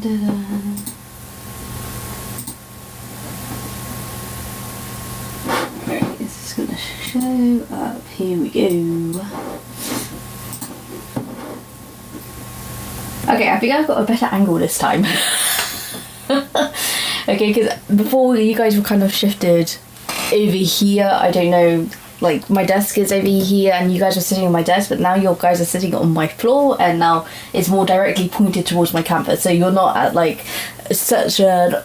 Right, this is gonna show up. Here we go. Okay, I think I've got a better angle this time. Okay, because before you guys were kind of shifted over here. I don't know, like my desk is over here and you guys are sitting on my desk, but now you guys are sitting on my floor and now it's more directly pointed towards my canvas, so you're not at like such a,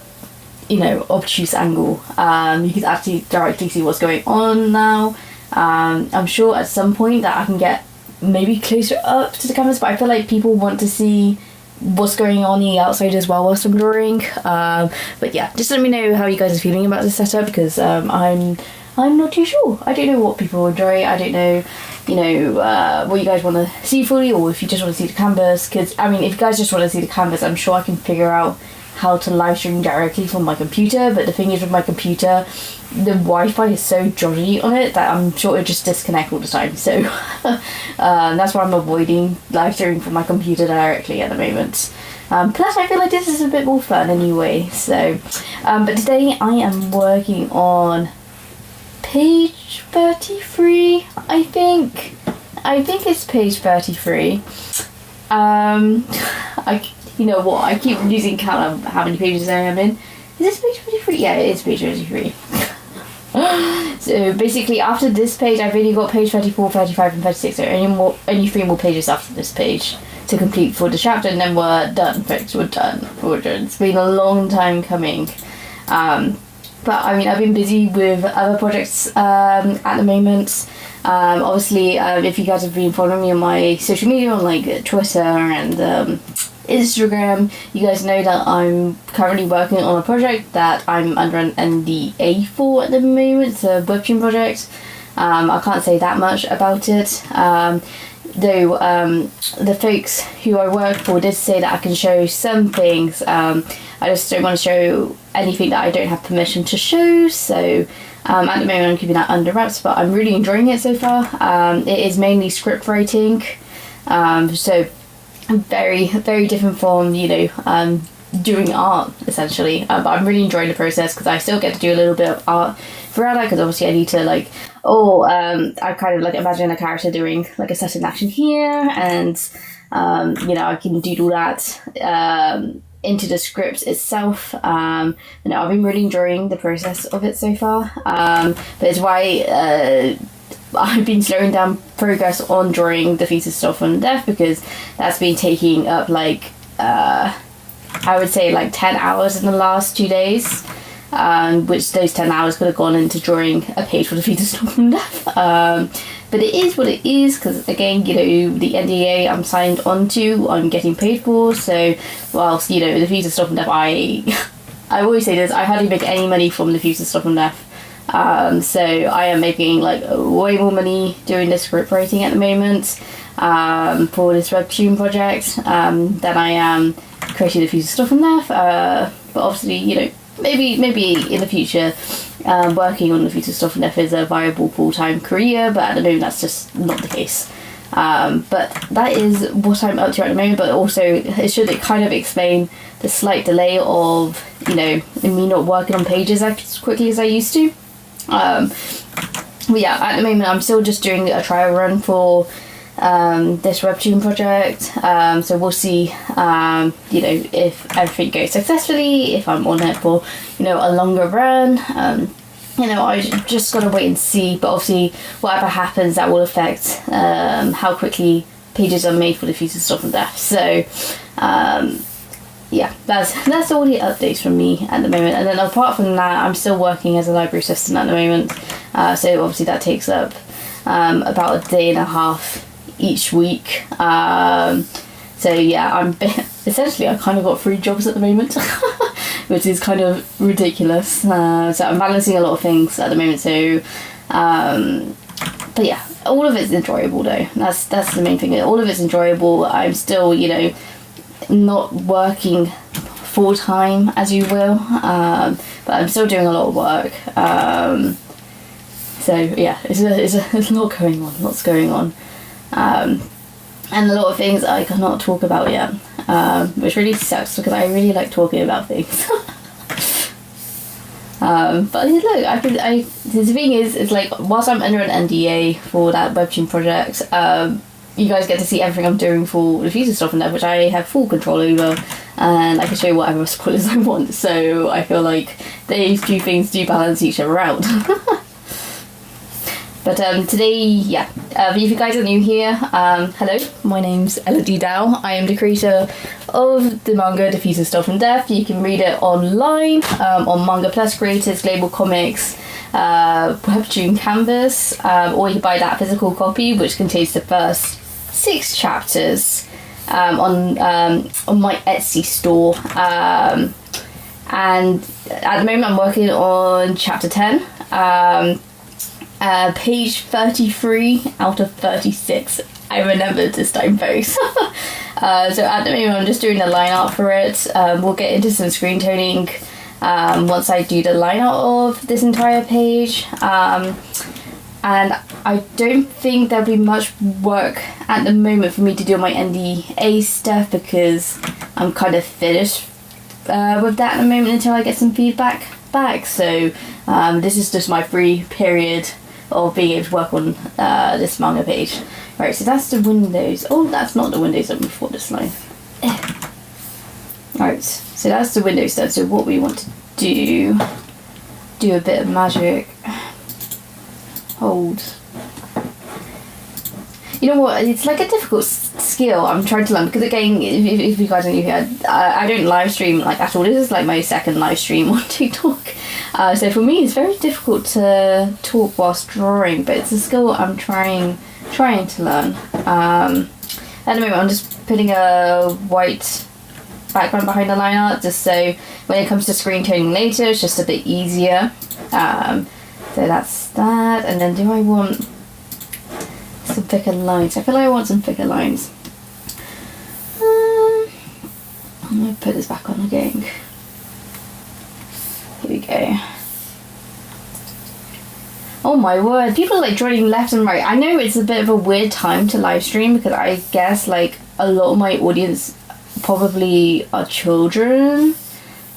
you know, obtuse angle. You can actually directly see what's going on now. I'm sure at some point that I can get maybe closer up to the canvas, but I feel like people want to see what's going on the outside as well whilst I'm drawing. But yeah, just let me know how you guys are feeling about this setup, because I'm not too sure. I don't know what people enjoy. I don't know, you know, what you guys want to see fully, or if you just want to see the canvas. Because I mean, if you guys just want to see the canvas, I'm sure I can figure out how to live stream directly from my computer. But the thing is, with my computer, the Wi-Fi is so dodgy on it that I'm sure it just disconnects all the time. So that's why I'm avoiding live streaming from my computer directly at the moment. Plus I feel like this is a bit more fun anyway. So but today I am working on page 33. I think it's page 33. You know what, I keep losing count of how many pages I am in. Is this page 33? Yeah, it is page 33. So basically after this page I've only got page 34, 35 and 36, so only 3 more pages after this page to complete for the chapter, and then we're done, folks. We're done. It's been a long time coming. But I mean, I've been busy with other projects at the moment. Obviously, if you guys have been following me on my social media, on like Twitter and Instagram, you guys know that I'm currently working on a project that I'm under an NDA for at the moment. It's a webtoon project. I can't say that much about it. Though the folks who I work for did say that I can show some things. I just don't want to show anything that I don't have permission to show. So at the moment I'm keeping that under wraps, but I'm really enjoying it so far. It is mainly script writing. So very, very different from, you know, doing art essentially. But I'm really enjoying the process because I still get to do a little bit of art throughout that, because obviously I need to like, I kind of like imagine a character doing like a certain action here, and you know, I can do that into the script itself. You know, I've been really enjoying the process of it so far, but it's why I've been slowing down progress on drawing the fetus stuff on death, because that's been taking up like I would say like 10 hours in the last 2 days, which those 10 hours could have gone into drawing a page for the fetus stuff from death. But it is what it is, because again, you know, the NDA I'm signed onto, I'm getting paid for. So whilst, you know, the fetus stuff from death, I always say this, I hardly make any money from the fetus stuff from death. So I am making like way more money doing the script writing at the moment for this webtoon project than I am creating the future stuff from there. But obviously, you know, maybe in the future working on the future stuff from there is a viable full-time career, but at the moment that's just not the case. But that is what I'm up to at the moment, but also it should kind of explain the slight delay of, you know, me not working on pages as quickly as I used to. But yeah, at the moment I'm still just doing a trial run for this webtoon project, so we'll see, you know, if everything goes successfully, if I'm on it for, you know, a longer run. You know, I just gotta wait and see, but obviously whatever happens, that will affect how quickly pages are made for the future stuff and death. So yeah, that's all the updates from me at the moment. And then apart from that, I'm still working as a library assistant at the moment, so obviously that takes up about a day and a half each week. So yeah, essentially I kind of got 3 jobs at the moment, which is kind of ridiculous. So I'm balancing a lot of things at the moment. So but yeah, all of it's enjoyable though. That's the main thing. All of it's enjoyable. I'm still, you know, not working full time as you will, but I'm still doing a lot of work. So yeah, it's a lot going on. Lots going on. And a lot of things I cannot talk about yet. which really sucks because I really like talking about things. But look, the thing is like, whilst I'm under an NDA for that webtoon project, you guys get to see everything I'm doing for the future stuff and that, which I have full control over, and I can show you whatever spoilers I want. So I feel like these two things do balance each other out. But today, yeah, if you guys are new here, hello, my name's Elodie Dow. I am the creator of the manga Thieves and Stuff from Death. You can read it online on Manga Plus Creators, Global Comics, webtoon Canvas, or you can buy that physical copy, which contains the first 6 chapters on my Etsy store. And at the moment, I'm working on chapter 10. Page 33 out of 36. I remembered this time post. So at the moment I'm just doing the line art for it. We'll get into some screen toning once I do the line art of this entire page. And I don't think there'll be much work at the moment for me to do my NDA stuff because I'm kind of finished with that at the moment until I get some feedback back. So this is just my free period of being able to work on this manga page. Right, so that's the windows. Oh, that's not the windows that before this line. Right, so that's the windows done. So what we want to do a bit of magic. Hold. You know what, it's like a difficult skill I'm trying to learn, because again, if you guys are new here, I don't live stream like at all. This is like my second live stream on TikTok. So for me it's very difficult to talk whilst drawing, but it's a skill I'm trying to learn. At the moment I'm just putting a white background behind the line art, just so when it comes to screen toning later it's just a bit easier. So that's that, and then do I want some thicker lines? I feel like I want some thicker lines. I'm going to put this back on again. Here we go. Oh my word, people are like joining left and right. I know it's a bit of a weird time to live stream because I guess like a lot of my audience probably are children.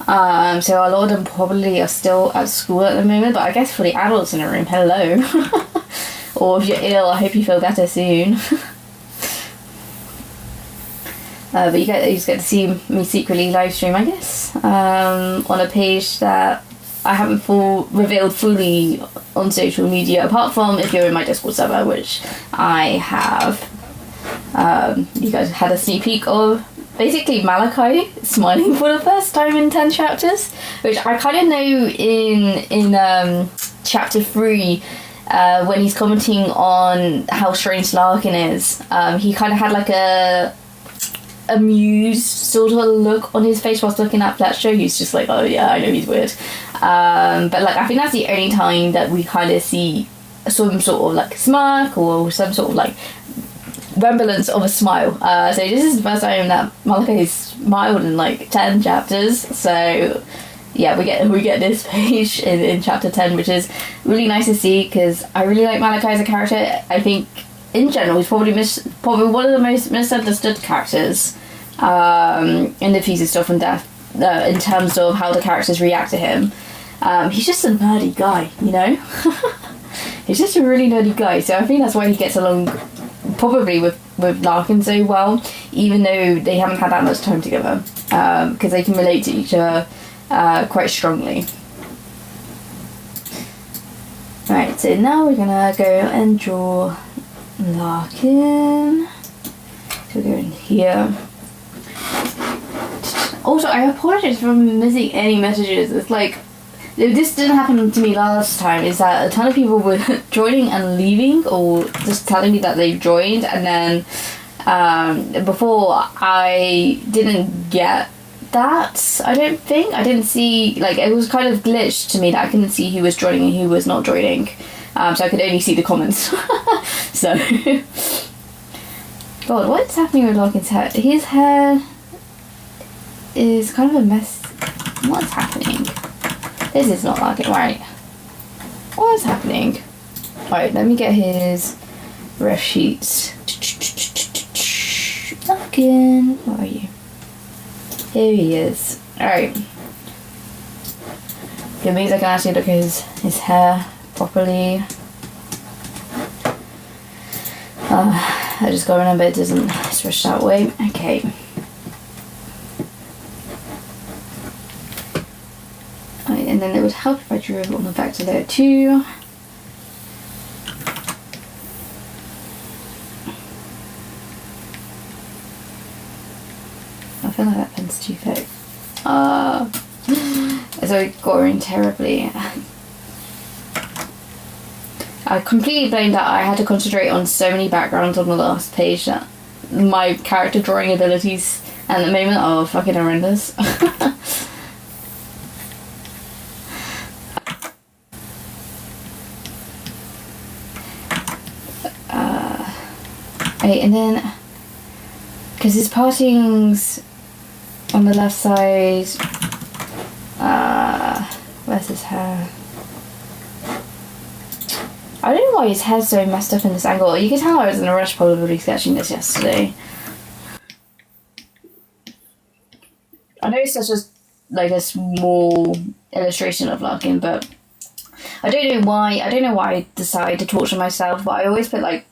So a lot of them probably are still at school at the moment, but I guess for the adults in the room, hello. Or if you're ill, I hope you feel better soon. But you just get to see me secretly live stream, I guess, on a page that I haven't revealed fully on social media, apart from if you're in my Discord server, which I have. You guys had a sneak peek of basically Malachi smiling for the first time in 10 chapters, which I kind of know in chapter 3. When he's commenting on how strange Larkin is, he kind of had like a amused sort of a look on his face whilst looking at that show. He's just like, oh yeah, I know he's weird. But like I think that's the only time that we kind of see some sort of like smirk or some sort of like remembrance of a smile. So this is the first time that Malachi smiled in like 10 chapters. So yeah, we get this page in chapter 10, which is really nice to see because I really like Malachi as a character. I think in general he's probably one of the most misunderstood characters in the Thieves and Stuff from Death, in terms of how the characters react to him. He's just a nerdy guy, you know. He's just a really nerdy guy, so I think that's why he gets along probably with Larkin so well, even though they haven't had that much time together, because they can relate to each other quite strongly. Right, so now we're gonna go and draw Larkin. So we'll go in here. Also, I apologize for missing any messages. It's like, this didn't happen to me last time, is that a ton of people were joining and leaving, or just telling me that they've joined, and then before I didn't get that. I don't think I didn't see, like, it was kind of glitched to me that I couldn't see who was joining and who was not joining, so I could only see the comments. So God, what's happening with Larkin's hair? His hair is kind of a mess. What's happening? This is not Larkin, right? What is happening? Alright, let me get his ref sheets. Larkin, where are you? Here he is. Alright. It means I can actually look at his hair properly. I just gotta remember it doesn't switch that way. Okay. Right, and then it would help if I drew it on the back to there too. I feel like that pen's too thick. So goring terribly. I completely blamed that. I had to concentrate on so many backgrounds on the last page that my character drawing abilities at the moment are fucking horrendous. Right, and then because his partings on the left side, where's his hair? I don't know why his hair's so messed up in this angle. You can tell I was in a rush probably sketching this yesterday. I know it's just like a small illustration of Larkin, but I don't know why I decided to torture myself, but I always put like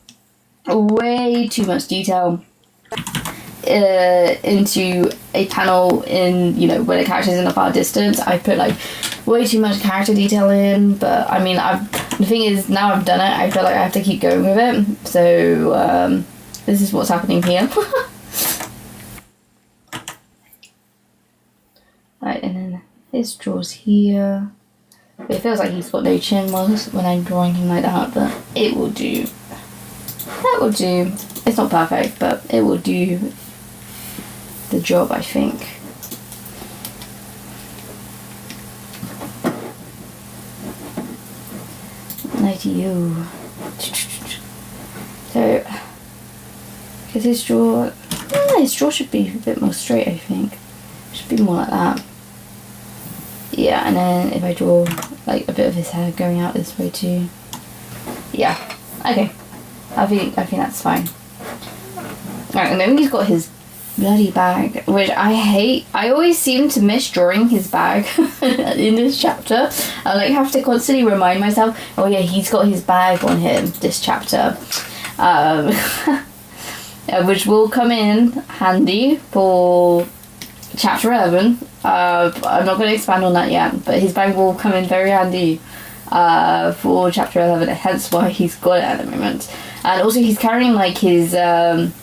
way too much detail into a panel in, you know, when a character's in a far distance. I put like way too much character detail in, but I mean, the thing is, now I've done it, I feel like I have to keep going with it, so this is what's happening here. Right, and then his draw's here. It feels like he's got no chin when I'm drawing him like that, but it will do. That will do. It's not perfect, but it will do the job, I think. Nice to you. So, because his jaw should be a bit more straight, I think. Should be more like that. Yeah, and then if I draw like a bit of his hair going out this way too. Yeah, okay. I think that's fine. Right, and then he's got his bloody bag, which I hate. I always seem to miss drawing his bag in this chapter. I like have to constantly remind myself, oh yeah, he's got his bag on him this chapter. Which will come in handy for chapter 11. I'm not going to expand on that yet, but his bag will come in very handy for chapter 11, hence why he's got it at the moment. And also he's carrying like his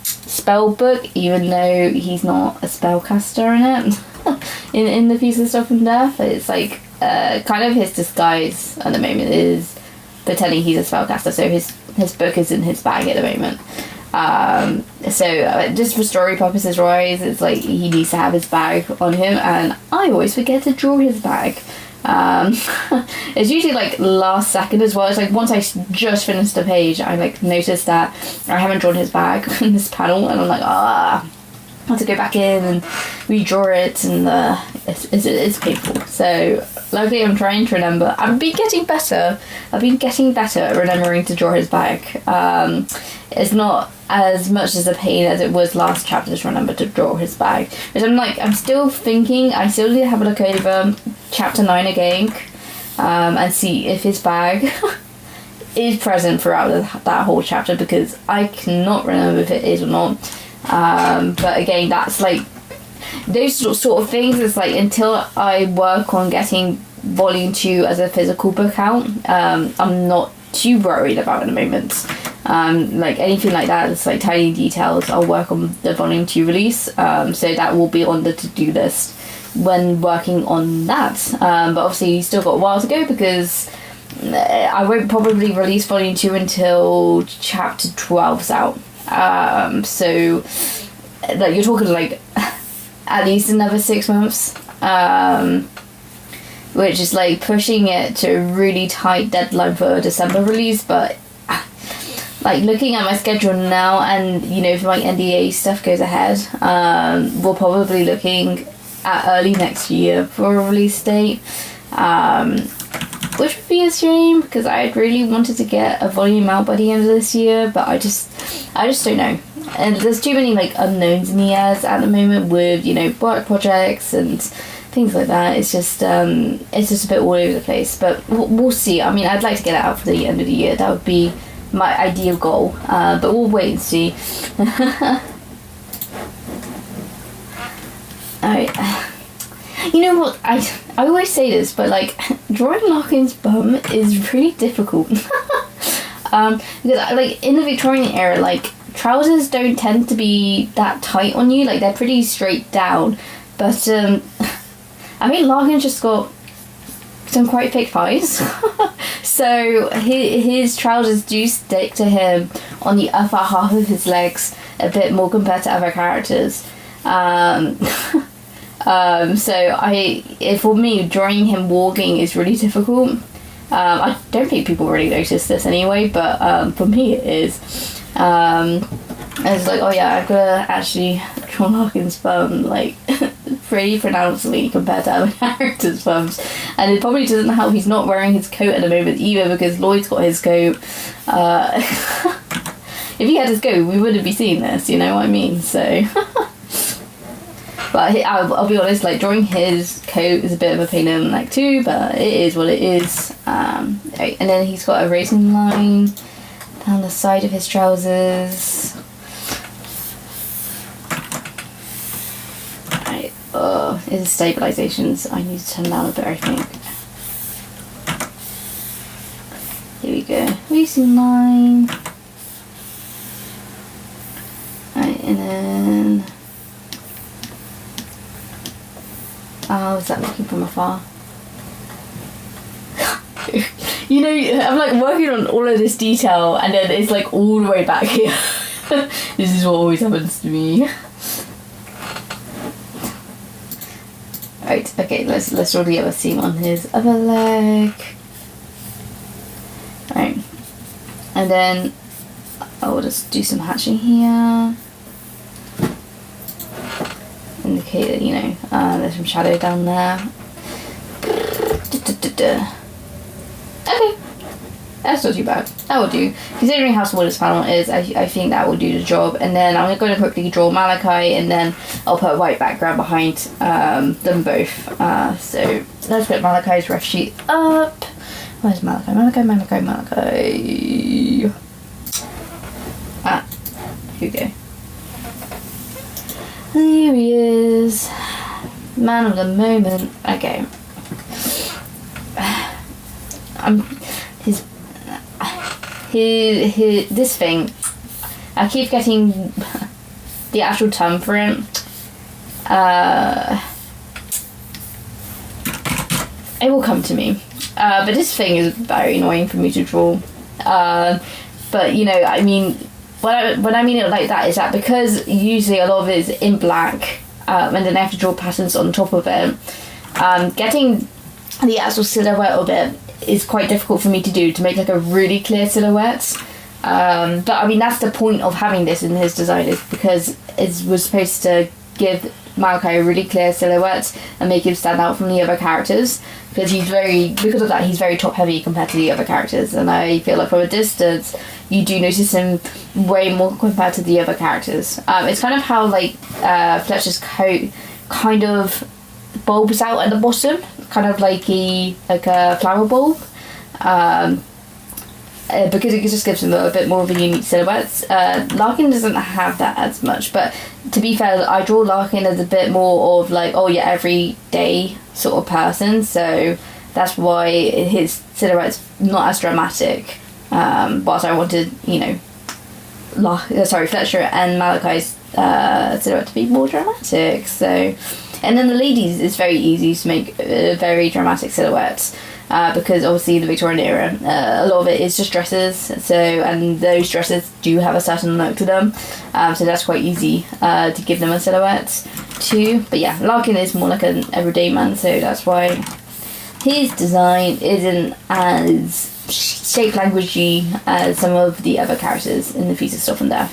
spell book, even though he's not a spellcaster in it. in the piece of stuff from Death, it's like kind of his disguise at the moment is pretending he's a spellcaster, so his book is in his bag at the moment. So just for story purposes wise, it's like he needs to have his bag on him, and I always forget to draw his bag. It's usually like last second as well. It's like once I just finished the page, I like noticed that I haven't drawn his bag in this panel, and I'm like, I have to go back in and redraw it, and it's painful. So luckily I'm trying to remember. I've been getting better at remembering to draw his bag. It's not as much as a pain as it was last chapter to remember to draw his bag. But I'm still thinking, I still need to have a look over chapter 9 again, and see if his bag is present throughout that whole chapter, because I cannot remember if it is or not. But again, that's like those sort of things. It's like until I work on getting volume 2 as a physical book out, I'm not too worried about at the moment. Like anything like that, it's like tiny details, I'll work on the volume 2 release, so that will be on the to-do list when working on that. But obviously you still got a while to go, because I won't probably release volume 2 until chapter 12's out. So like you're talking like at least another 6 months, which is like pushing it to a really tight deadline for a December release. But like looking at my schedule now, and you know, if my NDA stuff goes ahead, we're probably looking at early next year for a release date, which would be a shame, because I really wanted to get a volume out by the end of this year, but I just don't know. and there's too many like unknowns in the airs at the moment with, you know, work projects and things like that. It's just a bit all over the place, but we'll see. I mean, I'd like to get it out for the end of the year. That would be my ideal goal, but we'll wait and see. Alright. You know what, I always say this, but like, drawing Larkin's bum is really difficult. Because like in the Victorian era, like trousers don't tend to be that tight on you, like they're pretty straight down, but I mean Larkin's just got some quite thick thighs. So his trousers do stick to him on the upper half of his legs a bit more compared to other characters. So for me, drawing him walking is really difficult. I don't think people really notice this anyway, but for me it is. It's like, oh yeah, I've got to actually draw Larkin's bum like pretty pronouncedly compared to other characters' bums, and it probably doesn't help he's not wearing his coat at the moment either, because Lloyd's got his coat. If he had his coat, we wouldn't be seeing this, you know what I mean? So. But I'll be honest, like drawing his coat is a bit of a pain in the neck too, but it is what it is. Right, and then he's got a racing line down the side of his trousers. Right, his stabilizations I need to turn down a bit, I think. Here we go, racing line. Right, and then. Oh, is that looking from afar? You know, I'm like working on all of this detail and then it's like all the way back here. This is what always happens to me. Right, okay, let's draw the other seam on his other leg. Right. And then I'll just do some hatching here. Indicate that, you know, there's some shadow down there. Okay, that's not too bad. That will do. Considering how small this panel is, I think that will do the job. And then I'm going to quickly draw Malachi, and then I'll put a white background behind them both. So let's put Malachi's ref sheet up. Where's Malachi? Malachi. Ah, here we go. Here he is, man of the moment. Okay, this thing. I keep getting the actual term for it. It will come to me. But this thing is very annoying for me to draw. But you know, I mean. When I mean it like that, is that because usually a lot of it is in black, and then I have to draw patterns on top of it, getting the actual silhouette of it is quite difficult for me to do, to make like a really clear silhouette. But I mean, that's the point of having this in his design, is because it was supposed to give Malachi a really clear silhouette and make him stand out from the other characters, because because of that he's very top heavy compared to the other characters, and I feel like from a distance you do notice him way more compared to the other characters. It's kind of how like Fletcher's coat kind of bulbs out at the bottom, kind of like a flower bulb, because it just gives him a bit more of a unique silhouette. Larkin doesn't have that as much, but to be fair, I draw Larkin as a bit more of like, oh yeah, everyday sort of person, so that's why his silhouette's not as dramatic. Whilst I wanted, you know, Fletcher and Malachi's silhouette to be more dramatic. So, and then the ladies, it's very easy to make very dramatic silhouettes. Because obviously the Victorian era, a lot of it is just dresses, so, and those dresses do have a certain look to them, so that's quite easy to give them a silhouette too. But yeah, Larkin is more like an everyday man, so that's why his design isn't as shape languagey as some of the other characters in the Feast of Stuff and Death.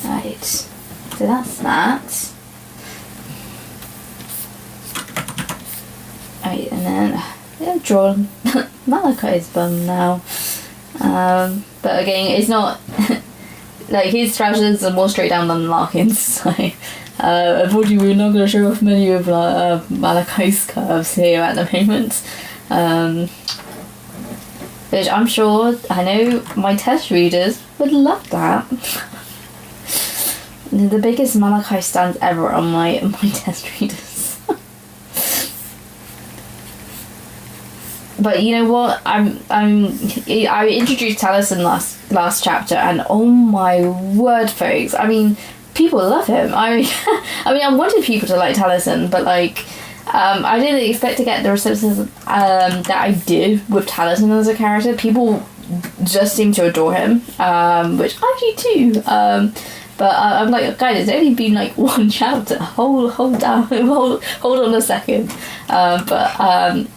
Right, so that's that. Right, and then draw Malachi's bum now. But again, it's not like his trousers are more straight down than Larkin's. So unfortunately, we're not going to show off many of Malachi's curves here at the moment. Which I'm sure, I know my test readers would love that. The biggest Malachi stands ever on my test readers. But you know what? I introduced Taliesin last chapter, and oh my word, folks! I mean, people love him. I wanted people to like Taliesin, but like. I didn't expect to get the reception that I did with Taliesin as a character. People just seem to adore him, which I do too. But I'm like, guys, it's only been like one chapter. Hold on a second. But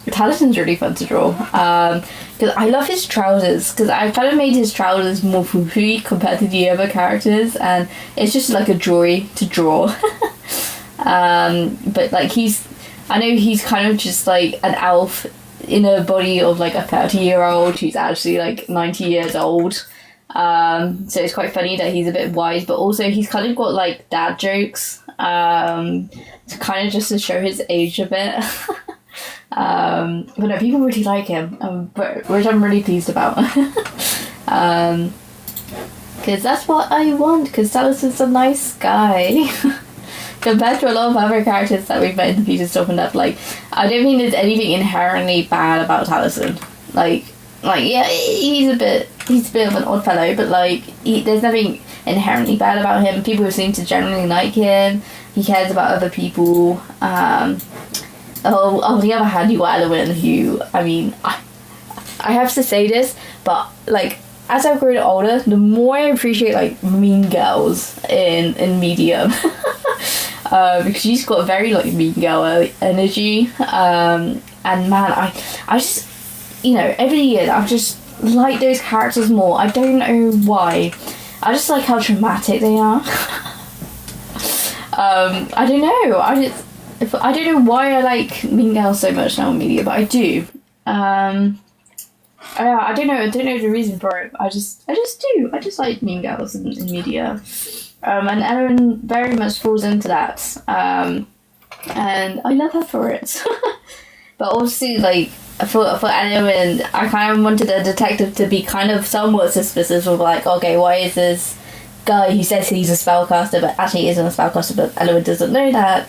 Taliesin's really fun to draw. Because I love his trousers. Because I kind of made his trousers more foo-foo compared to the other characters, and it's just like a joy to draw. But like I know he's kind of just like an elf in a body of like a 30-year-old who's actually like 90 years old. So it's quite funny that he's a bit wise, but also he's kind of got like dad jokes, to kind of just to show his age a bit. But no, people really like him, which I'm really pleased about. Because that's what I want, because Taliesin's a nice guy. Compared to a lot of other characters that we've met in the future stuff and that, like, I don't think there's anything inherently bad about Taliesin. Like yeah, he's a bit of an odd fellow, but like there's nothing inherently bad about him. People seem to generally like him. He cares about other people. On the other hand, you got Elowen, who, I mean, I have to say this, but like as I've grown older, the more I appreciate like mean girls in Medium. Because she's got a very like mean girl energy, and man, I just, you know, every year I've just liked those characters more. I don't know why. I just like how dramatic they are. I don't know. I don't know why I like mean girls so much now in media, but I do. I don't know the reason for it. I just do. I just like mean girls in media. And Elowen very much falls into that. And I love her for it. But obviously, like, for Elowen, I kind of wanted the detective to be kind of somewhat suspicious of, like, okay, why is this guy who says he's a spellcaster but actually isn't a spellcaster, but Elowen doesn't know that,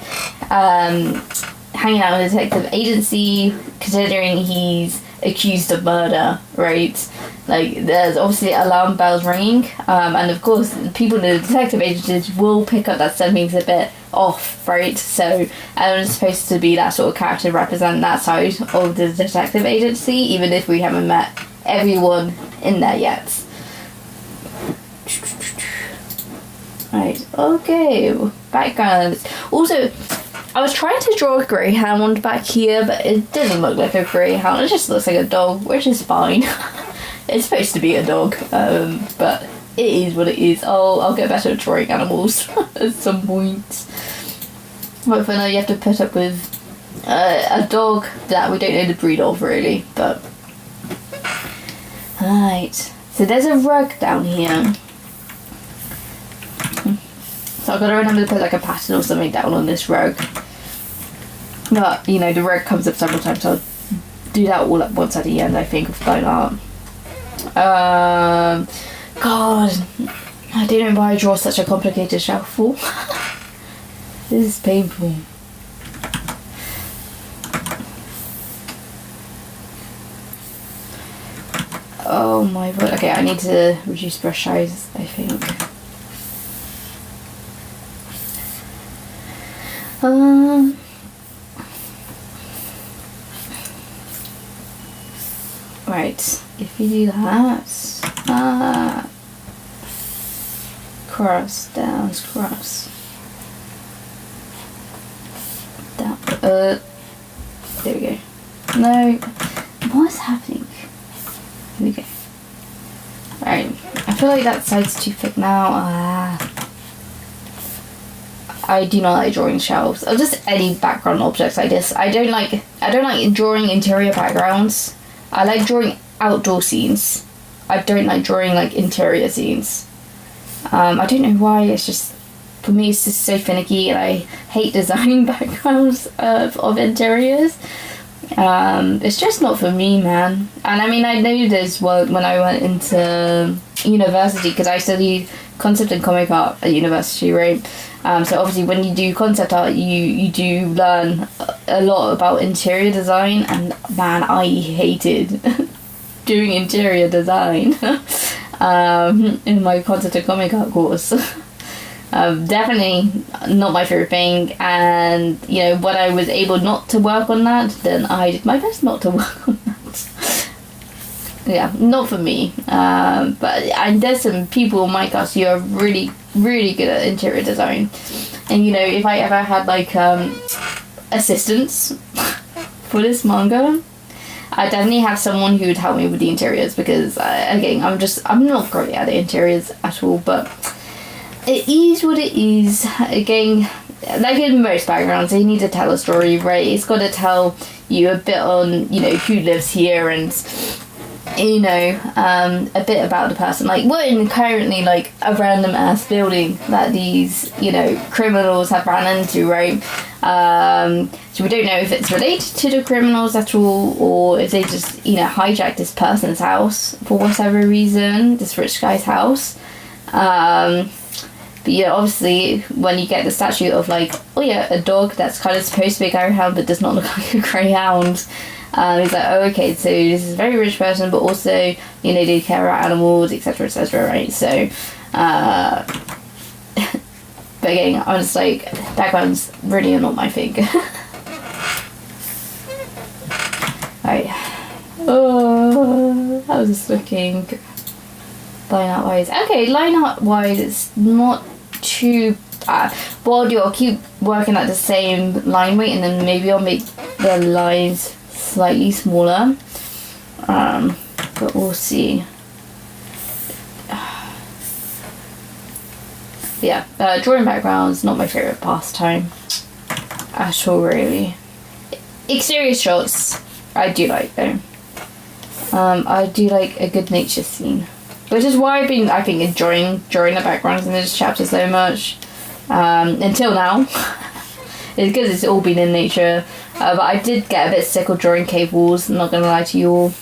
hanging out in a detective agency, considering he's accused of murder, right? Like, there's obviously alarm bells ringing, and of course people in the detective agencies will pick up that something's a bit off, right? So Elowen's supposed to be that sort of character to represent that side of the detective agency, even if we haven't met everyone in there yet. Right, okay, background. Also, I was trying to draw a greyhound back here, but it didn't look like a greyhound. It just looks like a dog, which is fine. It's supposed to be a dog, but it is what it is. I'll get better at drawing animals at some point. But for now, you have to put up with a dog that we don't know the breed of, really. But right, so there's a rug down here. So I've got to remember to put like a pattern or something down on this rug. But, you know, the rug comes up several times, so I'll do that all at once at the end, I think, of fine art. God, I don't know why I draw such a complicated shuffle. This is painful. Oh my god. Okay, I need to reduce brush size, I think. Right, if you do that, cross, down, cross, down, there we go. No, what's happening? Here we go. Right, I feel like that side's too thick now. I do not like drawing shelves or just any background objects like this. I don't like drawing interior backgrounds. I like drawing outdoor scenes. I don't like drawing like interior scenes. I don't know why, it's just, for me it's just so finicky, and I hate designing backgrounds of interiors. It's just not for me, man. And I mean, I know this when I went into university, because I studied concept and comic art at university, right? So obviously when you do concept art, you do learn a lot about interior design, and man, I hated doing interior design in my concept and comic art course. Definitely not my favorite thing, and when I was able not to work on that, then I did my best not to work on that. Yeah, not for me. But there's some people in my class who are really, really good at interior design, and if I ever had like assistants for this manga, I definitely have someone who would help me with the interiors, because again, I'm not great at the interiors at all, but it is what it is. Again, like in most backgrounds, they need to tell a story, right? It's got to tell you a bit on, who lives here, and a bit about the person. Like, we're in currently like a random ass building that these criminals have ran into, right? So we don't know if it's related to the criminals at all, or if they just hijacked this person's house for whatever reason, this rich guy's house. But obviously when you get the statue of like, oh yeah, a dog that's kind of supposed to be a greyhound but does not look like a greyhound, he's like, oh, okay, so this is a very rich person, but also they care about animals, etc, right? So but again, I'm just like, backgrounds really are not my thing. Right. Oh, I was just looking. Line art wise. Okay, line art wise, it's not too bad. What I'll do, I'll keep working at the same line weight, and then maybe I'll make the lines slightly smaller. But we'll see. Yeah, drawing backgrounds, not my favourite pastime at all, really. Exterior shots, I do like though. I do like a good nature scene, which is why I've been enjoying drawing the backgrounds in this chapter so much, until now. It's because it's all been in nature, but I did get a bit sick of drawing cave walls, I'm not gonna lie to you all.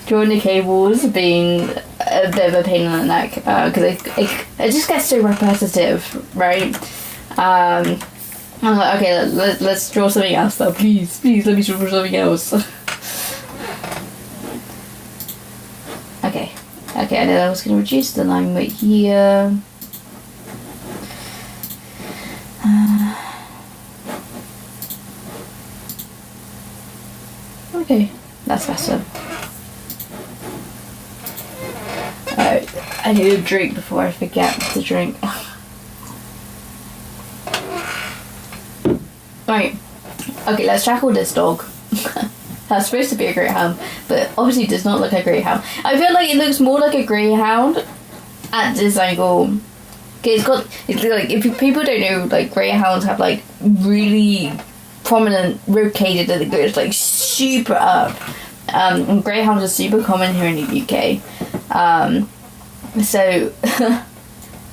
Drawing the cave walls being a bit of a pain in the neck, because it just gets so repetitive, right? I'm like, okay, let's draw something else though, please let me draw something else. Okay, and then I was going to reduce the line weight here. Okay, that's better. Alright, I need a drink before I forget to drink. Right, okay, let's tackle this dog. That's supposed to be a greyhound, but obviously does not look like a greyhound. I feel like it looks more like a greyhound at this angle. Okay, it's like, if people don't know, like, greyhounds have like really prominent rib cages that goes like super up. And greyhounds are super common here in the UK. So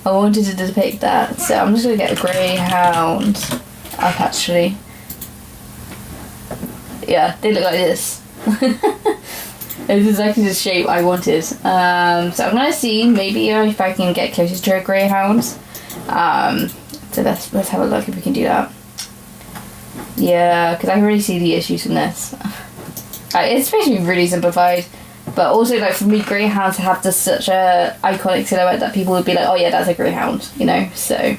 I wanted to depict that. So I'm just gonna get a greyhound up actually. Yeah, they look like this. It's exactly the shape I wanted. So I'm gonna see maybe if I can get closer to a greyhound. So let's have a look if we can do that. Yeah, because I can really see the issues in this. It's supposed to be really simplified, but also like for me, greyhounds have just such a iconic silhouette that people would be like, oh yeah, that's a greyhound, so.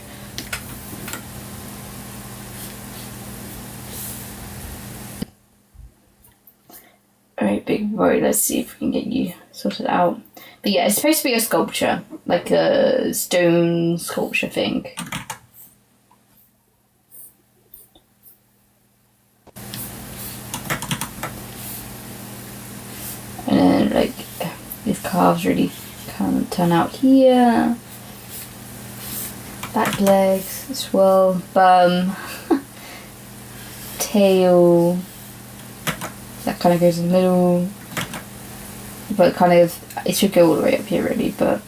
Alright, big boy, let's see if we can get you sorted out. But yeah, it's supposed to be a sculpture, like a stone sculpture thing. And then, like, these calves really kind of turn out here. Back legs, swirl, bum, tail. That kind of goes in the middle. but kind of, it should go all the way up here really, but,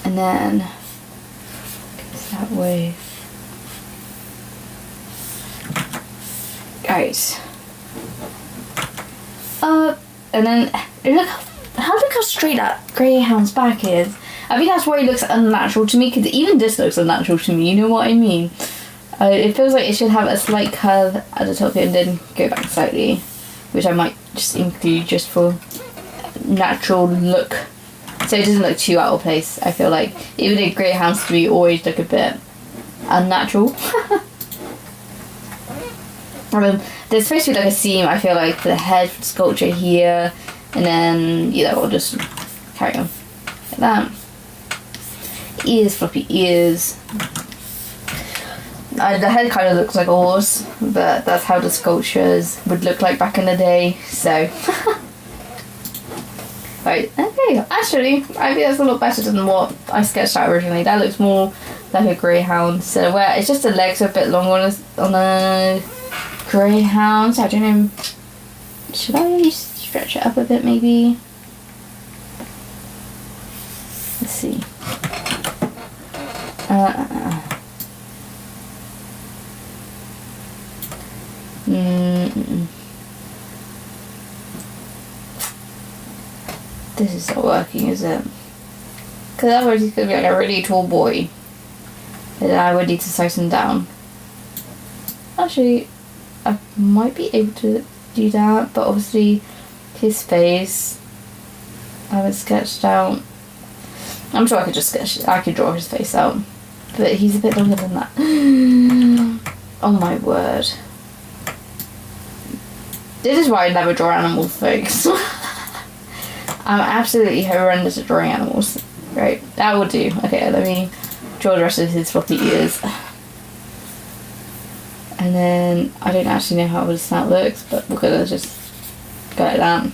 and then goes that way. Right. And then look how straight that greyhound's back is. I think that's why it looks unnatural to me, because even this looks unnatural to me, you know what I mean? It feels like it should have a slight curve at the top here and then go back slightly, which I might just include just for natural look, so it doesn't look too out of place. I feel like even the greyhounds to me always look a bit unnatural. There's supposed to be like a seam, I feel like, for the head sculpture here, and then, you know, I'll just carry on like that. Ears, floppy ears. The head kind of looks like a horse, but that's how the sculptures would look like back in the day, so. Right, okay, actually, I think that's a lot better than what I sketched out originally. That looks more like a greyhound silhouette. It's just the legs are a bit longer on a greyhound, so I don't know. Should I stretch it up a bit maybe? Let's see. This is not working, is it? Because otherwise he's going to be like a really tall boy. And I would need to size him down. Actually, I might be able to do that, but obviously his face I haven't sketched out. I'm sure I could draw his face out, but he's a bit longer than that. Oh my word. This is why I never draw animals, folks. I'm absolutely horrendous at drawing animals. Right, that will do. Okay, let me draw the rest of his floppy ears. And then, I don't actually know how the snout looks, but we're gonna just go like that.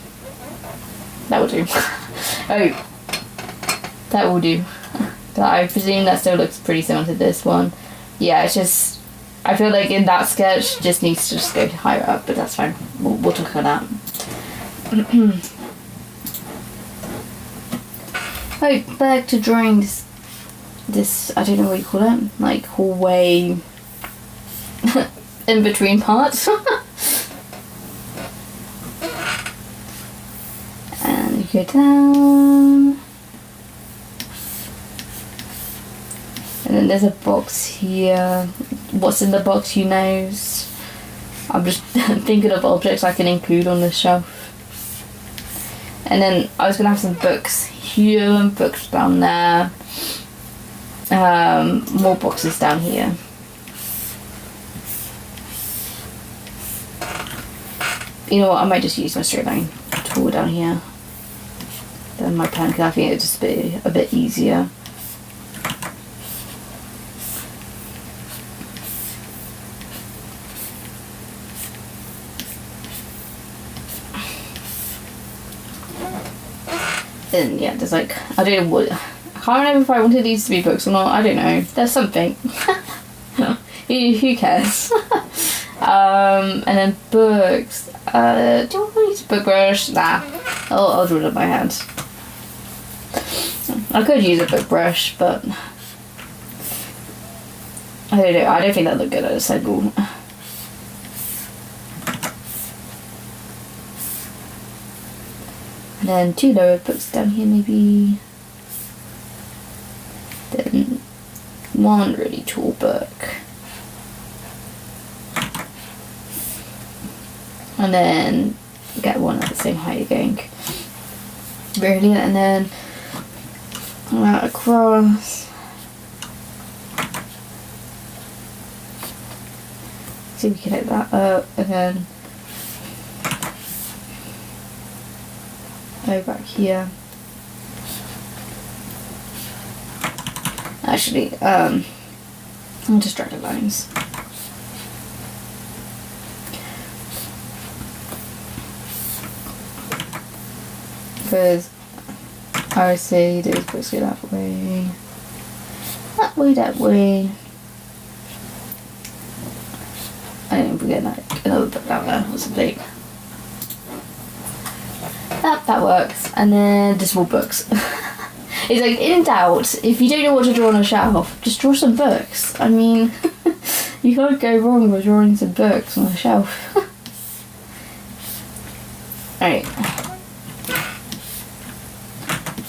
That will do. Oh, that will do. I presume that still looks pretty similar to this one. Yeah, it's just, I feel like in that sketch, just needs to just go higher up, but that's fine. We'll talk about that. Right, back to drawing this, I don't know what you call it, like hallway in between parts. And you go down. And then there's a box here. What's in the box, who knows? I'm just thinking of objects I can include on the shelf. And then I was going to have some books here and books down there. More boxes down here. You know what, I might just use my straight line tool down here than my pen, because I think it'd just be a bit easier. And yeah, there's like, I don't know what, I can't remember if I wanted these to be books or not, I don't know, there's something. Who cares? And then books, do I want to use a book brush? Nah, I'll draw it with my hand. I could use a book brush, but I don't know, I don't think that looked good at a cycle. And then 2 lower books down here maybe. Then 1 really tall book. And then get 1 at the same height again. Brilliant. And then out across. See if we can hit that up, and then go back here. Actually, I'll just drag the lines. Because I would say those books go that way. That way, that way. I don't know if we get like another book down there or something. That works. And then just more books. It's like, in doubt, if you don't know what to draw on a shelf, just draw some books. I mean, you can't go wrong with drawing some books on a shelf. Alright.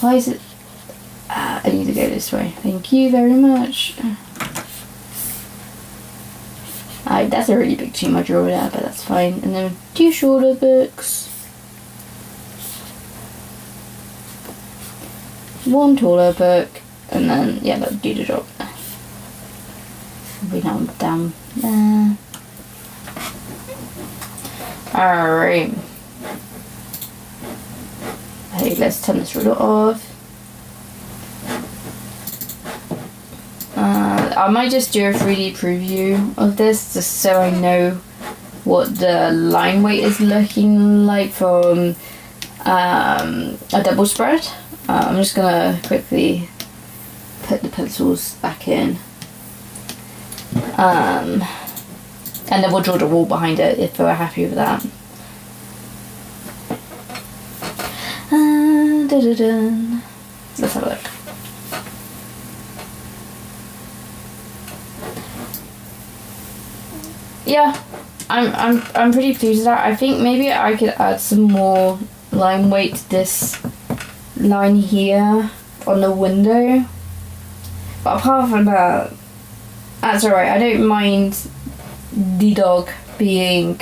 Why is it... I need to go this way. Thank you very much. That's a really big too much drawer there, but that's fine. And then 2 shorter books. 1 taller book, and then yeah, that'll do the job. We now down there. Alright. Hey, let's turn this ruler off. I might just do a 3D preview of this just so I know what the line weight is looking like from a double spread. I'm just gonna quickly put the pencils back in, and then we'll draw the wall behind it if we're happy with that. Let's have a look. Yeah, I'm pretty pleased with that. I think maybe I could add some more line weight to this line here on the window, but apart from that, that's alright. I don't mind the dog being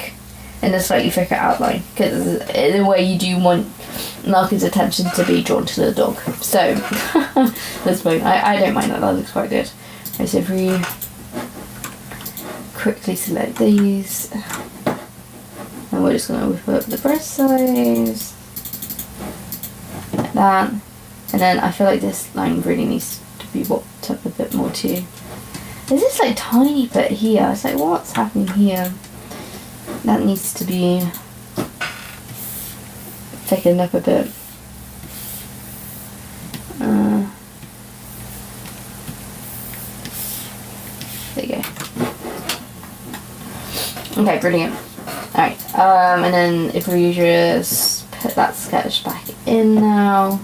in a slightly thicker outline, because in a way you do want Malcolm's attention to be drawn to the dog, so that's fine. I don't mind that. That looks quite good. Okay, so if we quickly select these, and we're just going to whip up the breast size like that, and then I feel like this line really needs to be whopped up a bit more too. There's this like tiny bit here. It's like, what's happening here? That needs to be thickened up a bit. There you go. Okay, brilliant. Alright, and then if we just put that sketch back in now.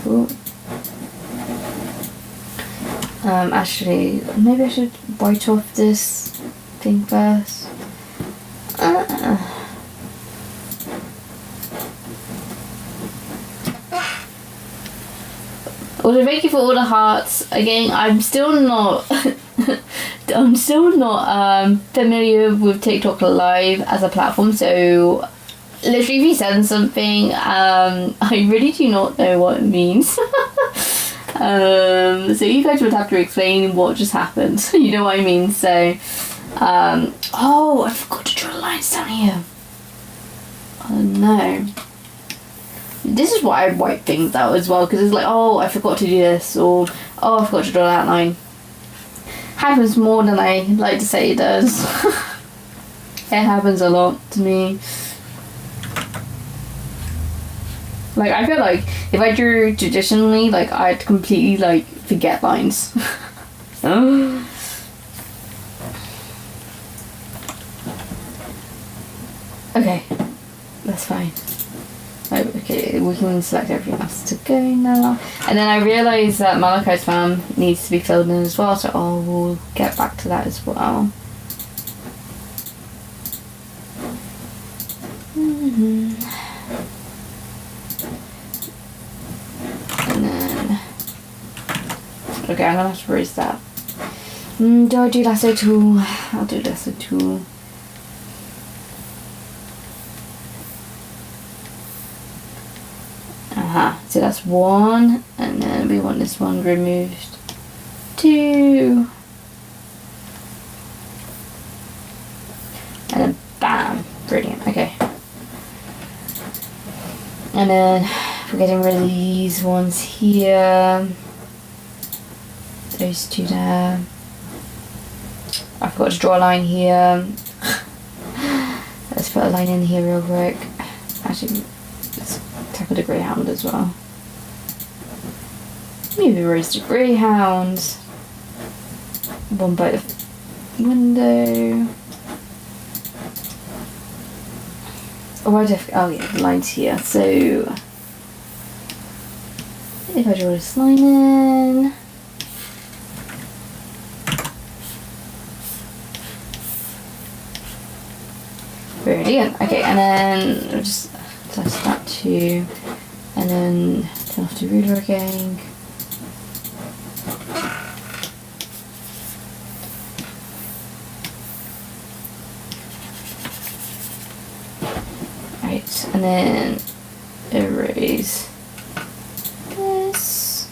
Ooh. Actually, maybe I should white off this thing first. Also, thank you for all the hearts. Again, I'm still not familiar with TikTok Live as a platform, so literally if you send something, I really do not know what it means. So you guys would have to explain what just happened. You know what I mean? So, oh, I forgot to draw the lines down here. Oh no. This is why I wipe things out as well, because it's like, oh, I forgot to do this, or oh, I forgot to draw that line. Happens more than I like to say it does. It happens a lot to me. Like, I feel like if I drew traditionally, like, I'd completely, like, forget lines. Okay, that's fine. Okay, we can select everything else to go now. And then I realised that Malachi's farm needs to be filled in as well, so we'll get back to that as well. And then... okay, I'm gonna have to erase that. Do I do lasso tool? I'll do lasso tool. So that's 1, and then we want this one removed. 2, and then bam, brilliant. Okay, and then we're getting rid of these ones here. Those 2 there. I forgot to draw a line here. Let's put a line in here real quick. Actually, let's tackle the greyhound as well. Maybe erase the greyhound. One by the window. oh yeah, the line's here. So if I draw this line in, brilliant. Okay, and then I'll just attach that to, and then turn off the ruler again. Right, and then erase this,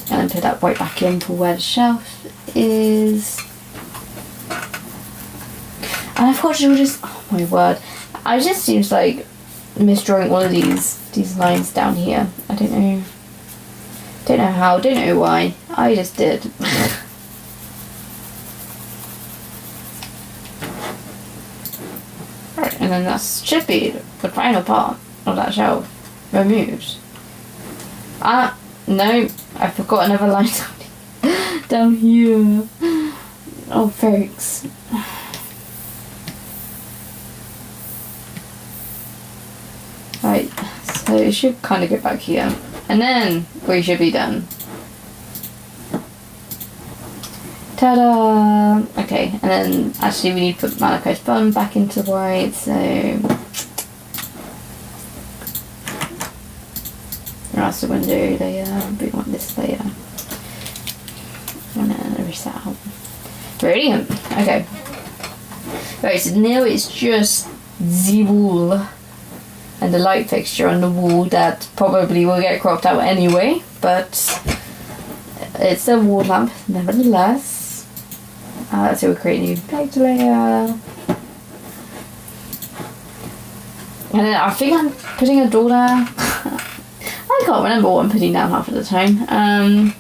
and then put that white back in for where the shelf is. And I've got to just, oh my word, I just seems like misdrawing all of these lines down here. I don't know how, don't know why, I just did. Right, and then that should be the final part of that shelf removed. No, I forgot another line down here. Oh, folks. Right, so it should kind of get back here, and then we should be done. Ta-da! Okay, and then actually we need to put Malachi's bun back into white, so that's the window layer, we want this layer. And then erase that out. Brilliant! Okay. Right, so now it's just the wall and the light fixture on the wall that probably will get cropped out anyway, but it's a wall lamp nevertheless. So we'll create a new plate layer. And then I think I'm putting a door there. I can't remember what I'm putting down half of the time.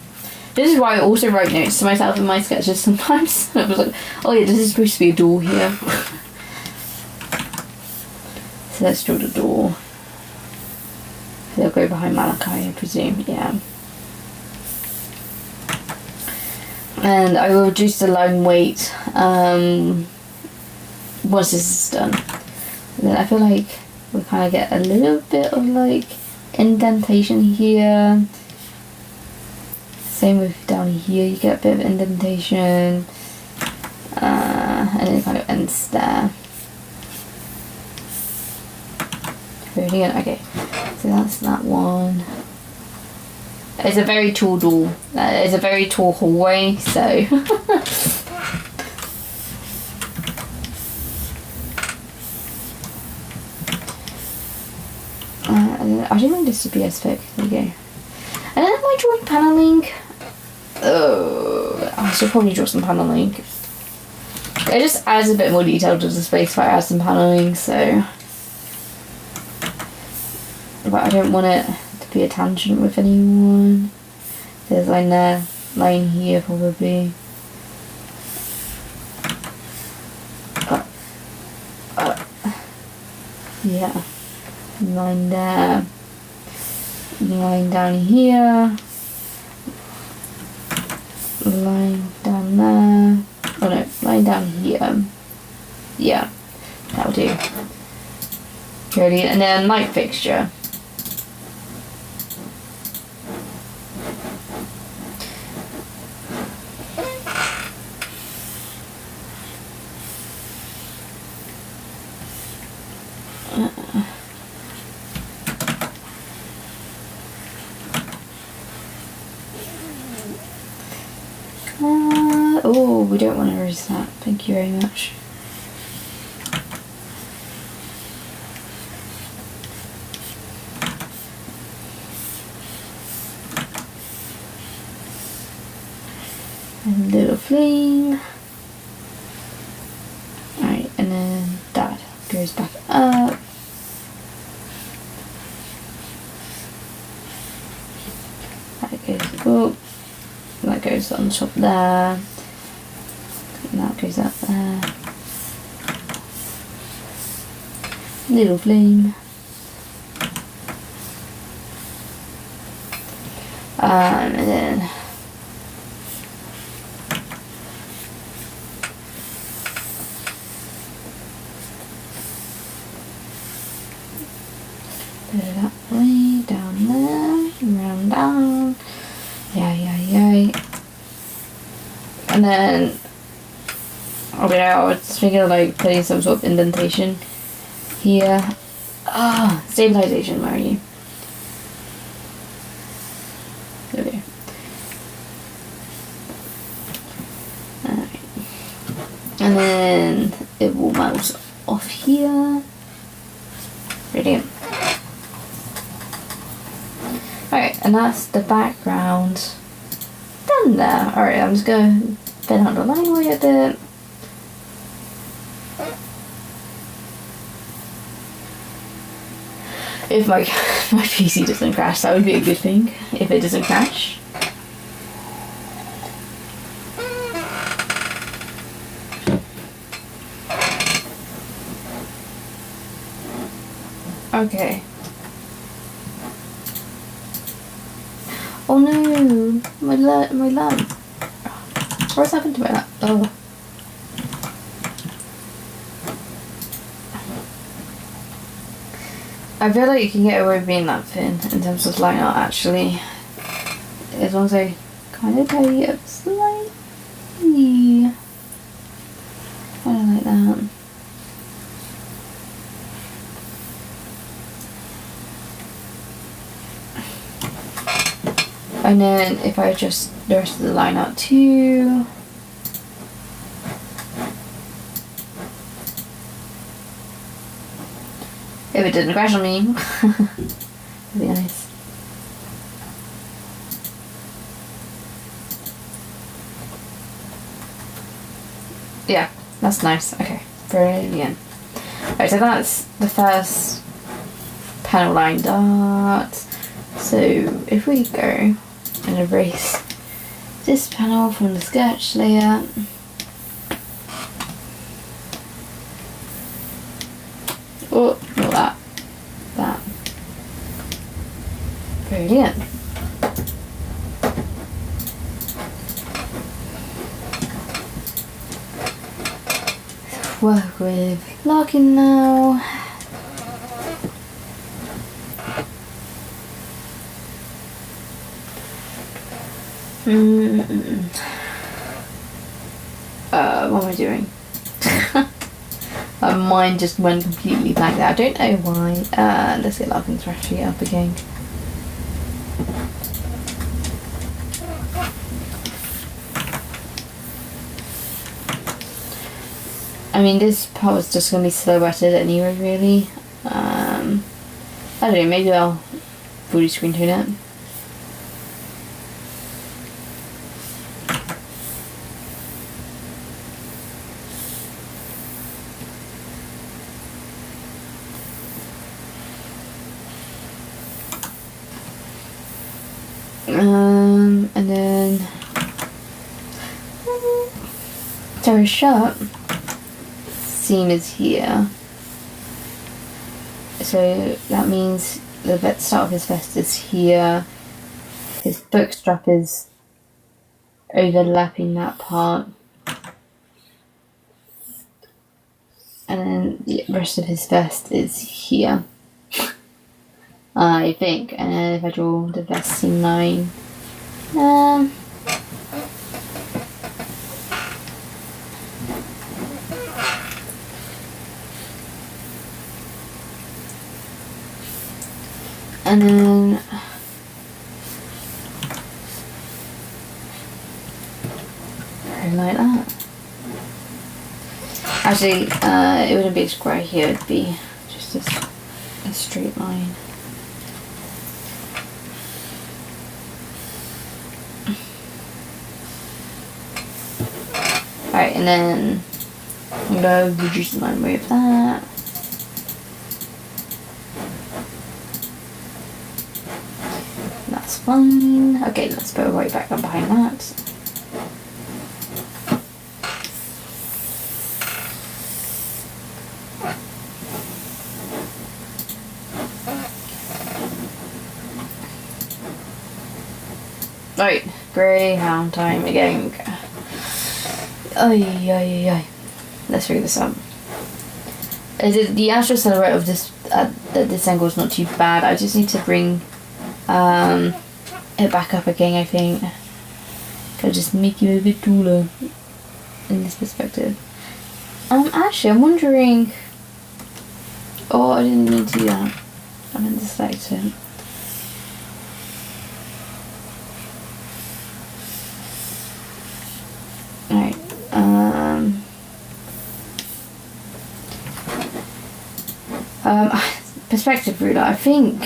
This is why I also write notes to myself in my sketches sometimes. I was like, oh yeah, this is supposed to be a door here. So let's draw the door. They'll go behind Malachi, I presume, yeah. And I will reduce the line weight once this is done. And then I feel like we kind of get a little bit of like indentation here. Same with down here, you get a bit of indentation. And then it kind of ends there. Brilliant, okay. So that's that one. It's a very tall door. It's a very tall hallway, so. I don't want this to be as thick. There we go. And then am I drawing paneling? Oh, I should probably draw some paneling. It just adds a bit more detail to the space if I add some paneling, so. But I don't want it to be a tangent with anyone. There's line there, line here probably. Yeah, line there, line down here, line down there. Oh no, line down here. Yeah, that'll do. Brilliant. And then light fixture. Oh, we don't want to erase that. Thank you very much. And a little flame. Alright, and then that goes back up. That goes up. That goes on top there. And that goes up there. Little flame. And then Put it that way, down there, round down. Yay. And then I was thinking of like putting some sort of indentation here. Stabilization, where are you? Okay. Alright. And then it will melt off here. Brilliant. Alright, and that's the background done there. Alright, I'm just going to bend out the line away a bit. If my PC doesn't crash, that would be a good thing. If it doesn't crash. Okay. Oh no, my lamp. What's happened to my lamp? Oh. I feel like you can get away with being that thin in terms of line art actually. As long as I kind of tidy it up slightly. I don't like that. And then if I adjust the rest of the line art too. If it didn't crash on me. That'd be nice. Yeah, that's nice. Okay, brilliant. Right, so that's the first panel lined art. So if we go and erase this panel from the sketch layer. Oh, not that. That. Brilliant. Work with locking now. What am I doing? My mind just went completely blank there. I don't know why. Let's get Larkin's Strategy up again. I mean, this part was just going to be silhouetted anyway, really. I don't know, maybe I'll fully screen tune it. And then so his sharp seam is here, so that means the start of his vest is here, his book strap is overlapping that part, and then the rest of his vest is here. I think, and then if I draw the vest seam line, and then like that. Actually, it wouldn't be a square here, it'd be just a straight line. Alright, and then I'm going to reduce the line with that. That's fine. Okay, let's put a white background behind that. Right, Greyhound time again. Let's figure this out. The astral silhouette of this at this angle is not too bad. I just need to bring it back up again, I think. I'll just make you a bit taller in this perspective. Actually, I'm wondering... Oh, I didn't mean to do that. I meant to select it. Alright, perspective ruler, I think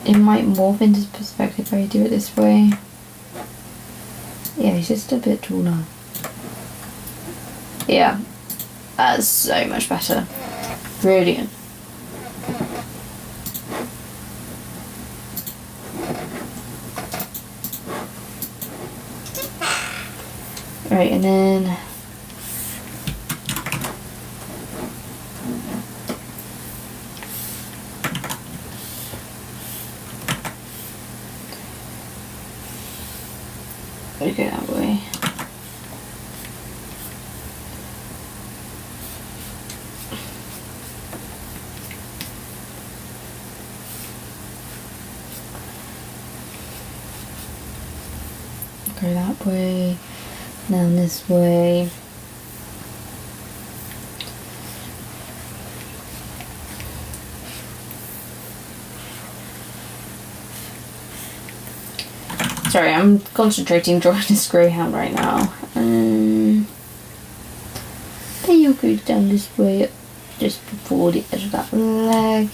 it might morph into perspective if I do it this way. Yeah, he's just a bit taller. Yeah, that's so much better. Brilliant. Right, and then we go that way. Go that way. Down this way. Sorry, I'm concentrating drawing this greyhound right now. Then you'll go down this way, just before the edge of that leg.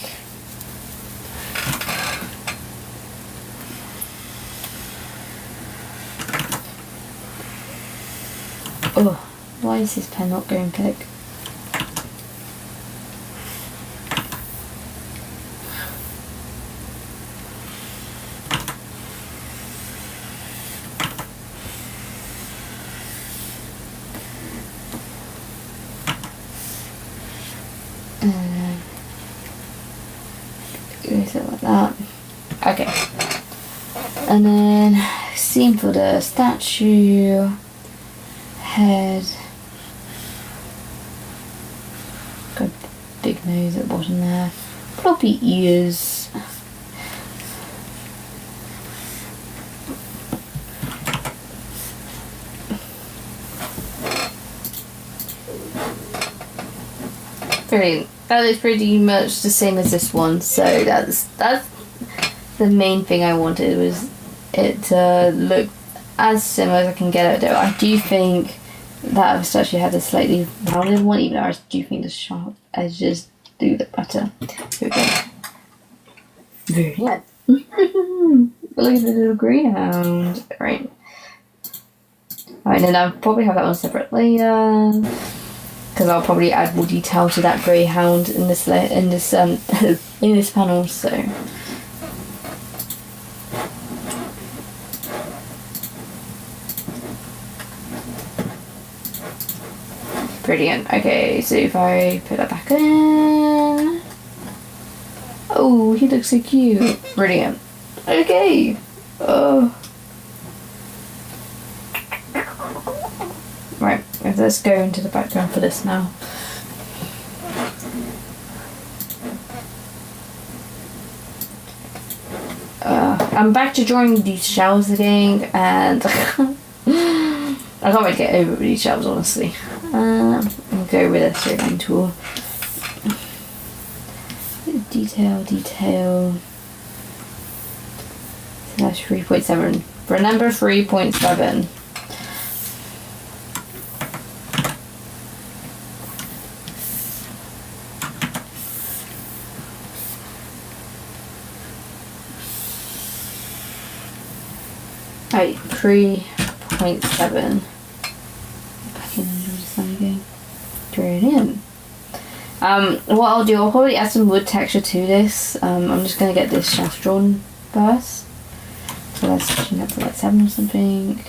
Oh, why is this pen not going thick? Something like that. Okay. And then same for the statue. Head. Got a big nose at the bottom there. Floppy ears. Brilliant. That is pretty much the same as this one. So that's the main thing I wanted, was it to look as similar as I can get it. Though I do think that statue had a slightly rounded one, even though I do think the sharp edges do look better. Here we go. Brilliant. Look at the little greyhound. Right. Alright, then I'll probably have that one separate later, because I'll probably add more detail to that greyhound in this in this panel. So. Brilliant. Okay, so if I put that back in... Oh, he looks so cute. Brilliant. Okay. Oh. Right, let's go into the background for this now. I'm back to drawing these shells again, and I can't wait to get over these shells, honestly. I'll go with a straight line tool. Detail. So that's 3.7. Remember 3.7. Right, 3.7. Back in the again. Brilliant. What I'll do, I'll probably add some wood texture to this. I'm just gonna get this shaft drawn first. So let's tune up to like 7 or something.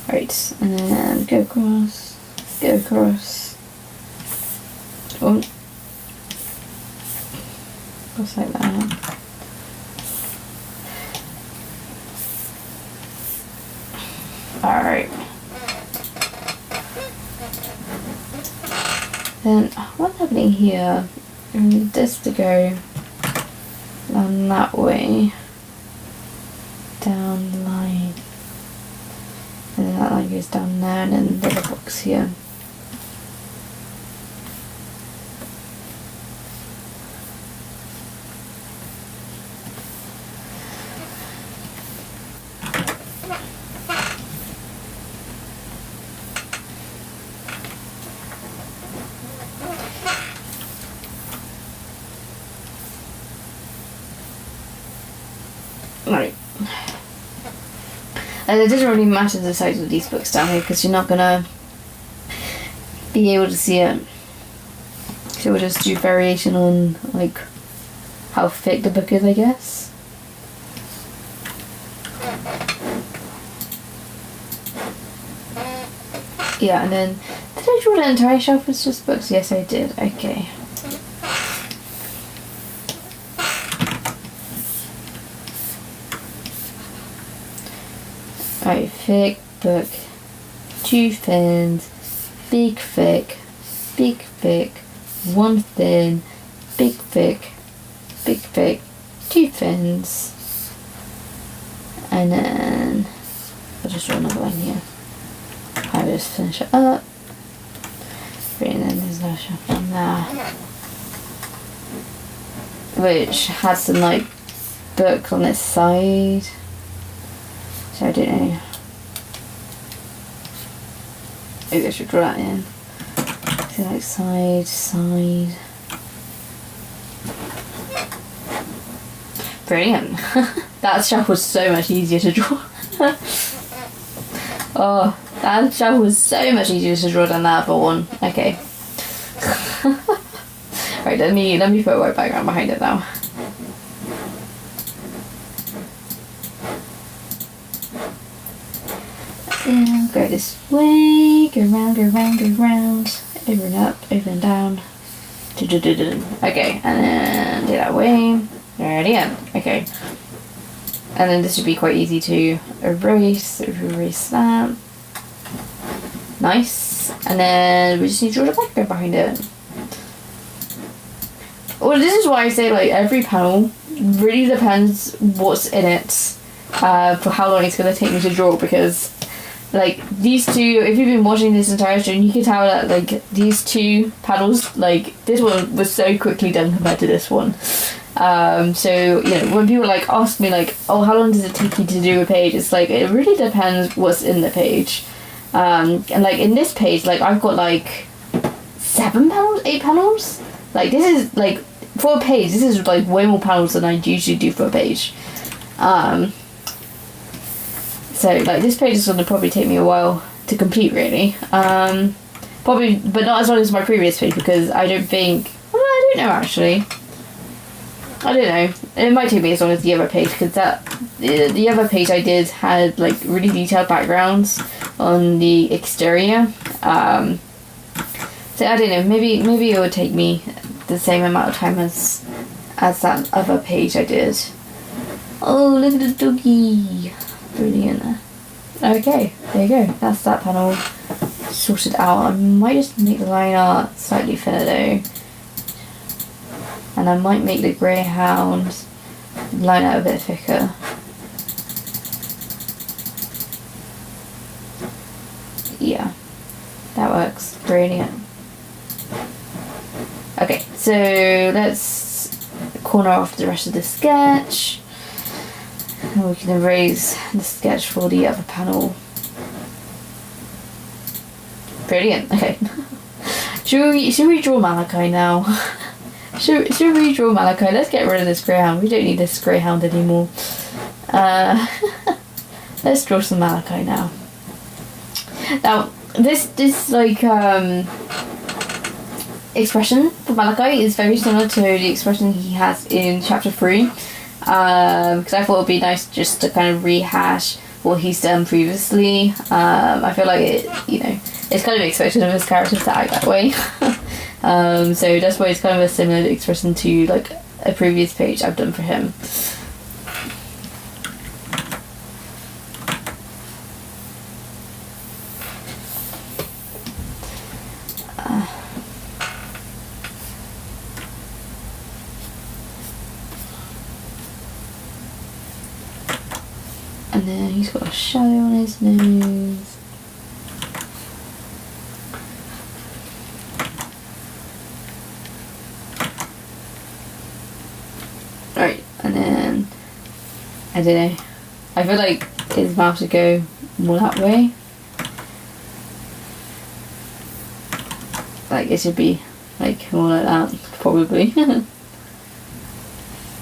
Right, and then go across. Oh, Just like that. Alright. Then, what's happening here? I need this to go down that way. Down the line. And then that line goes down there, and then the little box here. Right. And it doesn't really matter the size of these books down here because you're not gonna be able to see it. So we'll just do variation on like how thick the book is, I guess. Yeah, and then did I draw the entire shelf with just books? Yes, I did. Okay. Right, thick book, 2 fins, big thick, 1 fin, big thick, 2 fins, and then I'll just draw another one here. I'll just finish it up. And then there's no shelf on there, which has some like books on this side. So I don't know. Maybe I should draw that in. So like side. Brilliant. That shelf was so much easier to draw. Oh, that shelf was so much easier to draw than that other one. Okay. Right, let me put a white background behind it now. And go this way, go round, over and up, over and down. Okay, and then do that way. Brilliant. Okay. And then this should be quite easy to erase. So erase that. Nice. And then we just need to draw the background behind it. Well, this is why I say like every panel really depends what's in it for how long it's going to take me to draw, because like these two, if you've been watching this entire stream, you can tell that like these 2 panels, like this one was so quickly done compared to this one. So you know, when people like ask me like, oh, how long does it take you to do a page, it's like it really depends what's in the page. And like in this page, like I've got like 7 panels, 8 panels. Like this is like for a page, this is like way more panels than I usually do for a page. So like this page is going to probably take me a while to complete, really. Probably, but not as long as my previous page, because I don't think. Well, I don't know actually. I don't know. It might take me as long as the other page, because the other page I did had like really detailed backgrounds on the exterior. So I don't know. Maybe it would take me the same amount of time as that other page I did. Oh, look at the doggy. Brilliant. Okay, there you go. That's that panel sorted out. I might just make the line art slightly thinner though. And I might make the greyhound line out a bit thicker. Yeah, that works. Brilliant. Okay, so let's corner off the rest of the sketch. And we can erase the sketch for the other panel. Brilliant. Okay. Should we draw Malachi now? should we draw Malachi? Let's get rid of this greyhound. We don't need this greyhound anymore. Let's draw some Malachi now. Now this like expression for Malachi is very similar to the expression he has in chapter 3. Because I thought it would be nice just to kind of rehash what he's done previously. I feel like it's kind of expected of his character to act that way. So that's why it's kind of a similar expression to like a previous page I've done for him. And then he's got a shadow on his nose. Right, and then I don't know. I feel like his mouth should go more that way. Like it should be like more like that, probably. I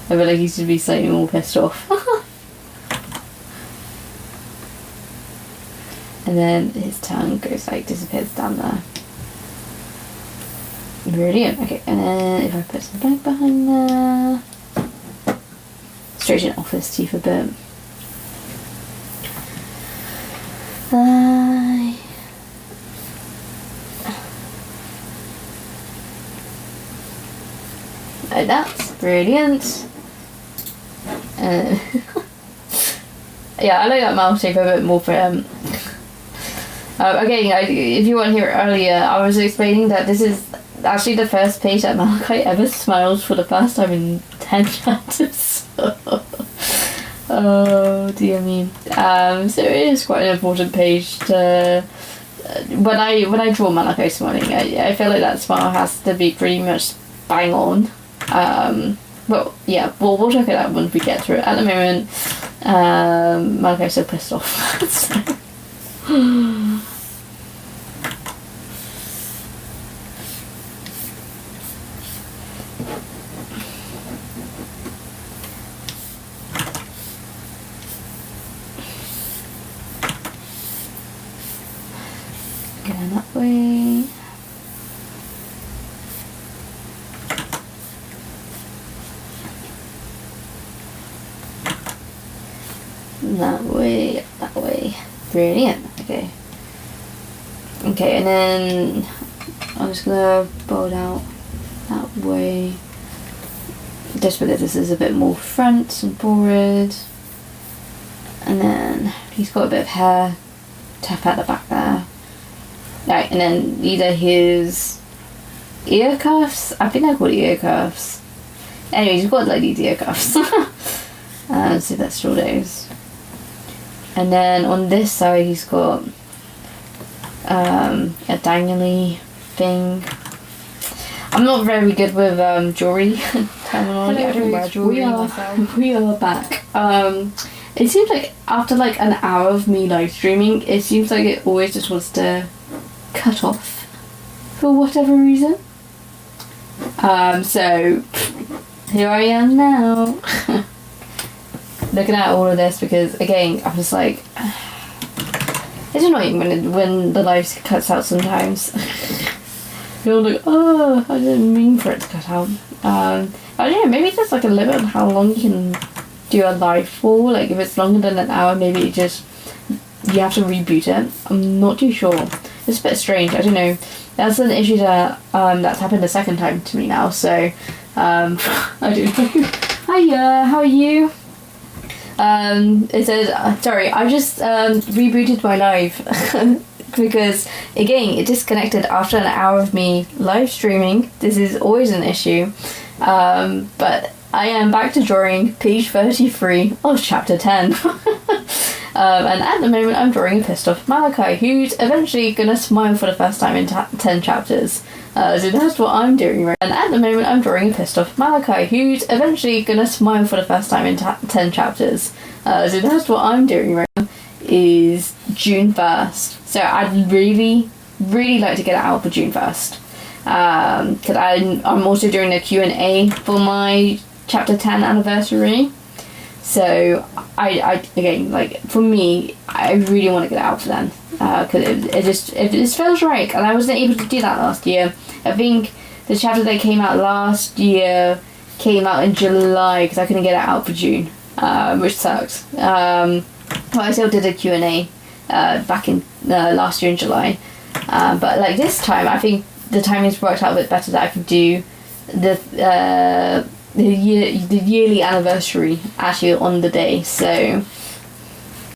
feel like he should be slightly more pissed off. And then his tongue goes like disappears down there. Brilliant. Okay, and then if I put some black behind there, straighten off his teeth a bit. Like that's brilliant. Yeah, I like that mouth shape a bit more for him. Again, if you weren't here earlier, I was explaining that this is actually the first page that Malachi ever smiles for the first time in 10 chapters. Oh dear me. So it is quite an important page to... when I draw Malachi smiling, I feel like that smile has to be pretty much bang on. But yeah, we'll check it out when we get through it. At the moment, Malachi's so pissed off. Going that way. That way. Brilliant. Okay. Okay, and then I'm just gonna bold out that way. Just because this is a bit more front and forward. And then he's got a bit of hair. Tap at the back there. Right, and then either his ear cuffs. I think they're called ear cuffs. Anyway, he's got like these ear cuffs. Let's see if that's still those. And then on this side he's got a dangly thing. I'm not very good with jewelry terminology. I don't wear jewelry myself. We are back. It seems like after like an hour of me live streaming, it seems like it always just wants to cut off for whatever reason. So here I am now. Looking at all of this because again I'm just like it's annoying when the live cuts out sometimes. You're like, oh, I didn't mean for it to cut out. I don't know, maybe there's like a limit on how long you can do a live for. Like if it's longer than an hour, maybe you have to reboot it. I'm not too sure. It's a bit strange. I don't know. That's an issue that that's happened a second time to me now. So I don't know. Hiya, how are you? It says sorry. I just rebooted my live because again it disconnected after an hour of me live streaming. This is always an issue. But I am back to drawing page 33 of chapter 10. And at the moment I'm drawing a pissed off Malachi who's eventually gonna smile for the first time in 10 chapters. So that's what I'm doing right now. And at the moment I'm drawing a pissed off Malachi who's eventually gonna smile for the first time in 10 chapters. So that's what I'm doing right now is June 1st. So I'd really like to get it out for June 1st. Because I'm also doing a Q&A for my chapter 10 anniversary. So I again, like for me, I really want to get it out for them because it just feels right, and I wasn't able to do that last year. I think the chapter that came out last year came out in July because I couldn't get it out for June, which sucks. But I still did a Q&A back in last year in July, but like this time I think the timing's worked out a bit better that I could do the the yearly anniversary actually on the day, so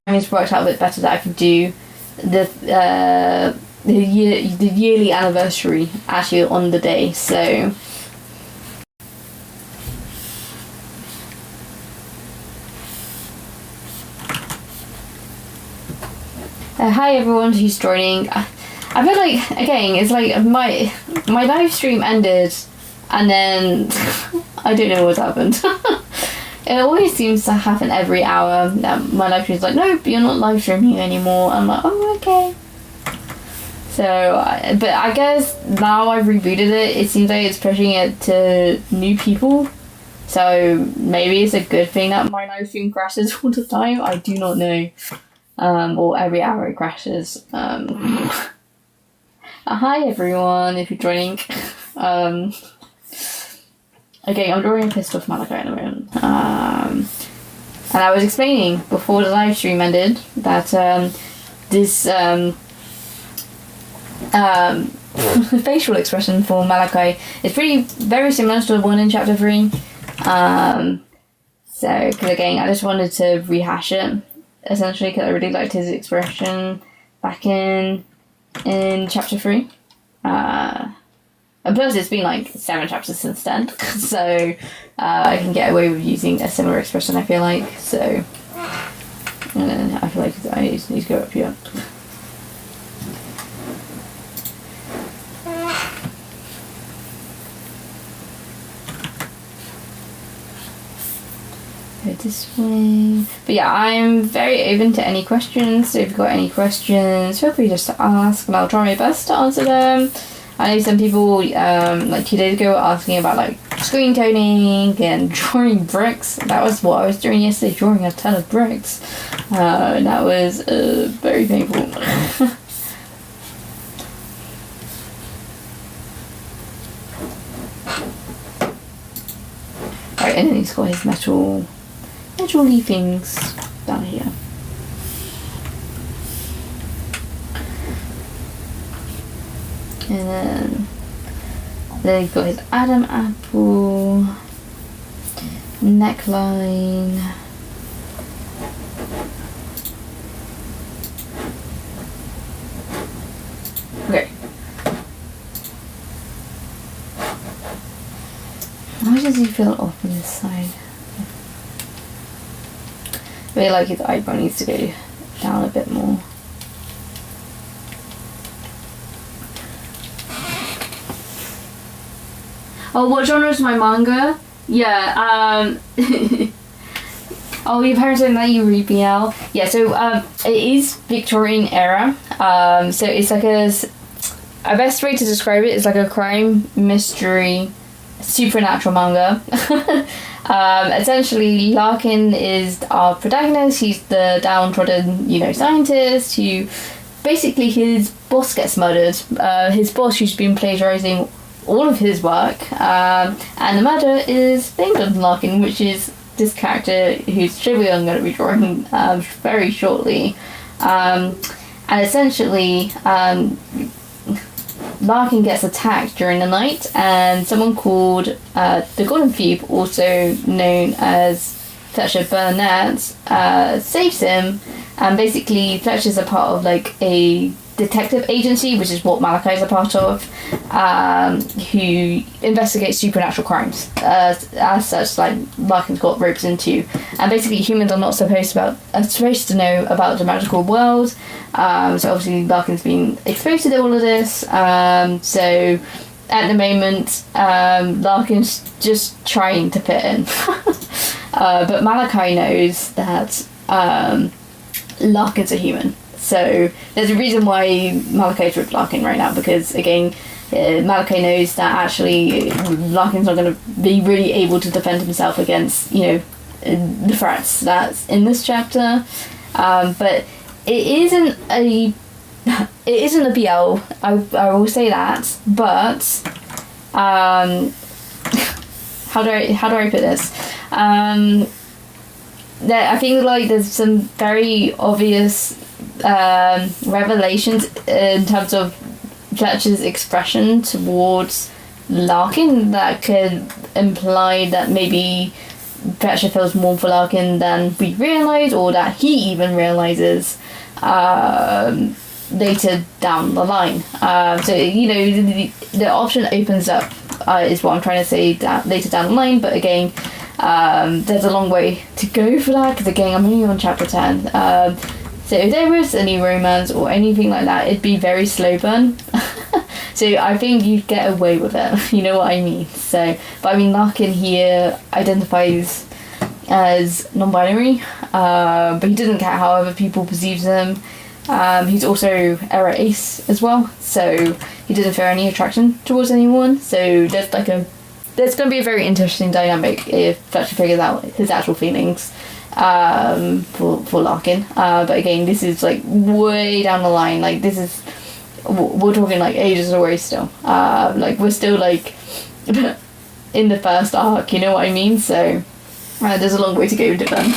it's worked out a bit better that I could do the yearly anniversary actually on the day, so hi everyone who's joining. I feel like, again, it's like my live stream ended and then I don't know what's happened. It always seems to happen every hour that my live stream's like, nope, you're not live streaming anymore. I'm like, oh, okay. So, but I guess now I've rebooted it, it seems like it's pushing it to new people. So maybe it's a good thing that my live stream crashes all the time. I do not know. Or every hour it crashes. Hi everyone, if you're joining. Okay, I'm drawing a pissed off Malachi at the moment. And I was explaining before the live stream ended that this facial expression for Malachi is very similar to the one in chapter 3. So, because again, I just wanted to rehash it, essentially, because I really liked his expression back in chapter 3. And plus it's been like 7 chapters since then, so I can get away with using a similar expression, I feel like, so and then I feel like I just need to go up here. Go this way. But yeah, I'm very open to any questions, so if you've got any questions, feel free just to ask and I'll try my best to answer them. I know some people, like 2 days ago, were asking about like screen toning and drawing bricks. That was what I was doing yesterday, drawing a ton of bricks. And that was very painful. Alright, and then he's got his metal leafings down here. And then he's got his Adam apple, neckline, okay. Why does he feel off on this side? I feel like his eyebrow needs to go down a bit more. Oh, what genre is my manga? Yeah, oh, you've heard something that you read BL? Yeah, so it is Victorian era. So it's like a best way to describe it is like a crime mystery supernatural manga. Essentially, Larkin is our protagonist. He's the downtrodden, scientist who basically his boss gets murdered. His boss who's been plagiarizing all of his work, and the murder is blamed on Larkin, which is this character whose tribute I'm going to be drawing very shortly. And essentially, Larkin gets attacked during the night, and someone called the Golden Thief, also known as Fletcher Burnett, saves him. And basically, Fletcher's a part of like a detective agency, which is what Malachi's a part of, who investigates supernatural crimes. As such, like Larkin's got ropes into, and basically humans are not supposed to know about the magical world. So obviously Larkin's been exposed to all of this. So at the moment, Larkin's just trying to fit in, but Malachi knows that Larkin's a human. So there's a reason why Malachi's with Larkin right now, because again, Malachi knows that actually Larkin's not going to be really able to defend himself against, the threats that's in this chapter. But it isn't a BL. I will say that. But how do I put this? I think like there's some very obvious revelations in terms of Fletcher's expression towards Larkin that could imply that maybe Fletcher feels more for Larkin than we realise, or that he even realises later down the line. So, you know, the option opens up, is what I'm trying to say, later down the line. But again, there's a long way to go for that, because again, I'm only on chapter 10. So if there was any romance or anything like that, it'd be very slow burn. So I think you'd get away with it, you know what I mean? So, but I mean, Larkin here identifies as non-binary, but he doesn't care how other people perceive him. He's also error ace as well, so he doesn't feel any attraction towards anyone. So there's going to be a very interesting dynamic if Fletcher figures out his actual feelings for Larkin. But again, this is like way down the line. Like we're talking like ages away still. Like we're still like in the first arc, you know what I mean? So there's a long way to go to them.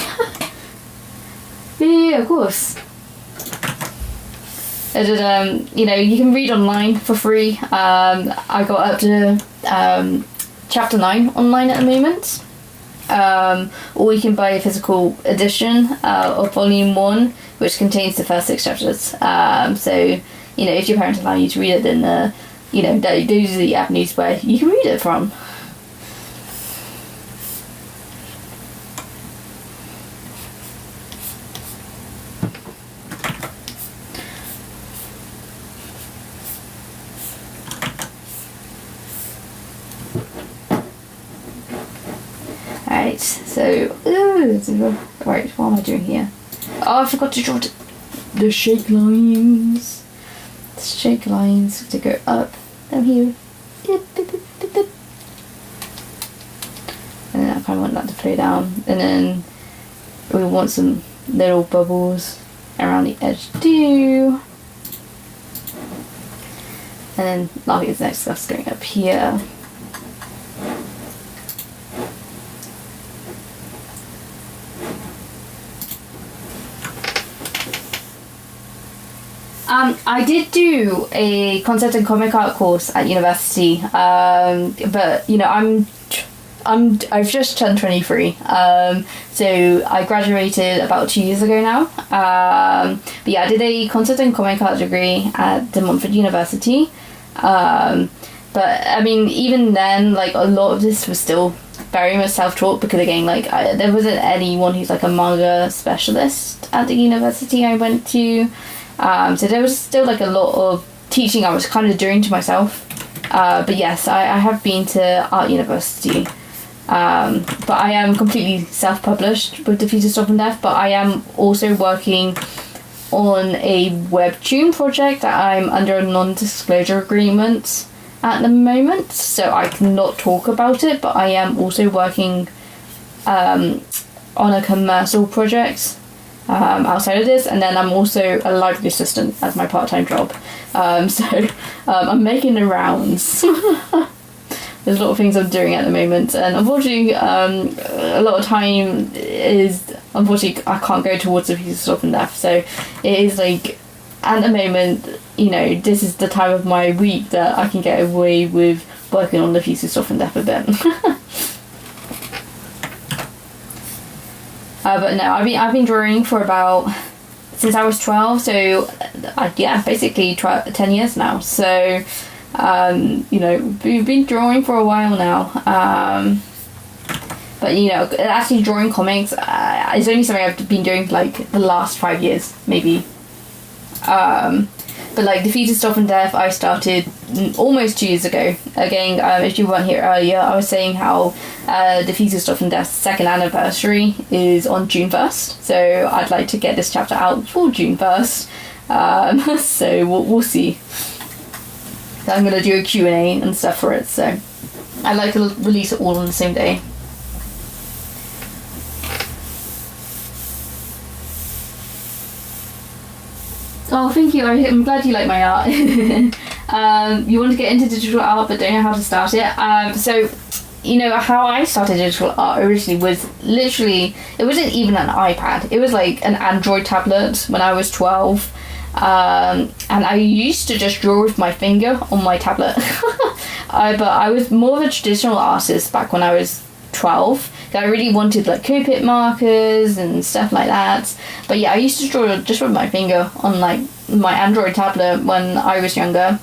Yeah, of course. You know, you can read online for free. I got up to chapter 9 online at the moment. Or you can buy a physical edition of volume 1, which contains the first 6 chapters. So, you know, if your parents allow you to read it, then, you know, those are the avenues where you can read it from. Right, so, right, what am I doing here? Oh, I forgot to draw the shake lines. The shake lines to go up, down here. And then I kind of want that to flow down. And then we want some little bubbles around the edge too. And then Larkin's next stuff's going up here. I did do a concept and comic art course at university, but you know I've just turned 23, so I graduated about 2 years ago now. But yeah, I did a concept and comic art degree at De Montfort University. But I mean, even then, like a lot of this was still very much self-taught, because again, like there wasn't anyone who's like a manga specialist at the university I went to. So there was still like a lot of teaching I was kind of doing to myself. But yes, I have been to art university. But I am completely self-published with Thieves of Stop and Death, but I am also working on a webtoon project that I'm under a non-disclosure agreement at the moment, so I cannot talk about it, but I am also working on a commercial project outside of this, and then I'm also a library assistant as my part-time job. So I'm making the rounds. There's a lot of things I'm doing at the moment, and unfortunately a lot of time is, unfortunately, I can't go towards the Thieves of Stop and Death, so it is like, at the moment, you know, this is the time of my week that I can get away with working on the Thieves of Stop and Death a bit. But no, I've been drawing for about, since I was 12, so yeah, basically 10 years now. So, you know, we've been drawing for a while now. But you know, actually drawing comics is only something I've been doing for like the last 5 years, maybe. But like the Thieves of Stop and Death, I started almost 2 years ago. Again, if you weren't here earlier, I was saying how the Thieves of Stop and Death's second anniversary is on June 1st. So I'd like to get this chapter out for June 1st. So we'll see. I'm going to do a Q&A and stuff for it. So I'd like to release it all on the same day. Oh, thank you. I'm glad you like my art. You want to get into digital art but don't know how to start it. So, you know, how I started digital art originally was literally, it wasn't even an iPad. It was like an Android tablet when I was 12. And I used to just draw with my finger on my tablet. I was more of a traditional artist back when I was 12. I really wanted like Copic markers and stuff like that. But yeah, I used to draw just with my finger on like my Android tablet when I was younger.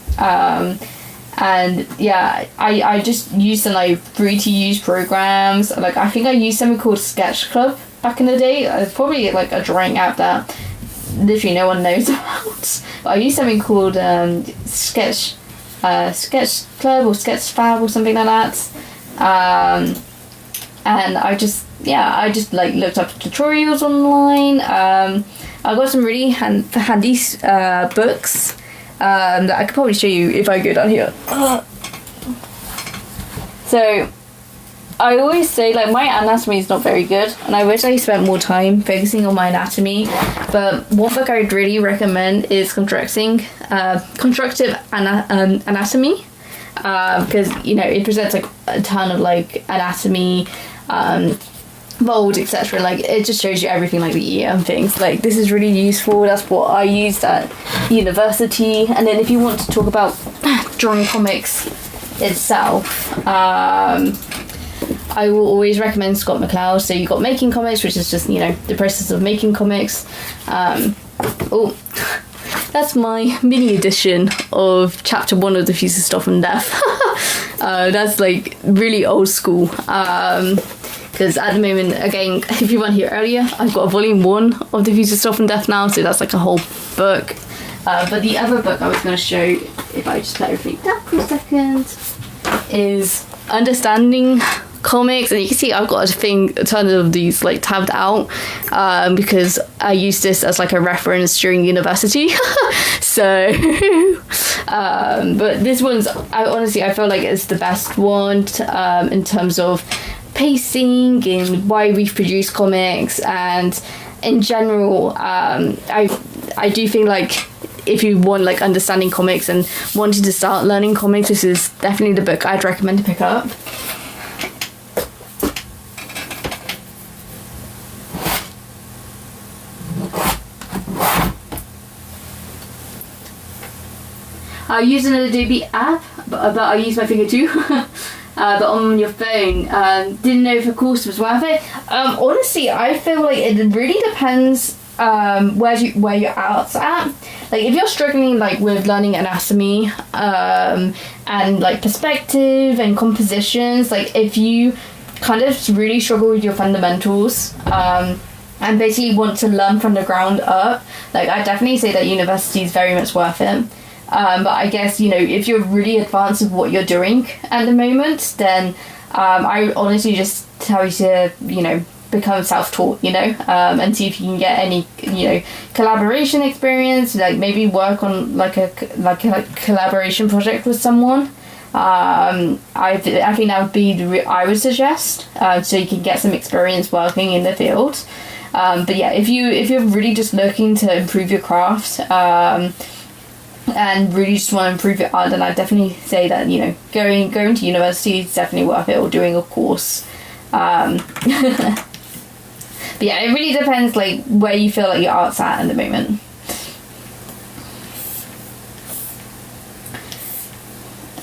And yeah, I just used some like free to use programs. Like I think I used something called Sketch Club back in the day. It's probably like a drawing app that literally no one knows about. But I used something called Sketch Club or Sketch Fab or something like that. And I just like looked up tutorials online. I got some really handy books that I could probably show you if I go down here. So I always say like my anatomy is not very good, and I wish I spent more time focusing on my anatomy. But one book I would really recommend is Constructive Anatomy, because you know it presents like a ton of like anatomy, mold, etc. Like it just shows you everything like the ear and things. Like this is really useful. That's what I used at university. And then if you want to talk about drawing comics itself, I will always recommend Scott McCloud. So you got Making Comics, which is just, you know, the process of making comics. That's my mini edition of chapter 1 of The Thieves of Stuff and Death. That's like really old school. Because at the moment, again, if you weren't here earlier, I've got a volume 1 of The Thieves of Stuff and Death now, so that's like a whole book. But the other book I was going to show, if I just let everything down for a second, is Understanding Comics. And you can see I've got a ton of these like tabbed out because I used this as like a reference during university. So but this one's, I feel like it's the best one in terms of pacing and why we produce comics, and in general I do think like if you want like understanding comics and wanting to start learning comics, this is definitely the book I'd recommend to pick up. I use an Adobe app, but I use my finger too. But on your phone, didn't know if a course was worth it. Honestly, I feel like it really depends where your art's at. Like if you're struggling like with learning anatomy and like perspective and compositions, like if you kind of really struggle with your fundamentals and basically want to learn from the ground up, like I definitely say that university is very much worth it. But I guess, you know, if you're really advanced with what you're doing at the moment, then I honestly just tell you to, you know, become self-taught, you know, and see if you can get any, you know, collaboration experience, like maybe work on like a collaboration project with someone. I think that would be I would suggest, so you can get some experience working in the field. But yeah, if you're really just looking to improve your craft, and really just want to improve your art, then I definitely say that, you know, going to university is definitely worth it, or doing a course. But yeah, it really depends like where you feel like your art's at the moment.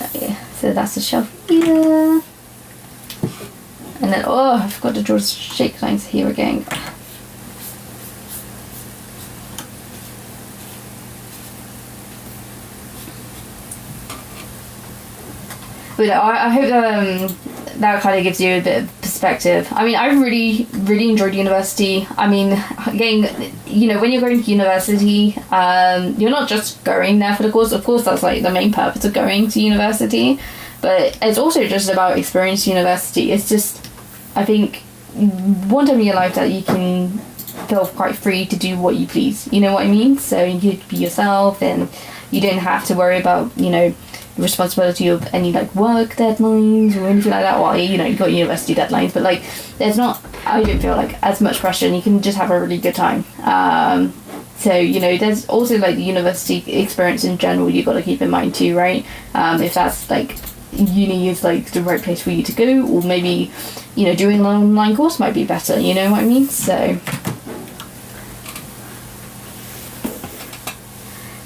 Okay, so that's the shelf here. And then, I forgot to draw shake lines here again. But I hope that kind of gives you a bit of perspective. I mean, I really, really enjoyed university. I mean, again, you know, when you're going to university, you're not just going there for the course. Of course, that's like the main purpose of going to university. But it's also just about experience university. It's just, I think, one time in your life that you can feel quite free to do what you please. You know what I mean? So you could be yourself, and you don't have to worry about, you know, the responsibility of any like work deadlines or anything like that. Well, you know, you've got university deadlines, but like there's not, I don't feel like as much pressure, and you can just have a really good time. So, you know, there's also like the university experience in general you've got to keep in mind too, right? If that's like uni is like the right place for you to go, or maybe, you know, doing an online course might be better, you know what I mean? So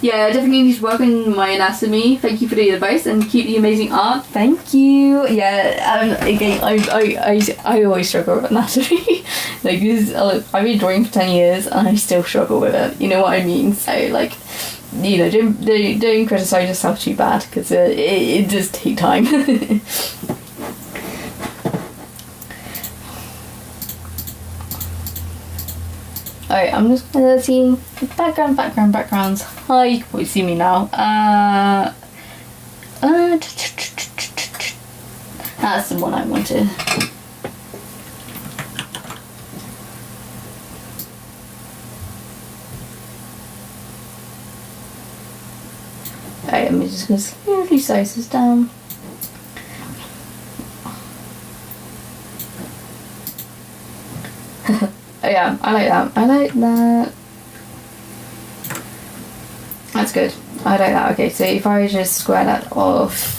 Yeah, I definitely need to work on my anatomy. Thank you for the advice and keep the amazing art. Thank you. Yeah, again, I always struggle with anatomy. Like this, I've been drawing for 10 years and I still struggle with it. You know what I mean? So like, you know, don't criticize yourself too bad because it does take time. Alright, I'm just gonna see backgrounds. Hi, you can probably see me now. That's the one I wanted. Alright, I'm just gonna slowly size this down. Oh yeah, I like that. I like that. That's good. I like that. Okay, so if I just square that off.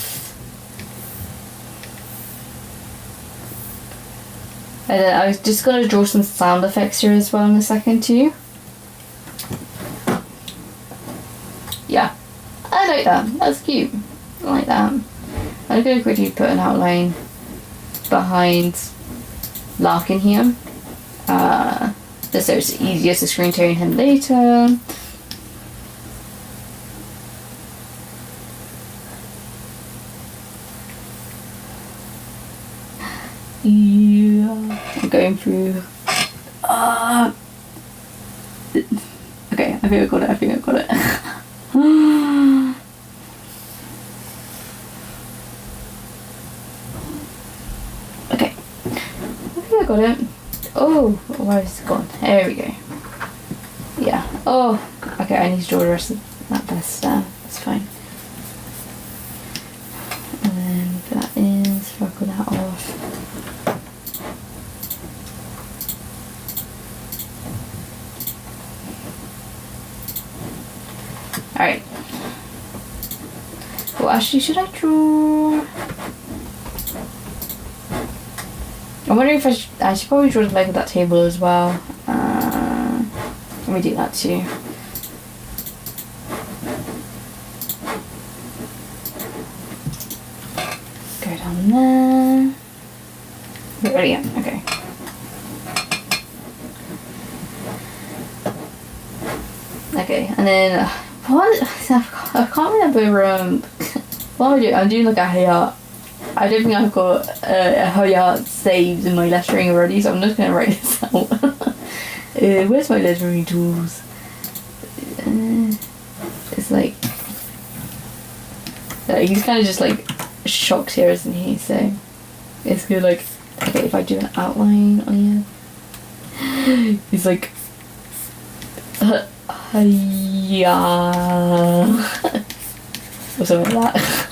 And then I was just going to draw some sound effects here as well in a second too. Yeah, I like that. That's cute. I like that. I'm going to quickly put an outline behind Larkin here. Just so it's easier to screen tone him later. Yeah, I'm going through. Okay, I think I got it. Okay, I think I got it. Oh, where is it gone? There we go. Yeah. Oh, okay, I need to draw the rest of that best down. That's fine. And then put that in, sparkle that off. Alright. Well, actually, should I draw... I'm wondering if I should probably draw the leg of that table as well. Let me do that too. Go down there. Brilliant, okay. Okay, and then, what? I can't remember, what am I doing? I'm doing like a hair. I don't think I've got a Hoya saved in my lettering already, so I'm just going to write this out. Where's my lettering tools? It's like... he's kind of just like shocked here, isn't he? So it's good, like... Okay, if I do an outline on here... He's like... yeah. Or something like that.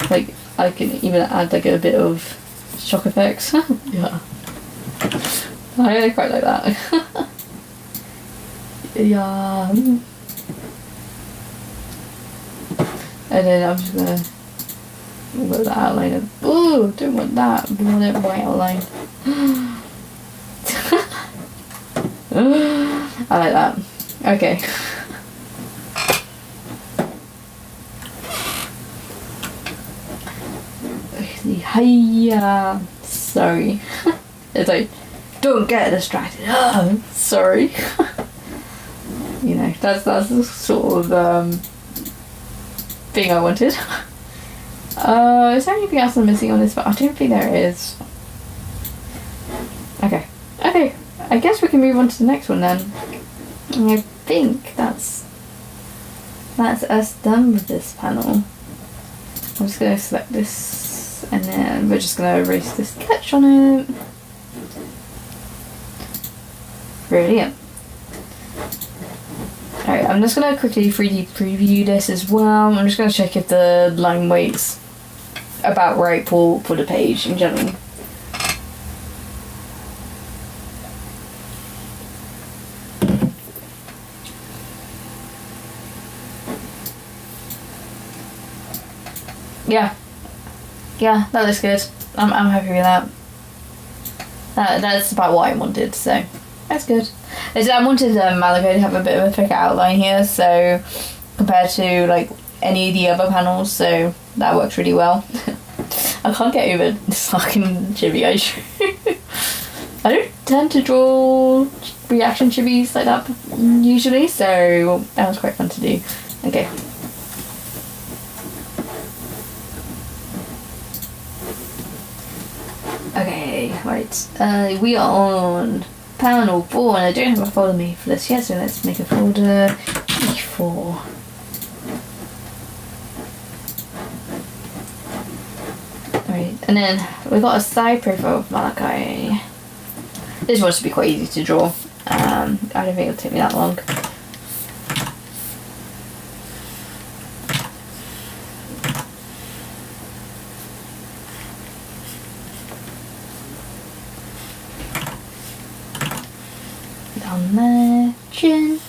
Like, I can even add like a bit of shock effects. Yeah. I quite like that. Yeah. And then I'm just gonna put that outline of, ooh, don't want that. We want it white outline. I like that. Okay. Hiya. Sorry. It's like, don't get distracted. Oh, sorry. You know, that's the sort of thing I wanted. Is there anything else I'm missing on this? But I don't think there is. Okay. Okay. I guess we can move on to the next one then. I think that's us done with this panel. I'm just going to select this and then we're just going to erase this sketch on it. Brilliant. Alright, I'm just going to quickly 3D preview this as well. I'm just going to check if the line weight's about right for the page in general. Yeah, that looks good. I'm happy with that. That's about what I wanted, so that's good. I wanted Malachi to have a bit of a thicker outline here, so compared to like any of the other panels, so that works really well. I can't get over this fucking chibi I don't tend to draw reaction chibis like that usually, so that was quite fun to do. Okay. Okay, right. We are on panel 4, and I don't have a folder made for this yet, so let's make a folder E4. Right, and then we've got a side profile of Malachi. This one should be quite easy to draw. I don't think it'll take me that long. Down there, chin.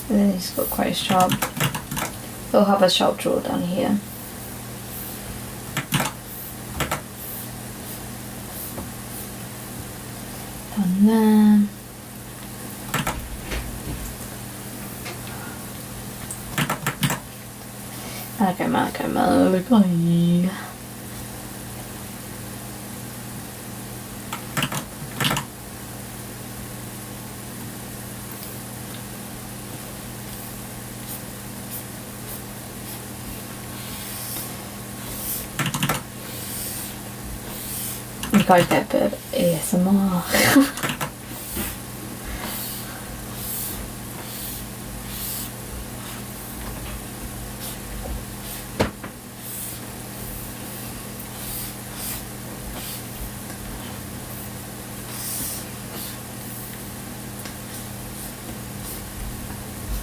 And then he's got quite a sharp. He'll have a sharp jaw down here. Down there. Malachi. You guys get a bit of ASMR.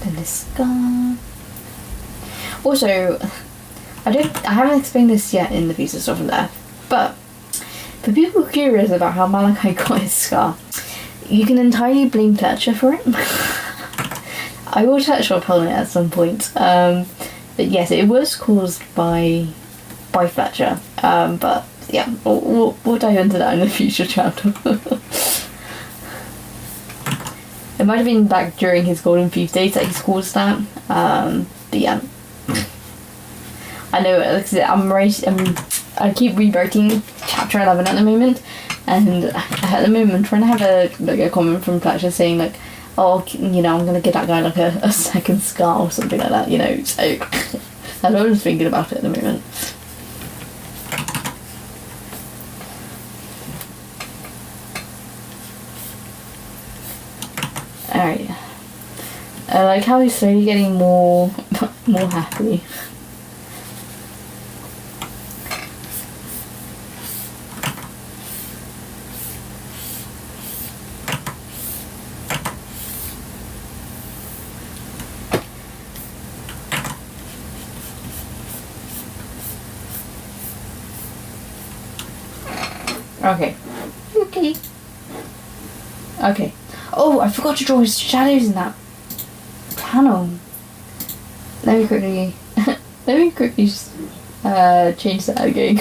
Then the scar. Also, I haven't explained this yet in the piece of stuff from there, but for people curious about how Malachi got his scar, you can entirely blame Fletcher for it. I will touch upon it at some point. But yes, it was caused by Fletcher. But yeah, we'll dive into that in a future chapter. It might have been back during his Golden Thief days that he's caused that. But yeah. I know, like I said, I keep rewriting chapter 11 at the moment, and at the moment I'm trying to have a comment from Fletcher saying like, oh, you know, I'm going to give that guy like a second scar or something like that, you know, so that's what I'm thinking about it at the moment. Alright. I like how he's slowly getting more happy. Okay. Oh, I forgot to draw his shadows in that panel. Let me quickly just change that again.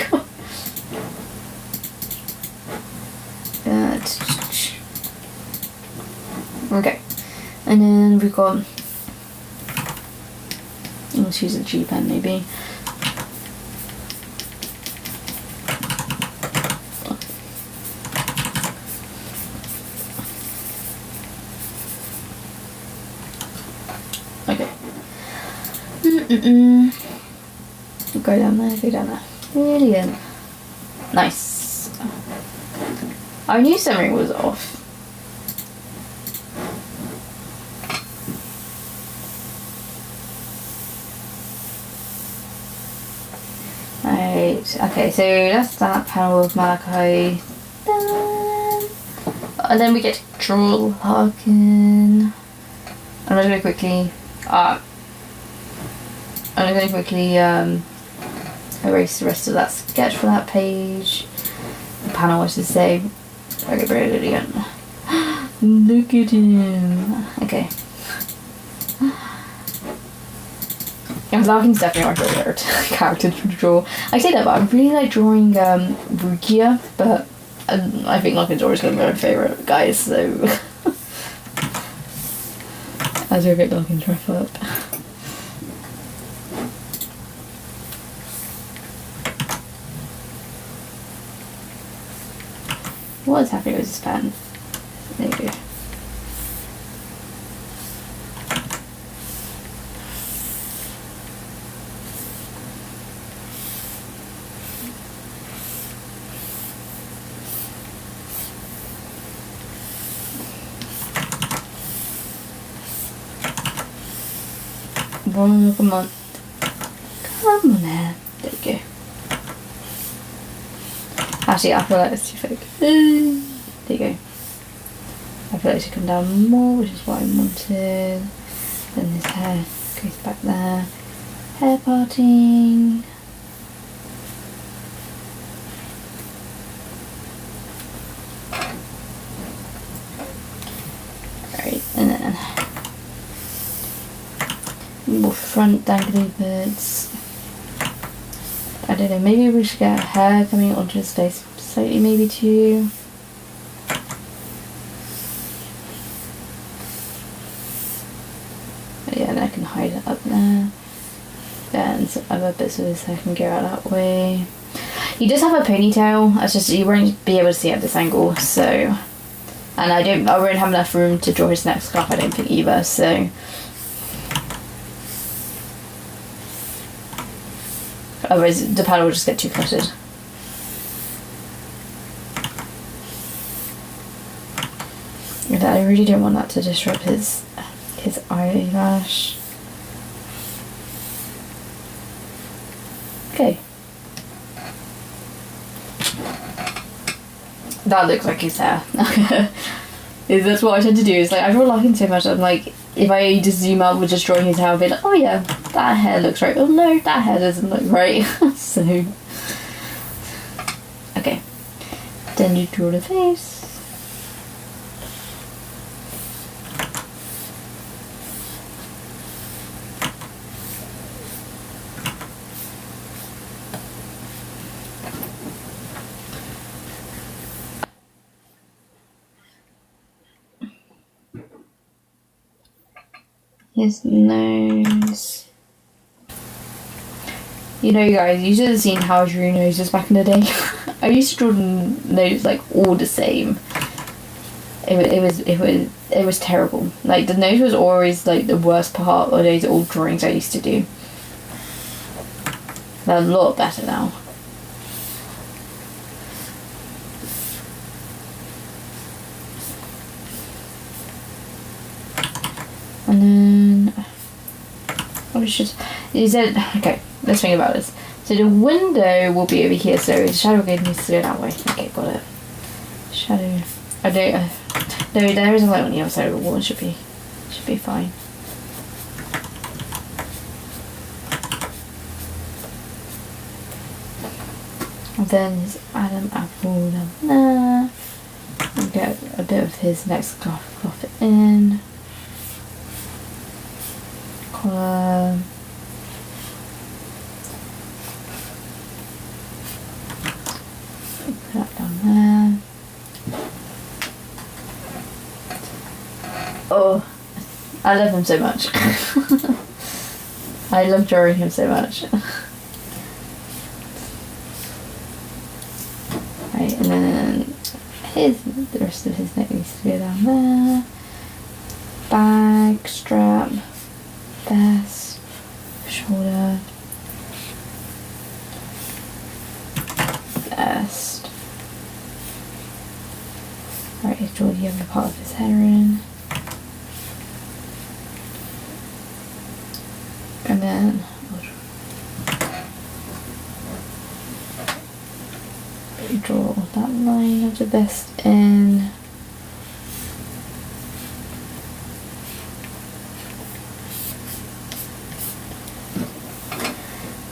Okay, and then we've got. Let's use a G pen maybe. Go down there. Brilliant. Nice. I knew something was off. Right, okay, so that's that panel of Malachi done. And then we get to draw Larkin. I'm not going to quickly erase the rest of that sketch for that page. The panel, I should say. Okay, brilliant. Look at him. Okay. And Larkin's definitely my favourite character to draw. I say that, but I really like drawing Rukia, but I think Larkin's always going to be my favourite, guys, so... As we get Larkin's wrap up. What is happening with this pen? There you go. Come on. Come on there. There we go. Actually, I feel like it's too fake. There you go. I feel like it should come down more, which is what I wanted. Then this hair goes back there. Hair parting. Right, and then more front dangly bits. I don't know, maybe we should get hair coming onto his face slightly, maybe too. But yeah, and I can hide it up there. Then some other bits of his hair can go out that way. He does have a ponytail, it's just you won't be able to see it at this angle, so. And I won't have enough room to draw his neck scarf, I don't think either, so. Otherwise the panel will just get too cluttered. And I really don't want that to disrupt his eyelash. Okay. That looks like his hair. That's what I tend to do, is like I draw Larkin so much, I'm like, if I just zoom out with just drawing his hair, I'll be like, oh yeah, that hair looks right. Oh no, that hair doesn't look right. So, okay. Then you draw the face. His nose. You know, guys, you should have seen how I drew noses back in the day. I used to draw the nose like all the same. It was terrible. Like the nose was always like the worst part of those old drawings I used to do. They're a lot better now. And then I was just, he said, okay, let's think about this. So the window will be over here, so the shadow gate needs to go that way. Okay, got it. Shadow. I don't. No, there is a light on the other side of the wall. It should be fine. And then his Adam apple down there. We'll get a bit of his next cloth in. Collar. Put that down there. Oh, I love him so much. I love drawing him so much. Right, and then the rest of his neck needs to go down there. Bag, strap, vest, shoulder, vest. Right, let's draw the other part of his hair in. And then draw that line of the vest in.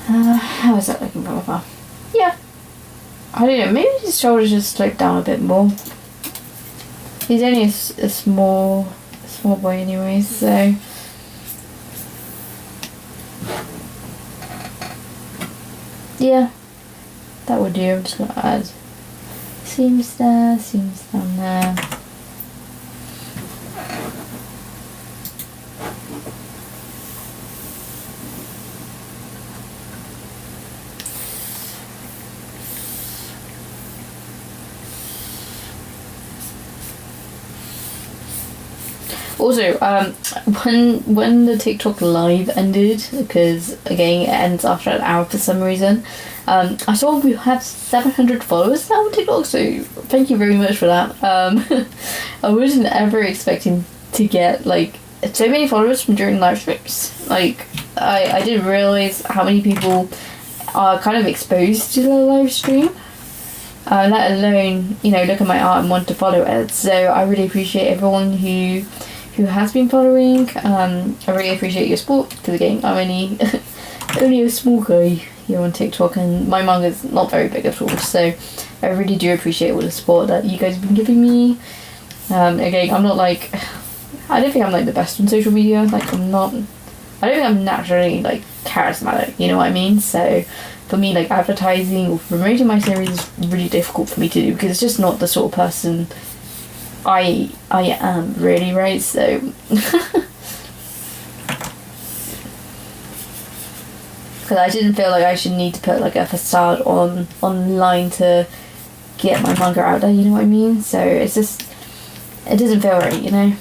How is that looking from afar? Yeah. I don't know, maybe his shoulders just slope down a bit more. He's only a small boy anyway, so. Yeah, that would do. I'm just gonna add seams there, seams down there. Also, when the TikTok live ended, because again it ends after an hour for some reason, I saw we have 700 followers now on TikTok, so thank you very much for that. I wasn't ever expecting to get like so many followers from during live streams. Like I didn't realize how many people are kind of exposed to the live stream. Let alone, you know, look at my art and want to follow it. So I really appreciate everyone who has been following. I really appreciate your support, because again, I'm only a small guy here on TikTok, and my manga's not very big at all, so I really do appreciate all the support that you guys have been giving me. Again, I'm not like, I don't think I'm like the best on social media. Like I don't think I'm naturally like charismatic, you know what I mean? So for me, like advertising or promoting my series is really difficult for me to do, because it's just not the sort of person I am really, right? So because I didn't feel like I should need to put like a facade online to get my manga out there, you know what I mean? So it's just, it doesn't feel right, you know?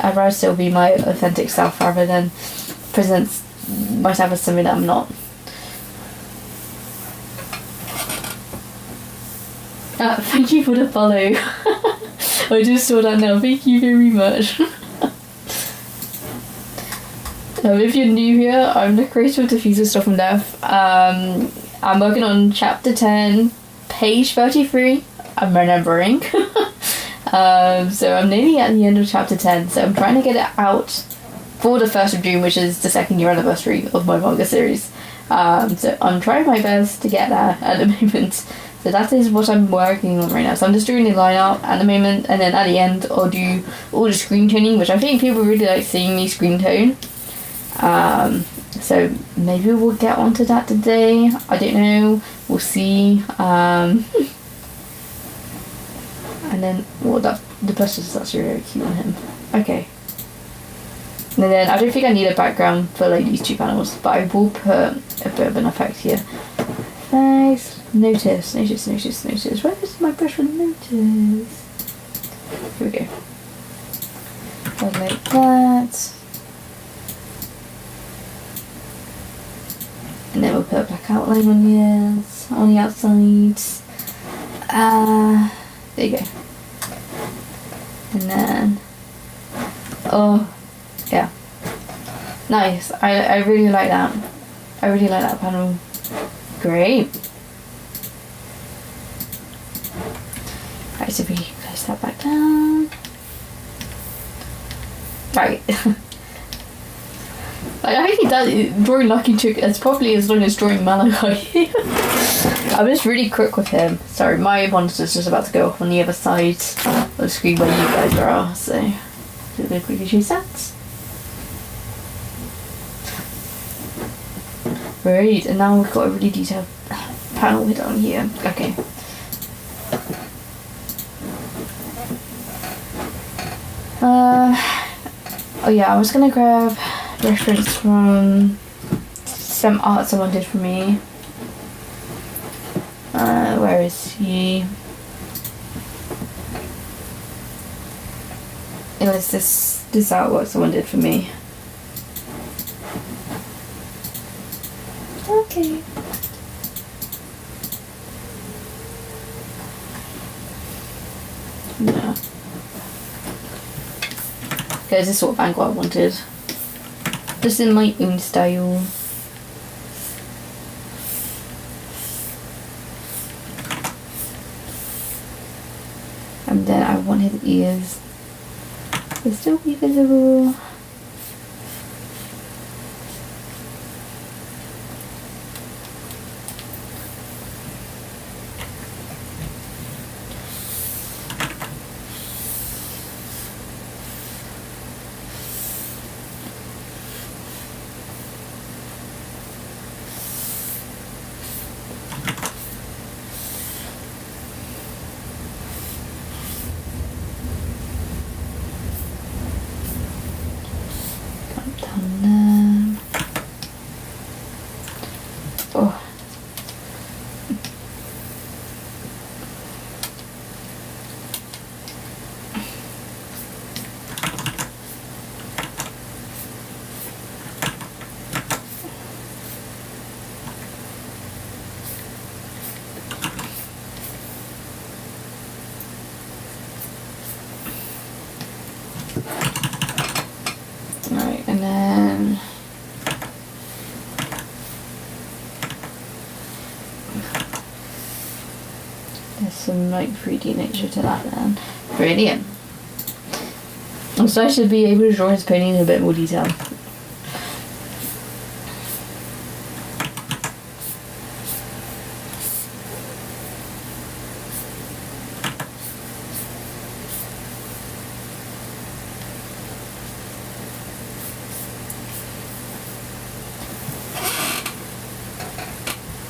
I'd rather still be my authentic self rather than present myself as something that I'm not. Thank you for the follow. I just saw that now. Thank you very much. If you're new here, I'm the creator of Thieves Stuff from Death. I'm working on chapter 10, page 33. I'm remembering. So I'm nearly at the end of chapter 10. So I'm trying to get it out for the 1st of June, which is the 2nd year anniversary of my manga series. So I'm trying my best to get there at the moment. So that is what I'm working on right now. So I'm just doing the lineup at the moment, and then at the end I'll do all the screen toning, which I think people really like seeing me screen tone. So maybe we'll get onto that today. I don't know. We'll see. And then the plus is actually really cute on him. Okay. And then I don't think I need a background for like these two panels, but I will put a bit of an effect here. Thanks. Notice. Where is my brush for notice? Here we go. Go like that. And then we'll put a black outline on the outside. There you go. And then, oh, yeah. Nice. I really like that. I really like that panel. Great. Right, so we close that back down. Right. I think he does. Drawing Lucky took as probably as long as drawing Malachi. I'm just really quick with him. Sorry, my monitor's just about to go off on the other side of the screen where you guys are, so we'll quickly choose that. Right, and now we've got a really detailed panel down here. Okay. Oh yeah, I was gonna grab reference from some art someone did for me. Where is he? It was this artwork someone did for me. Okay. Yeah. Because this is sort of angle I wanted. Just in my own style. And then I want his ears to still be visible. some like 3D nature to that then. Brilliant. So I should be able to draw his pony in a bit more detail.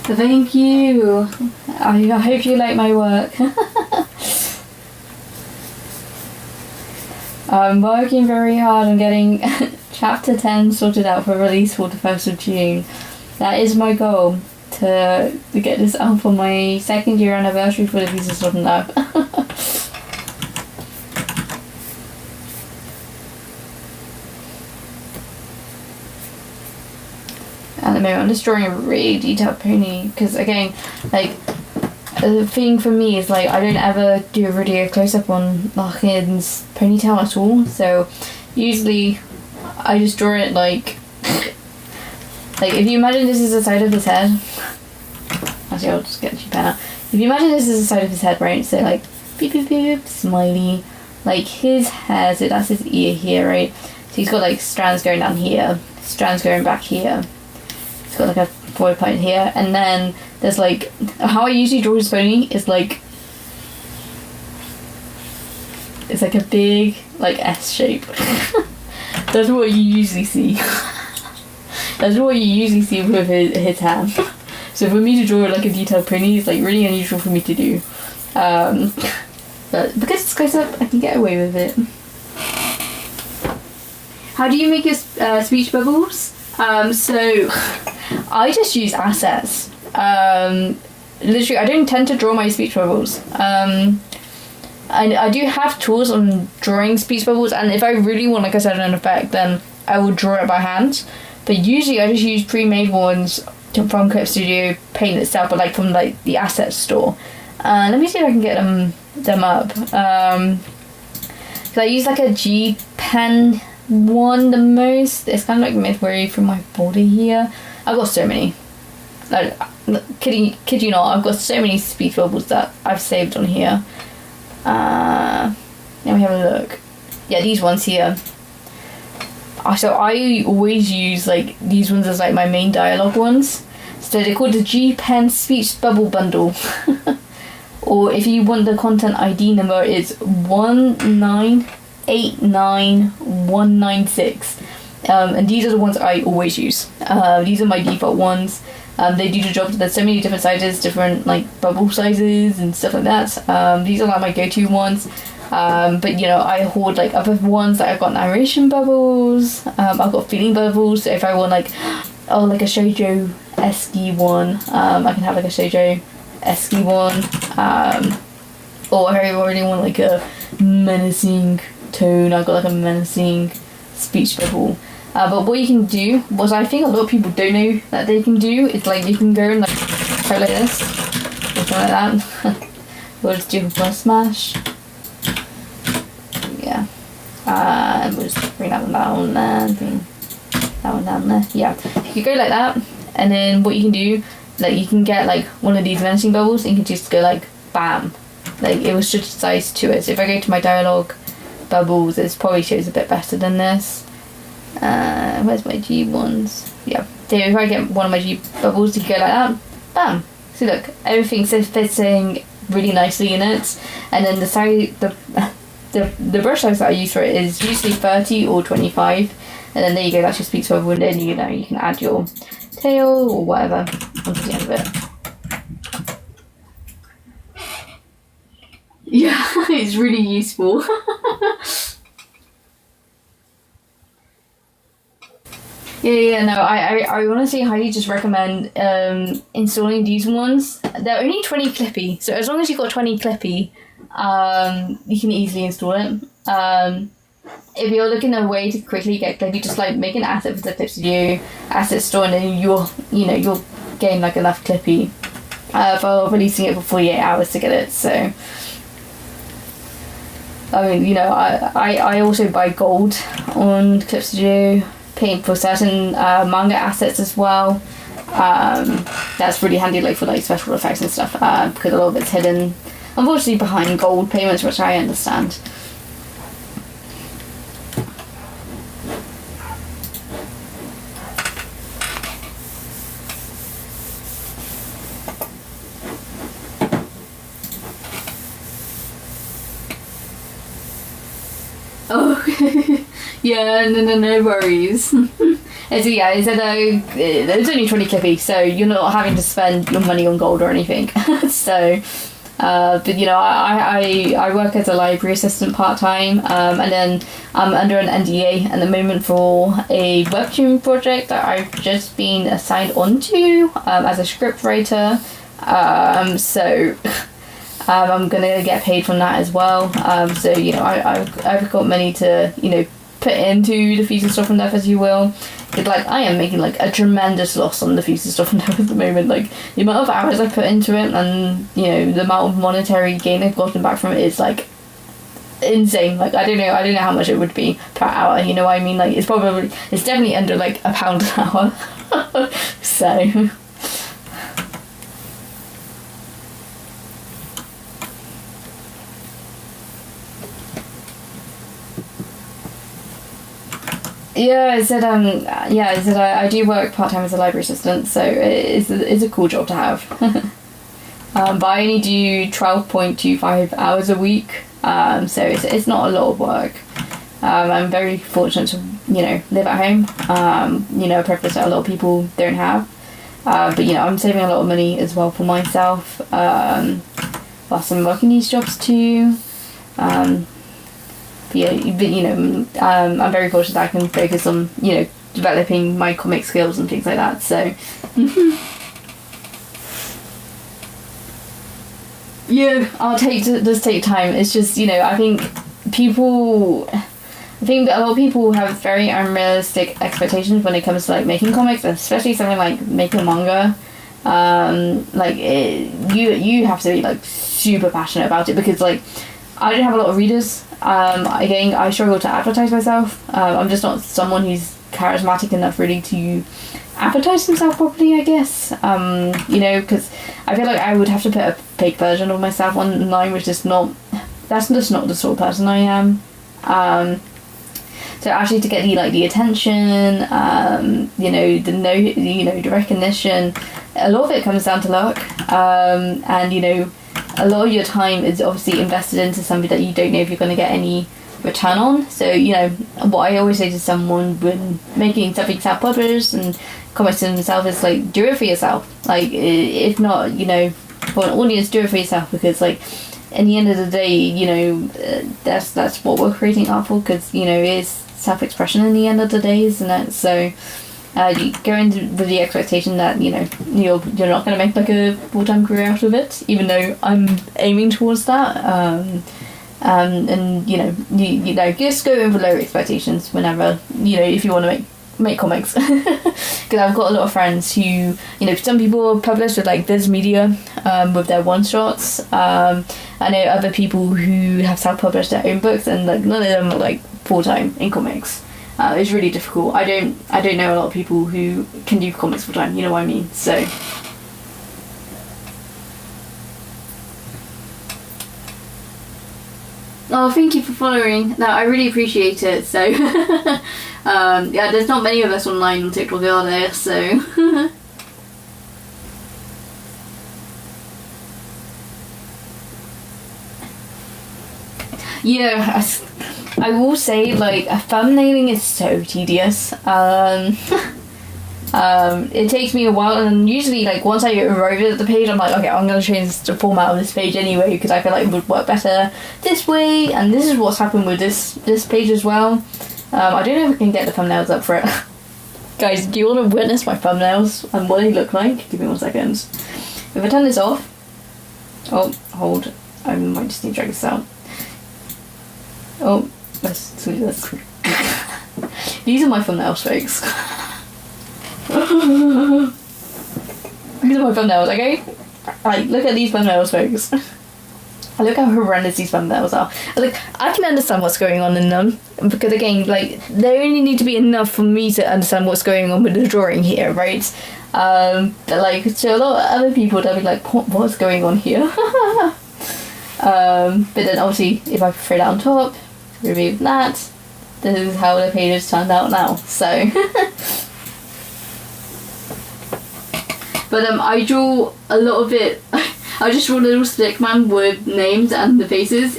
Thank you. I hope you like my work. I'm working very hard on getting chapter 10 sorted out for release for the 1st of June. That is my goal, to get this out for my 2nd year anniversary for the Thieves sorted out. At the moment I'm just drawing a really detailed pony because again, like, the thing for me is like I don't ever do a really close up on Larkin's ponytail at all, so usually I just draw it like if you imagine this is the side of his head, actually I'll just get the pen out. If you imagine this is the side of his head, right, so like beep beep beep, smiley, like his hair, so that's his ear here, right, so he's got like strands going down here, strands going back here, he's got like a forward point here, and then there's like, how I usually draw his pony is like, it's like a big like S shape. That's what you usually see. That's what you usually see with his hand. So for me to draw like a detailed pony is like really unusual for me to do. But because it's close up, I can get away with it. How do you make your speech bubbles? So I just use assets. Literally, I don't tend to draw my speech bubbles. I do have tools on drawing speech bubbles, and if I really want, like I said, an effect, then I will draw it by hand. But usually I just use pre-made ones from Clip Studio Paint itself, but like from like the asset store. Let me see if I can get them up. So I use like a G pen one the most. It's kind of like midway through my body here. I've got so many. Like, kid you not, I've got so many speech bubbles that I've saved on here. Let me have a look. Yeah, these ones here. So I always use like these ones as like my main dialogue ones. So they're called the G Pen Speech Bubble Bundle. Or if you want the content ID number, it's 1989196. And these are the ones I always use. These are my default ones. They do the job. There's so many different sizes, different like bubble sizes and stuff like that. These are like my go-to ones. But you know, I hoard like other ones. Like I've got narration bubbles. I've got feeling bubbles. So if I want like, like a shoujo esque one, I can have like a shoujo esque one. Or if I already want like a menacing tone, I've got like a menacing speech bubble. But what you can do, what I think a lot of people don't know that they can do, is like you can go and like try like this, something like that. We'll just do a plus smash. Yeah. And we'll just bring that one down there, bring that one down there. Yeah. You go like that, and then what you can do, like you can get like one of these menacing bubbles, and you can just go like bam. Like it was just size to it. So if I go to my dialogue bubbles, it probably shows a bit better than this. Where's my G ones? Yeah. So if I get one of my G bubbles, you go like that, bam. So look, everything's fitting really nicely in it, and then the size, the brush size that I use for it is usually 30 or 25, and then there you go. That's your speech bubble, and then you know you can add your tail or whatever onto the end of it. Yeah, it's really useful. No, I honestly highly just recommend installing these ones. They're only 20 clippy, so as long as you've got 20 clippy, you can easily install it. If you're looking at a way to quickly get clippy, just like make an asset for the Clip Studio asset store, and then you'll gain like enough clippy for releasing it for 48 hours to get it. So I mean, I also buy gold on Clip Studio Paint for certain manga assets as well. That's really handy, like for like special effects and stuff, because a lot of it's hidden. unfortunately behind gold payments, which I understand. Oh, yeah, no worries. It's only 20 clippy, so you're not having to spend your money on gold or anything. So, but you know, I work as a library assistant part-time, and then I'm under an NDA at the moment for a webtoon project that I've just been assigned onto as a script writer. So I'm gonna get paid from that as well. So you know, I've got money to, you know, put into the Thieves and Stuff and Death, as you will. It's like I am making like a tremendous loss on the Thieves and Stuff and Death at the moment. Like the amount of hours I put into it, and you know, the amount of monetary gain I've gotten back from it is like insane. Like I don't know how much it would be per hour. You know what I mean? Like it's definitely under like £1 an hour. So. I said I do work part-time as a library assistant, so it's a cool job to have. But I only do 12.25 hours a week, so it's not a lot of work. I'm very fortunate to, you know, live at home, you know, a privilege that a lot of people don't have. But you know, I'm saving a lot of money as well for myself, whilst I'm working these jobs too. But you know, I'm very fortunate that I can focus on, you know, developing my comic skills and things like that. So, yeah, does take time. It's just, you know, I think that a lot of people have very unrealistic expectations when it comes to like making comics, especially something like making manga. You have to be like super passionate about it, because like I don't have a lot of readers. Again, I struggle to advertise myself. I'm just not someone who's charismatic enough really to advertise himself properly, I guess. You know, because I feel like I would have to put a fake version of myself online, which is that's just not the sort of person I am. So actually to get the attention, you know, the recognition, a lot of it comes down to luck. And you know, a lot of your time is obviously invested into something that you don't know if you're going to get any return on. So, you know, what I always say to someone when making something self-published and comics to themselves is like, do it for yourself. Like, if not, you know, for an audience, do it for yourself, because like in the end of the day, you know, that's what we're creating art for, because, you know, it's self-expression in the end of the day, isn't it? So you go into with the expectation that, you know, you're not going to make like a full-time career out of it, even though I'm aiming towards that. And you know, just go in with low expectations whenever, you know, if you want to make comics. Because I've got a lot of friends who, you know, some people are published with like Viz Media with their one-shots. I know other people who have self-published their own books, and like none of them are like full-time in comics. It's really difficult. I don't know a lot of people who can do comics full time, you know what I mean? So oh, thank you for following. No, I really appreciate it. So yeah, there's not many of us online on TikTok, are there? So yeah, I will say, like, thumbnailing is so tedious. It takes me a while, and usually, like, once I arrive at the page, I'm like, okay, I'm going to change the format of this page anyway, because I feel like it would work better this way, and this is what's happened with this page as well. I don't know if I can get the thumbnails up for it. Guys, do you want to witness my thumbnails and what they look like? Give me 1 second. If I turn this off... Oh, hold. I might just need to drag this out. Oh, let's do this. These are my thumbnails, folks. These are my thumbnails, okay? Like, look at these thumbnails, folks. Look how horrendous these thumbnails are. Like, I can understand what's going on in them, because again, like, they only need to be enough for me to understand what's going on with the drawing here, right? But like, to a lot of other people, they'll be like, what's going on here? But then obviously if I throw that on top, remove that, this is how the pages turned out now. So but I draw a lot of it. I just draw a little stick man with names and the faces.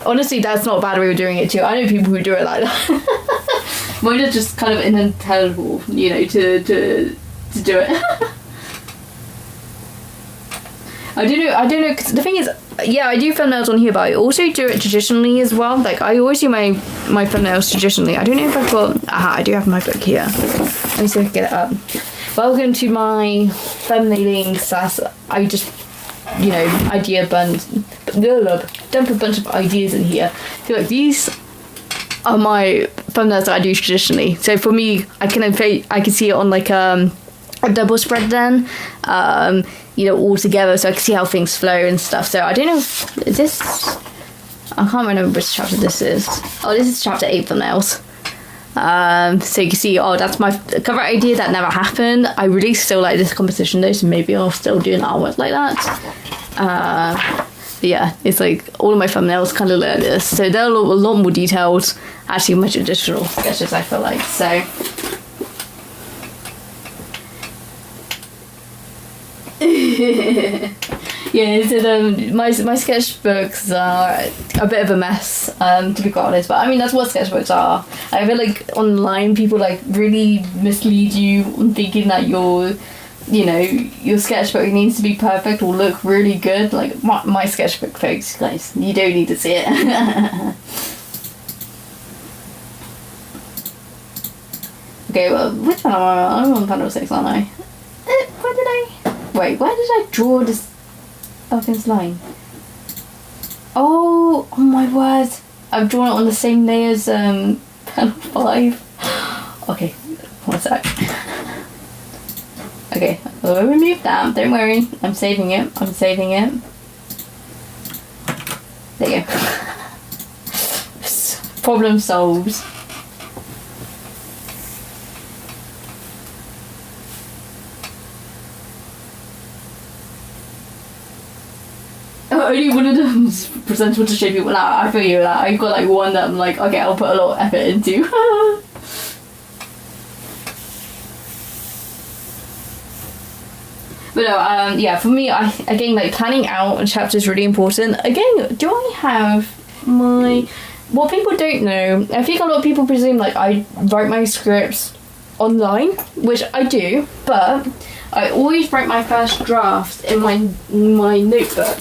Honestly, that's not a bad way of doing it too. I know people who do it like that. Mine are just kind of unintelligible, you know, to do it. I don't know, cause the thing is, yeah, I do thumbnails on here, but I also do it traditionally as well. Like, I always do my thumbnails traditionally. I don't know if I've got, I do have my book here. Let me see if I can get it up. Welcome to my thumbnailing class. I just, you know, dump a bunch of ideas in here. I feel like these are my thumbnails that I do traditionally. So for me, I can see it on like a double spread then, you know, all together, so I can see how things flow and stuff. So I don't know if this, I can't remember which chapter this is. Oh, this is chapter 8 thumbnails. So you can see, oh, that's my cover idea that never happened. I really still like this composition though, so maybe I'll still do an artwork like that. But yeah, it's like all of my thumbnails kind of like this, so they're a lot more detailed, actually my traditional sketches, I feel like. So yeah, so my sketchbooks are a bit of a mess, to be quite honest, but I mean that's what sketchbooks are. I feel like online people like really mislead you on thinking that your sketchbook needs to be perfect or look really good. Like my sketchbook, folks, guys, you don't need to see it. Okay, well, which one am I? I'm on panel 6, aren't I? Where did I draw this fucking line? Oh my word. I've drawn it on the same layer as panel 5. Okay, one sec. Okay, I'll remove that. Don't worry. I'm saving it. There you go. Problem solved. Only one of them is presentable to show people. Nah, I feel you. Like, I've got like one that I'm like, okay, I'll put a lot of effort into. But no, yeah, for me, again, like planning out a chapter is really important. Again, do I have what people don't know, I think a lot of people presume like I write my scripts online, which I do, but I always write my first drafts in my notebook.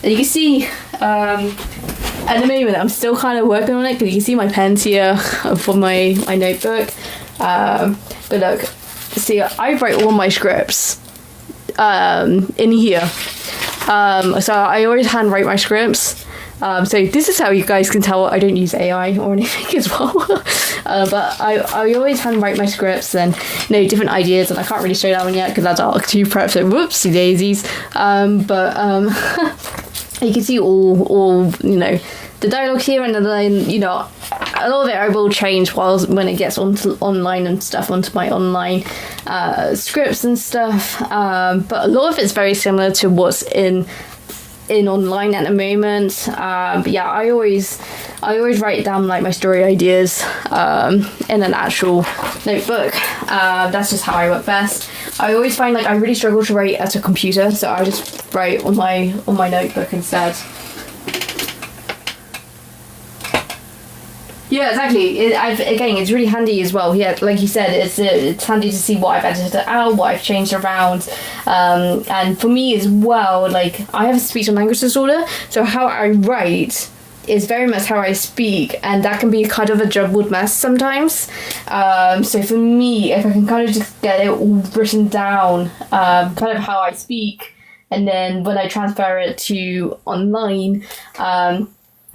And you can see, at the moment I'm still kind of working on it, because you can see my pens here for my notebook. But look, see, I write all my scripts in here. So I always handwrite my scripts. So this is how you guys can tell I don't use AI or anything as well. But I always handwrite my scripts and different ideas, and I can't really show that one yet because that's all too prep, so whoopsie daisies. But you can see all the dialogue here, and then a lot of it I will change when it gets onto online and stuff, onto my online scripts and stuff. But a lot of it's very similar to what's in online at the moment. But yeah, I always write down like my story ideas in an actual notebook. That's just how I work best. I always find like I really struggle to write at a computer, so I just write on my notebook instead. Yeah, exactly. Again, it's really handy as well. Yeah, like you said, it's handy to see what I've edited out, what I've changed around, and for me as well, like I have a speech and language disorder, so how I write is very much how I speak, and that can be kind of a jumbled mess sometimes. So for me, if I can kind of just get it all written down, kind of how I speak, and then when I transfer it to online,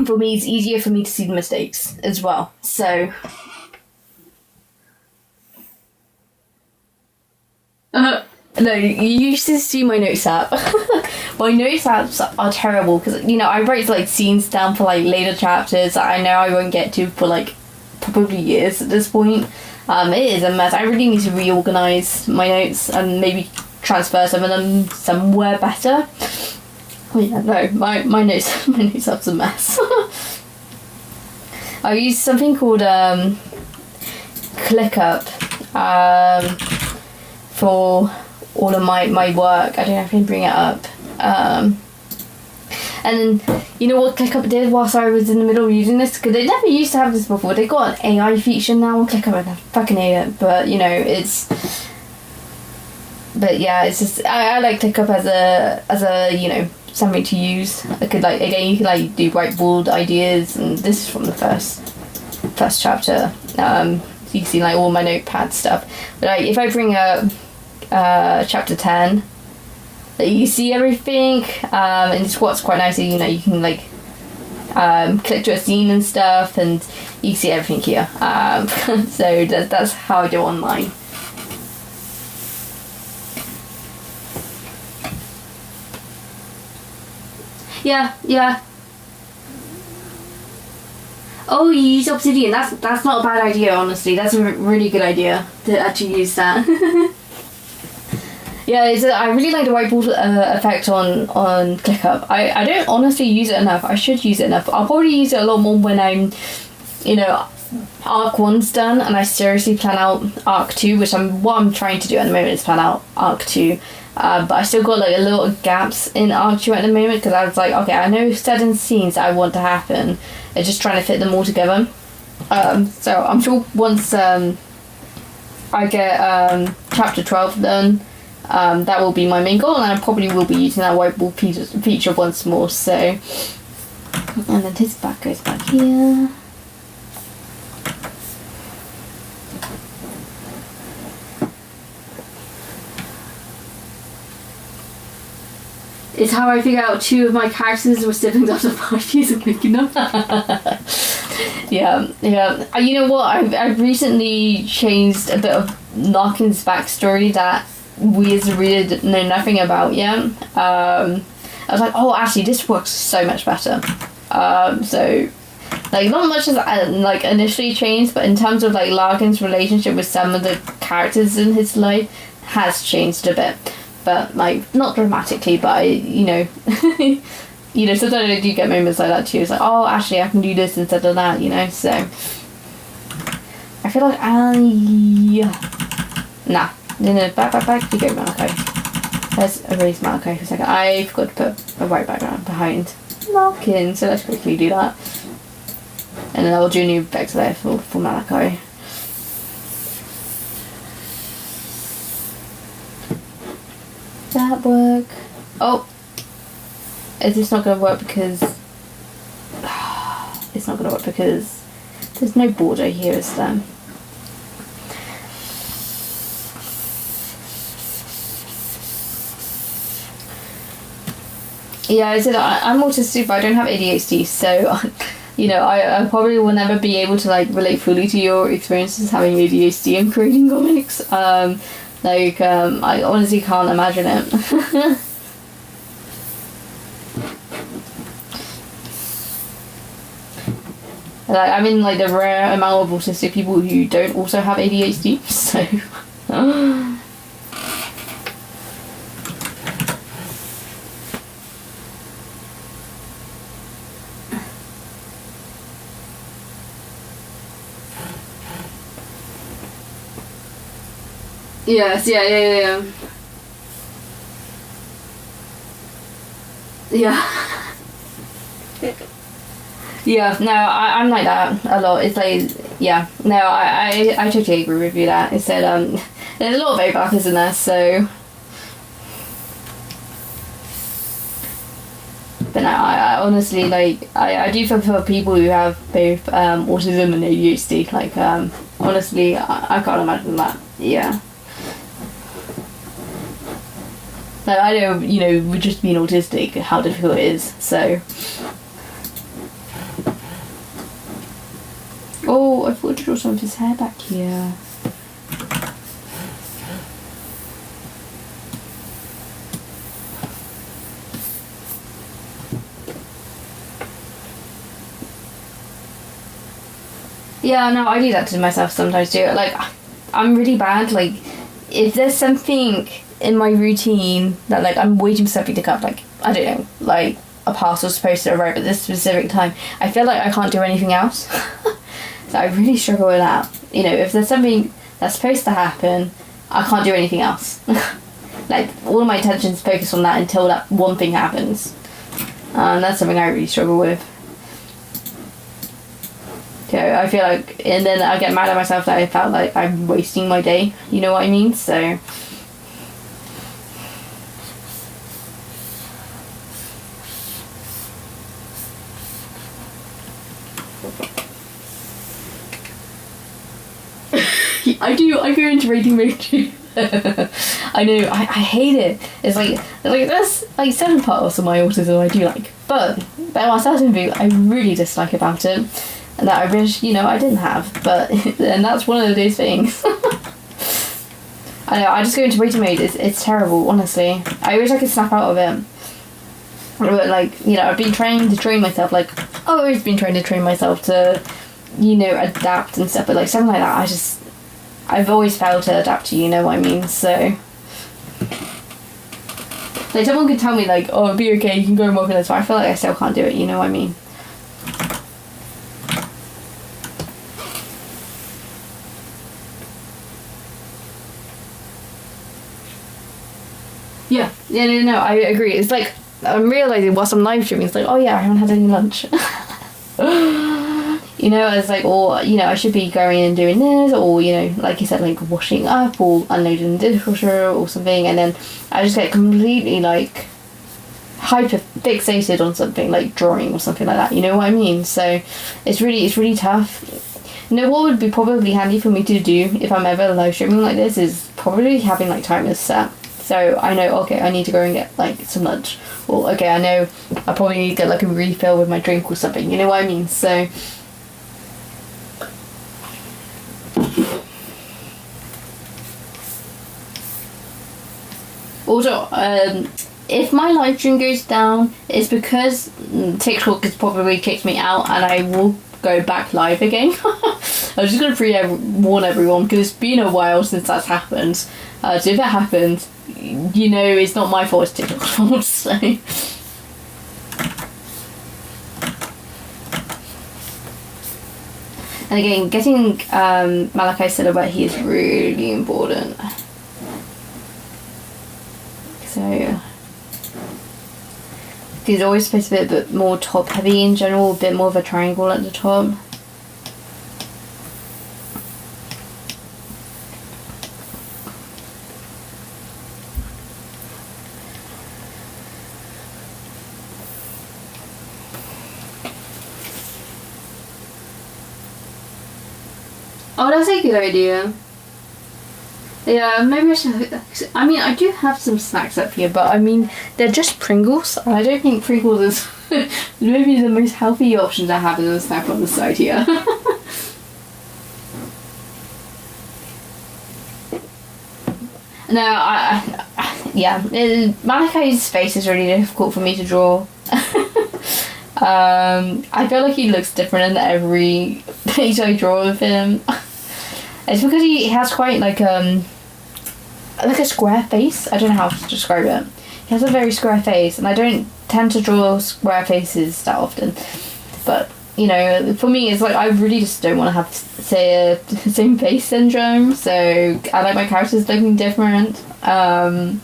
for me it's easier for me to see the mistakes as well. So no, you used to see my notes app. My notes apps are terrible because I write like scenes down for like later chapters that I know I won't get to for like probably years at this point. It is a mess. I really need to reorganize my notes and maybe transfer some of them somewhere better. Oh yeah, no, my notes my notes app's a mess. I use something called ClickUp for all of my work. I don't know if I can bring it up. And then, you know what ClickUp did whilst I was in the middle of using this? Because they never used to have this before. They got an AI feature now on ClickUp, and I fucking hate it. But, you know, it's... But yeah, it's just... I like ClickUp as a, you know, something to use. I could, like, again, you could, like, do whiteboard ideas. And this is from the first chapter. So you can see, like, all my notepad stuff. But, like, if I bring up chapter 10... you see everything, and it's what's quite nice. You know, you can like click to a scene and stuff, and you see everything here. So that's how I do online. Yeah. Oh, you use Obsidian. That's not a bad idea, honestly. That's a really good idea to actually use that. Yeah, I really like the whiteboard effect on ClickUp. I don't honestly use it enough. I should use it enough. I'll probably use it a lot more when I'm, you know, Arc 1's done and I seriously plan out Arc 2, which what I'm trying to do at the moment is plan out Arc 2. But I still got like a lot of gaps in Arc 2 at the moment because I was like, okay, I know certain scenes that I want to happen. I'm just trying to fit them all together. So I'm sure once I get chapter 12 done, that will be my main goal, and I probably will be using that whiteboard feature once more. So, and then his back goes back here. It's how I figure out 2 of my characters were siblings after 5 years of making them. Yeah. You know what? I've recently changed a bit of Larkin's backstory that we as a reader know nothing about yet. I was like, oh, actually, this works so much better. So, like, not much as like initially changed, but in terms of like Larkin's relationship with some of the characters in his life has changed a bit. But like, not dramatically, but you know, you know, sometimes I do get moments like that too. It's like, oh, actually, I can do this instead of that, you know. So, I feel like nah. No, back you go, Malachi. Let's erase Malachi for a second. I forgot to put a white background behind Larkin, so let's quickly do that. And then I'll do a new vector there for Malachi. That work? Oh! Is this not going to work because... It's not going to work because there's no border here, is there? Yeah, I said I'm autistic, but I don't have ADHD, so you know, I probably will never be able to like relate fully to your experiences having ADHD and creating comics. I honestly can't imagine it. Like, I'm in like the rare amount of autistic people who don't also have ADHD, so. Yes, yeah. Yeah, no, I'm like that a lot. It's like, yeah, no, I totally agree with you that. It said, there's a lot of overlap, isn't there, so. But no, I honestly, like, I do feel for people who have both autism and ADHD. Like, honestly, I can't imagine that. Yeah. Like, I know, you know, with just being autistic, how difficult it is, so. Oh, I forgot to draw some of his hair back here. Yeah, no, I do that to myself sometimes too. Like, I'm really bad. Like, if there's something in my routine that like I'm waiting for something to come, like I don't know, like a parcel's supposed to arrive at this specific time, I feel like I can't do anything else. So I really struggle with that. You know, if there's something that's supposed to happen, I can't do anything else. Like all of my attention's focused on that until that one thing happens. And that's something I really struggle with. So I feel like, and then I get mad at myself that I felt like I'm wasting my day, you know what I mean? So I go into reading mode too. I know, I hate it. It's like that's like certain parts of my autism I do like, but there are certain things I really dislike about it, and that I wish, you know, I didn't have. But and that's one of those things. I know, I just go into waiting mode. It's terrible, honestly. I wish I could snap out of it. But like, you know, I've been trying to train myself. Like, I've always been trying to train myself to, you know, adapt and stuff. But like something like that, I've always failed to adapt to, you know what I mean? So, like, someone could tell me, like, oh, it'll be okay, you can go and work on this, but I feel like I still can't do it, you know what I mean? Yeah, no, I agree. It's like, I'm realising whilst I'm live streaming, it's like, oh yeah, I haven't had any lunch. You know, it's like, or, you know, I should be going and doing this, or, you know, like you said, like washing up or unloading the dishwasher or something, and then I just get completely like hyper fixated on something like drawing or something like that, you know what I mean? So it's really tough. You know what would be probably handy for me to do if I'm ever live streaming like this is probably having like timers set. So I know, okay, I need to go and get like some lunch, or okay, I know I probably need to get like a refill with my drink or something, you know what I mean? So also, if my live stream goes down, it's because TikTok has probably kicked me out, and I will go back live again. I'm just going to warn everyone, because it's been a while since that's happened. So if it happens, you know, it's not my fault, it's TikTok's fault. So. And again, getting Malachi silhouette, he is really important. So he's always supposed to be a bit more top heavy in general, a bit more of a triangle at the top. Oh, that's a good idea. Yeah, maybe I should. I mean, I do have some snacks up here, but I mean, they're just Pringles. I don't think Pringles is maybe the most healthy options I have in the snack on the side here. No, yeah, Malachi's face is really difficult for me to draw. I feel like he looks different in every page I draw of him. It's because he has quite like a square face. I don't know how to describe it. He has a very square face, and I don't tend to draw square faces that often. But, you know, for me, it's like I really just don't want to have, say, a same face syndrome. So I like my characters looking different. But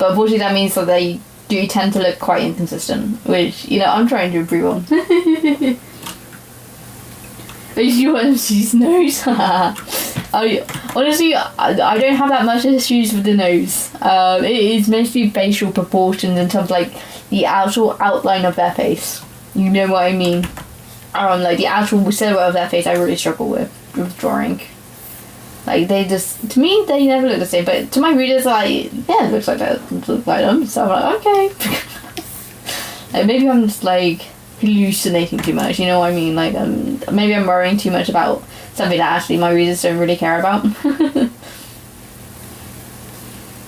unfortunately, that means that they do tend to look quite inconsistent, which, you know, I'm trying to improve on. She's nose. Honestly, I don't have that much issues with the nose. It is mostly facial proportions in terms of like the actual outline of their face. You know what I mean? Like the actual silhouette of their face, I really struggle with drawing. Like they just, to me, they never look the same. But to my readers, like, yeah, it looks like that. Look like them. So I'm like, okay. Like maybe I'm just like hallucinating too much, you know what I mean? Like maybe I'm worrying too much about something that actually my readers don't really care about.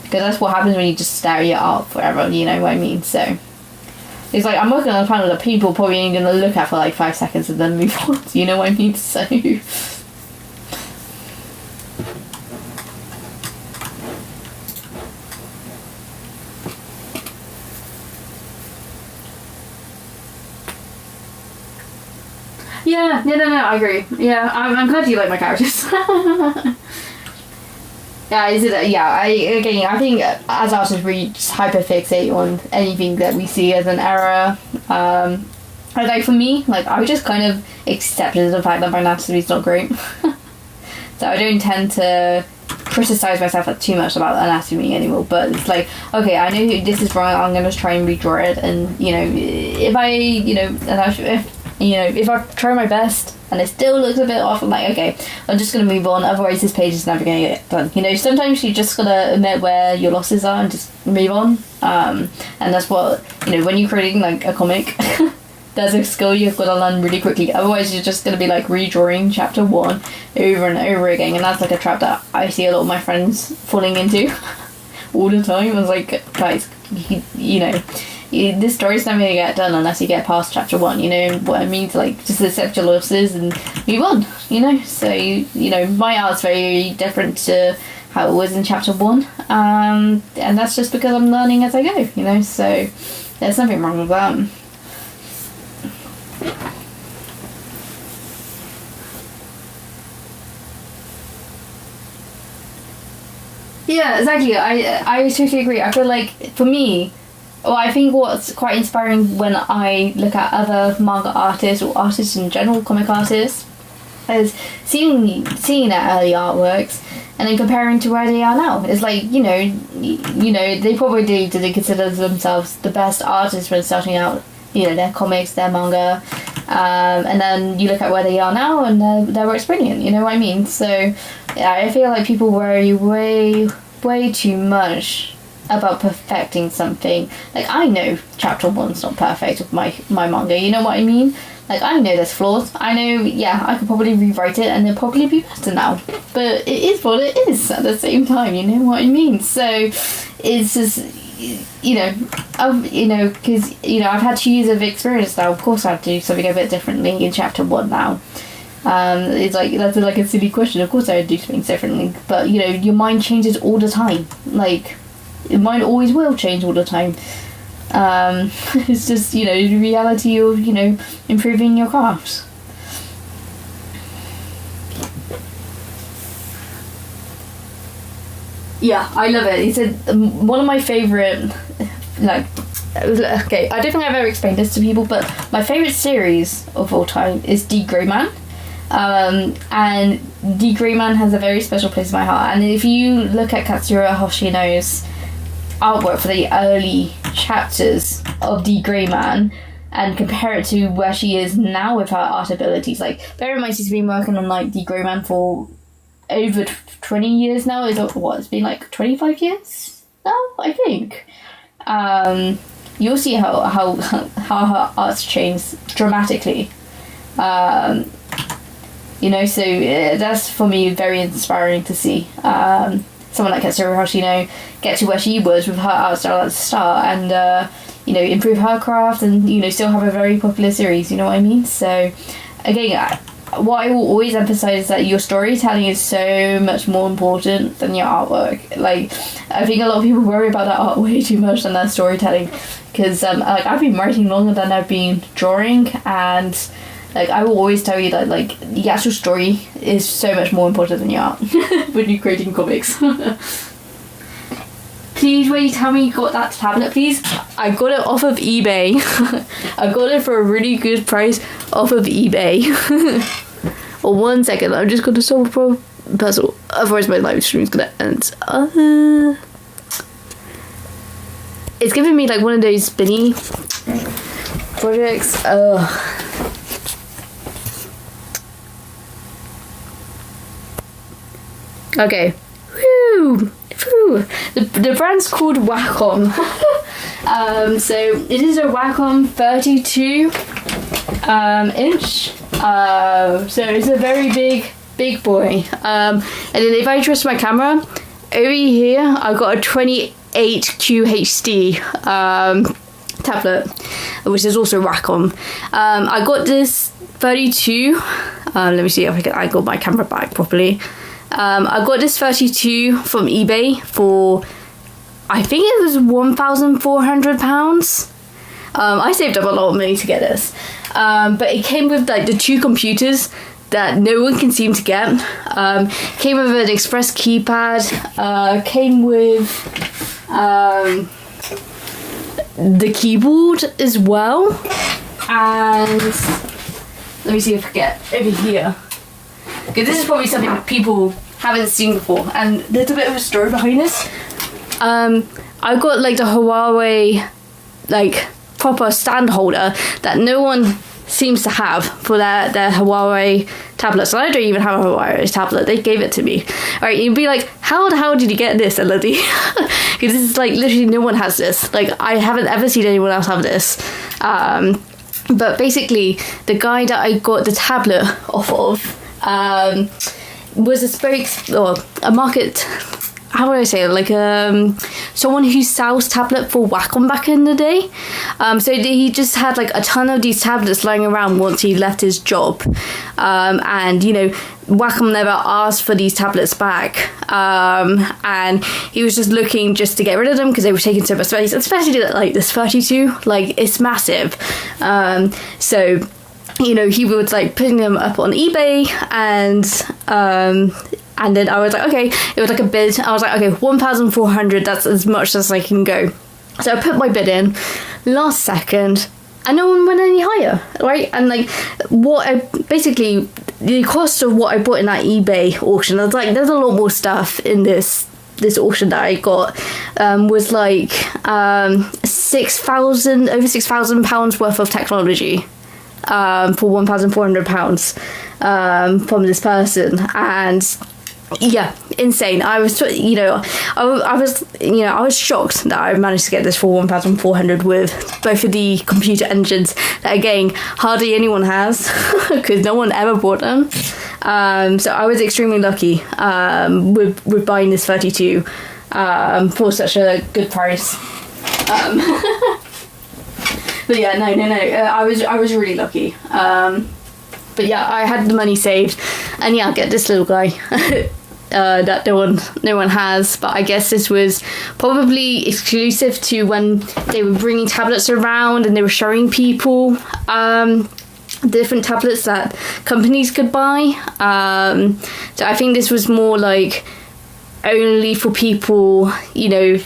Because that's what happens when you just stare at your art forever, you know what I mean? So it's like I'm working on a panel that people probably ain't gonna look at for like 5 seconds and then move on, you know what I mean? So Yeah, no, I agree. Yeah, I'm glad you like my characters. Yeah, I think as artists we just hyperfixate on anything that we see as an error. Like for me, like I just kind of accepted the fact that my anatomy is not great. So I don't tend to criticize myself too much about anatomy anymore, but it's like, okay, I know this is wrong, I'm going to try and redraw it, and if I try my best and it still looks a bit off, I'm like, okay, I'm just going to move on, otherwise this page is never going to get done. Sometimes you just got to admit where your losses are and just move on, and that's what, when you're creating like a comic, there's a skill you've got to learn really quickly, otherwise you're just going to be like redrawing chapter 1 over and over again, and that's like a trap that I see a lot of my friends falling into all the time. I was like, guys, this story's never going to get done unless you get past chapter 1, what I mean? To like just accept your losses and move on, so my art's very different to how it was in chapter 1, and that's just because I'm learning as I go, so there's nothing wrong with that. Yeah, exactly. I totally agree. I feel like, for me, I think what's quite inspiring when I look at other manga artists or artists in general, comic artists, is seeing their early artworks and then comparing to where they are now. It's like, they probably didn't consider themselves the best artists when starting out, their comics, their manga, and then you look at where they are now and their work's brilliant, you know what I mean? So yeah, I feel like people worry way too much about perfecting something. Like, I know chapter 1's not perfect with my manga, you know what I mean? Like, I know there's flaws. I know, I could probably rewrite it and it'll probably be better now. But it is what it is at the same time, you know what I mean? So it's just, because, I've had 2 years of experience now. Of course I have to do something a bit differently in chapter 1 now. It's like, that's like a silly question. Of course I would do things differently. But, your mind changes all the time. Like, your mind always will change all the time. It's just, the reality of, improving your craft. Yeah, I love it. He said one of my favourite, okay, I don't think I've ever explained this to people, but my favourite series of all time is D. Grey Man. And D. Grey Man has a very special place in my heart. And if you look at Katsura Hoshino's artwork for the early chapters of D. Grey Man and compare it to where she is now with her art abilities, like, bear in mind she's been working on like D. Grey Man for over 20 years now. It's been like 25 years now, I think. You'll see how her art's changed dramatically. So that's for me very inspiring to see. Someone like Katsura Hoshino get to where she was with her art style at the start, and improve her craft, and still have a very popular series. You know what I mean? So again, what I will always emphasize is that your storytelling is so much more important than your artwork. Like, I think a lot of people worry about their art way too much than their storytelling, because I've been writing longer than I've been drawing, and like, I will always tell you that, like, the actual story is so much more important than your art when you're creating comics. Please, will you tell me you got that tablet, please? I got it off of eBay. I got it for a really good price off of eBay. Well, 1 second, I'm just going to solve a puzzle. Otherwise my live stream is going to end. It's giving me like one of those spinny projects. Okay. Woo! The brand's called Wacom. So it is a Wacom 32 inch. So it's a very big boy. And then if I adjust my camera, over here I've got a 28 QHD tablet, which is also Wacom. I got this 32. Let me see if I got my camera back properly. I got this 32 from eBay for, I think it was £1,400. I saved up a lot of money to get this. but it came with like the 2 computers that no one can seem to get. Came with an express keypad, came with the keyboard as well, and let me see if I get over here, because this is probably something people haven't seen before, and there's a bit of a story behind this. I got like the Huawei like proper stand holder that no one seems to have for their Huawei tablets. And I don't even have a Huawei tablet. They gave it to me. Alright, you'd be like, how the hell did you get this, Elodie? Because this is like literally no one has this. Like, I haven't ever seen anyone else have this. But basically, the guy that I got the tablet off of was a market. How would I say it? Like someone who sells tablet for Wacom back in the day. So he just had like a ton of these tablets lying around once he left his job. And you know, Wacom never asked for these tablets back. And he was just looking just to get rid of them because they were taking so much space, especially like this 32. Like, it's massive. So you know, he was like putting them up on eBay, and then I was like, okay, it was like a bid. I was like, okay, 1,400, that's as much as I can go. So I put my bid in last second, and no one went any higher, right? And like, basically the cost of what I bought in that eBay auction, I was like, there's a lot more stuff in this auction that I got, was like over £6,000 worth of technology. For £1,400 from this person, and yeah, insane. I was, you know, I was shocked that I managed to get this for 1,400 with both of the computer engines that again hardly anyone has because no one ever bought them. So I was extremely lucky with buying this 32 for such a good price. But yeah, no. I was really lucky. But yeah, I had the money saved, and yeah, I'll get this little guy that no one has. But I guess this was probably exclusive to when they were bringing tablets around and they were showing people different tablets that companies could buy. So I think this was more like only for people, you know,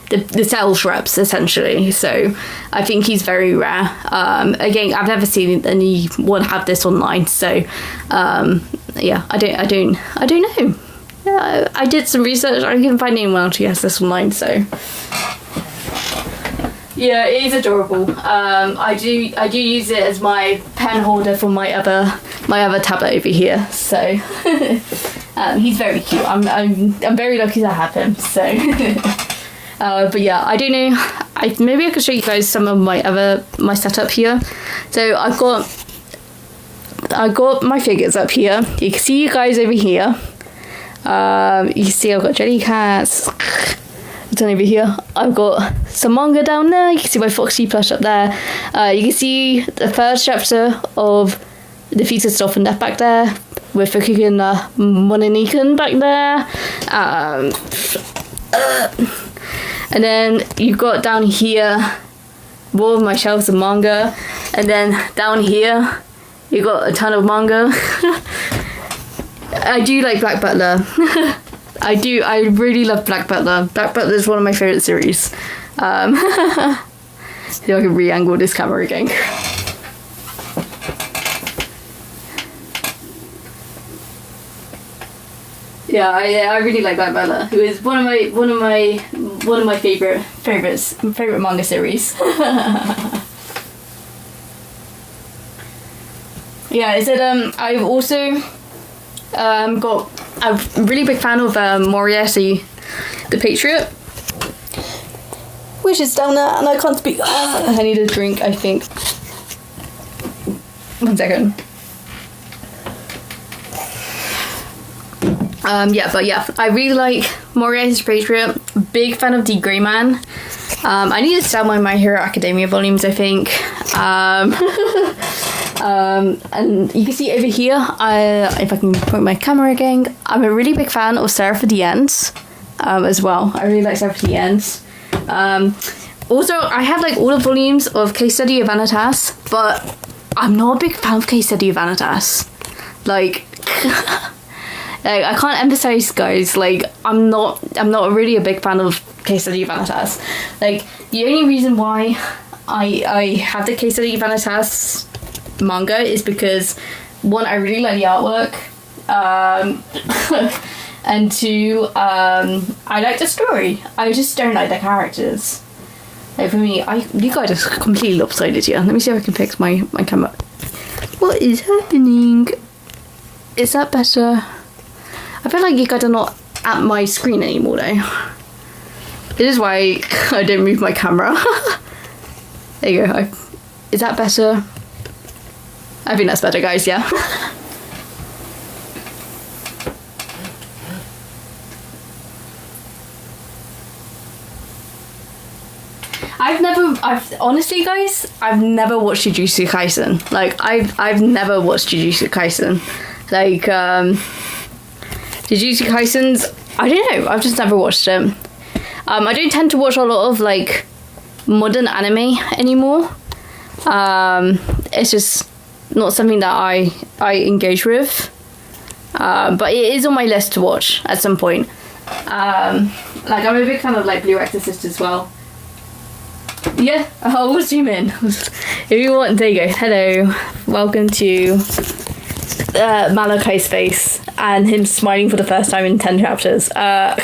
the sales reps essentially. So I think he's very rare. Again, I've never seen anyone have this online. So yeah, I don't know. Yeah, I did some research. I couldn't find anyone else who has this online. So yeah, it is adorable. I do use it as my pen holder for my other tablet over here. So he's very cute. I'm very lucky to have him. So. But yeah, I don't know. Maybe I could show you guys some of my setup here. So I've got my figures up here. You can see you guys over here. You can see I've got jelly cats. Down over here, I've got some manga down there. You can see my Foxy plush up there. You can see the first chapter of the Fetus Dolphin Death back there, with Fukuki and Mononikan back there. And then you've got down here more of my shelves of manga, and then down here you got a ton of manga. I do like Black Butler. I really love Black Butler. Black Butler is one of my favourite series. See if I can re-angle this camera again. Yeah, I really like Black Butler, who is one of my favorite manga series. Yeah, is it I've also I'm a really big fan of Moriarty the Patriot, which is down there, and I can't speak. I need a drink, I think. 1 second. Yeah, I really like Moriarty's Patriot. Big fan of The Grey Man. I need to sell My Hero Academia volumes, I think. And you can see over here, if I can point my camera again, I'm a really big fan of Sarah for the Ends as well. I really like Sarah for the Ends. Also, I have like all the volumes of Case Study of Vanitas, but I'm not a big fan of Quesadilla Vanitas. Like, like, I can't emphasize, guys, like, I'm not really a big fan of Quesadilla Vanitas. Like, the only reason why I have the Quesadilla Vanitas manga is because, one, I really like the artwork, and two, I like the story. I just don't like the characters. Like, for me, you guys are completely lopsided here. Let me see if I can fix my camera. What is happening? Is that better? I feel like you guys are not at my screen anymore, though. This is why I don't move my camera. There you go. Is that better? I think that's better, guys, yeah. Honestly, guys, I've never watched Jujutsu Kaisen. Like, I've never watched Jujutsu Kaisen. Like, Jujutsu Kaisen's, I don't know, I've just never watched it. I don't tend to watch a lot of, like, modern anime anymore. It's just not something that I engage with. But it is on my list to watch at some point. Like, I'm a big fan of, like, Blue Exorcist as well. Yeah, we'll zoom in. If you want, there you go. Hello, welcome to Malakai's face and him smiling for the first time in 10 chapters. So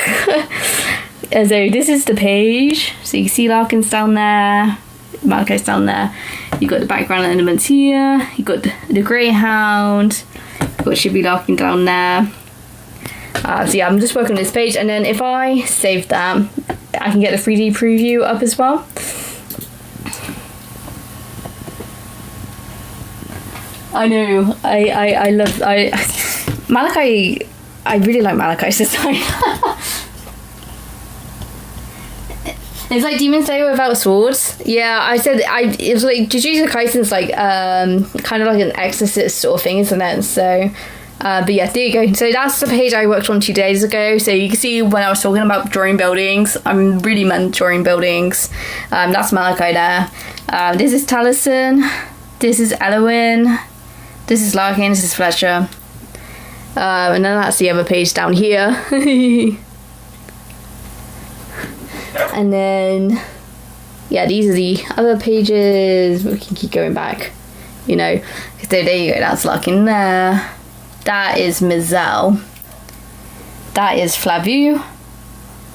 this is the page. So you can see Larkin's down there, Malakai's down there. You've got the background elements here. You've got the Greyhound. You've got Shibuya Larkin down there. So yeah, I'm just working on this page, and then if I save that, I can get the 3D preview up as well. I know. I love Malakai. I really like Malakai's design. It's like Demon Slayer without swords. Yeah, I said it was like Jujutsu Kaisen's like kind of like an exorcist sort of thing, isn't it? So but yeah, there you go. So that's the page I worked on 2 days ago. So you can see when I was talking about drawing buildings, I'm really meant drawing buildings. That's Malakai there. This is Taliesin. This is Elowin. This is Larkin. This is Fletcher. And then that's the other page down here. And then, yeah, these are the other pages. We can keep going back, you know. So there you go. That's Larkin there. That is Mizelle. That is Flavu.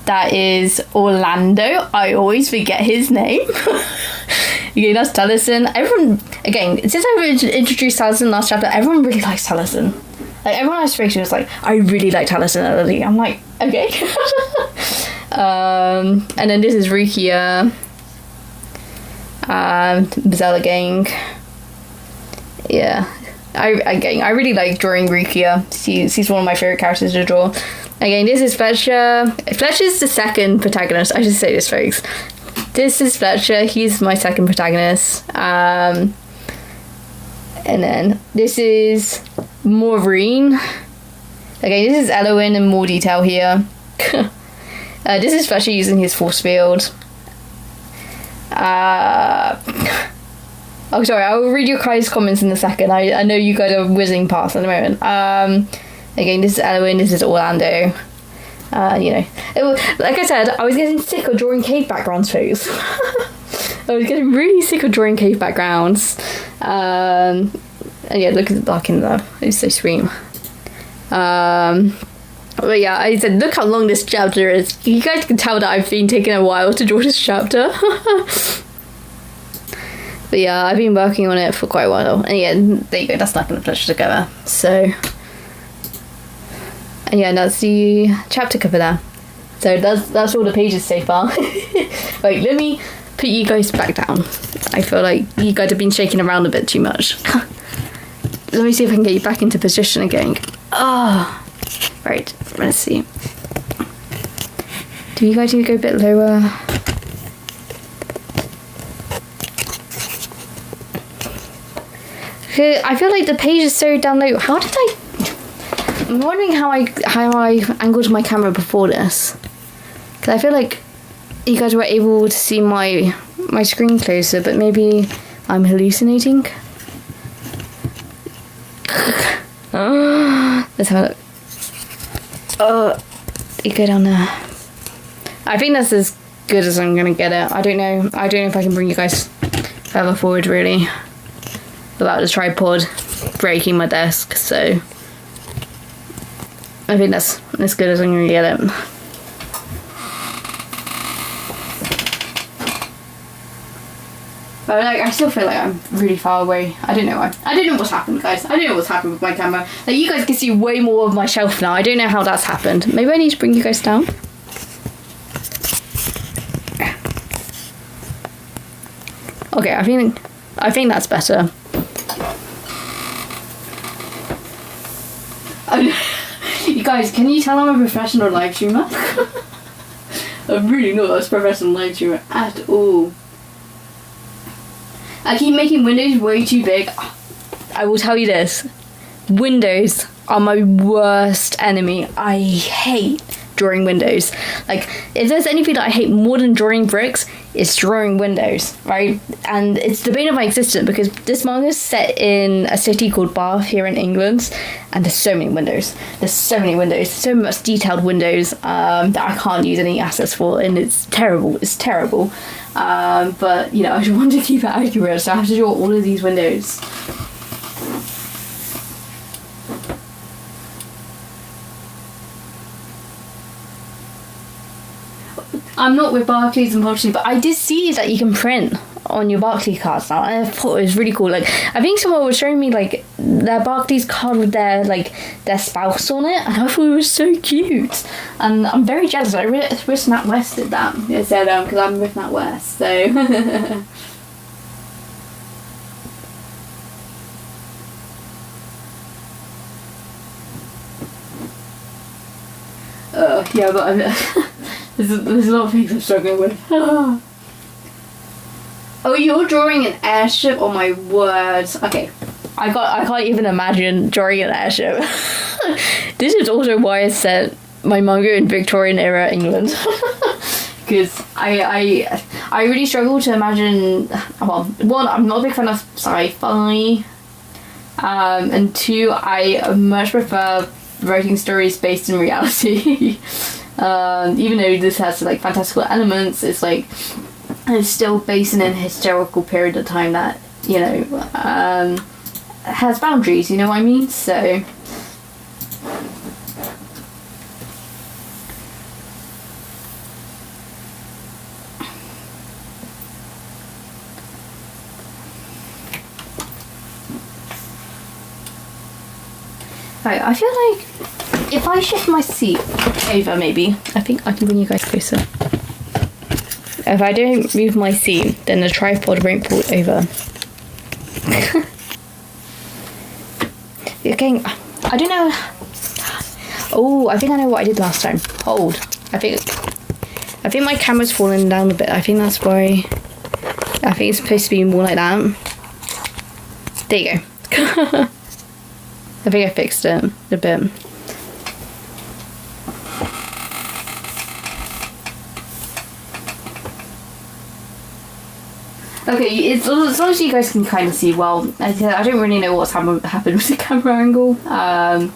That is Orlando. I always forget his name. Okay, that's Taliesin. Everyone, again, since I introduced Taliesin last chapter, everyone really likes Taliesin. Like, everyone I spoke to was like, I really like Taliesin early. I'm like, okay. And then this is Rukia. Mizelle Gang. Yeah. I really like drawing Rukia. She's one of my favourite characters to draw. Again, this is Fletcher. Fletcher's the second protagonist. I should say this, folks. This is Fletcher. He's my second protagonist. And then this is Maureen. Okay, this is Elowin in more detail here. This is Fletcher using his force field. Oh, sorry, I will read your guys' comments in a second. I know you guys are whizzing past at the moment. Again, this is Elowin, this is Orlando. You know, like I said, I was getting sick of drawing cave backgrounds, folks. I was getting really sick of drawing cave backgrounds. And yeah, look at the Larkin there. It's so sweet. But yeah, I said, look how long this chapter is. You guys can tell that I've been taking a while to draw this chapter. But yeah, I've been working on it for quite a while. And yeah, there you go, that's not going to flush together. So, and yeah, that's the chapter cover there. So that's all the pages so far. Wait, let me put you guys back down. I feel like you guys have been shaking around a bit too much. Let me see if I can get you back into position again. Ah, right, let's see. Do you guys need to go a bit lower? I feel like the page is so down low. How did I'm wondering how I angled my camera before this. Because I feel like you guys were able to see my screen closer, but maybe I'm hallucinating. Let's have a look. Oh, you go down there. I think that's as good as I'm gonna get it. I don't know if I can bring you guys further forward really without the tripod breaking my desk, so I think that's as good as I'm gonna get it. But like, I still feel like I'm really far away. I don't know why. I don't know what's happened, guys. I don't know what's happened with my camera. Like, you guys can see way more of my shelf now. I don't know how that's happened. Maybe I need to bring you guys down. Okay, I think that's better. You guys, can you tell I'm a professional live streamer? I'm really not a professional live streamer at all. I keep making windows way too big. I will tell you this. Windows are my worst enemy. I hate drawing windows. Like, if there's anything that I hate more than drawing bricks, it's drawing windows, right? And it's the bane of my existence because this manga is set in a city called Bath here in England, and there's so many windows. There's so many windows, so much detailed windows that I can't use any assets for, and it's terrible. It's terrible. But, you know, I just want to keep it accurate, so I have to draw all of these windows. I'm not with Barclays, unfortunately, but I did see that you can print on your Barclays cards now, and I thought it was really cool. Like, I think someone was showing me like their Barclays card with their spouse on it, and I thought it was so cute. And I'm very jealous. I wish Nat West did that. It said because I'm with Nat West, so. Yeah, but there's a lot of things I'm struggling with. Oh, you're drawing an airship? Oh my words. Okay. I can't even imagine drawing an airship. This is also why I set my manga in Victorian era England. Because I really struggle to imagine, well, one, I'm not a big fan of sci-fi. And two, I much prefer writing stories based in reality. Even though this has like fantastical elements, it's like it's still based in a historical period of time that, you know, has boundaries, you know what I mean? So right, I feel like if I shift my seat over, maybe, I think I can bring you guys closer. If I don't move my seat, then the tripod won't fall over. You're getting, I don't know. Oh, I think I know what I did last time. Hold. I think my camera's falling down a bit. I think that's why. I think it's supposed to be more like that. There you go. I think I fixed it a bit. Okay, as long as you guys can kind of see well. I don't really know what's happened with the camera angle. So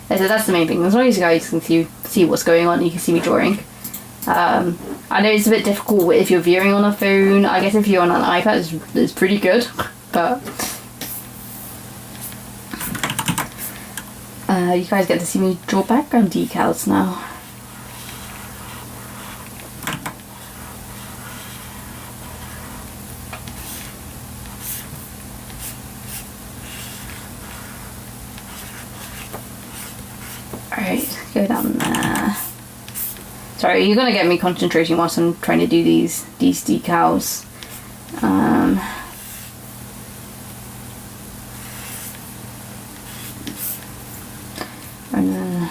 that's the main thing. As long as you guys can see what's going on, you can see me drawing. I know it's a bit difficult if you're viewing on a phone. I guess if you're on an iPad, it's pretty good. But you guys get to see me draw background decals now. Alright, go down there. Sorry, you're gonna get me concentrating whilst I'm trying to do these decals. And then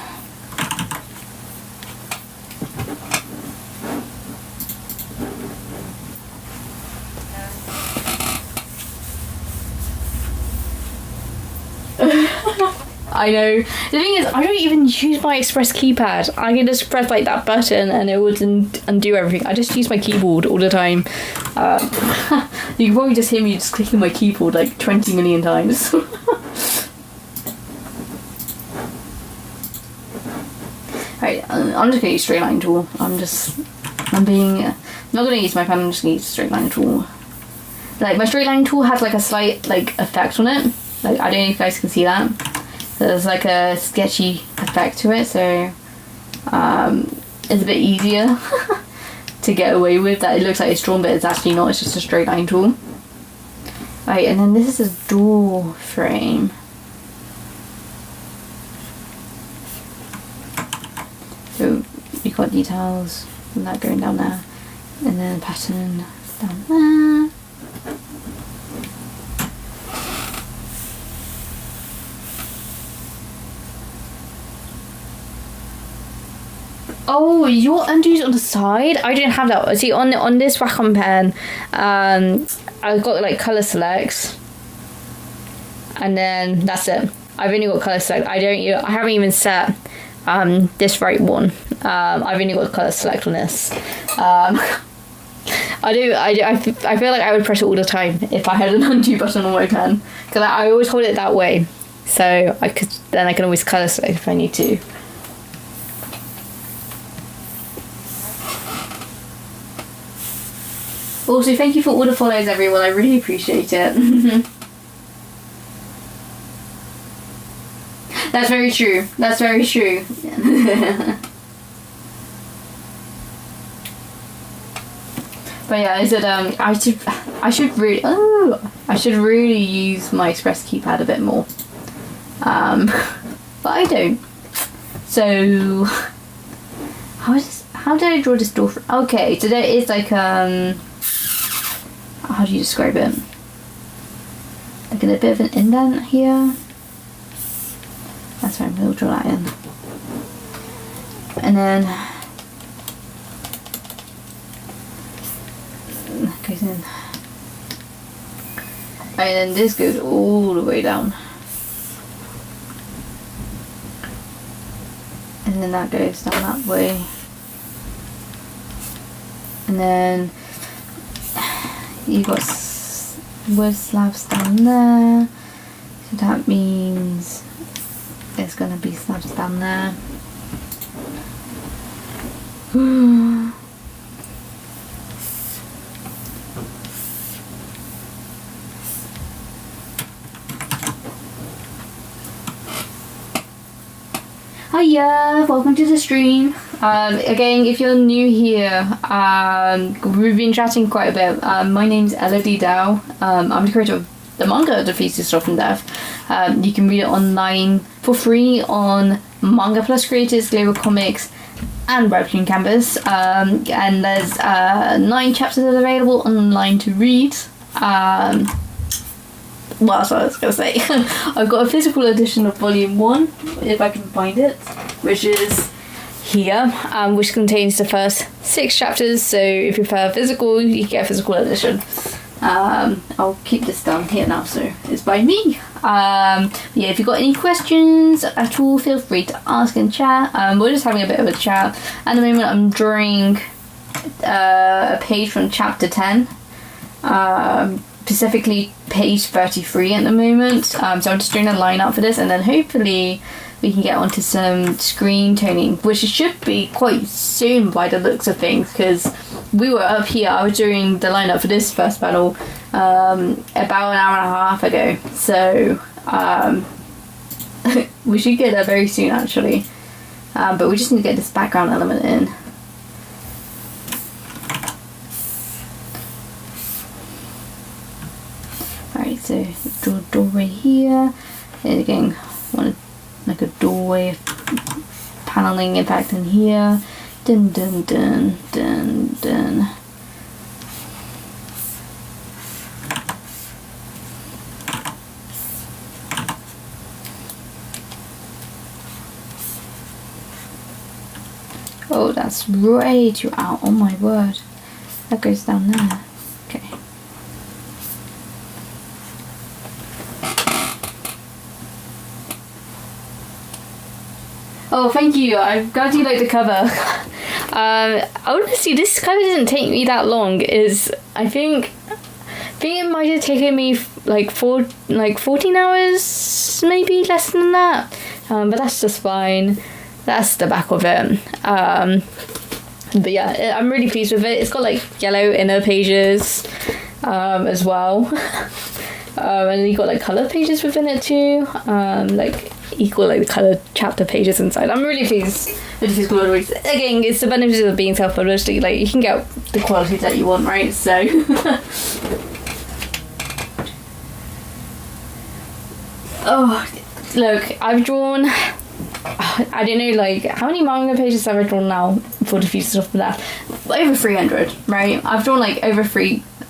I know. The thing is, I don't even use my Express keypad. I can just press like that button and it would undo everything. I just use my keyboard all the time. You can probably just hear me just clicking my keyboard like 20 million times. Right, I'm just gonna use straight line tool. I'm not gonna use my pen, I'm just gonna use straight line tool. Like, my straight line tool has like a slight like effect on it. Like, I don't know if you guys can see that. There's like a sketchy effect to it, so it's a bit easier to get away with that. It looks like it's drawn, but it's actually not. It's just a straight line tool. Right, and then this is a door frame. So you've got details from that going down there, and then pattern down there. Oh, your undoes on the side? I don't have that. See, on this Wacom pen, I've got like color selects, and then that's it. I've only got color select. I haven't even set this right one. I've only got color select on this. I feel like I would press it all the time if I had an undo button on my pen, because I always hold it that way, so I can always color select if I need to. Also, thank you for all the follows, everyone. I really appreciate it. That's very true. That's very true. But yeah, I said I should really use my Express keypad a bit more. But I don't. So how did I draw this door? Okay, so there is like how do you describe it? Like a bit of an indent here. That's right, we'll draw that in. And then that goes in. And then this goes all the way down. And then that goes down that way. And then you got wood slabs down there, so that means there's gonna be slabs down there. Hiya, welcome to the stream. Again, if you're new here, we've been chatting quite a bit. My name's Elodie Dow. I'm the creator of the manga The Thieves from Death. You can read it online for free on Manga Plus Creators, Global Comics, and Webtoon Canvas. And there's 9 chapters available online to read. Well, that's what I was going to say. I've got a physical edition of Volume 1, if I can find it, which is here, which contains the first 6 chapters. So if you prefer physical, you can get a physical edition. I'll keep this down here now, so it's by me. Yeah, if you've got any questions at all, feel free to ask in chat. We're just having a bit of a chat. At the moment, I'm drawing a page from chapter 10. Specifically page 33 at the moment, so I'm just doing a line up for this, and then hopefully we can get onto some screen toning, which should be quite soon by the looks of things, because we were up here, I was doing the line up for this first panel about an hour and a half ago, so we should get there very soon actually, but we just need to get this background element in. Alright, so draw a doorway here, and again, want like a doorway paneling impact in here. Dun dun dun dun dun. Oh, that's way too out. Oh my word. That goes down there. Okay. Oh, thank you. I'm glad you like the cover. Honestly, this cover didn't take me that long. I think it might have taken me like 14 hours, maybe less than that. But that's just fine. that's the back of it. But yeah, I'm really pleased with it. It's got like yellow inner pages as well. And you got like colour pages within it too. Like equal like the colour chapter pages inside. I'm really pleased with the physical order. Again, it's the benefits of being self-published. Like you can get the quality that you want, right? So oh, look, I've drawn, I don't know, like, how many manga pages have I drawn now for the Thieves stuff for that? Over 300, right? I've drawn like over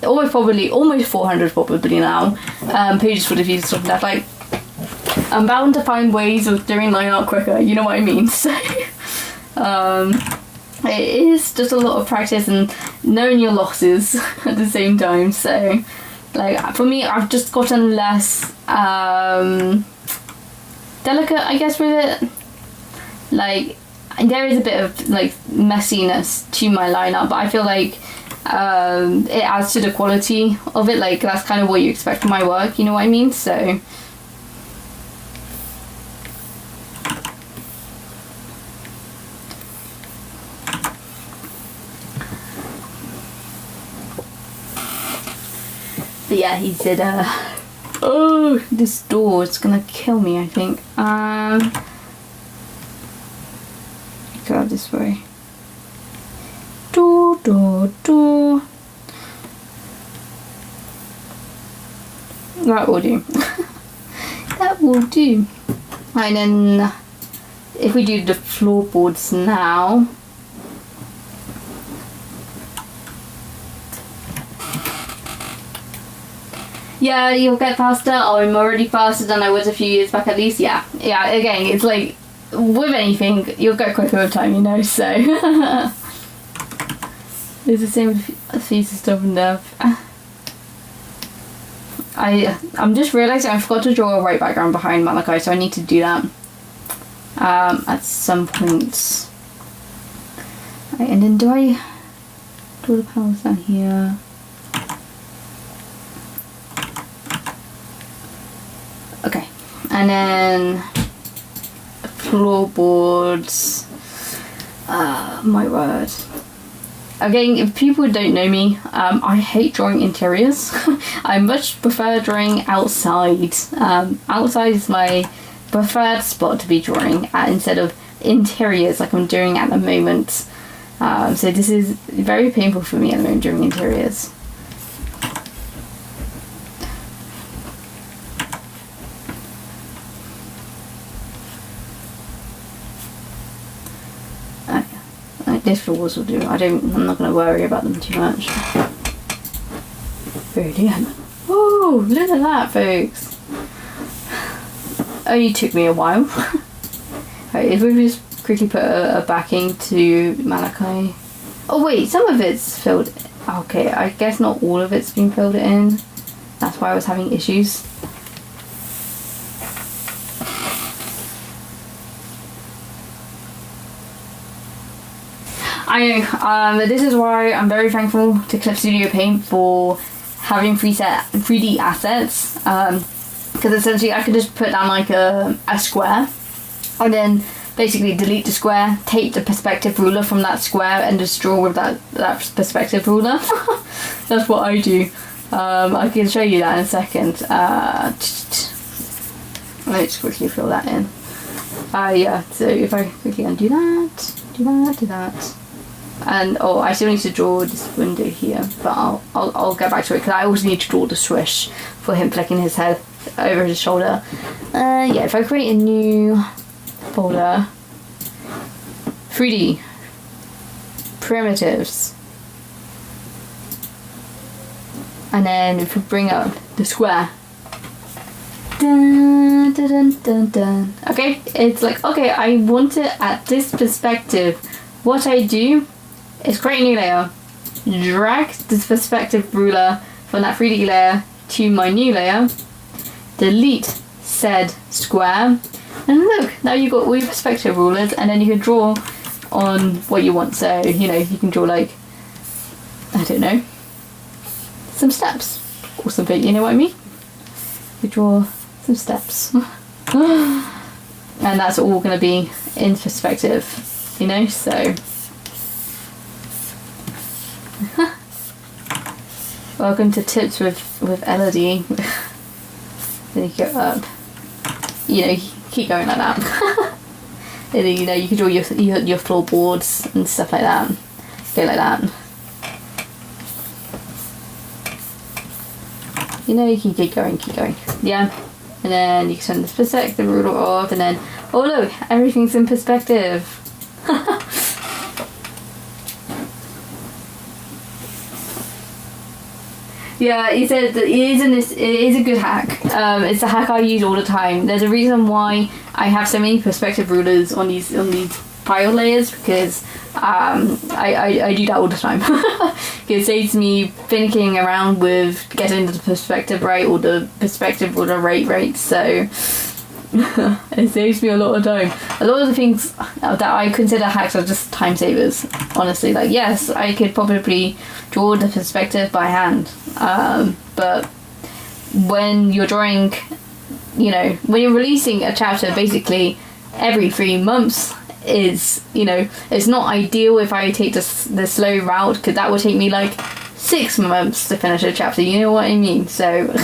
almost 400 probably now, pages for the Thieves stuff that. Like, I'm bound to find ways of doing line art quicker, you know what I mean? So, it is just a lot of practice and knowing your losses at the same time. So, like, for me, I've just gotten less delicate, I guess, with it. Like, there is a bit of like messiness to my line art, but I feel like it adds to the quality of it. Like, that's kind of what you expect from my work, you know what I mean? So but yeah, he said oh, this door is gonna kill me, I think. Go out this way. Do. That will do. That will do. And then if we do the floorboards now. Yeah, you'll get faster. Oh, I'm already faster than I was a few years back at least. Yeah, again, it's like with anything, you'll go quicker with time, you know, so. It's the same with Thieves stuff and stuff. I'm just realising I forgot to draw a white background behind Malachi, so I need to do that at some point. Right, and then do I draw the panels down here? Okay, and then floorboards. My word. Again, if people don't know me, I hate drawing interiors. I much prefer drawing outside. Outside is my preferred spot to be drawing at instead of interiors like I'm doing at the moment. So this is very painful for me at the moment doing interiors. This floors will do. I'm not going to worry about them too much. Brilliant. Oh, look at that, folks. Only took me a while. Right, if we just quickly put a backing to Malachi. Oh wait, some of it's filled. Okay, I guess not all of it's been filled in. That's why I was having issues. I know, this is why I'm very thankful to Clip Studio Paint for having 3D assets, because essentially I could just put down like a square and then basically delete the square, take the perspective ruler from that square and just draw with that perspective ruler. That's what I do. I can show you that in a second. Let me just quickly fill that in. Yeah, so if I quickly undo that, do that. And oh, I still need to draw this window here, but I'll get back to it because I also need to draw the swish for him flicking his head over his shoulder. Yeah, if I create a new folder, 3D primitives, and then if we bring up the square, dun, dun, dun, dun, dun. Okay, it's like, okay, I want it at this perspective. What I do is create a new layer, drag this perspective ruler from that 3D layer to my new layer, delete said square, and look, now you've got all your perspective rulers, and then you can draw on what you want. So, you know, you can draw like, I don't know, some steps or something, you know what I mean? You draw some steps. and that's all going to be in perspective, you know, so. Welcome to Tips with Elodie. Then you go up, you know, keep going like that. And then, you know, you can draw your floorboards and stuff like that. Go like that. You know, you can keep going. Yeah. And then you can turn this perspective ruler off, and then, oh look, everything's in perspective. Yeah, he said that it is a good hack. It's a hack I use all the time. There's a reason why I have so many perspective rulers on these file layers, because I do that all the time. It saves me finicking around with getting the perspective right, or the perspective ruler right. So it saves me a lot of time. A lot of the things that I consider hacks are just time savers, honestly. Like, yes, I could probably draw the perspective by hand, but when you're drawing, you know, when you're releasing a chapter basically every 3 months, is, you know, it's not ideal if I take the slow route, because that would take me like 6 months to finish a chapter, you know what I mean? So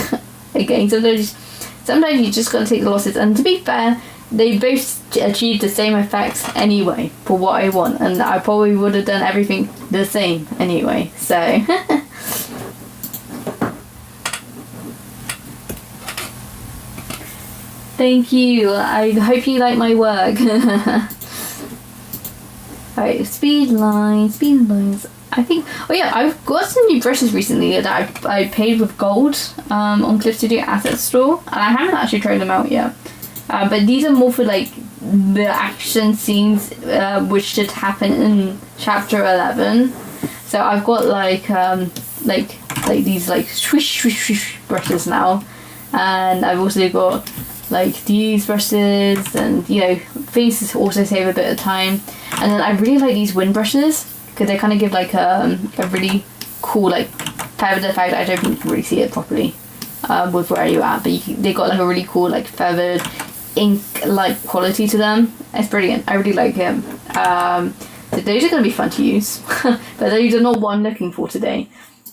again, sometimes you just gotta take the losses, and to be fair, they both achieve the same effects anyway for what I want, and I probably would have done everything the same anyway, so. Thank you, I hope you like my work. Alright, speed lines. I think, oh yeah, I've got some new brushes recently that I paid with gold on Clip Studio Asset Store, and I haven't actually tried them out yet. But these are more for like the action scenes which should happen in chapter 11. So I've got like these like swish brushes now, and I've also got like these brushes, and you know, things also save a bit of time. And then I really like these wind brushes, because they kind of give like a really cool like feathered effect. I don't think you can really see it properly with where you're at, but they got like a really cool like feathered ink like quality to them. It's brilliant. I really like it. So those are going to be fun to use, but those are not what I'm looking for today.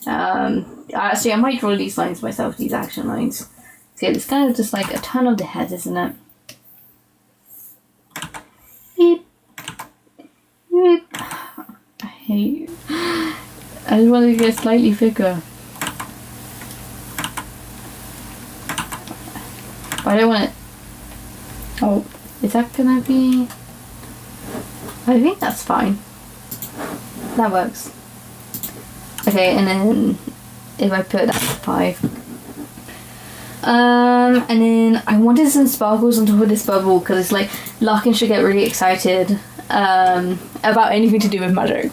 Actually, I might draw these lines myself, these action lines. So yeah, it's kind of just like a turn of the head, isn't it? Beep. Beep. I hate you. I just want to get slightly thicker. But I don't want it. Oh, is that gonna be? I think that's fine. That works. Okay, and then if I put that 5. And then I wanted some sparkles on top of this bubble, because it's like Larkin should get really excited about anything to do with magic.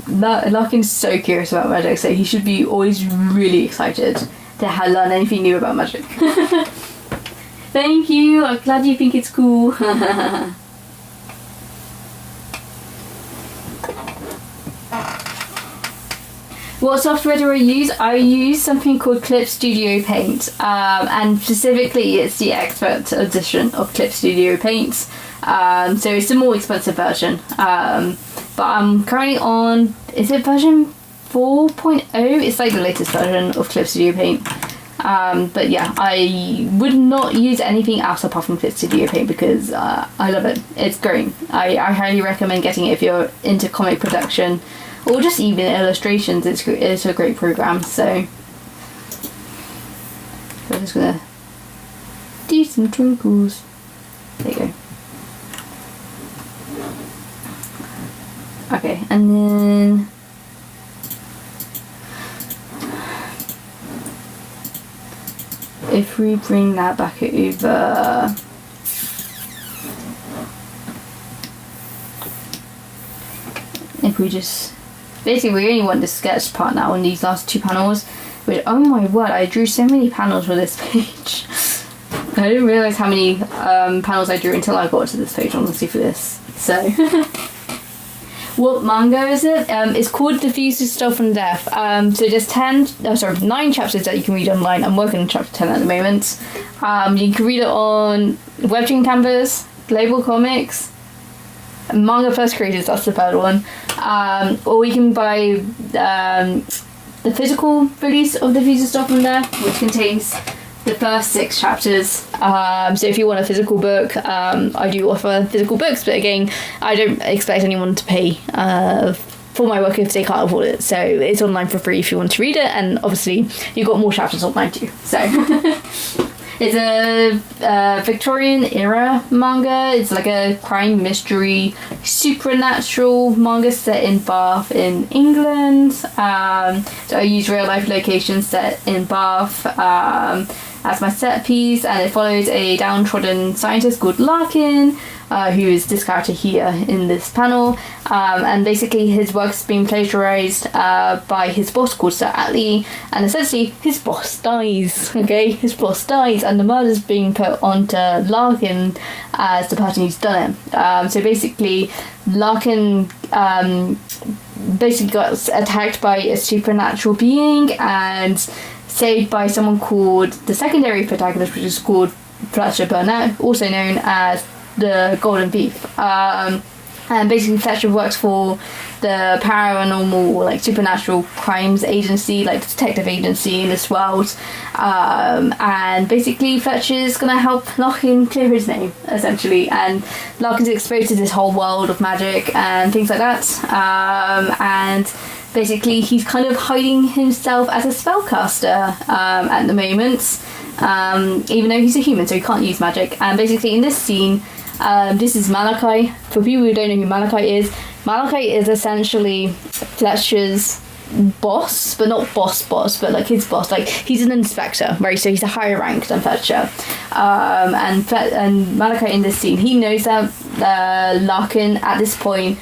Larkin's so curious about magic, so he should be always really excited to learn anything new about magic. Thank you, I'm glad you think it's cool. What software do I use? I use something called Clip Studio Paint, and specifically it's the expert edition of Clip Studio Paint. So it's the more expensive version. But I'm currently on, is it version 4.0? It's like the latest version of Clip Studio Paint. But yeah, I would not use anything else apart from Clip Studio Paint, because I love it. It's great. I highly recommend getting it if you're into comic production, or just even illustrations. It's a great program. So I'm just gonna do some twinkles. There you go. Okay, and then if we bring that back over, if we just, basically we only want the sketch part now on these last 2 panels, which, oh my word, I drew so many panels for this page. I didn't realise how many panels I drew until I got to this page, honestly, for this. So what manga is it? It's called The Thieves of Stuff and Death. So there's 9 chapters that you can read online. I'm working on chapter 10 at the moment. You can read it on Webtoon Canvas, Global Comics, Manga First Creators, that's the third one. Or you can buy the physical release of The Thieves of Stuff and Death, which contains the first 6 chapters. So if you want a physical book, I do offer physical books, but again, I don't expect anyone to pay for my work if they can't afford it. So it's online for free if you want to read it, and obviously you've got more chapters online too. So it's a Victorian era manga. It's like a crime mystery supernatural manga set in Bath in England. So I use real life locations set in Bath as my set piece, and it follows a downtrodden scientist called Larkin, who is this character here in this panel, and basically his work's been plagiarized by his boss called Sir Atlee, and essentially his boss dies. Okay, his boss dies, and the murder's being put onto Larkin as the person who's done it. So basically, Larkin basically got attacked by a supernatural being and saved by someone called the secondary protagonist, which is called Fletcher Burnett, also known as the Golden Thief. And basically Fletcher works for the paranormal, like supernatural crimes agency, like detective agency in this world. And basically Fletcher's gonna help Larkin clear his name, essentially. And Larkin's exposed to this whole world of magic and things like that. And basically he's kind of hiding himself as a spellcaster at the moment, even though he's a human, so he can't use magic. And basically in this scene, this is Malachi. For people who don't know who Malachi is essentially Fletcher's boss, but not boss, but like his boss. Like he's an inspector, right? So he's a higher rank than Fletcher. And Malachi in this scene, he knows that Larkin at this point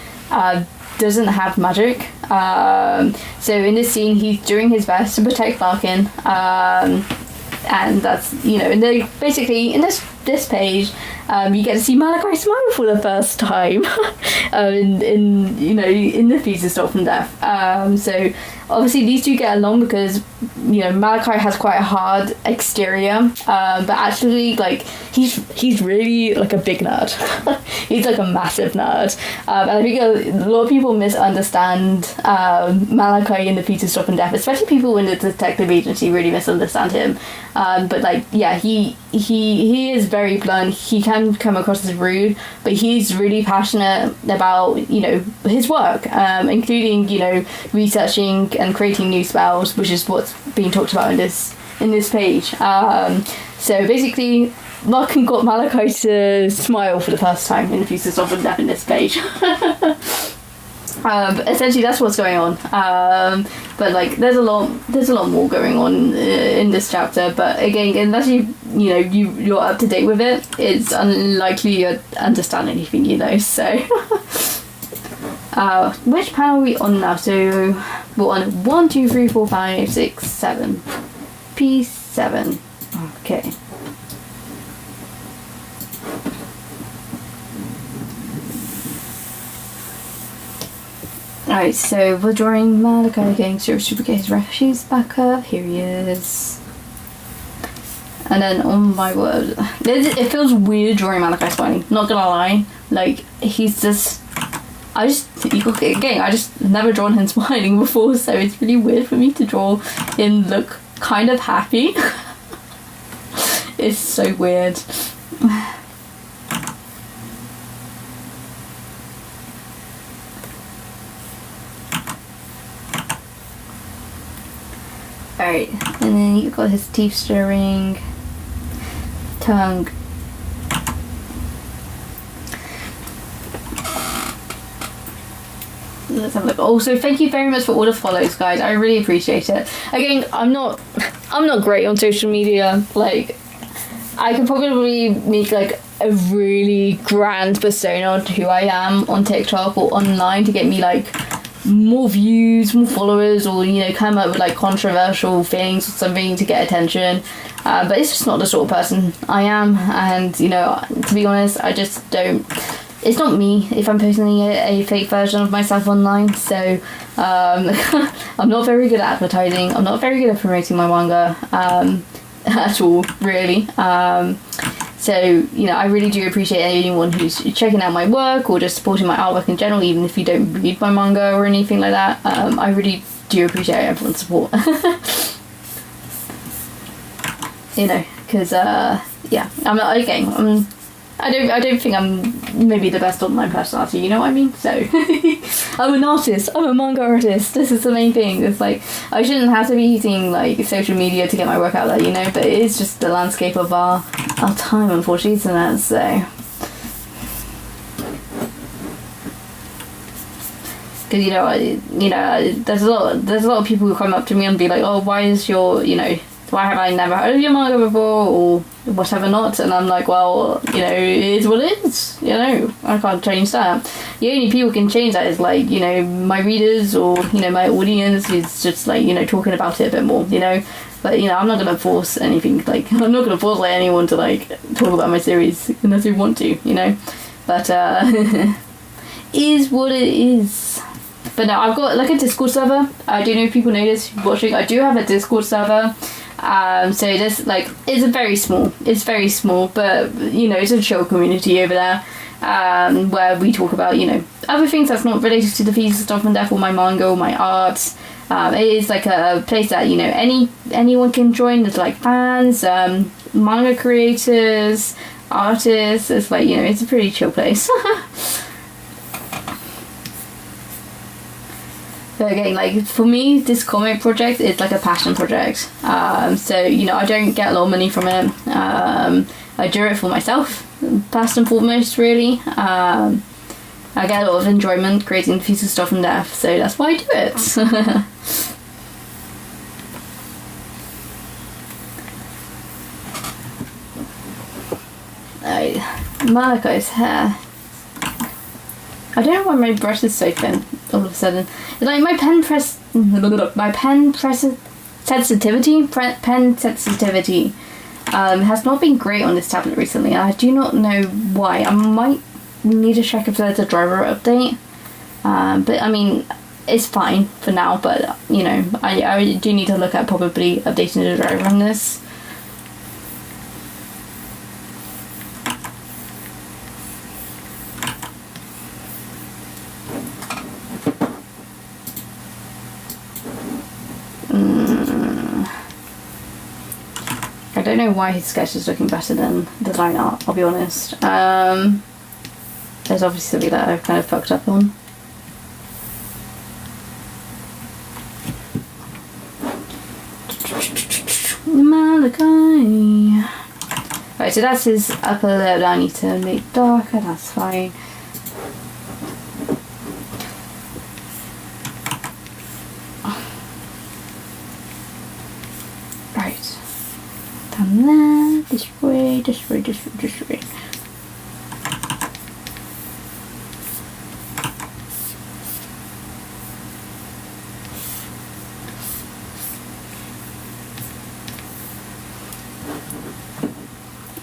doesn't have magic. So in this scene, he's doing his best to protect Larkin. And that's, and they basically in this page, you get to see Malachi smile for the first time in the Thieves of Stuff and Death. So obviously these two get along because Malachi has quite a hard exterior, but actually like he's really like a big nerd. He's like a massive nerd, and I think a lot of people misunderstand Malachi in the Thieves of Stuff and Death, especially people in the detective agency really misunderstand him. But like, yeah, he is very blunt. He can come across as rude, but he's really passionate about his work, including researching and creating new spells, which is what's being talked about in this page. So basically, Larkin got Malachi to smile for the first time in the Thieves of Stuff and Death in this page. But essentially that's what's going on. But like there's a lot more going on in this chapter, but again, unless you're up to date with it, it's unlikely you understand anything, so which panel are we on now? So we're on 1, 2, 3, 4, 5, 6, 7. P7. Okay. Alright, so we're drawing Malachi again to get his refugees back up. Here he is. And then, oh my word, it feels weird drawing Malachi smiling, not gonna lie. Like, he's just, I just never drawn him smiling before, so it's really weird for me to draw him look kind of happy. It's so weird. Alright, and then you've got his teeth stirring, tongue. Let's have a look. Also, thank you very much for all the follows, guys. I really appreciate it. Again, I'm not great on social media. Like, I could probably make like a really grand persona on who I am on TikTok or online to get me like more views, more followers, or come up with like controversial things or something to get attention, but it's just not the sort of person I am, and to be honest, I just don't it's not me if I'm posting a fake version of myself online, so I'm not very good at advertising. I'm not very good at promoting my manga at all, really. So, you know, I really do appreciate anyone who's checking out my work or just supporting my artwork in general, even if you don't read my manga or anything like that. I really do appreciate everyone's support. You know, because, yeah, I'm not, again, I don't think I'm maybe the best online personality, you know what I mean? So, I'm an artist, I'm a manga artist, this is the main thing. It's like, I shouldn't have to be using, like, social media to get my work out there, you know? But it is just the landscape of our time, unfortunately, isn't it? So, because, you know, there's a lot of people who come up to me and be like, oh, why is your, you know, why have I never heard of your manga before, or whatever not, and I'm like, well, you know, it is what it is, you know, I can't change that. The only people who can change that is, like, you know, my readers, or, you know, my audience is just, like, you know, talking about it a bit more, you know, but, you know, I'm not going to force anything, like, I'm not going to force, like, anyone to, like, talk about my series, unless they want to, you know, but, is what it is. But no, I've got, like, a Discord server. I don't know if people know this watching, I do have a Discord server. So this, like, it's very small, but, you know, it's a chill community over there, where we talk about, you know, other things that's not related to the Thieves stuff, and therefore my manga or my art. It is like a place that, you know, anyone can join. There's, like, fans, manga creators, artists. It's like, you know, it's a pretty chill place. But again, like, for me, this comic project is like a passion project. So, you know, I don't get a lot of money from it. I do it for myself, first and foremost, really. I get a lot of enjoyment creating the Thieves stuff and death, so that's why I do it. Malachi's hair. I don't know why my brush is so thin all of a sudden. It's like my pen sensitivity has not been great on this tablet recently. I do not know why. I might need to check if there's a driver update. But I mean, it's fine for now, but, you know, I do need to look at probably updating the driver on this. I don't know why his sketch is looking better than the line art, I'll be honest. There's obviously something that I've kind of fucked up on. Malachi. Right, so that's his upper lip. I need to make darker, that's fine. Right. Done that. This way, this way, this way, this way.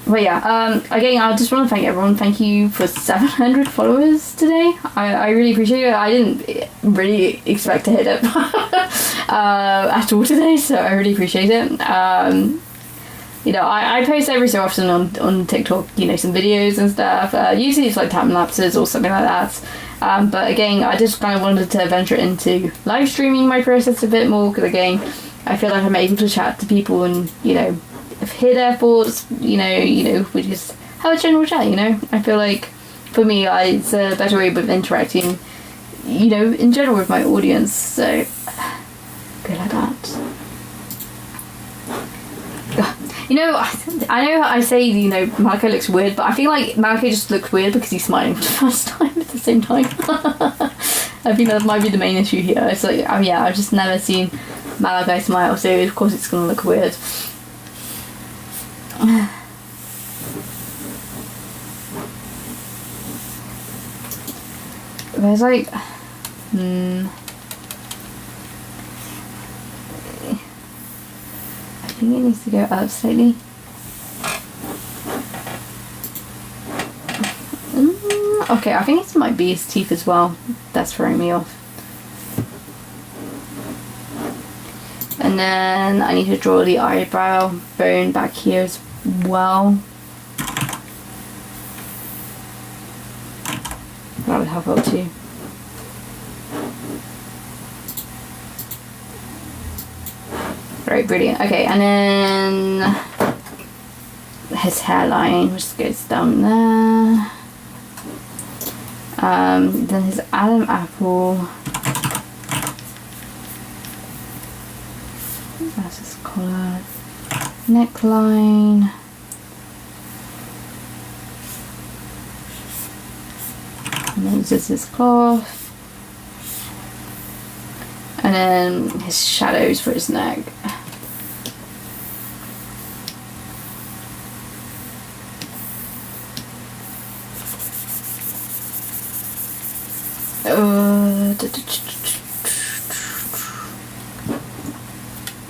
But yeah, again, I just want to thank everyone. Thank you for 700 followers today. I really appreciate it. I didn't really expect to hit it at all today, so I really appreciate it. You know, I post every so often on TikTok, you know, some videos and stuff. Usually it's like time lapses or something like that. But again, I just kind of wanted to venture into live streaming my process a bit more, because again, I feel like I'm able to chat to people and, you know, hear their thoughts, you know, we just have a general chat, you know. I feel like, for me, it's a better way of interacting, you know, in general with my audience, so, go like that. You know, I know I say, you know, Malachi looks weird, but I feel like Malachi just looks weird because he's smiling for the first time at the same time. I think that might be the main issue here. It's like, yeah, I've just never seen Malachi smile, so of course it's gonna look weird. There's like, I think it needs to go up slightly. Okay, I think it might be his teeth as well. That's throwing me off. And then I need to draw the eyebrow bone back here as well. That would help out too. Right, brilliant. Okay, and then his hairline just goes down there. Then his Adam apple. That's his collar. Neckline. And then this is his cloth. And then his shadows for his neck.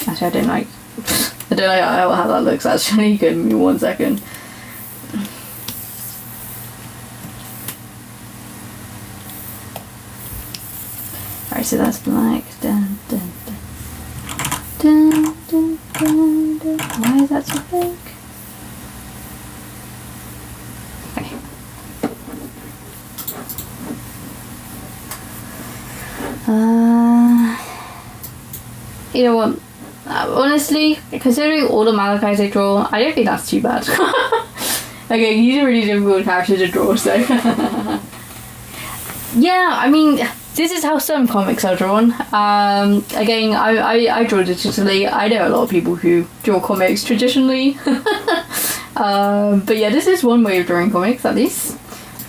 Actually, I don't like how that looks. Actually, give me 1 second. Alright, so that's black. Dun, dun, dun. Dun, dun, dun, dun. Why is that so big? Okay. You know what? Honestly, considering all the Malachis I draw, I don't think that's too bad. Okay, he's a really difficult character to draw, so... Yeah, I mean, this is how some comics are drawn. Again, I draw digitally. I know a lot of people who draw comics traditionally. But yeah, this is one way of drawing comics, at least.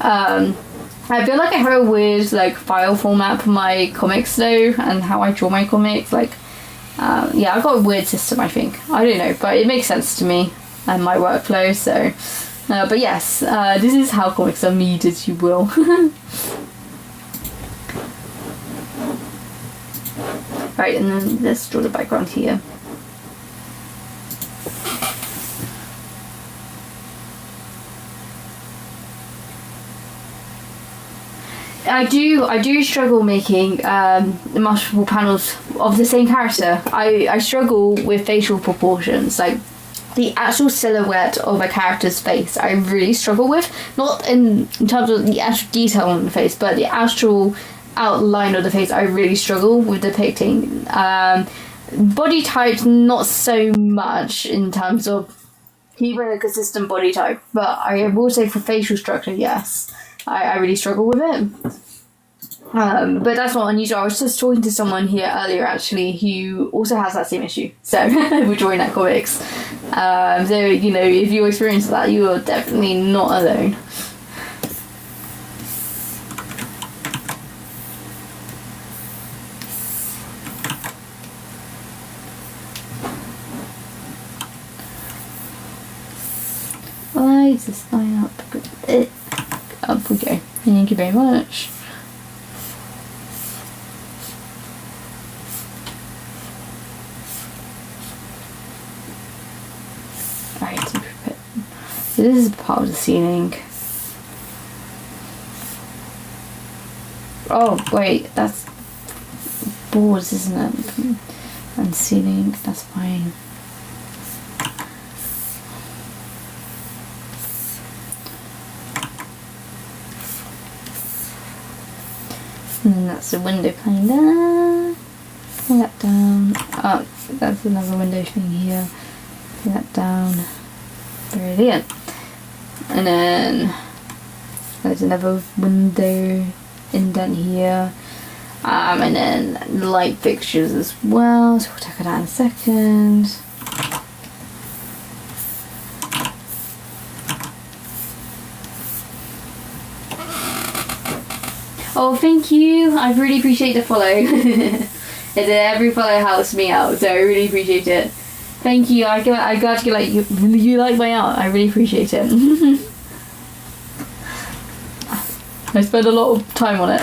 I feel like I have a weird like file format for my comics though, and how I draw my comics. Like, yeah, I've got a weird system, I think. I don't know, but it makes sense to me and my workflow. So, but yes, this is how comics are made, as you will. Right, and then let's draw the background here. I do struggle making multiple panels of the same character. I struggle with facial proportions, like the actual silhouette of a character's face. I really struggle with, not in terms of the actual detail on the face, but the actual outline of the face. I really struggle with depicting. Body types, not so much in terms of keeping a consistent body type, but I will say for facial structure, yes. I really struggle with it. But that's not unusual. I was just talking to someone here earlier actually who also has that same issue. So we're drawing that comics. So, you know, if you experience that, you are definitely not alone. Why does this line up? Up we go. Thank you very much. Alright, so this is part of the ceiling. Oh wait, that's boards, isn't it? And ceiling, that's fine. And then that's the window pane there. Pull that down. Oh, that's another window thing here. Pull that down. Brilliant. And then there's another window indent here. And then light fixtures as well. So we'll check it out in a second. Oh, thank you. I really appreciate the follow. Every follow helps me out, so I really appreciate it. Thank you. I got to like you like my art. I really appreciate it. I spent a lot of time on it.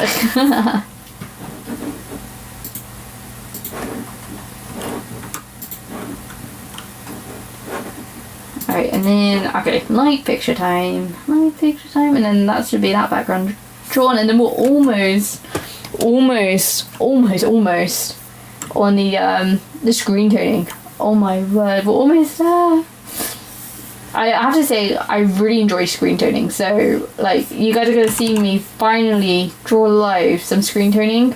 Alright, Right, and then, okay, light picture time, and then that should be that background drawn, and then we're almost on the screen toning. Oh my word, we're almost there. I have to say, I really enjoy screen toning, so, like, you guys are going to see me finally draw live some screen toning,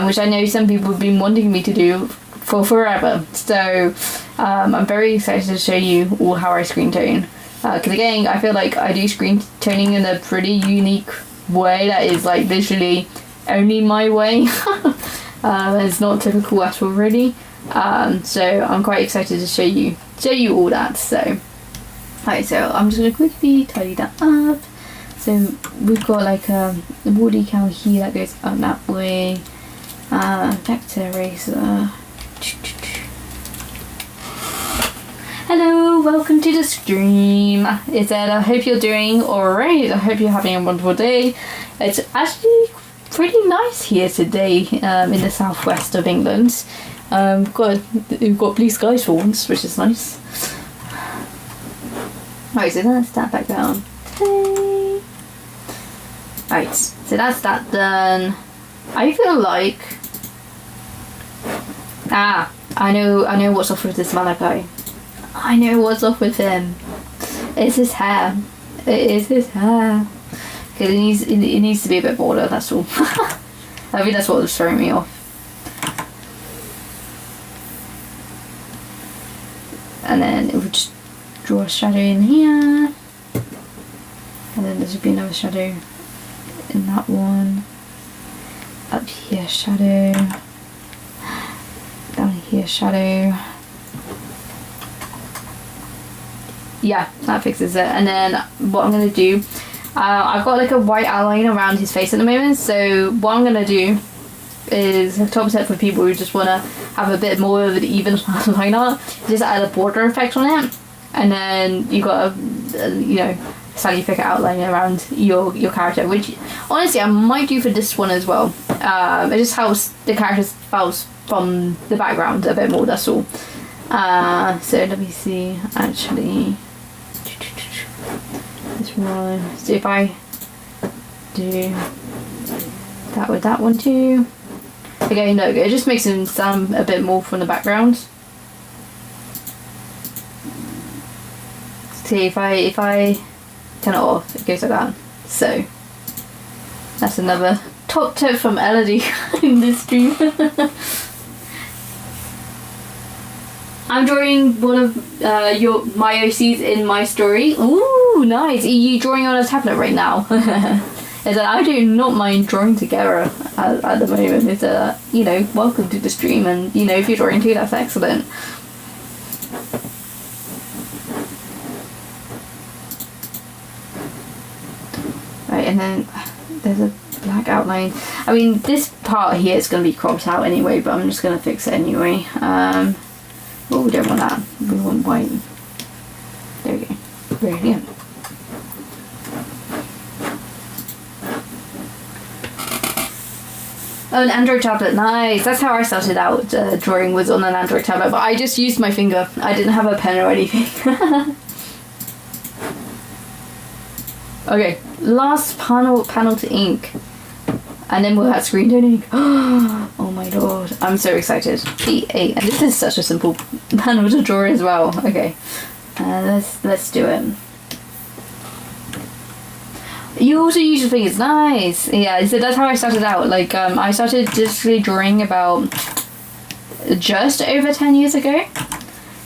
which I know some people have been wanting me to do for forever, so I'm very excited to show you all how I screen tone, because again, I feel like I do screen toning in a pretty unique way that is, like, literally only my way. It's not typical at all, really, so I'm quite excited to show you all that. So right, so I'm just going to quickly tidy that up. So we've got like a wall decal here that goes up that way, vector eraser. Hello, welcome to the stream. It's Ed. I hope you're doing alright. I hope you're having a wonderful day. It's actually pretty nice here today, in the southwest of England. We've got blue skies for once, which is nice. Right, so that's that back down. Okay. Right, so that's that done. I feel like I know what's off with this Malachi. I know what's up with him. It's his hair. It is his hair. Because it needs to be a bit broader, that's all. I think that's what was throwing me off. And then it would just draw a shadow in here. And then there should be another shadow in that one. Up here, shadow. Down here, shadow. Yeah, that fixes it. And then what I'm going to do, I've got like a white outline around his face at the moment, so what I'm going to do is a top set for people who just want to have a bit more of an even line art, just add a border effect on it, and then you got a slightly thicker outline around your character, which honestly I might do for this one as well. It just helps the characters bounce from the background a bit more, that's all. So let me see, actually, this one, so if I do that with that one too, again, look, it just makes him stand a bit more from the background. See, if I turn it off, it goes like that. So that's another top tip from Elodie in this stream. I'm drawing one of my OCs in my story. Ooh, nice. Are you drawing on a tablet right now? Is that I do not mind drawing together at the moment. Is that, welcome to the stream, and if you're drawing too, that's excellent. Right, and then there's a black outline. I mean, this part here is going to be cropped out anyway, but I'm just going to fix it anyway. Oh, we don't want that. We want white. There we go. Brilliant. Oh, an Android tablet. Nice. That's how I started out drawing, was on an Android tablet, but I just used my finger. I didn't have a pen or anything. Okay, last panel to ink. And then we'll have screen toning. Oh my lord, I'm so excited. P8, and this is such a simple panel to draw as well. Okay, let's do it. You also use your fingers, nice. Yeah, so that's how I started out. Like, I started digitally drawing about just over 10 years ago.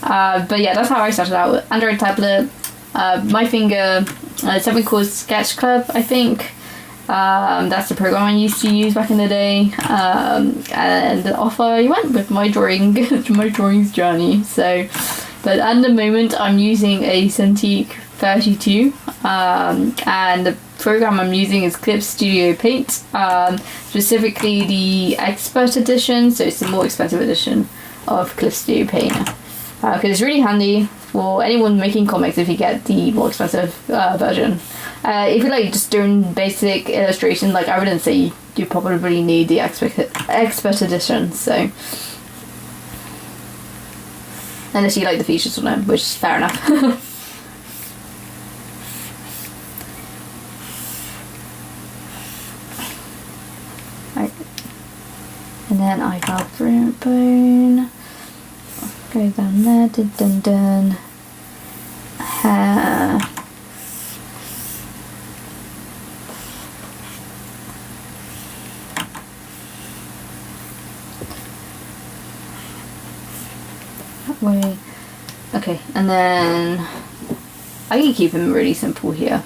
But yeah, that's how I started out. Android tablet, my finger, something called Sketch Club, I think. That's the program I used to use back in the day, and off I went with my drawings journey. So, but at the moment I'm using a Cintiq 32, and the program I'm using is Clip Studio Paint, specifically the Expert Edition, so it's the more expensive edition of Clip Studio Paint, because it's really handy for anyone making comics if you get the more expensive version. If you like just doing basic illustration, like I wouldn't say you probably need the expert edition, so unless you like the features on them, which is fair enough. bone. Go down there, dun dun dun. Hair. That way. Okay, and then I can keep him really simple here.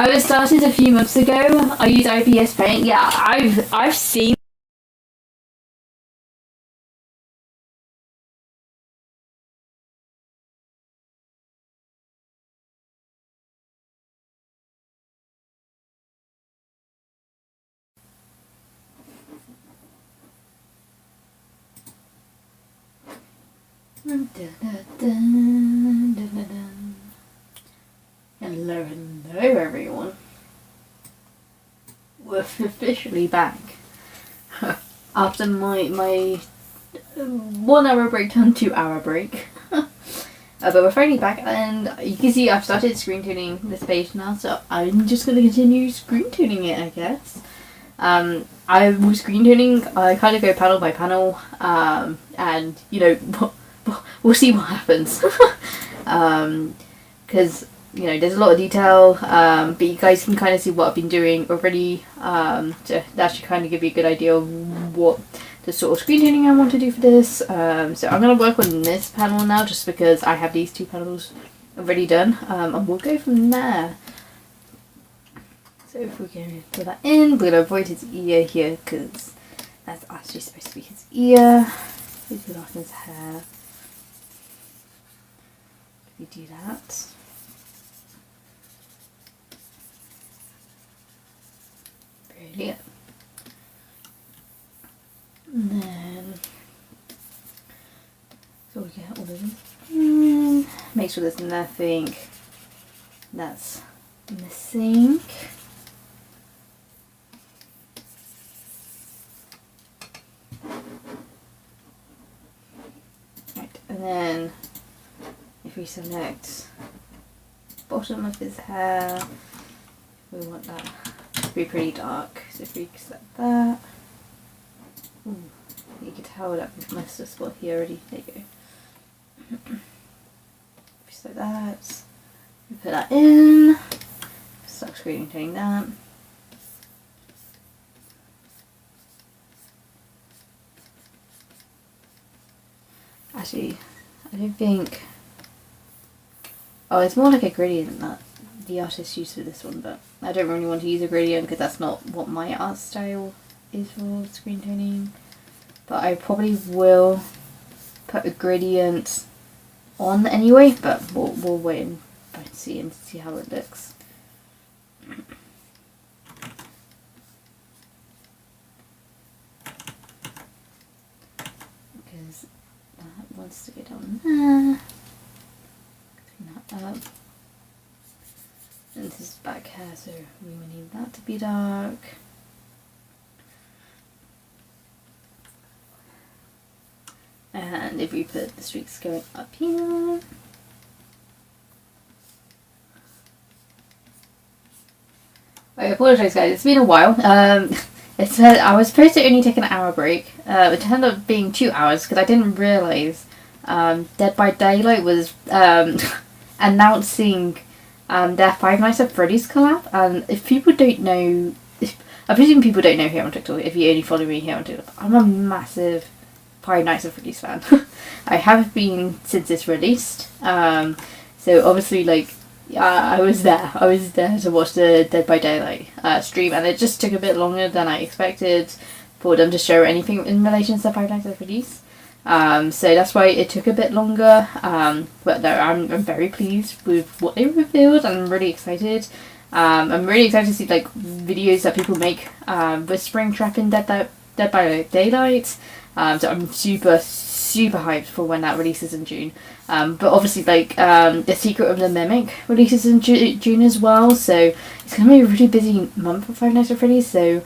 I was started a few months ago. I use IPS paint. Yeah, I've seen. Hello everyone. We're officially back after my 1 hour break turned 2 hour break. But we're finally back, and you can see I've started screen tuning this page now, so I'm just going to continue screen tuning it, I guess. I was screen tuning, I kind of go panel by panel, and you know, we'll see what happens. Because you know, there's a lot of detail, but you guys can kind of see what I've been doing already, so that should kind of give you a good idea of what the sort of screen tuning I want to do for this. So I'm going to work on this panel now, just because I have these 2 panels already done, and we'll go from there. So if we're going to put that in, we're going to avoid his ear here, because that's actually supposed to be his ear. He's put off his hair. We do that. Brilliant. And then, so we get all of this in. Make sure there's nothing that's missing. Right, and then if we select bottom of his hair, we want that to be pretty dark. So if we select that, ooh, you can tell that we've missed a spot here already. There you go. If we select that, we put that in. Start screen tuning that. Actually, I don't think. Oh, it's more like a gradient that the artist used for this one, but I don't really want to use a gradient because that's not what my art style is for screen toning. But I probably will put a gradient on anyway, but we'll wait and see how it looks. Because that wants to get on there. Clean that up. And this is back hair, so we will need that to be dark. And if we put the streaks going up here. I apologise guys, it's been a while. I was supposed to only take an hour break. It turned up being 2 hours because I didn't realise Dead by Daylight was announcing their Five Nights at Freddy's collab. And if people don't know, I presume people don't know here on TikTok if you only follow me here on TikTok, I'm a massive Five Nights at Freddy's fan. I have been since it's released. So obviously, like, I was there to watch the Dead by Daylight stream, and it just took a bit longer than I expected for them to show anything in relation to Five Nights at Freddy's. So that's why it took a bit longer. But no, I'm very pleased with what they revealed, and I'm really excited. I'm really excited to see like videos that people make with Springtrap in Dead by Daylight. So I'm super hyped for when that releases in June. But obviously, like, The Secret of the Mimic releases in June as well, so it's going to be a really busy month for Five Nights at Freddy's, so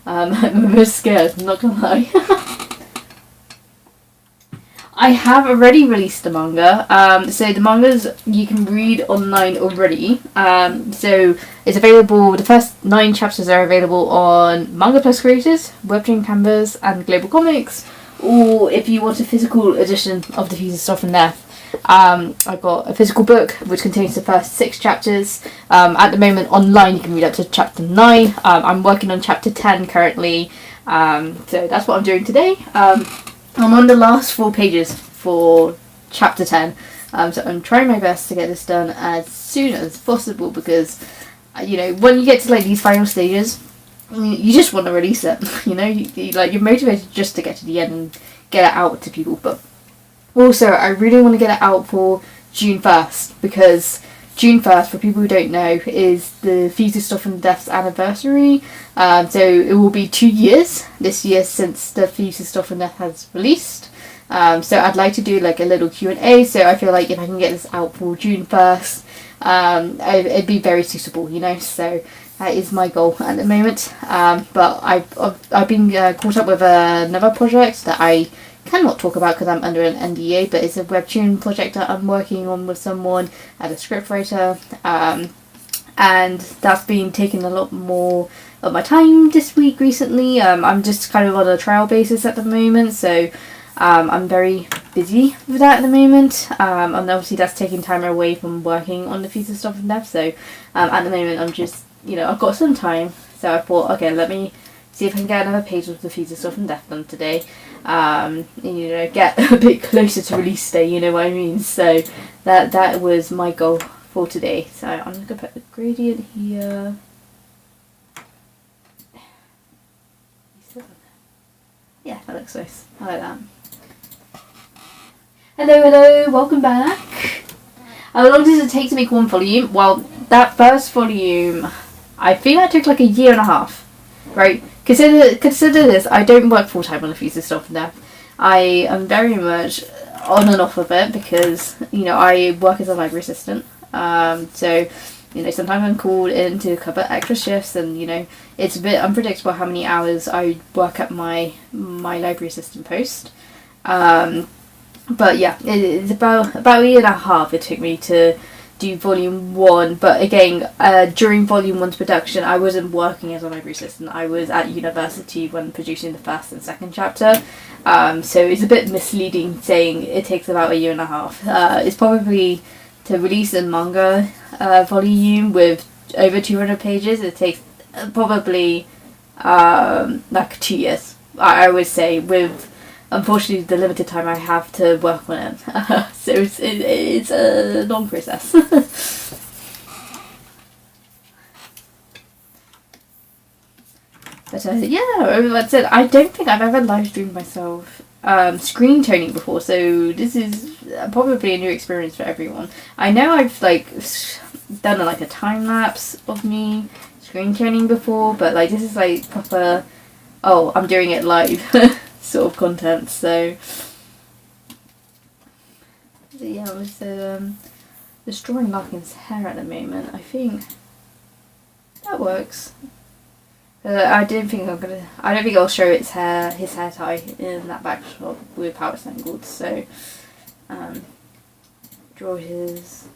I'm a bit scared, I'm not going to lie. I have already released the manga. So the mangas you can read online already. So it's available. The first 9 chapters are available on Manga Plus Creators, Webtoon Canvas, and Global Comics. Or if you want a physical edition of the Thieves of Stuff and Death, I've got a physical book which contains the first 6 chapters. At the moment, online you can read up to chapter 9. I'm working on chapter 10 currently. So that's what I'm doing today. I'm on the last 4 pages for chapter 10, so I'm trying my best to get this done as soon as possible because, you know, when you get to like these final stages, you just want to release it. You know, you're motivated just to get to the end and get it out to people. But also, I really want to get it out for June 1st because June 1st, for people who don't know, is the Thieves of Stuff and Death's anniversary. So it will be 2 years this year since the Thieves of Stuff and Death has released. So I'd like to do like a little Q&A. So I feel like if I can get this out for June 1st, it'd be very suitable, you know. So that is my goal at the moment. But I've been caught up with another project that I cannot talk about because I'm under an NDA, but it's a webtoon project that I'm working on with someone as a scriptwriter, and that's been taking a lot more of my time this week recently. I'm just kind of on a trial basis at the moment, so I'm very busy with that at the moment, and obviously that's taking time away from working on the Thieves of Stuff and Death. So at the moment I'm just, you know, I've got some time, so I thought, okay, let me see if I can get another page of the Thieves of Stuff and Death done today. And, you know, get a bit closer to release day, you know what I mean? So that was my goal for today. So I'm just gonna put the gradient here. Yeah, that looks nice. I like that. Hello, welcome back. How long does it take to make one volume? Well, that first volume, I think that took like a year and a half, right? Consider this, I don't work full time on the Thieves of Stuff and Death. I am very much on and off of it because, you know, I work as a library assistant. So, you know, sometimes I'm called in to cover extra shifts, and, you know, it's a bit unpredictable how many hours I work at my library assistant post. But yeah, it's about a year and a half it took me to do volume 1, but again, during volume 1's production I wasn't working as a library assistant. I was at university when producing the first and second chapter, so it's a bit misleading saying it takes about a year and a half. It's probably, to release a manga volume with over 200 pages, it takes probably like 2 years, I would say, with unfortunately the limited time I have to work on it. So it's a long process. But yeah, that's it. I don't think I've ever live streamed myself screen toning before, so this is probably a new experience for everyone. I know I've like done like a time lapse of me screen toning before, but like this is like proper, oh, I'm doing it live sort of content. So yeah, I was just drawing Larkin's hair at the moment. I think that works. I don't think I'll show his hair tie in that back shot with how it's angled. So draw his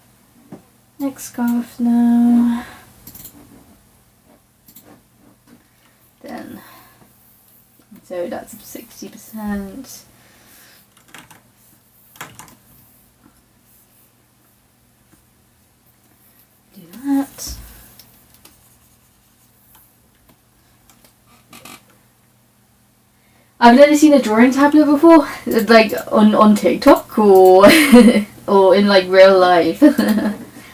neck scarf now. Then, so that's 60%. Do that. I've never seen a drawing tablet before, like on TikTok or or in like real life.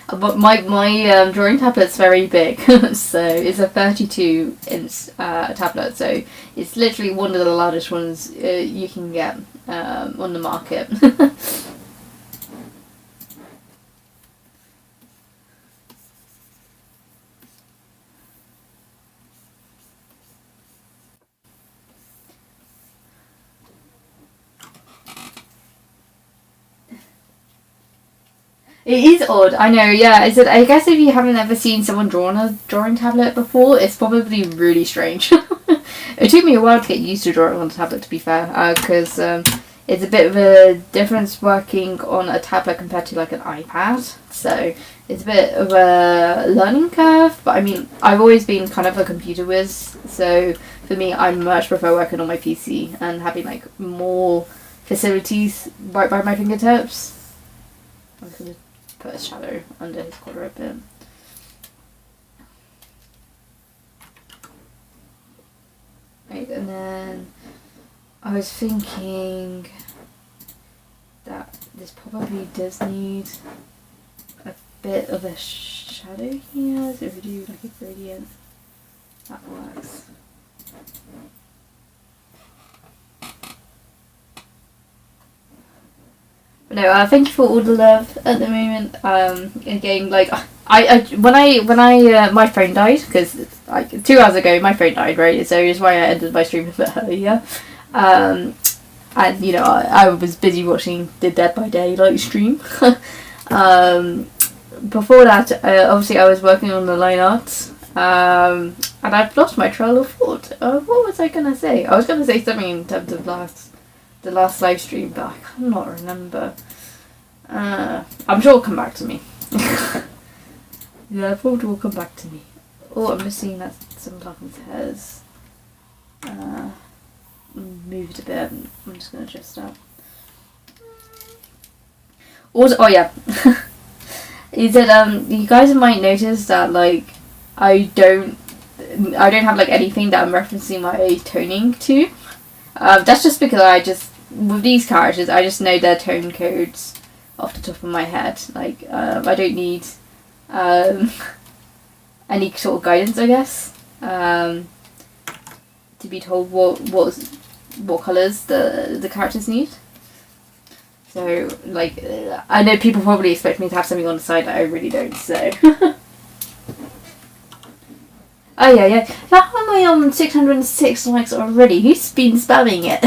But my drawing tablet's very big, so it's a 32-inch tablet. So it's literally one of the largest ones you can get on the market. It is odd, I know, yeah. I guess if you haven't ever seen someone draw on a drawing tablet before, it's probably really strange. It took me a while to get used to drawing on a tablet, to be fair, because it's a bit of a difference working on a tablet compared to like an iPad. So it's a bit of a learning curve. But I mean, I've always been kind of a computer whiz. So for me, I much prefer working on my PC and having like more facilities right by my fingertips. I'm going to put a shadow under his collar a bit. Right, and then I was thinking that this probably does need a bit of a shadow here, so if we do like a gradient, that works. But no, thank you for all the love at the moment. Again, like when I my phone died, because like 2 hours ago my phone died, right? So it's why I ended my stream a bit earlier. And you know, I was busy watching the Dead by Daylight stream. Before that, obviously I was working on the line art. And I've lost my trail of thought. What was I gonna say? I was gonna say something in terms of the last live stream, but I cannot remember. I'm sure it'll come back to me. Yeah, I thought it will come back to me. Oh, I'm just seeing that some Larkin's hairs moved a bit. I'm just going to adjust that. Also, oh yeah. He said, you guys might notice that, like, I don't have, like, anything that I'm referencing my toning to. That's just because with these characters, I just know their tone codes off the top of my head. Like, I don't need any sort of guidance, I guess, to be told what colours the characters need. So, like, I know people probably expect me to have something on the side that I really don't, so. Oh yeah. How am I on 606 likes already? Who's been spamming it?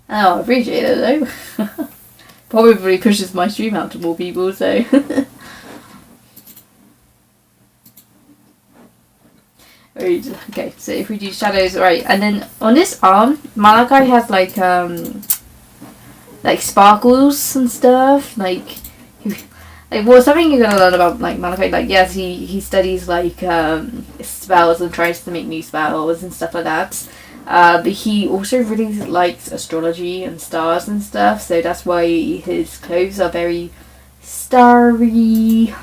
Oh, I appreciate it though. Probably pushes my stream out to more people, so. Okay, so if we do shadows, right, and then on this arm, Malachi has like sparkles and stuff, like well, something you're gonna learn about like Malachi, like yes, he studies like spells and tries to make new spells and stuff like that. But he also really likes astrology and stars and stuff, so that's why his clothes are very starry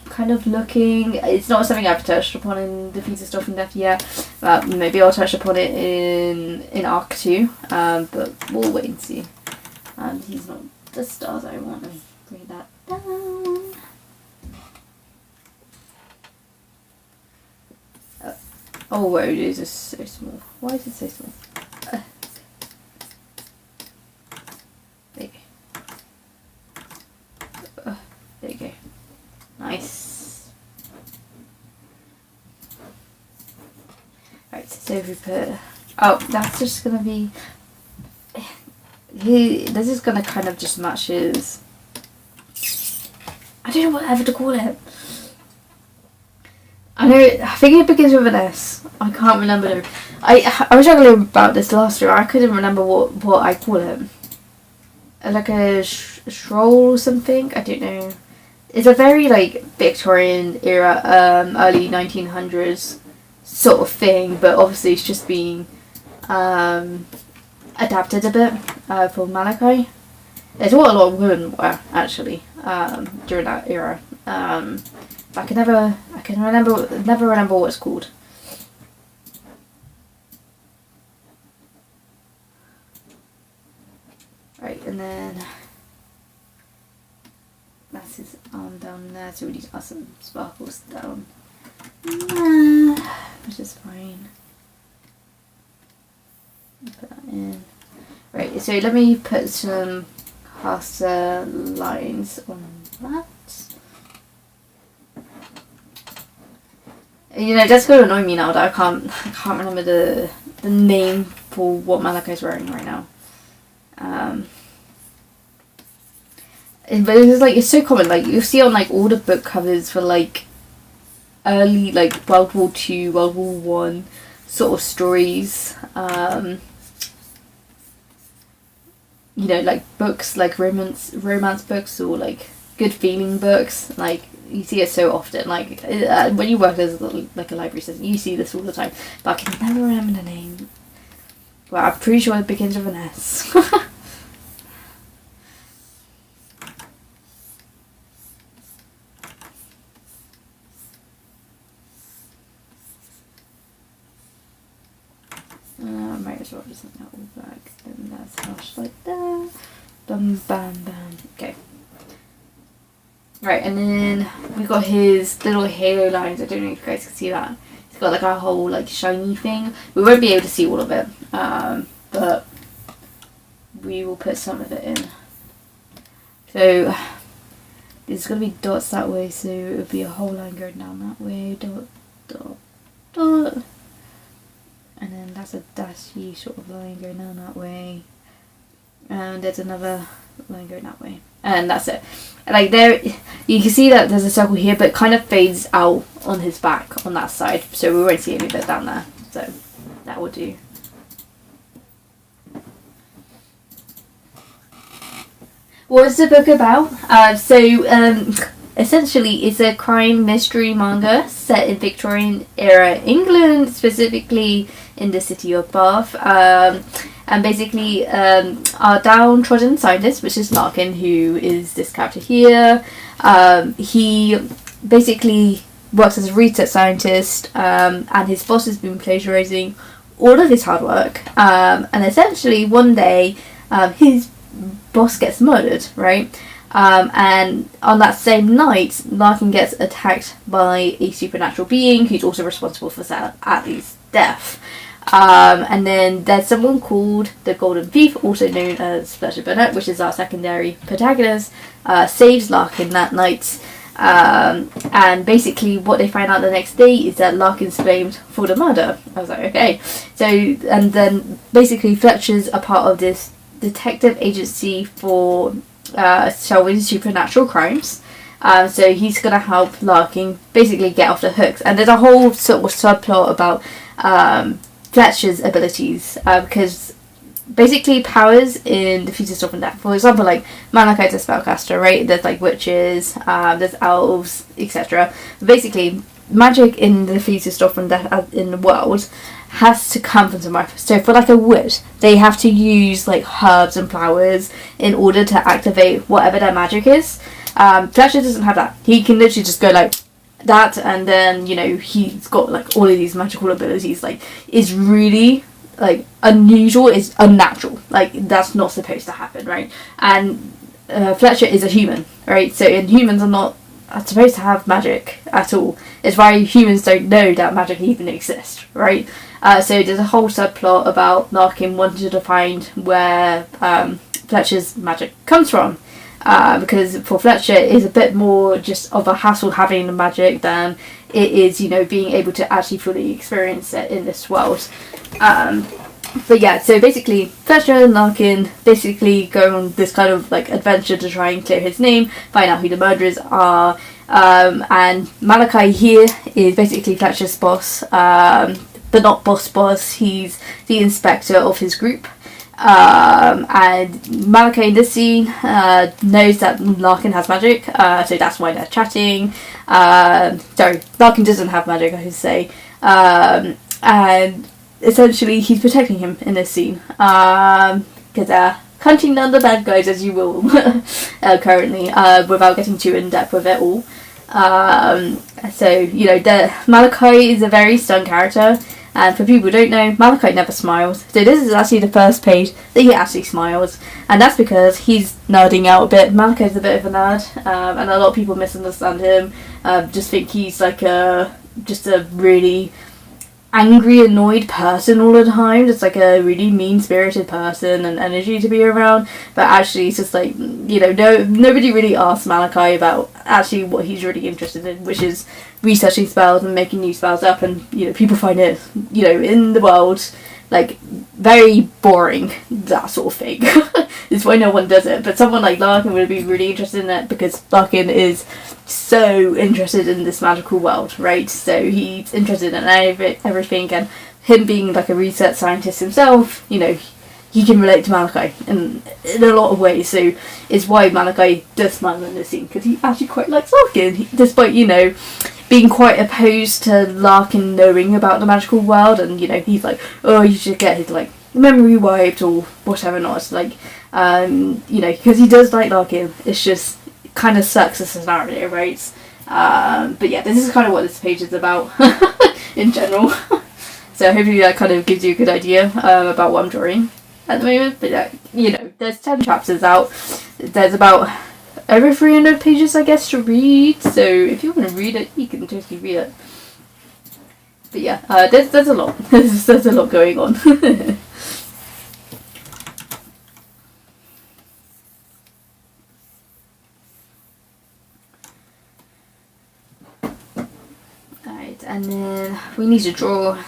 kind of looking. It's not something I've touched upon in the Thieves Stuff in Death yet, but maybe I'll touch upon it in Arc 2, but we'll wait and see. He's not the stars I want. Let me bring that down. Oh, whoa, this is so small. Why is it so small? There you go. There you go. Nice. Right, so if we put... Oh, that's just going to be... This is going to kind of just match his... I don't know whatever to call it. I think it begins with an S. I can't remember though. I was struggling about this last year. I couldn't remember what I call it. Like a stroll or something. I don't know. It's a very like Victorian era, early 1900s sort of thing. But obviously it's just being adapted a bit for Malachi. It's what a lot of women wear actually during that era. I can never remember what it's called. Right, and then that's his arm down there, so we need to add some sparkles down. Which is fine. Put that in. Right, so let me put some caster lines on that. You know, that's going to annoy me now that I can't remember the name for what Malachi's wearing right now. But it's like, it's so common, like you see on like all the book covers for like early like World War II, World War One sort of stories. You know, like books, like romance books, or like good feeling books. Like you see it so often. Like when you work as like a library assistant, you see this all the time. But I can never remember the name. Well, I'm pretty sure it begins with an S. Might as well just send that all back. And that's hashed like that. Bam, bam, bam. Okay. Right, and then we got his little halo lines. I don't know if you guys can see that. It's got like a whole like shiny thing. We won't be able to see all of it, but we will put some of it in. So there's gonna be dots that way, so it would be a whole line going down that way. Dot, dot, dot. And then that's a dashy sort of line going down that way. And there's another line going that way. And that's it. Like there, you can see that there's a circle here, but it kind of fades out on his back on that side. So we won't see any bit down there. So that will do. What is the book about? Essentially, it's a crime mystery manga set in Victorian era England, specifically in the city of Bath. And basically, our downtrodden scientist, which is Larkin, who is this character here, he basically works as a research scientist, and his boss has been plagiarizing all of his hard work. And essentially, one day, his boss gets murdered, right? And on that same night, Larkin gets attacked by a supernatural being who's also responsible for Atlee's death. And then there's someone called the Golden Thief, also known as Fletcher Burnett, which is our secondary protagonist, saves Larkin that night. And basically what they find out the next day is that Larkin's blamed for the murder. I was like, okay. So, and then basically Fletcher's a part of this detective agency for solving supernatural crimes. So he's going to help Larkin basically get off the hooks. And there's a whole sort of subplot about Fletcher's abilities, because basically powers in the Thieves of Death. For example, like Malachi's a spellcaster, right? There's like witches, there's elves, etc. Basically, magic in the Thieves of Death in the world has to come from somewhere. So for like a witch, they have to use like herbs and flowers in order to activate whatever their magic is. Fletcher doesn't have that. He can literally just go like that, and then, you know, he's got like all of these magical abilities. Like, it's really like unusual, it's unnatural. Like, that's not supposed to happen, right? And Fletcher is a human, right? So, and humans are not supposed to have magic at all. It's why humans don't know that magic even exists, right? So there's a whole subplot about Larkin wanting to find where Fletcher's magic comes from. Because for Fletcher, it is a bit more just of a hassle having the magic than it is, you know, being able to actually fully experience it in this world. But yeah, so basically, Fletcher and Larkin basically go on this kind of like adventure to try and clear his name, find out who the murderers are. And Malachi here is basically Fletcher's boss, but not boss. He's the inspector of his group. And Malachi in this scene knows that Larkin has magic, so that's why they're chatting. Sorry, Larkin doesn't have magic, I should say. And essentially he's protecting him in this scene, because they're hunting down the bad guys, as you will currently, without getting too in depth with it all. So, you know, Malachi is a very stun character. And for people who don't know, Malachi never smiles. So this is actually the first page that he actually smiles. And that's because he's nerding out a bit. Malachi's a bit of a nerd. And a lot of people misunderstand him. Just think he's like just a really angry, annoyed person all the time. Just like a really mean-spirited person and energy to be around. But actually it's just like, you know, nobody really asks Malachi about actually what he's really interested in, which is researching spells and making new spells up. And, you know, people find it, you know, in the world, like, very boring, that sort of thing. It's why no one does it. But someone like Larkin would be really interested in it, because Larkin is so interested in this magical world, right? So he's interested in everything, and him being like a research scientist himself, you know, he can relate to Malachi in a lot of ways. So it's why Malachi does smile in this scene, because he actually quite likes Larkin, despite, you know, being quite opposed to Larkin knowing about the magical world. And, you know, he's like, oh, you should get his like memory wiped or whatever not. It's like, you know, because he does like Larkin. It's just kind of sucks as a scenario, right? But yeah, this is kind of what this page is about in general. So hopefully that kind of gives you a good idea about what I'm drawing at the moment. But you know, there's 10 chapters out. There's about over 300 pages, I guess, to read. So if you want to read it, you can totally read it. But yeah, there's a lot. there's a lot going on. Alright, and then we need to draw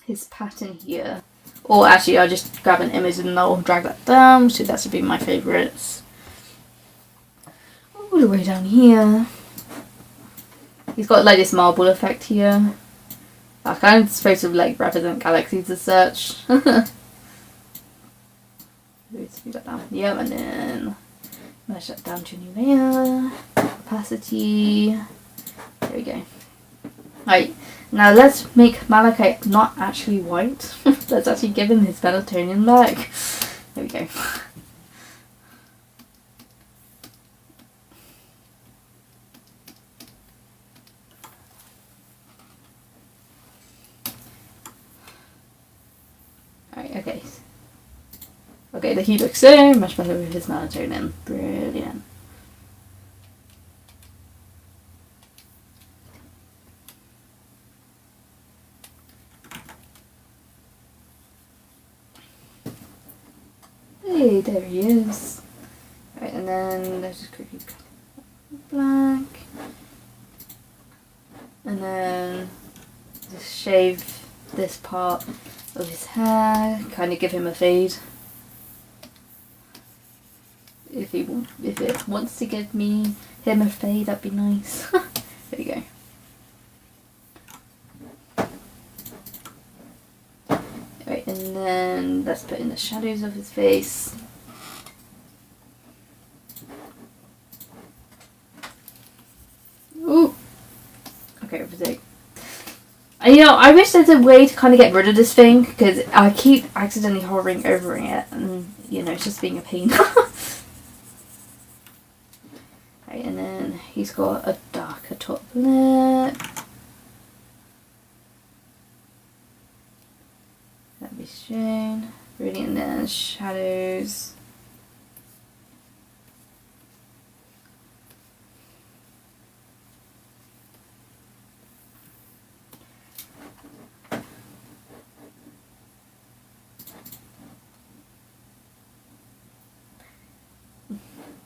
his pattern here. Or actually, I'll just grab an image and I'll drag that down. So that should be my favourites. All the way down here. He's got like this marble effect here. That's kind of supposed to like represent galaxies as such. Let's move that down. Yep, and then merge that down to a new layer. Opacity. There we go. Right, now let's make Malachi not actually white. Let's actually give him his melatonin back. There we go. Alright, okay. Okay, he looks so much better with his melatonin. Brilliant. Hey, there he is. Right, and then let's just quickly cut black. And then just shave this part of his hair, kind of give him a fade. If it wants to give him a fade, that'd be nice. There you go. Right, and then let's put in the shadows of his face. Ooh. Okay, everything. And you know, I wish there's a way to kind of get rid of this thing, because I keep accidentally hovering over it, and you know, it's just being a pain. Right, and then he's got a darker top lip. That'll be shown. Brilliant, and then shadows.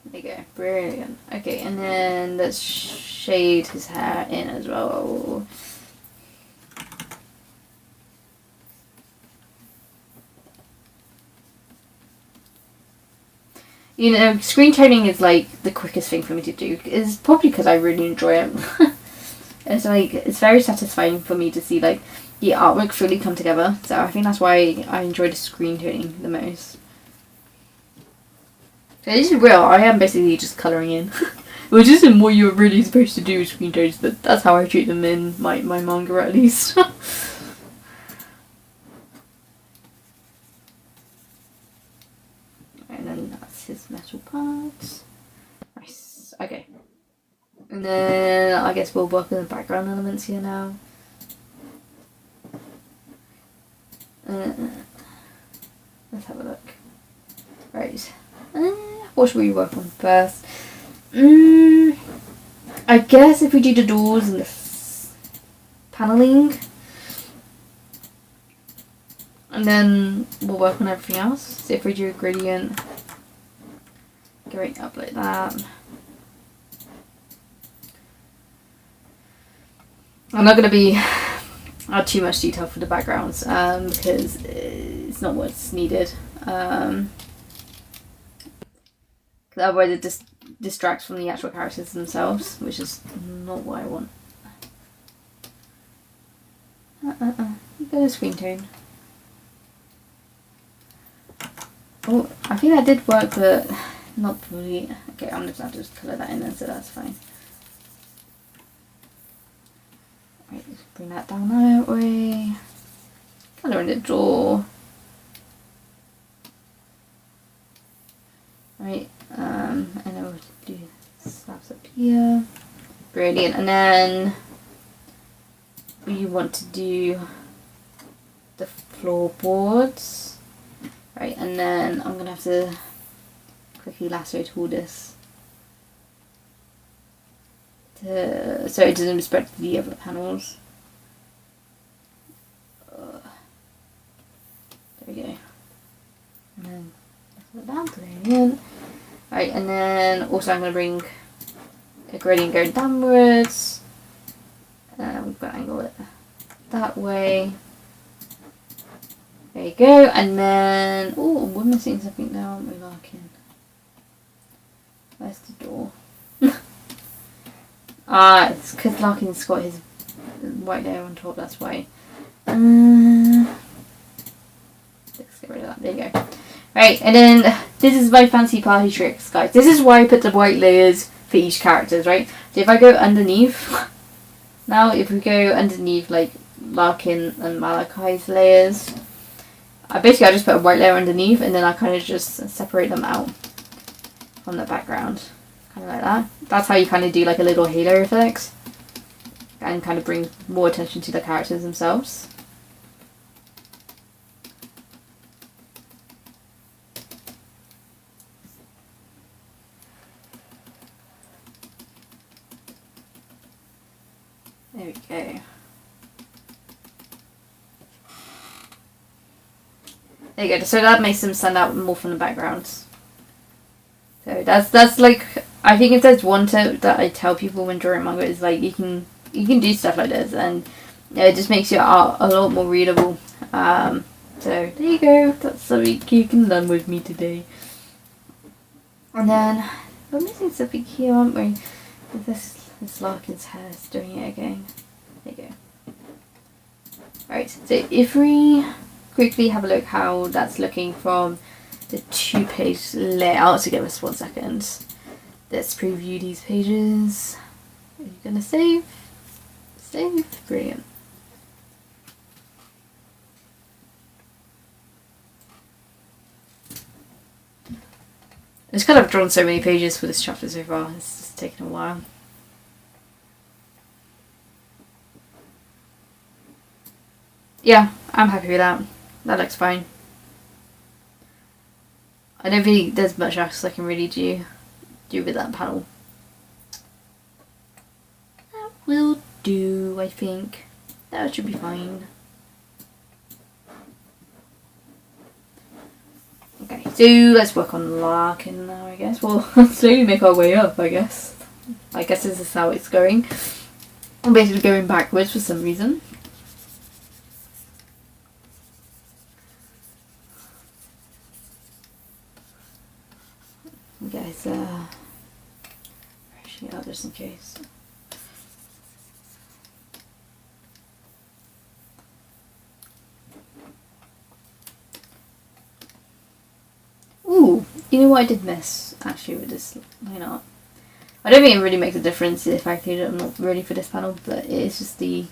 There you go, brilliant. Okay, and then let's shade his hair in as well. You know, screen toning is like the quickest thing for me to do. It's probably because I really enjoy it. It's like, it's very satisfying for me to see like the artwork fully come together. So I think that's why I enjoy the screen toning the most. So this is real. I am basically just colouring in. Which isn't what you're really supposed to do with screen tones, but that's how I treat them in my manga at least. And then that's his metal parts. Nice. Okay. And then I guess we'll work on the background elements here now. Let's have a look. Right. What should we work on first? I guess if we do the doors and the paneling, and then we'll work on everything else. So if we do a gradient, going up like that. I'm not going to add too much detail for the backgrounds because it's not what's needed. Otherwise it just distracts from the actual characters themselves, which is not what I want. get a screen tone. Oh, I think that did work, but not fully. Okay, I'm just going to have to colour that in then, so that's fine. Right, just bring that down that way. Colour in the door. Right, and then we'll do slabs up here. Brilliant, and then we want to do the floorboards. Right, and then I'm gonna have to quickly lasso tool this so it doesn't spread to the other panels. There we go. And then that's brilliant. Right, and then also I'm gonna bring a gradient going downwards. We've got to angle it that way. There you go, and then oh, we're missing something now, aren't we, Larkin? Where's the door? It's because Larkin's got his white layer on top, that's why. Let's get rid of that, there you go. Right, and then this is my fancy party tricks, guys. This is why I put the white layers for each characters, right? So if I go underneath, now if we go underneath like Larkin and Malachi's layers, I just put a white layer underneath and then I kind of just separate them out from the background. Kind of like that. That's how you kind of do like a little halo effect and kind of bring more attention to the characters themselves. There we go. There you go. So that makes them stand out more from the background. So that's like, I think if there's one tip that I tell people when drawing manga is like you can do stuff like this, and it just makes your art a lot more readable. So there you go. That's something you can learn with me today. And then we're missing something here, aren't we? This Larkin's hair is doing it again. There you go. Right, so if we quickly have a look how that's looking from the 2-page layout. So give us 1 second. Let's preview these pages. Are you gonna save? Save. Brilliant. I've just kind of drawn so many pages for this chapter so far. It's just taken a while. Yeah, I'm happy with that. That looks fine. I don't think there's much else I can really do with that panel. That will do, I think. That should be fine. Okay, so let's work on Larkin now, I guess. We'll slowly make our way up, I guess. I guess this is how it's going. I'm basically going backwards for some reason. Guys, brushing it out just in case. Ooh, you know what I did miss actually with this line art? I don't think it really makes a difference if I include it or not really for this panel, but it is just the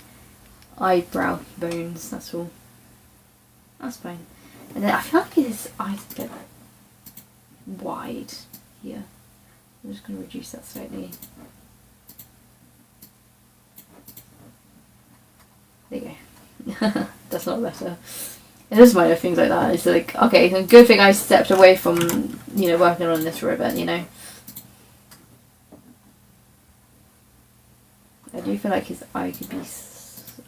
eyebrow bones, that's all. That's fine. And then I feel like his eyes a bit wide here. I'm just going to reduce that slightly. There you go. That's a lot better. It does minor things like that. It's like, okay, a good thing I stepped away from, you know, working on this for a bit, you know. I do feel like his eye could be,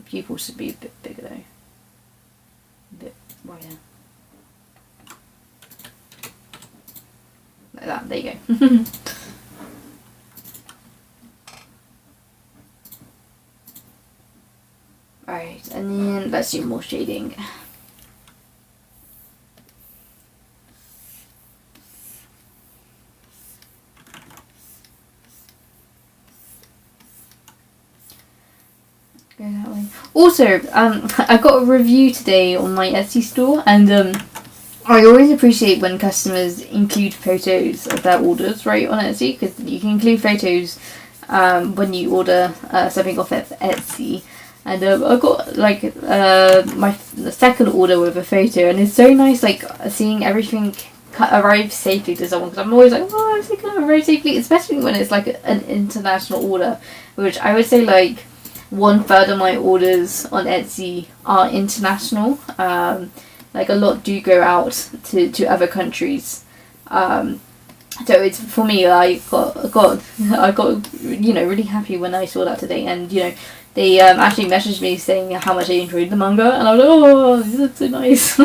pupils should be a bit bigger though. A bit wider. Like that, there you go. Right, and then let's do more shading. Go that way. Also, I got a review today on my Etsy store, and I always appreciate when customers include photos of their orders, right, on Etsy, because you can include photos when you order something off Etsy. And I got like my second order with a photo, and it's so nice, like seeing everything arrive safely to someone, because I'm always like, oh, is it going to arrive safely, especially when it's like an international order, which I would say like 1/3 of my orders on Etsy are international. Like a lot do go out to other countries. So it's, for me, I got really happy when I saw that today, and they actually messaged me saying how much they enjoyed the manga, and I was like, oh, that's so nice.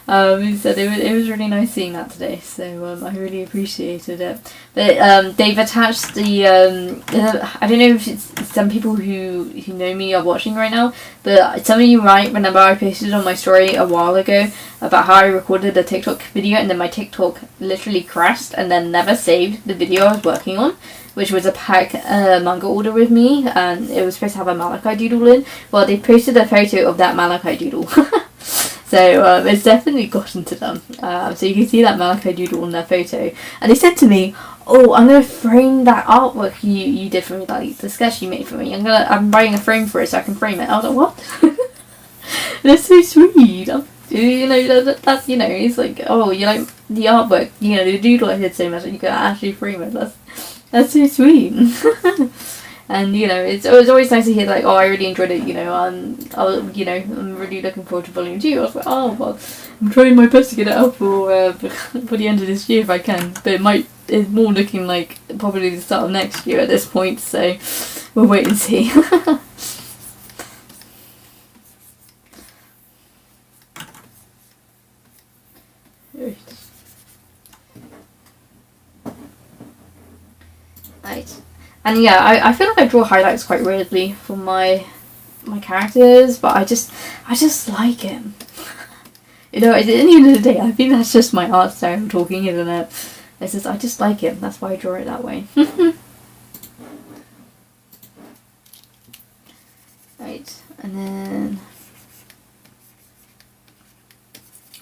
He said it was really nice seeing that today, so I really appreciated it. But they've attached the I don't know if it's some people who know me are watching right now, but some of you might remember I posted on my story a while ago about how I recorded a TikTok video, and then my TikTok literally crashed and then never saved the video I was working on, which was a pack manga order with me, and it was supposed to have a Malachi doodle in. Well, they posted a photo of that Malachi doodle. So it's definitely gotten to them. So you can see that Malachi doodle in their photo. And they said to me, oh, I'm going to frame that artwork you did for me, like the sketch you made for me. I'm buying a frame for it so I can frame it. I was like, what? That's so sweet. That's, it's like, oh, you like the artwork, the doodle I did so much that you can actually frame it. That's so sweet. And it's always nice to hear like, oh, I really enjoyed it. I'm really looking forward to volume 2. I was like, oh well, I'm trying my best to get it out for the end of this year if I can. But it's more looking like probably the start of next year at this point. So we'll wait and see. Right. And yeah, I feel like I draw highlights quite weirdly for my characters, but I just like it. At the end of the day, I think that's just my art style talking, isn't it? It's just, I just like it. That's why I draw it that way. Right, and then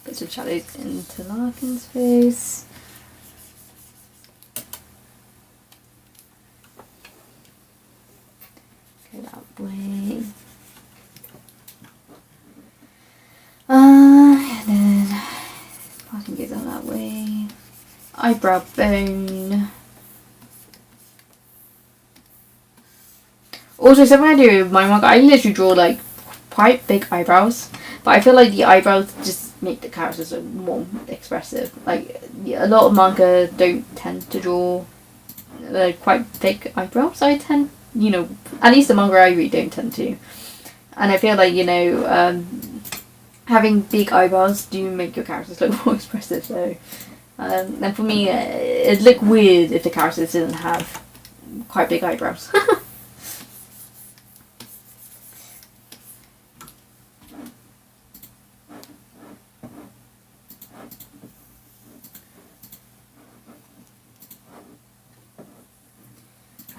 put some shadows into Larkin's face. That way. And then parting goes on that way. Eyebrow bone. Also, something I do with my manga, I literally draw like quite big eyebrows, but I feel like the eyebrows just make the characters more expressive. Like a lot of manga don't tend to draw quite thick eyebrows. I tend, at least the manga I read don't tend to. And I feel like, having big eyebrows do make your characters look more expressive. So, and for me, it'd look weird if the characters didn't have quite big eyebrows.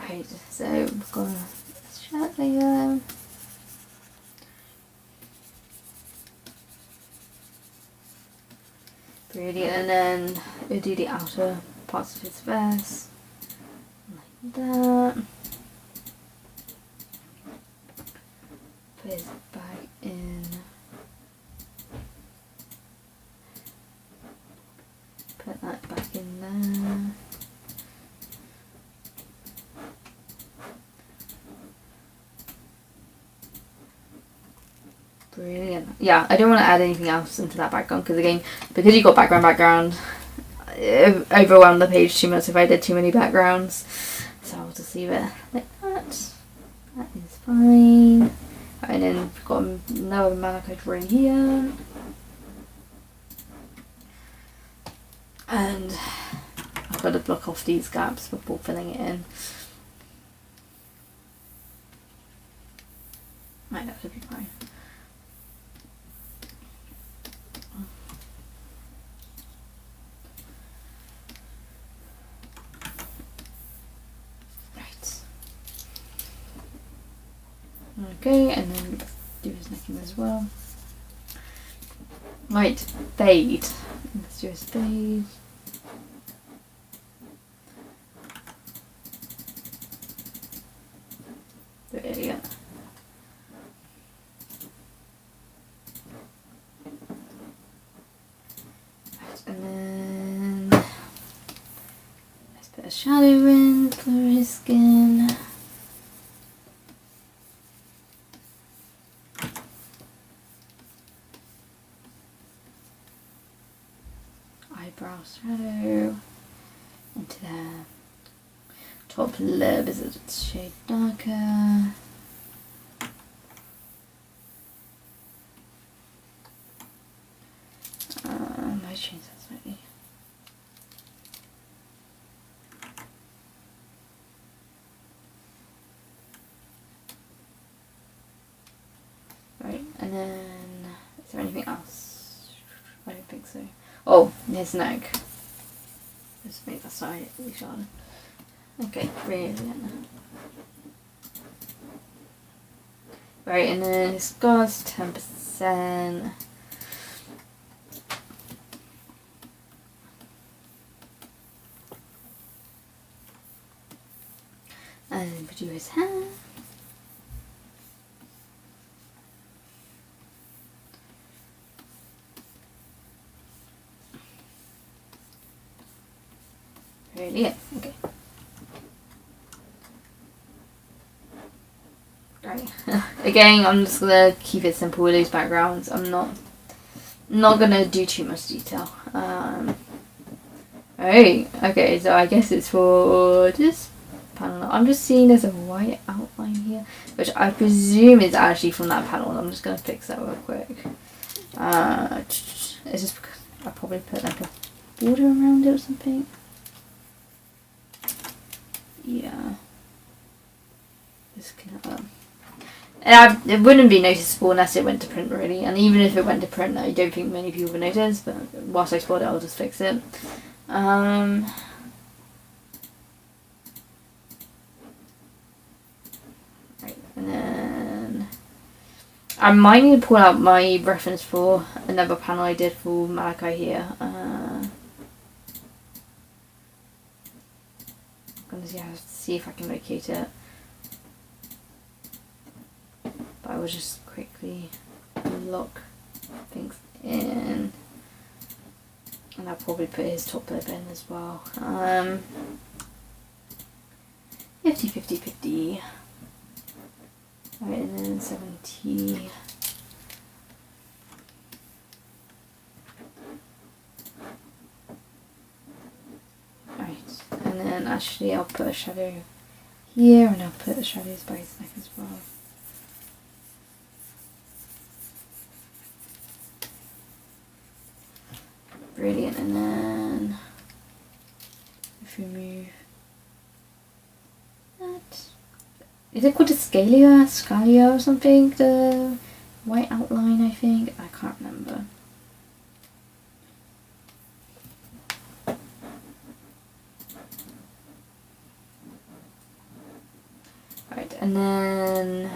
Right, so we've got a shirt layer. Brilliant, and then we'll do the outer parts of his vest. Like that. Put his bag in. Put that back in there. Brilliant. Yeah, I don't want to add anything else into that background because you've got background, it overwhelmed the page too much if I did too many backgrounds. So I'll just leave it like that. That is fine. And then we've got another Malachi drawing here. And I've got to block off these gaps before filling it in. Right, that should be fine. Okay, and then let's do his necking as well. Right, fade. Let's do a fade. Brilliant. Right, and then let's put a shadow in for his skin. Eyebrow shadow into the top lip as it's shade darker. I change that slightly. Right, and then is there anything else? I don't think so. Oh, his neck. Let's make that slightly shorter. Okay, brilliant. Right, and then his scars 10%. And then do his hair. Brilliant. Okay. Right. Again, I'm just gonna keep it simple with these backgrounds. I'm not gonna do too much detail. Alright. Okay. So I guess it's for this panel. I'm just seeing there's a white outline here, which I presume is actually from that panel. I'm just gonna fix that real quick. It's just because I probably put like a border around it or something. Yeah. Just and it wouldn't be noticeable unless it went to print, really. And even if it went to print, I don't think many people would notice. But whilst I spot it, I'll just fix it. Right, and then I might need to pull out my reference for another panel I did for Malachi here. I'm gonna see if I can locate it. But I will just quickly lock things in. And I'll probably put his top lip in as well. 50-50-50. Alright, and then 70. Right, and then actually I'll put a shadow here, and I'll put a shadows by his neck as well. Brilliant, and then if we move that, is it called a scalia or something? The white outline, I think. I can't remember. Right, and then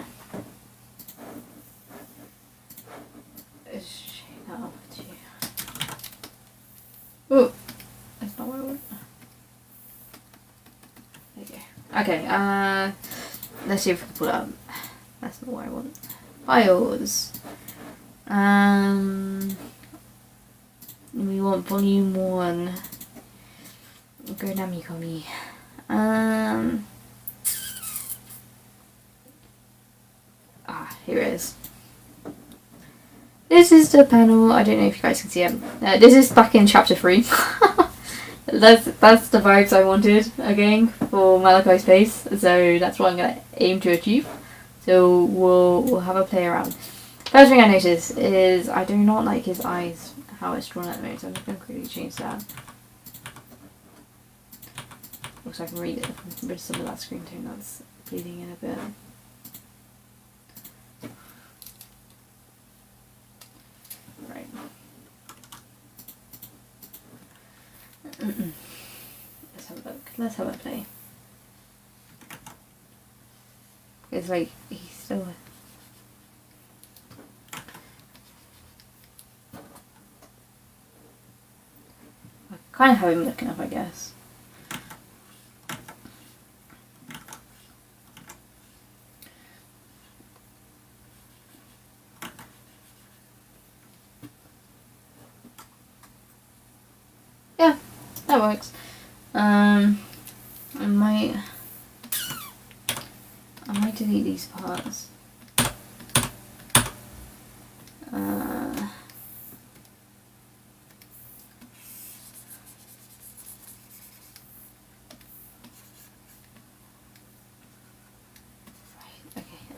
shade that up too. Oh, that's not what I want. There you go. Okay, let's see if we can pull it up. That's not what I want. Files. We want volume 1. Go Namikomi. Here it is. This is the panel. I don't know if you guys can see it. This is back in chapter 3. that's the vibes I wanted again for Malachi's face. So that's what I'm gonna aim to achieve. So we'll have a play around. First thing I notice is I do not like his eyes, how it's drawn at the moment. So I'm just gonna quickly change that. Looks like I can read it with some of that screen tone that's bleeding in a bit. Right. Let's have a look. Let's have a play. It's like he's still kind of have him looking up, I guess. Yeah, that works. I might delete these parts.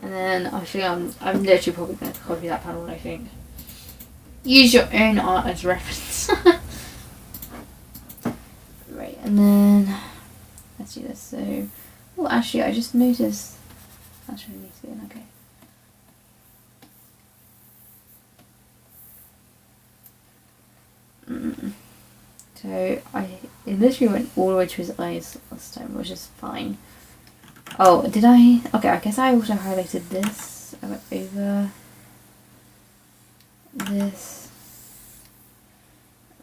And then actually I'm literally probably going to copy that panel, I think. Use your own art as reference. Right, and then let's do this. So, oh, actually I just noticed that really needs to be in, okay. So I literally went all the way to his eyes last time, which is fine. Oh, did I? Okay, I guess I also highlighted this. I went over this.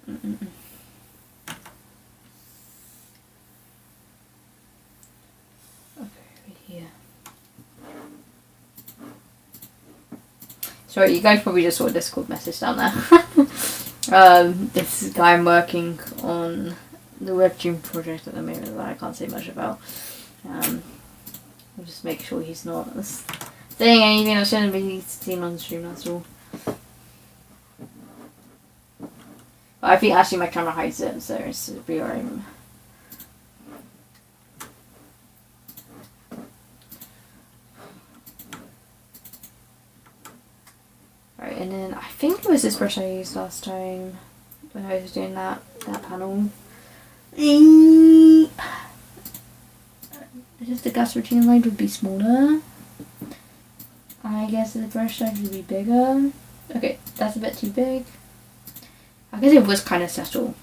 Okay, right here. Sorry, you guys probably just saw a Discord message down there. This guy I'm working on the webtoon project at the moment that I can't say much about. I'll just make sure he's not saying anything that shouldn't be seen on stream, that's all. But I think actually my camera hides it, so it's be alright. Right, and then I think it was this brush I used last time when I was doing that panel. Just the gas routine line would be smaller. I guess the brush size would be bigger. Okay, that's a bit too big. I guess it was kind of subtle.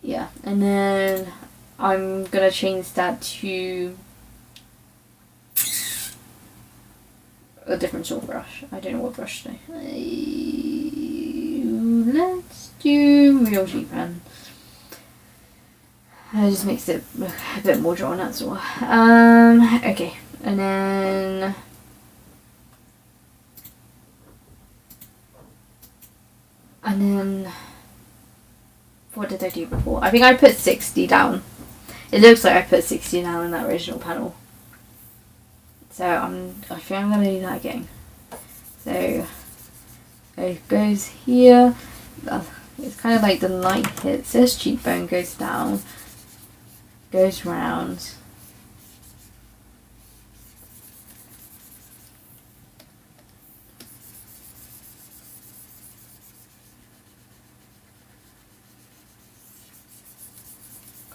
Yeah, and then I'm gonna change that to a different sort of brush. I don't know what brush today. Let's do real G-Pen. It just makes it a bit more drawn, that's all. Okay, and then what did I do before? I think I put 60 down. It looks like I put 60 down in that original panel. So I think I'm gonna do that again. So it goes here. It's kind of like the light hits this cheekbone, goes down, goes round.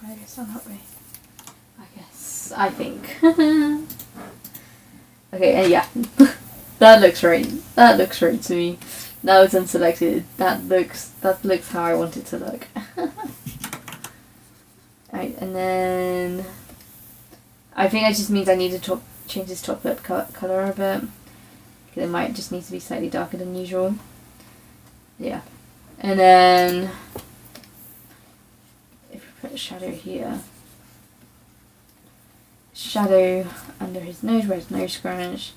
I guess I'm not right. I think. Okay, yeah. That looks right. That looks right to me. That was unselected. That looks how I want it to look. Right, and then I think that just means I need to change this top lip colour a bit. Because it might just need to be slightly darker than usual. Yeah. And then if we put a shadow here. Shadow under his nose where his nose scrunch.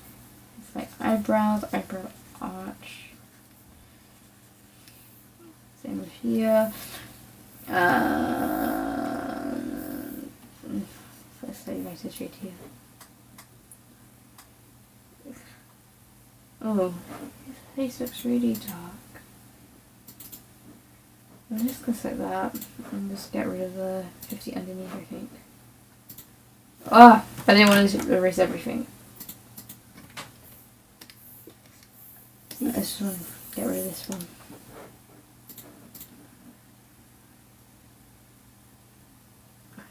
It's like eyebrow arch. Same with here. Let's say lighter shade here. Oh, his face looks really dark. I'm just gonna set that and just get rid of the 50 underneath, I think. Ah, I didn't want to erase everything. I just want to get rid of this one.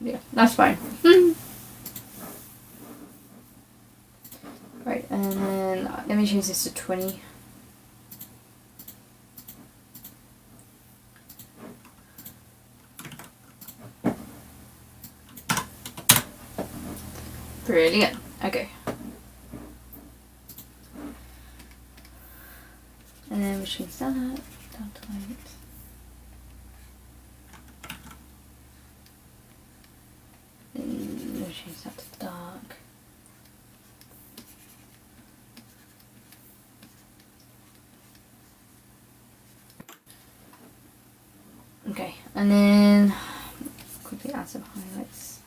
Yeah, that's fine. Right, and then let me change this to 20. Brilliant. Okay. And then we change that down to light. Okay, and then quickly add some highlights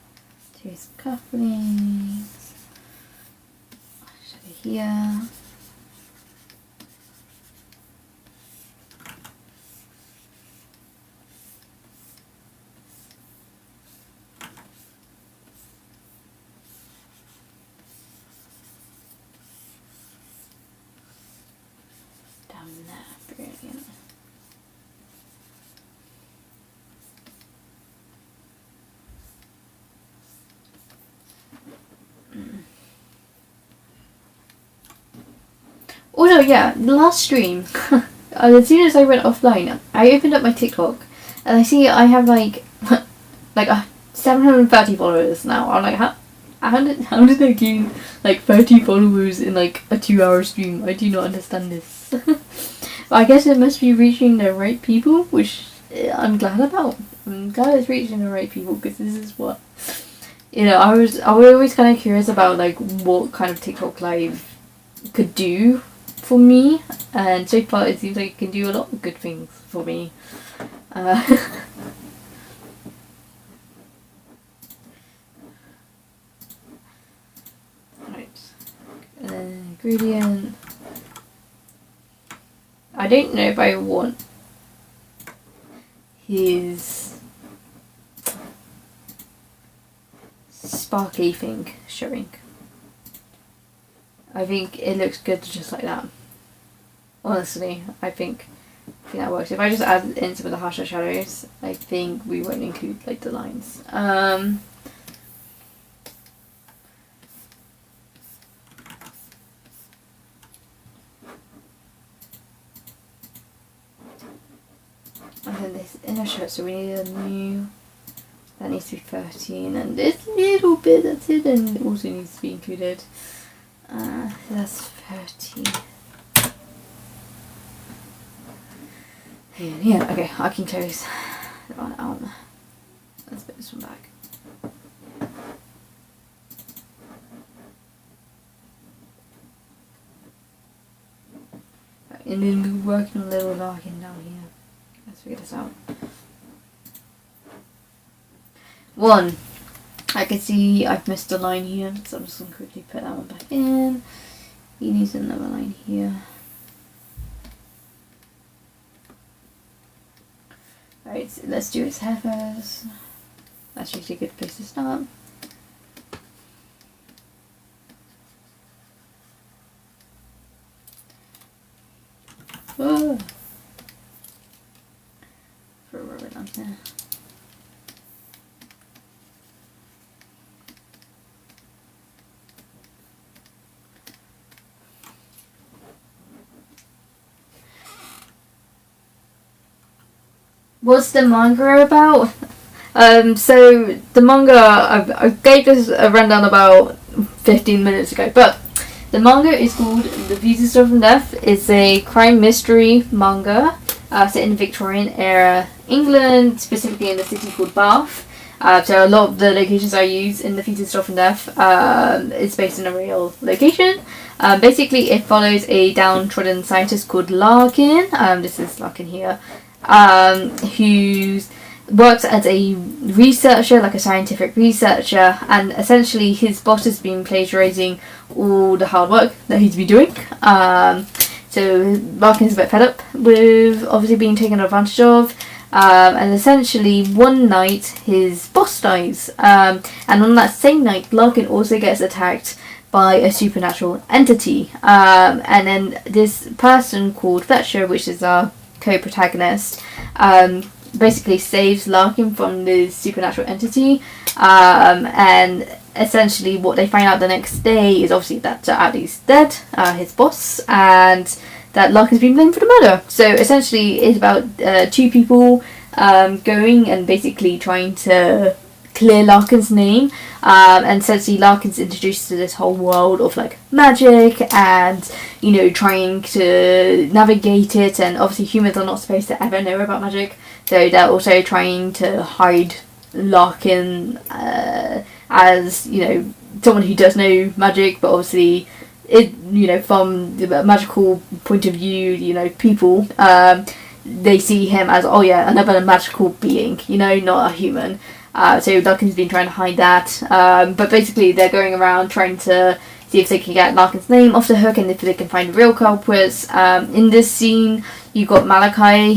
to his cufflinks. Shadow here. Down there, brilliant. Also, yeah, the last stream, as soon as I went offline, I opened up my TikTok, and I see I have like 730 followers now. I'm like, how did I gain like 30 followers in like a 2-hour stream? I do not understand this. But I guess it must be reaching the right people, which I'm glad about. I'm glad it's reaching the right people, because this is what, I was always kind of curious about like what kind of TikTok live could do for me, and so far it seems like it can do a lot of good things for me. Right, ingredient. I don't know if I want his sparkly thing showing. I think it looks good just like that. Honestly, I think that works. If I just add in some of the harsher shadows, I think we won't include like the lines. And then this inner shirt, so we need a new, that needs to be 13, and this little bit, that's it, and it also needs to be included. That's 13. Yeah, okay, I can close that one out. Let's put this one back. Right, and then we're working on a little larkin down here. Let's figure this out. 1. I can see I've missed a line here, so I'm just going to quickly put that one back in. He needs another line here. Right, so let's do his hair first. That's usually a good place to start. Oh. For a rubber down there. What's the manga about? So the manga, I gave this a rundown about 15 minutes ago, but the manga is called The Thieves from Death. It's a crime mystery manga set in the Victorian era England, specifically in the city called Bath. So a lot of the locations I use in The Thieves from Death is based in a real location. Basically, it follows a downtrodden scientist called Larkin. This is Larkin here. Who works as a researcher, like a scientific researcher, and essentially his boss has been plagiarizing all the hard work that he's been doing. So Larkin's a bit fed up with obviously being taken advantage of, and essentially one night his boss dies, and on that same night Larkin also gets attacked by a supernatural entity, and then this person called Fletcher, which is our co-protagonist, basically saves Larkin from this supernatural entity, and essentially what they find out the next day is obviously that Addy's dead, his boss, and that Larkin's been blamed for the murder. So essentially it's about 2 people going and basically trying to clear Larkin's name, and essentially Larkin's introduced to this whole world of like magic and trying to navigate it, and obviously humans are not supposed to ever know about magic, so they're also trying to hide Larkin as someone who does know magic, but obviously it from the magical point of view, people they see him as, oh yeah, another magical being, you know, not a human. So Larkin's been trying to hide that. But basically they're going around trying to see if they can get Larkin's name off the hook and if they can find the real culprits. In this scene, you've got Malachi,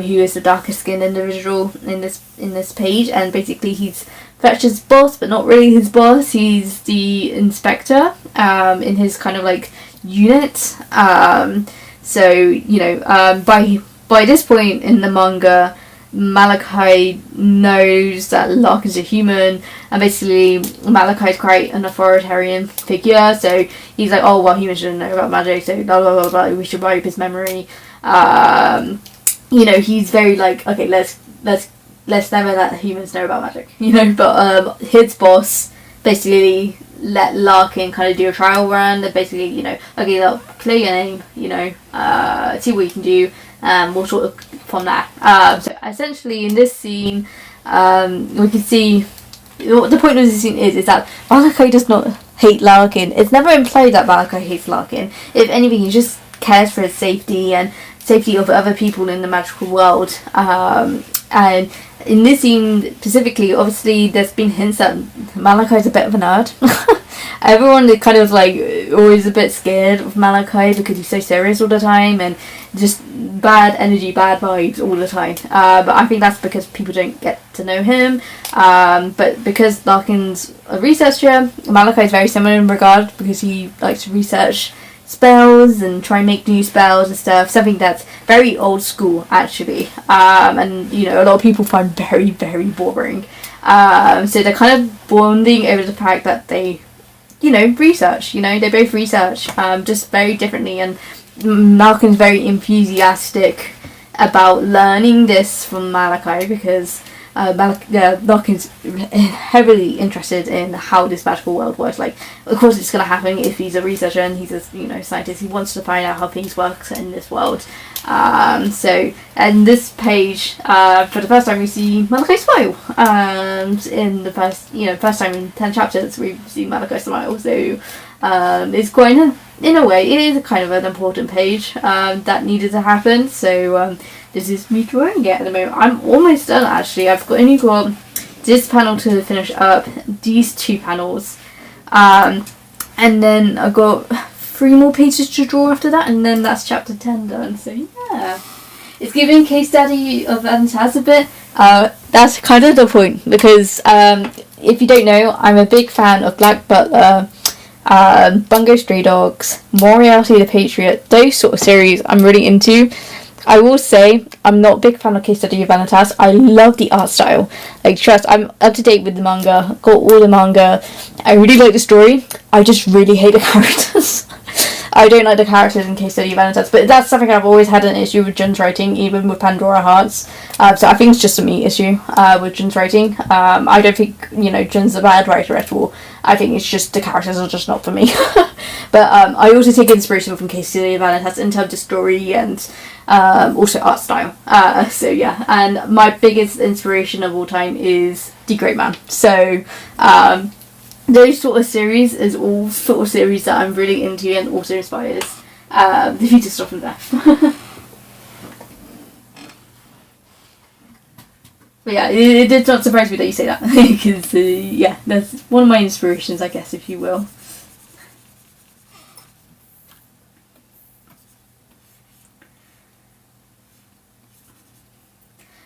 who is the darker skinned individual in this page, and basically he's Fletcher's boss, but not really his boss. He's the inspector in his kind of like unit. So you know, by this point in the manga, Malachi knows that Larkin's a human, and basically Malachi's quite an authoritarian figure, so he's like, oh well, humans shouldn't know about magic, so blah blah blah blah, we should wipe his memory. You know, he's very like, okay, let's never let humans know about magic, you know. But his boss basically let Larkin kind of do a trial run, and basically, you know, okay, look, clear your name, you know, see what you can do. We'll sort of from there. So essentially in this scene, we can see what the point of this scene is that Malachi does not hate Larkin. It's never implied that Malachi hates Larkin. If anything, he just cares for his safety and safety of other people in the magical world. And in this scene specifically, obviously there's been hints that Malachi's a bit of a nerd. Everyone is kind of like always a bit scared of Malachi because he's so serious all the time and just bad energy, bad vibes all the time. But I think that's because people don't get to know him. But because Larkin's a researcher, Malachi is very similar in regard because he likes to research spells and try and make new spells and stuff. Something that's very old school actually. And you know, a lot of people find very, very boring. So they're kind of bonding over the fact that they, you know, research, you know, they both research, just very differently, and Malcolm's very enthusiastic about learning this from Malachi because Malcolm's heavily interested in how this magical world works. Like, of course it's going to happen if he's a researcher and he's a, you know, scientist. He wants to find out how things work in this world. So, and this page, for the first time we see Malachi smile. In the first time in 10 chapters we see Malachi smile. So, it's quite, in a way, it is kind of an important page, that needed to happen. So, this is me drawing it at the moment. I'm almost done actually. I've only got this panel to finish up, these 2 panels, and then I've got 3 more pages to draw after that, and then that's chapter 10 done. So yeah, it's giving case study of Antas a bit. That's kind of the point because if you don't know, I'm a big fan of Black Butler, Bungo Stray Dogs, Moriarty the Patriot. Those sort of series I'm really into. I will say I'm not a big fan of Case Study of Vanitas. I love the art style. Like, trust, I'm up to date with the manga, got all the manga. I really like the story. I just really hate the characters. I don't like the characters in Case Study of Vanitas, but that's something I've always had an issue with Jun's writing, even with Pandora Hearts. So I think it's just a me issue with Jun's writing. I don't think, you know, Jun's a bad writer at all. I think it's just the characters are just not for me. But I also take inspiration from Case Study of Vanitas in terms of story and also art style. So yeah, and my biggest inspiration of all time is The Great Man. So those sort of series is all sort of series that I'm really into and also inspires the future stuff from there. But yeah, it did not surprise me that you say that because yeah, that's one of my inspirations, I guess, if you will.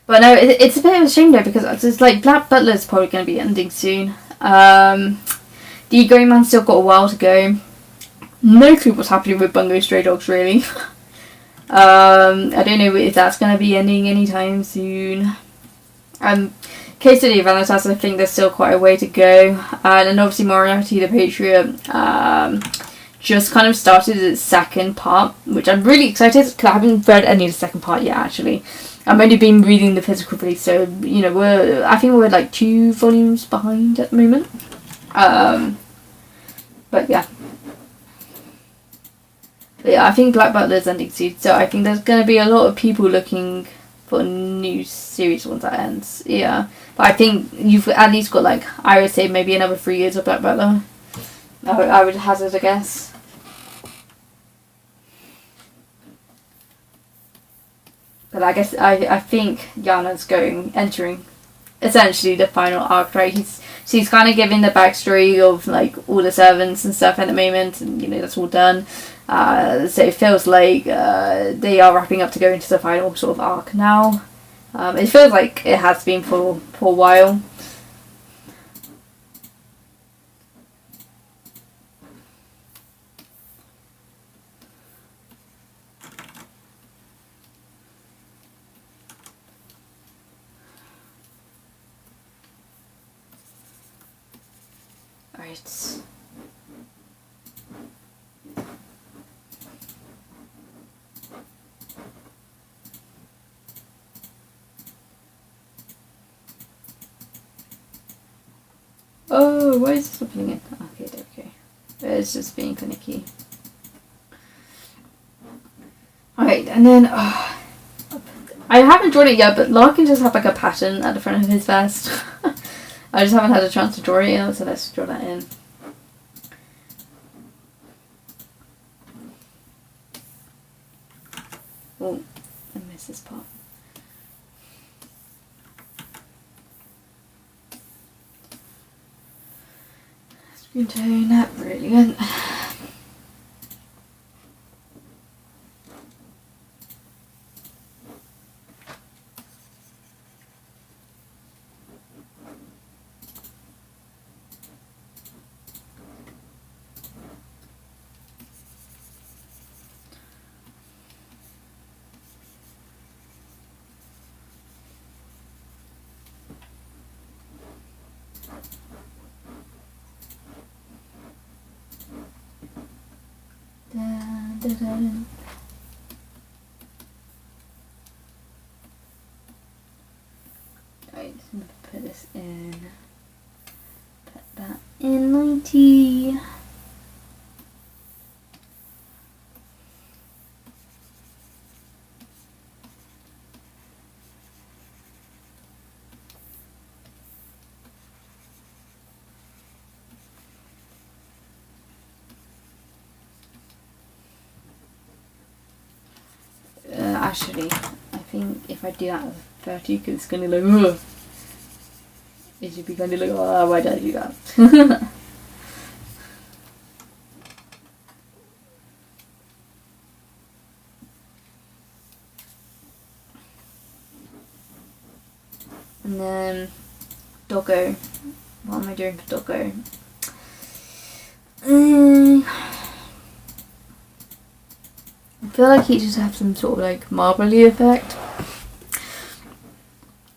But no, it's a bit of a shame though because it's like Black Butler's probably going to be ending soon. The Grey Man's still got a while to go. No clue what's happening with Bungo Stray Dogs really. I don't know if that's going to be ending anytime soon. Case Study of Vanitas, I think there's still quite a way to go. And then obviously Moriarty the Patriot just kind of started its second part, which I'm really excited because I haven't read any of the second part yet actually. I've only been reading the physical release, so you know I think we're like 2 volumes behind at the moment. But yeah, I think Black Butler's ending soon, so I think there's going to be a lot of people looking for a new series once that ends. Yeah, but I think you've at least got like, I would say maybe another 3 years of Black Butler. I would hazard a guess. But I guess I think Yana's entering essentially the final arc, right? She's kind of giving the backstory of like all the servants and stuff at the moment, and you know that's all done. So it feels like they are wrapping up to go into the final sort of arc now. It feels like it has been for a while. Right. Oh, why is this not putting it? Okay. It's just being finicky. Alright, and then I haven't drawn it yet, but Larkin just had like a pattern at the front of his vest. I just haven't had a chance to draw it yet, so let's draw that in. Oh, I missed this part. Screen tone, that brilliant. Right, I'm gonna put this in. Put that in 90. Actually, I think if I do that with 30, because it's gonna look, ugh. It should be kind of like, oh, why did I do that? And then Doggo. What am I doing for Doggo? I feel like he just has some sort of like marbly effect.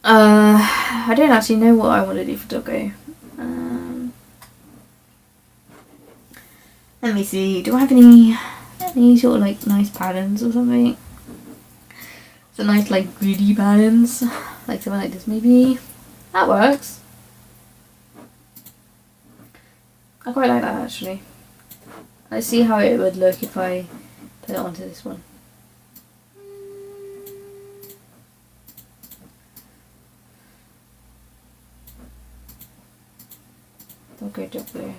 I don't actually know what I want to do for Doggo. Let me see. Do I have any sort of like nice patterns or something? Some nice like greedy patterns, like something like this maybe. That works. I quite like that actually. Let's see how it would look if I put it onto this one. Doggo.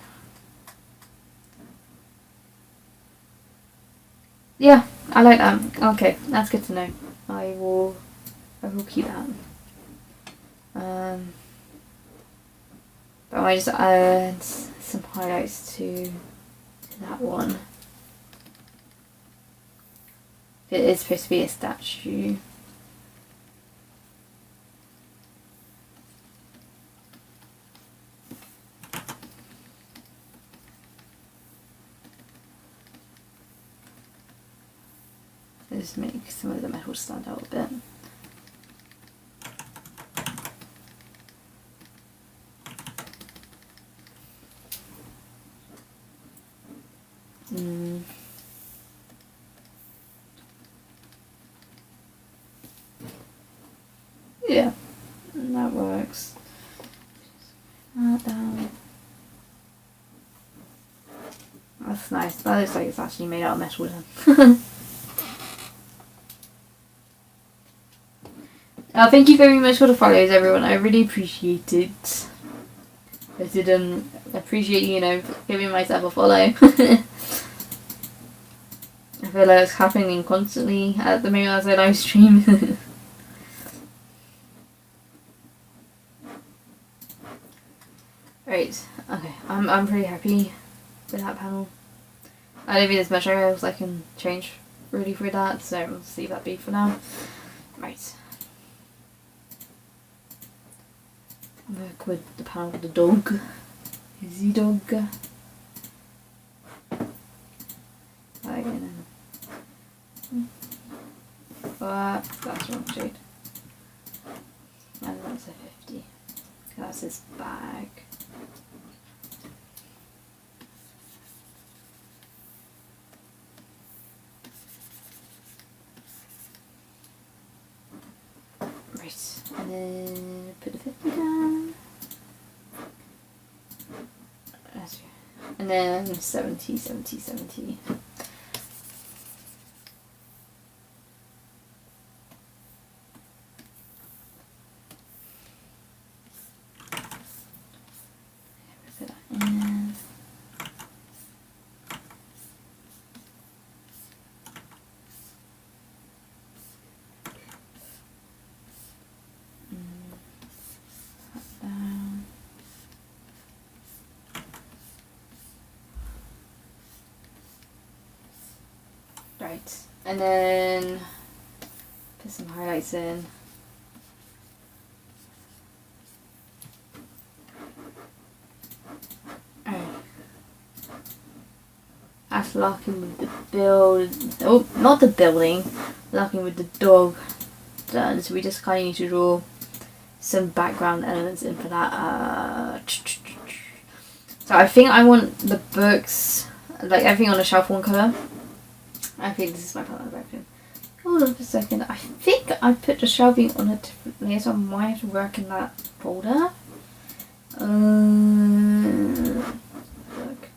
Yeah, I like that. Okay, that's good to know. I will keep that. But I might just add some highlights to that one. It is supposed to be a statue. Just make some of the metal stand out a bit. Yeah, that works. That down. That's nice. That looks like it's actually made out of metal then. Thank you very much for the follows, everyone. I really appreciate it. I didn't appreciate, giving myself a follow. I feel like it's happening constantly at the moment as I live stream. I'm pretty happy with that panel. I don't think there's much else I can change really for that, so we'll see that be for now. Right. Work with the panel with the dog. The dog. Again. That's wrong shade. And that's a 50. That's his bag. Right, and then put the 50 down. And then 70, 70, 70. Put that in. Right, and then put some highlights in. Alright. After locking with the build, oh, not the building, locking with the dog done, so we just kind of need to draw some background elements in for that. So I think I want the books, like everything on the shelf one colour. I think this is my palette background. Hold on for a second. I think I put the shelving on a different layer, so I might have to work in that folder. Look.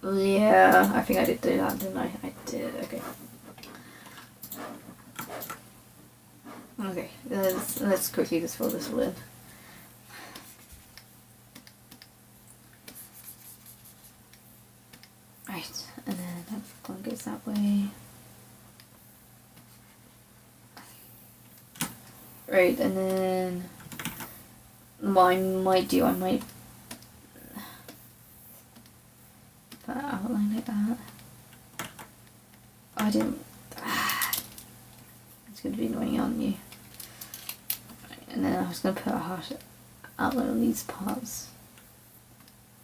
Yeah, I think I did do that, didn't I? I did. Okay. Okay. Let's quickly just fill this all in. Right, and then that one goes that way. Right, and then what I might do, I might put an outline like that. I didn't. It's going to be annoying, aren't you? Right, and then I was going to put a harsh outline on these parts.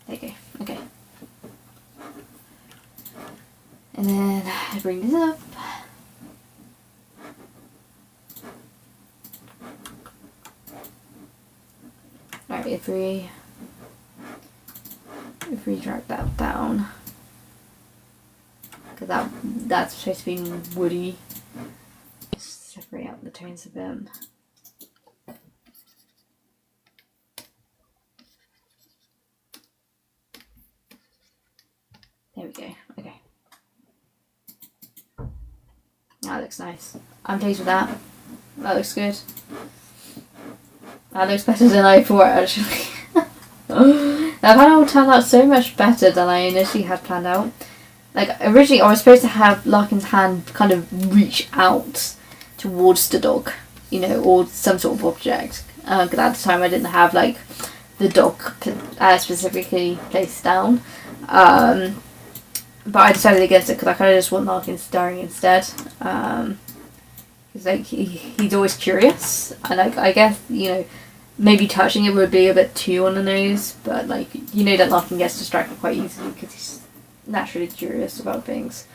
There you go. Okay. And then I bring this up. Right, if we drag that down, because that's supposed to be woody. Just separate out the tones a bit. There we go. Okay. That looks nice. I'm pleased with that. That looks good. That looks better than I thought, actually. That panel turned out so much better than I initially had planned out. Like, originally I was supposed to have Larkin's hand kind of reach out towards the dog, you know, or some sort of object. Because at the time I didn't have, like, the dog specifically placed down. But I decided against it because I kind of just want Larkin staring instead. Because like he's always curious, and like I guess, you know, maybe touching it would be a bit too on the nose, but like, you know, that Larkin gets distracted quite easily because he's naturally curious about things.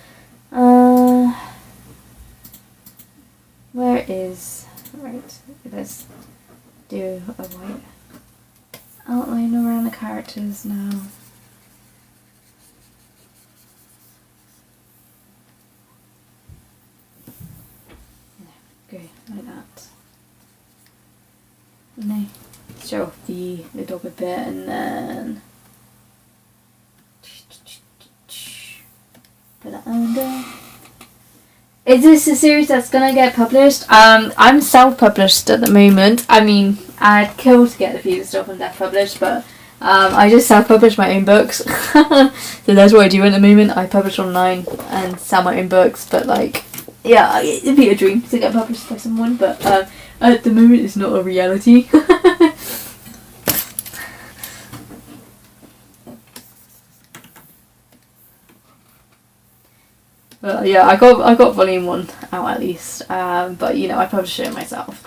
Where is, right? Let's do a white outline around the characters now. Okay, like that. And then show off the dog a bit, and then put that under. Is this a series that's gonna get published? I'm self-published at the moment. I mean, I'd kill to get the Thieves stuff and that published, but I just self-publish my own books. So that's what I do at the moment. I publish online and sell my own books, but like, yeah, it'd be a dream to get published by someone, but at the moment it's not a reality. Yeah, I got volume 1 out at least, but you know, I published it myself.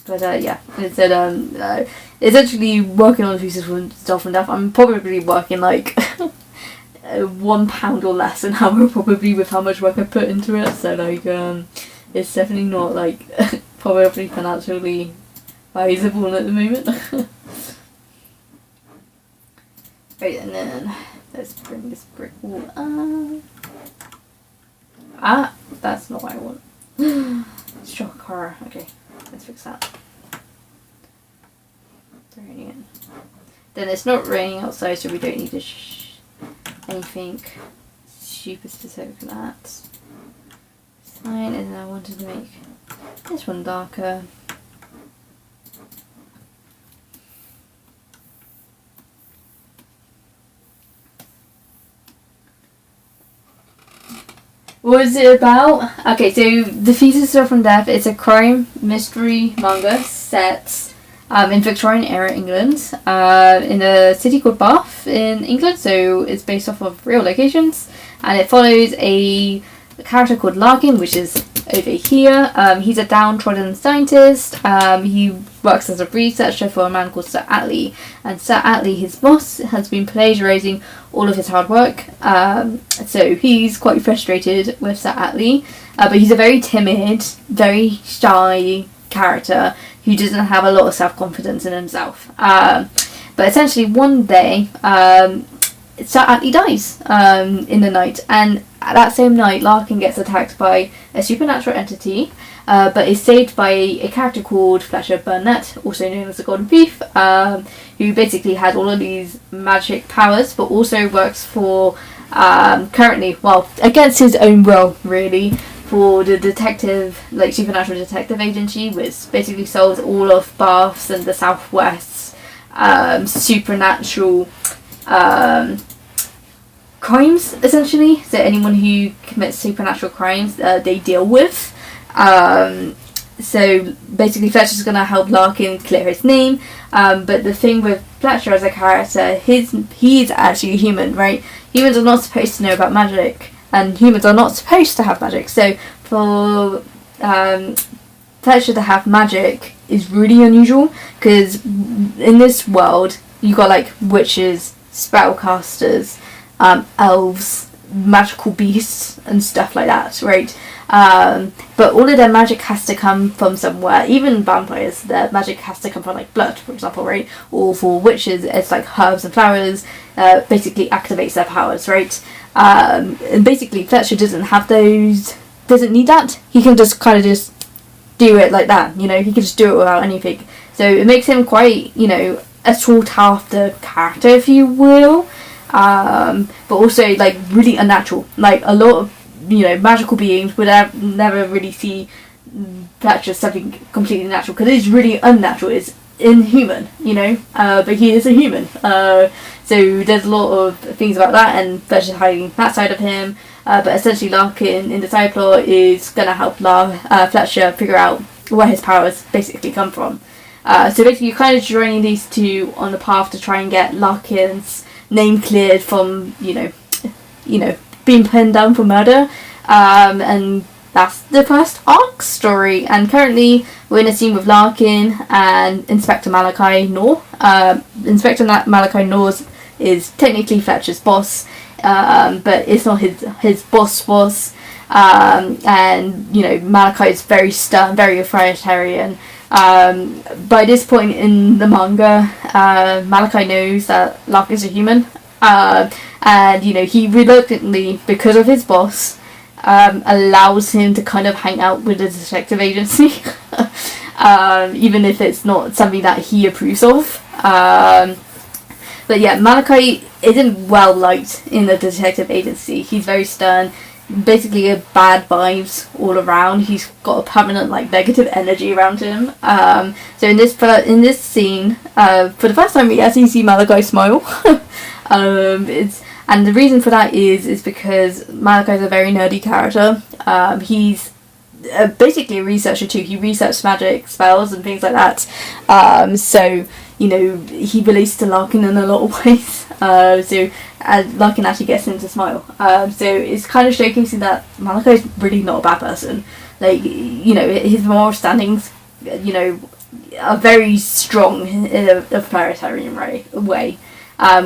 But yeah, it said essentially working on the pieces from Stuff and Death. I'm probably working like £1 or less an hour probably with how much work I put into it. So like it's definitely not like probably financially feasible at the moment. Right, and then let's bring this brick wall up. Ah, that's not what I want. Shock horror. Okay, let's fix that. It's raining in. Then it's not raining outside, so we don't need to anything super specific for that. It's fine, and then I wanted to make this one darker. What is it about? Okay, so The Thieves from Death is a crime mystery manga set in Victorian era England, in a city called Bath in England. So it's based off of real locations, and it follows a character called Larkin, which is over here. He's a downtrodden scientist. He works as a researcher for a man called Sir Atlee, and Sir Atlee, his boss, has been plagiarising all of his hard work. So he's quite frustrated with Sir Atlee, but he's a very timid, very shy character who doesn't have a lot of self-confidence in himself. But essentially one day, Sir Atlee dies in the night, and that same night Larkin gets attacked by a supernatural entity, but is saved by a character called Fletcher Burnett, also known as the Golden Thief, who basically has all of these magic powers, but also works for currently, well, against his own will really, for the detective, like supernatural detective agency, which basically solves all of Bath's and the Southwest's supernatural crimes, essentially. So anyone who commits supernatural crimes, they deal with. So basically Fletcher's going to help Larkin clear his name, but the thing with Fletcher as a character, he's actually a human, right? Humans are not supposed to know about magic, and humans are not supposed to have magic. So for Fletcher to have magic is really unusual, because in this world you got like witches, spellcasters, elves, magical beasts and stuff like that, right? But all of their magic has to come from somewhere. Even vampires, their magic has to come from like blood, for example, right? Or for witches, it's like herbs and flowers, basically activates their powers, right? And basically Fletcher doesn't have those, doesn't need that. He can just kind of just do it like that, you know, he can just do it without anything. So it makes him quite, you know, a sought after character, if you will. But also like really unnatural. Like a lot of, you know, magical beings would never really see Fletcher as something completely natural, because it's really unnatural. It's inhuman, you know. But he is a human. So there's a lot of things about that, and Fletcher's hiding that side of him. But essentially Larkin in the side plot is gonna help Fletcher figure out where his powers basically come from. So basically you're kind of joining these two on the path to try and get Larkin's name cleared from, you know, being pinned down for murder, and that's the first arc story. And currently we're in a scene with Larkin and Inspector Malachi Noor. Inspector Malachi Noor is technically Fletcher's boss, but it's not his boss. And you know, Malachi is very stern, very authoritarian. By this point in the manga, Malachi knows that Larkin's a human, and you know, he reluctantly, because of his boss, allows him to kind of hang out with the detective agency, even if it's not something that he approves of. But yeah, Malachi isn't well liked in the detective agency. He's very stern, basically a bad vibes all around. He's got a permanent like negative energy around him. So in this scene, for the first time we actually see Malachi smile. And the reason for that is because Malachi's a very nerdy character. He's basically a researcher too. He researched magic spells and things like that. So he relates to Larkin in a lot of ways. So Larkin actually gets him to smile. So it's kind of showcasing that Malachi is really not a bad person. Like, his moral standings, are very strong in a authoritarian way.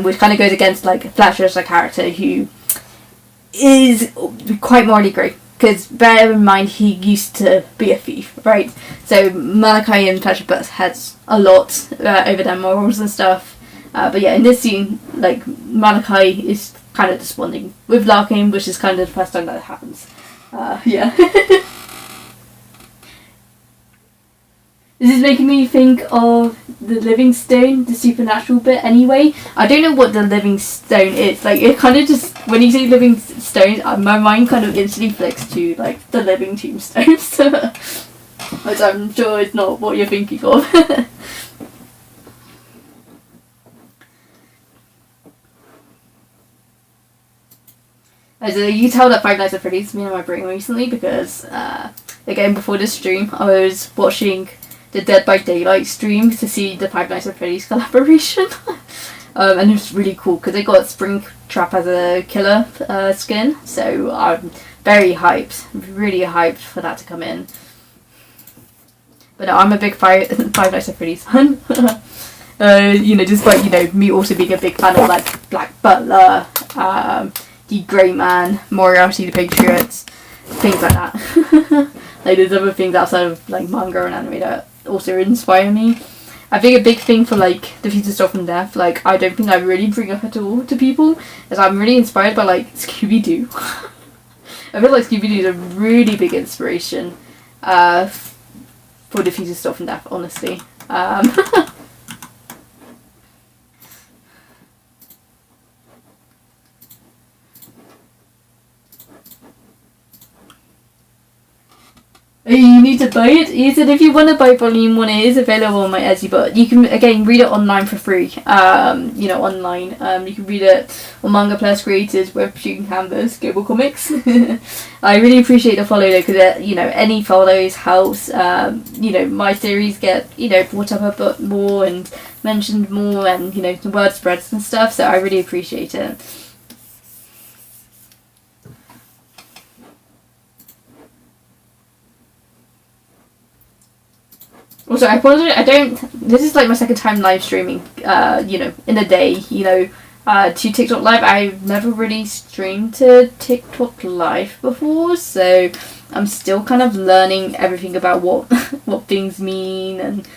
Which kind of goes against like Fletcher as a character who is quite morally grey. Because bear in mind, he used to be a thief, right? So Malachi and Fletcher butts heads a lot over their morals and stuff. But yeah, in this scene, like, Malachi is kind of desponding with Larkin, which is kind of the first time that happens. Yeah. This is making me think of the Living Stone, the supernatural bit anyway. I don't know what the Living Stone is. Like, it kind of just, when you say Living Stones, my mind kind of instantly flicks to, like, the Living Tombstones. Which I'm sure is not what you're thinking of. So you tell that Five Nights at Freddy's been in my brain recently because, again, before this stream, I was watching the Dead by Daylight stream to see the Five Nights at Freddy's collaboration. And it was really cool because they got Springtrap as a killer skin, so I'm very hyped, really hyped for that to come in. But no, I'm a big Five Nights at Freddy's fan. Despite, me also being a big fan of like Black Butler, the Grey Man, Moriarty the Patriots, things like that. Like, there's other things outside of like manga and anime that also inspire me. I think a big thing for like the future stuff from death, like, I don't think I really bring up at all to people, is I'm really inspired by like Scooby-Doo. I feel like Scooby-Doo is a really big inspiration for the future stuff from death, honestly. You need to buy it. He said if you want to buy Volume 1, it is available on my Etsy, but you can, again, read it online for free. Online. You can read it on Manga Plus Creators, Web Shooting Canvas, Global Comics. I really appreciate the follow though, because, any follows helps. My series get, brought up a bit more and mentioned more, and, the word spreads and stuff, so I really appreciate it. Also, I apologize, this is like my second time live streaming, in a day, to TikTok Live. I've never really streamed to TikTok Live before, so I'm still kind of learning everything about what things mean, and,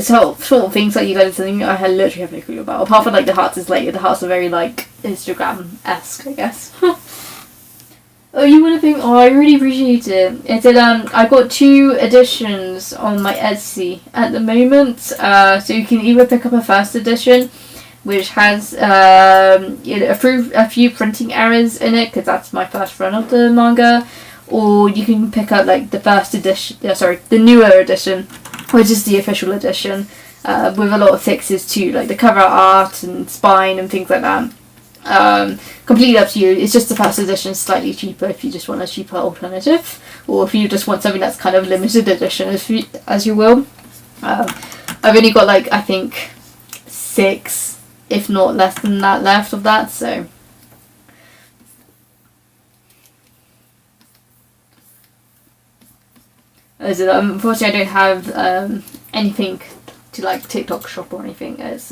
sort of things like you guys are saying, I literally have no clue about, apart from like the hearts is later. The hearts are very like Instagram-esque, I guess. Oh, you want to think? Oh, I really appreciate it. It said, I got 2 editions on my Etsy at the moment. So you can either pick up a first edition, which has a few printing errors in it, because that's my first run of the manga, or you can pick up like the first edition. The newer edition, which is the official edition, with a lot of fixes too, like the cover art and spine and things like that. Completely up to you. It's just the first edition is slightly cheaper if you just want a cheaper alternative, or if you just want something that's kind of limited edition, as you will. I've only got like, I think 6, if not less than that, left of that, so. Unfortunately, I don't have anything to like TikTok shop or anything. It's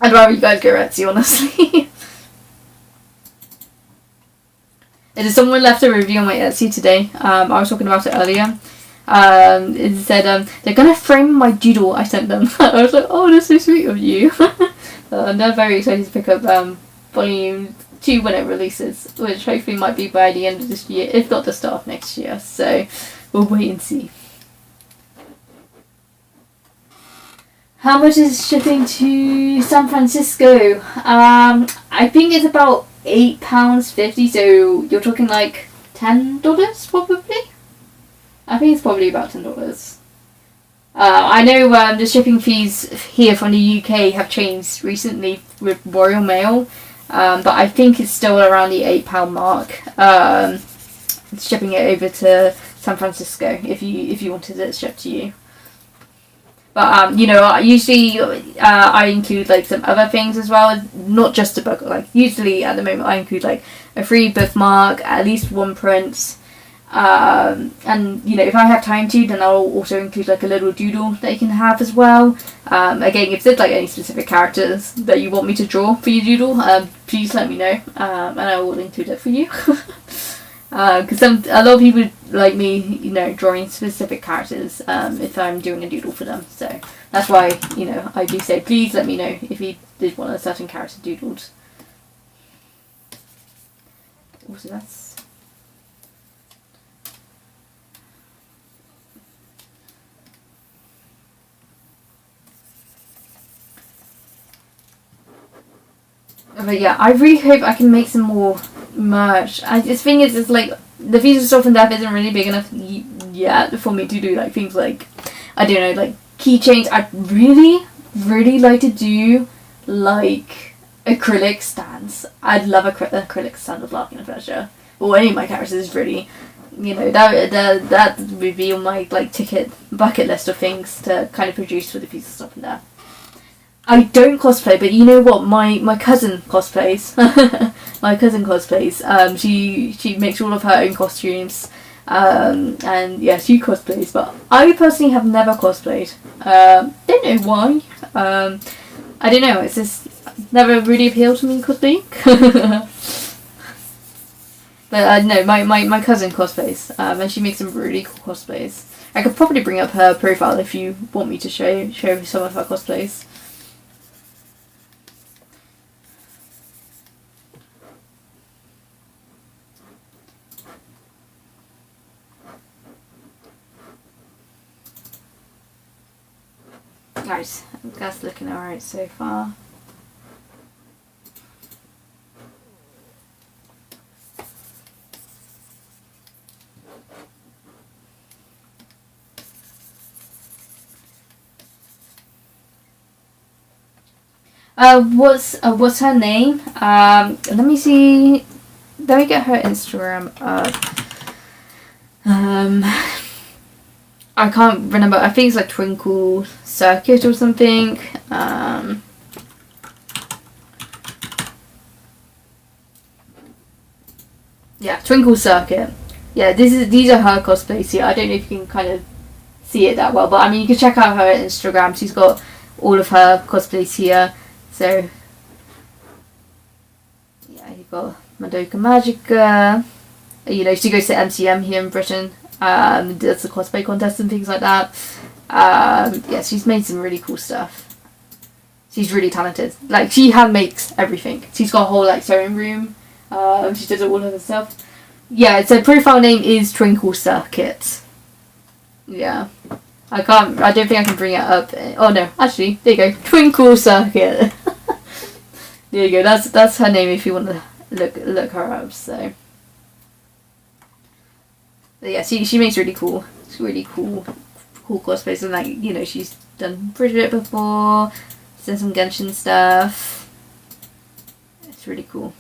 I'd rather you guys go Etsy, honestly. Someone left a review on my Etsy today. I was talking about it earlier. It said, they're going to frame my doodle I sent them. I was like, oh, that's so sweet of you. They're very excited to pick up Volume 2 when it releases, which hopefully might be by the end of this year, if not the start of next year. So we'll wait and see. How much is shipping to San Francisco? I think it's about £8.50, so you're talking like $10 probably? I think it's probably about $10. I know the shipping fees here from the UK have changed recently with Royal Mail, but I think it's still around the £8 mark. shipping it over to San Francisco if you wanted it shipped to you. But you know, usually I include like some other things as well, not just a book. Like usually at the moment I include like a free bookmark, at least one print, and you know, if I have time to, then I'll also include like a little doodle that you can have as well. Again, if there's like any specific characters that you want me to draw for your doodle, please let me know, and I will include it for you. Because a lot of people like me, you know, drawing specific characters if I'm doing a doodle for them. So that's why, you know, I do say please let me know if you did want a certain character doodled. Also, that's... But yeah, I really hope I can make some more merch. The thing is, it's like the Thieves of Stuff and Death isn't really big enough yet for me to do like things like, I don't know, like keychains. I'd really like to do like acrylic stands. I'd love acrylic stand of Larkin and Fletcher, or any of my characters. Really, you know, that would be on my like bucket list of things to kind of produce for the Thieves of Stuff and Death. I don't cosplay, but you know what? My cousin cosplays. My cousin cosplays. She makes all of her own costumes. And yeah, she cosplays. But I personally have never cosplayed. Don't know why. I don't know. It's just never really appealed to me, cosplay. But no, my cousin cosplays. And she makes some really cool cosplays. I could probably bring up her profile if you want me to show some of her cosplays. Right, that's looking alright so far. What's her name? Let me see. Let me get her Instagram up. I can't remember. I think it's like Twinkle Circuit or something. Yeah, Twinkle Circuit. Yeah, these are her cosplays here. I don't know if you can kind of see it that well, but I mean you can check out her Instagram. She's got all of her cosplays here. So yeah, you've got Madoka Magica. You know, she goes to MCM here in Britain. Does the cosplay contest and things like that. Yeah, she's made some really cool stuff. She's really talented. Like, she hand makes everything. She's got a whole like sewing room. She does all of her stuff. Yeah, so profile name is Twinkle Circuit. Yeah, I don't think I can bring it up. Oh no, actually, there you go, Twinkle Circuit. There you go. That's her name if you want to look her up. So. But yeah, she makes really cool cosplays, and like, you know, she's done Bridget before, she's done some Genshin stuff. It's really cool.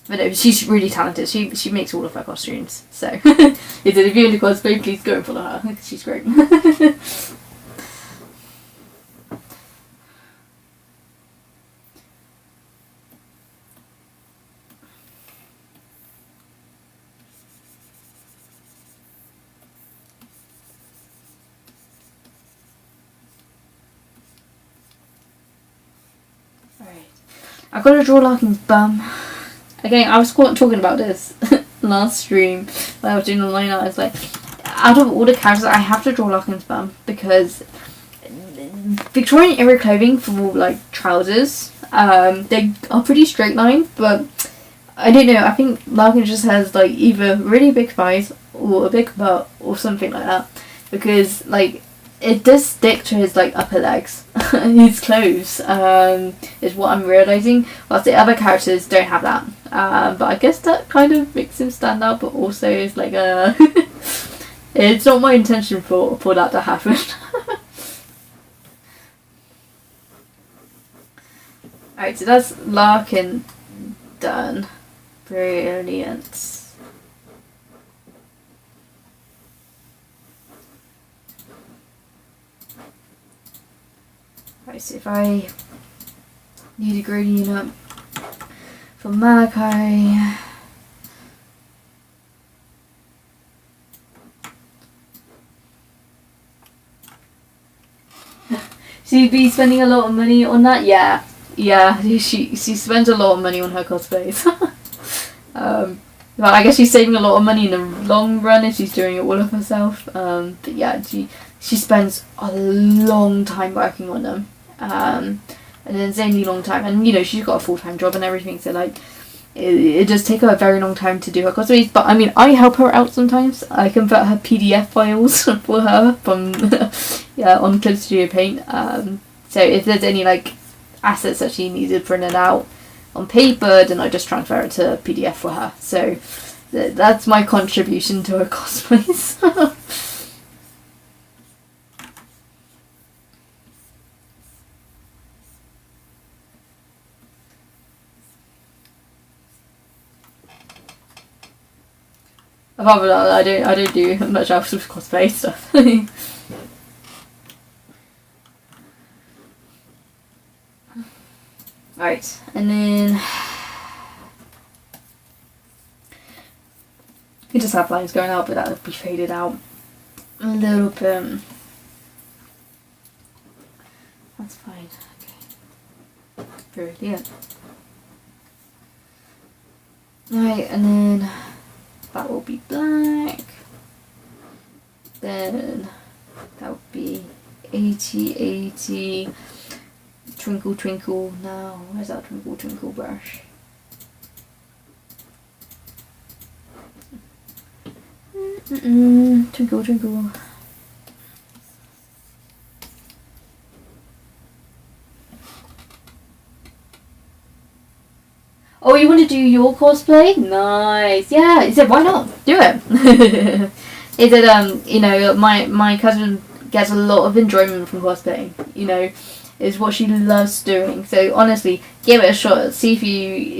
But no, she's really talented. She makes all of her costumes. So if you're into cosplay, please go and follow her. She's great. I've got to draw Larkin's bum. Again, I was talking about this last stream when I was doing online art. I was like, out of all the characters, I have to draw Larkin's bum because Victorian era clothing for like trousers, they are pretty straight line, but I don't know. I think Larkin just has like either really big thighs or a big butt or something like that, because like it does stick to his like upper legs. His clothes is what I'm realising, whilst the other characters don't have that. But I guess that kind of makes him stand out, but also is like a it's not my intention for that to happen. Alright, so that's Larkin done. Brilliant. Right, so if I need a gradient up for Malachi, she'd be spending a lot of money on that. Yeah, she spends a lot of money on her cosplays. Well, I guess she's saving a lot of money in the long run if she's doing it all of herself. But yeah, she spends a long time working on them. An insanely long time, and you know, she's got a full-time job and everything, so like it does take her a very long time to do her cosplays. But I mean, I help her out sometimes. I convert her PDF files for her from on Clip Studio Paint. So if there's any like assets that she needed printed out on paper, then I just transfer it to PDF for her. So that's my contribution to her cosplays. Apart from that, I don't do much else with cosplay stuff. Right, and then you just have lines going out, but that'll be faded out a little bit. That's fine. Okay. Brilliant. Right, and then that will be black. Then that will be 80. Twinkle twinkle now. Where's that twinkle twinkle brush? Twinkle twinkle. Oh, you want to do your cosplay? Nice. Yeah, he said, why not? Do it. He said, you know, my cousin gets a lot of enjoyment from cosplaying. You know, is what she loves doing. So honestly, give it a shot. See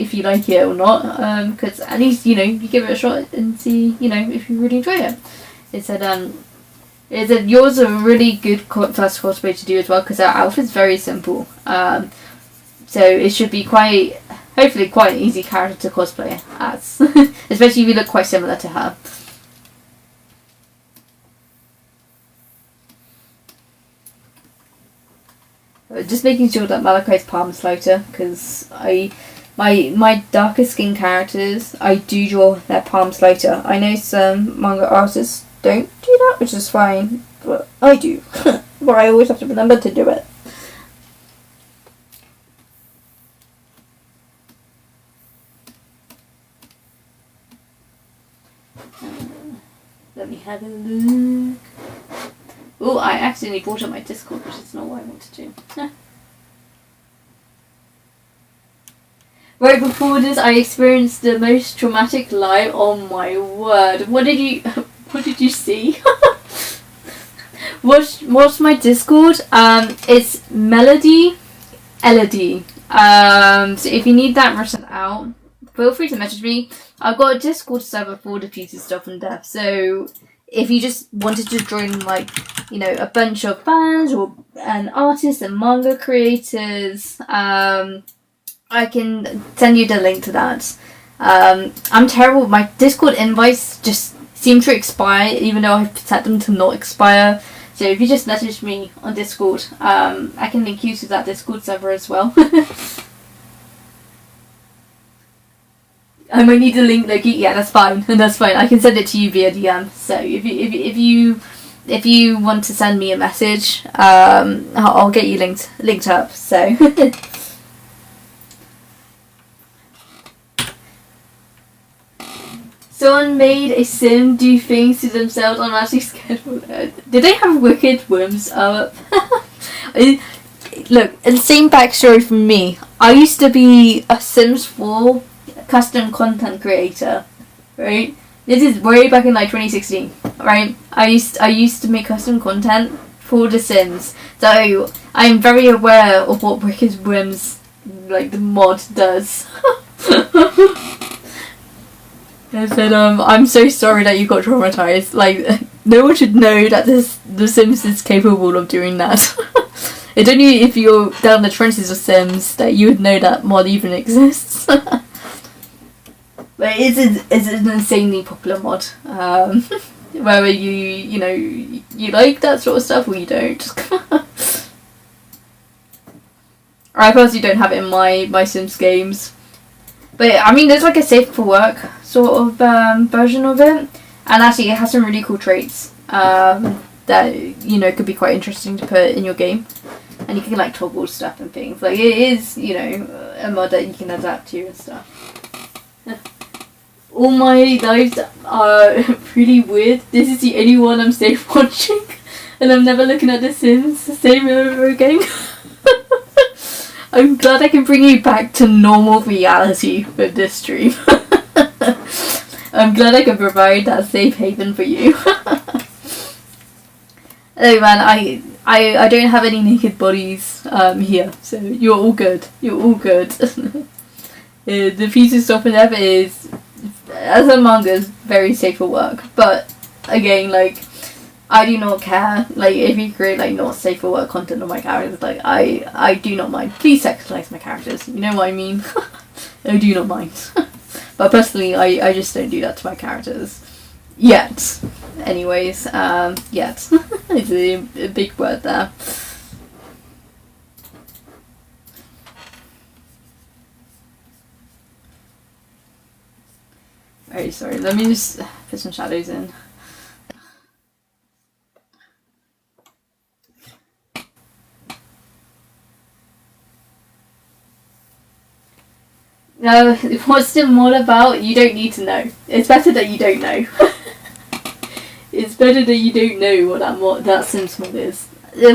if you like it or not. Because at least, you know, you give it a shot and see, you know, if you really enjoy it. It said yours are a really good first cosplay to do as well, because our outfit's very simple. So it should be hopefully quite an easy character to cosplay as. Especially if you look quite similar to her. Just making sure that Malachi's palm lighter, because my darker skin characters, I do draw their palms lighter. I know some manga artists don't do that, which is fine, but I do. But I always have to remember to do it. Let me have a look. Oh, I accidentally brought up my Discord, which is not what I want to do. Right before this, I experienced the most traumatic lie. Oh my word! What did you see? What's my Discord? It's Melody, Elodie. So if you need that written out, feel free to message me. I've got a Discord server for the Future Stuff and Death. So if you just wanted to join, like, you know, a bunch of fans and artists and manga creators, I can send you the link to that. I'm terrible. My Discord invites just seem to expire, even though I've set them to not expire. So if you just message me on Discord, I can link you to that Discord server as well. I might need a link, Loki. Yeah, that's fine. That's fine. I can send it to you via DM. So if you want to send me a message, I'll get you linked up. So. Someone made a sim do things to themselves on Magic Schedule. Did they have wicked worms up? Look, the same backstory from me. I used to be a Sims 4 custom content creator, right? This is way back in like 2016, right? I used to make custom content for The Sims, so I'm very aware of what Wicked Whims, like the mod, does. I said, I'm so sorry that you got traumatized. Like, no one should know that The Sims is capable of doing that. It's only if you're down the trenches of Sims that you would know that mod even exists. But it's an insanely popular mod. Whether you know, you like that sort of stuff or you don't. I personally don't have it in my Sims games. But I mean, there's like a safe for work sort of version of it, and actually it has some really cool traits that, you know, could be quite interesting to put in your game, and you can like toggle stuff and things. Like, it is, you know, a mod that you can adapt to and stuff. All my lives are pretty weird. This is the only one I'm safe watching, and I'm never looking at The Sims the same over again. I'm glad I can bring you back to normal reality with this stream. I'm glad I can provide that safe haven for you. Oh man, I don't have any naked bodies here, so you're all good. You're all good. The piece of stuff in there is, as a manga, is very safe for work, but again, like, I do not care. Like, if you create like not safe for work content on my characters, like, I do not mind. Please sexualize my characters. You know what I mean? I do not mind. But personally, I just don't do that to my characters yet. Anyways, yet. It's a big word there. Very sorry. Let me just put some shadows in. No, what's the mod about? You don't need to know. It's better that you don't know. It's better that you don't know what that Sims mod is.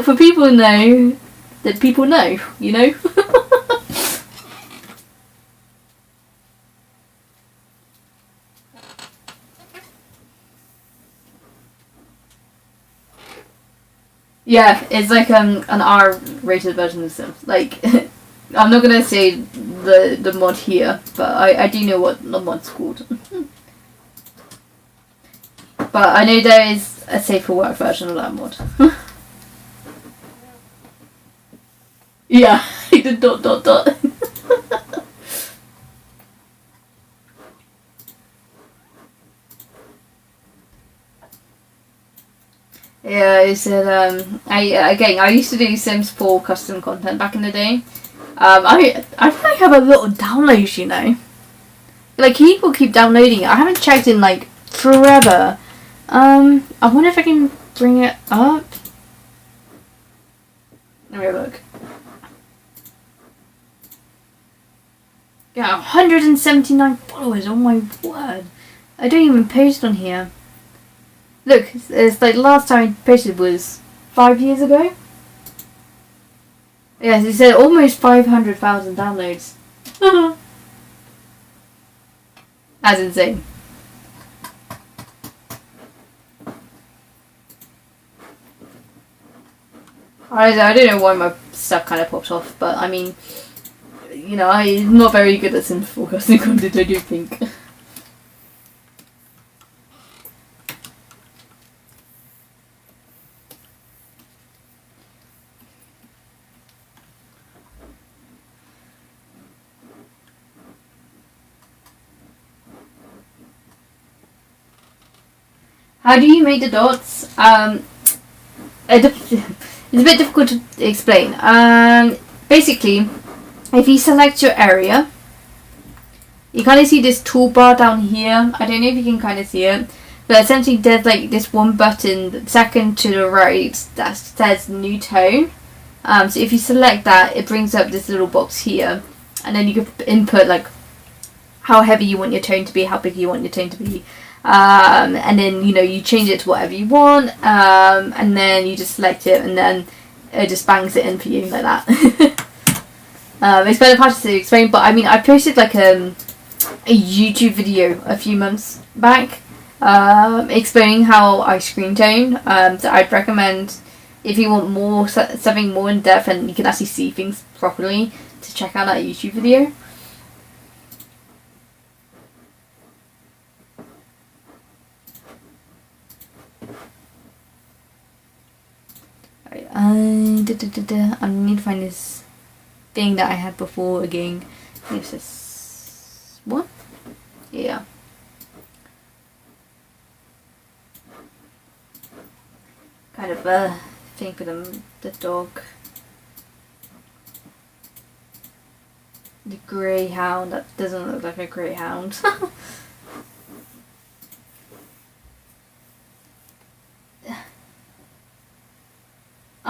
For people who know, then people know, you know? Yeah, it's like an R-rated version of Sims. Like, I'm not gonna say the mod here, but I do know what the mod's called. But I know there is a safe for work version of that mod. Yeah, the dot. Yeah, I said I used to do Sims 4 custom content back in the day. I think I have a lot of downloads, you know. Like, people keep downloading it. I haven't checked in like forever. I wonder if I can bring it up. Let me have a look. Yeah, 179 followers. Oh my word! I don't even post on here. Look, it's like last time I posted was 5 years ago. Yes, it said almost 500,000 downloads. That's insane. I don't know why my stuff kind of popped off, but I mean, you know, I'm not very good at Sims forecasting content, I do think. How do you make the dots? It's a bit difficult to explain. Basically, if you select your area, you kind of see this toolbar down here. I don't know if you can kind of see it, but essentially there's like this one button, second to the right, that says new tone. So if you select that, it brings up this little box here, and then you can input like how heavy you want your tone to be, how big you want your tone to be. And then, you know, you change it to whatever you want, and then you just select it, and then it just bangs it in for you like that. It's better hard to explain, but I mean, I posted like a YouTube video a few months back explaining how I screen tone. So I'd recommend, if you want something more in depth and you can actually see things properly, to check out that YouTube video. I need to find this thing that I had before again. This is what? Yeah. Kind of a thing for the dog. The greyhound. That doesn't look like a greyhound.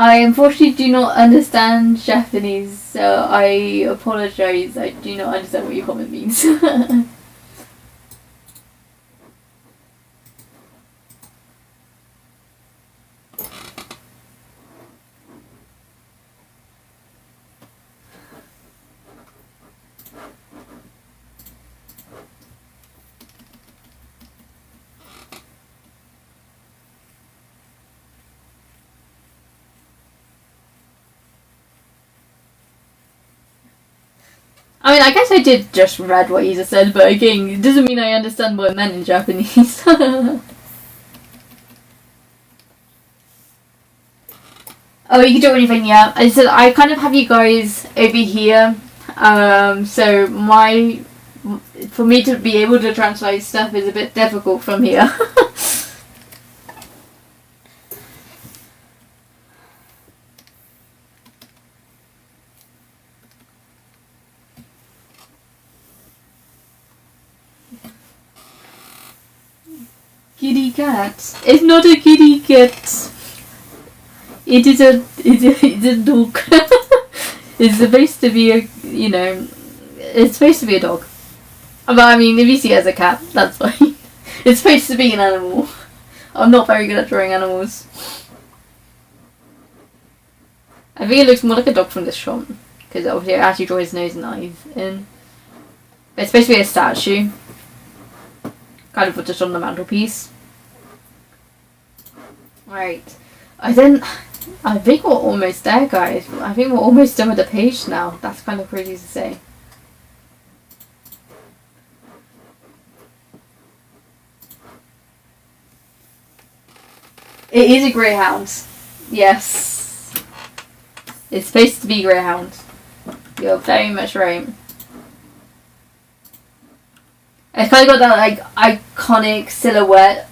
I unfortunately do not understand Japanese, so I apologise. I do not understand what your comment means. I mean, I guess I did just read what you just said, but again, it doesn't mean I understand what it meant in Japanese. Oh, you can do anything, yeah. I said I kind of have you guys over here, so for me to be able to translate stuff is a bit difficult from here. Kitty cat. It's not a kitty cat. It's a dog. It's supposed to be it's supposed to be a dog. But I mean, if you see it as a cat, that's fine. It's supposed to be an animal. I'm not very good at drawing animals. I think it looks more like a dog from this shot, because obviously I actually draw his nose and eyes in. But it's supposed to be a statue. Kind of just on the mantelpiece. Right. I think we're almost there, guys. I think we're almost done with the page now. That's kind of crazy to say. It is a greyhound. Yes. It's supposed to be greyhound. You're very much right. It's kind of got that like iconic silhouette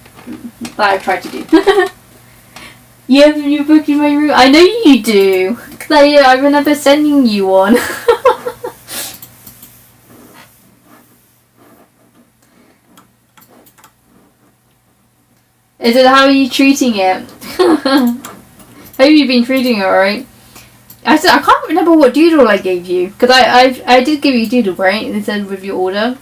that I've tried to do. You have a new book in my room? I know you do. Cause I remember sending you one. Is it, how are you treating it? How have you been treating it, alright? I can't remember what doodle I gave you. Because I did give you a doodle, right? It said with your order.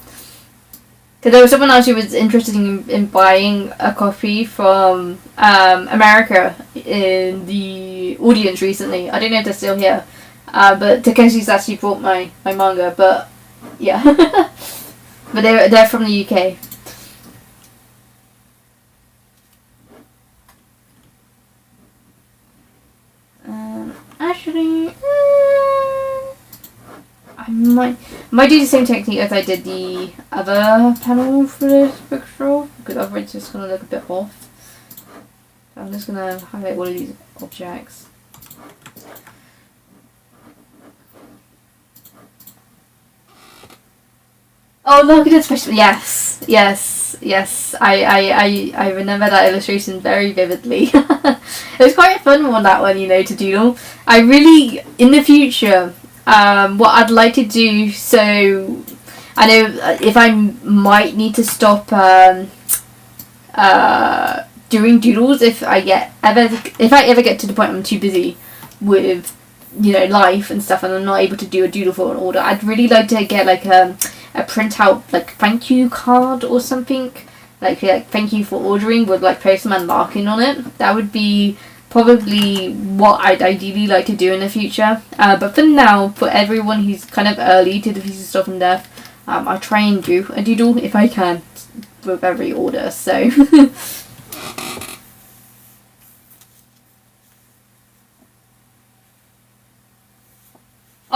Because there was someone else who was interested in buying a copy from America in the audience recently. I don't know if they're still here. But Takeshi's actually bought my manga. But yeah. But they're from the UK. Actually, I might do the same technique as I did the other panel for this picture, because otherwise it's just going to look a bit off. So I'm just going to highlight all of these objects. Oh, look at this picture. Yes, yes, yes. I remember that illustration very vividly. It was quite a fun one, that one, to doodle. I really, in the future, what I'd like to do, so I know if I might need to stop doing doodles if I ever get to the point I'm too busy with life and stuff and I'm not able to do a doodle for an order. I'd really like to get like a printout like thank you card or something, like thank you for ordering with like Postman Larkin on it. That would be probably what I'd ideally like to do in the future. But for now, for everyone who's kind of early to the piece of stuff and death, I try and do a doodle if I can with every order. So.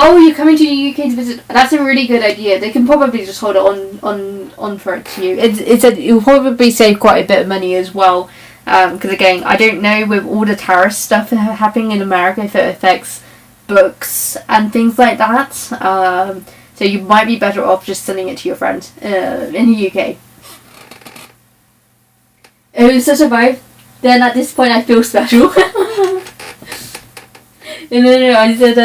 Oh, you're coming to the UK to visit. That's a really good idea. They can probably just hold it on for it to you. It'll probably save quite a bit of money as well. Because again, I don't know with all the tariff stuff happening in America if it affects books and things like that. So you might be better off just sending it to your friend in the UK. It was such a vibe. Then at this point I feel special. No, I said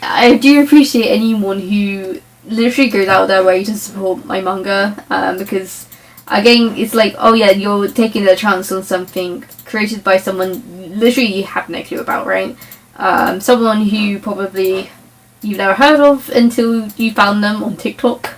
I do appreciate anyone who literally goes out of their way to support my manga, because again it's like, oh yeah, you're taking a chance on something created by someone literally you have no clue about, right? Someone who probably you've never heard of until you found them on TikTok.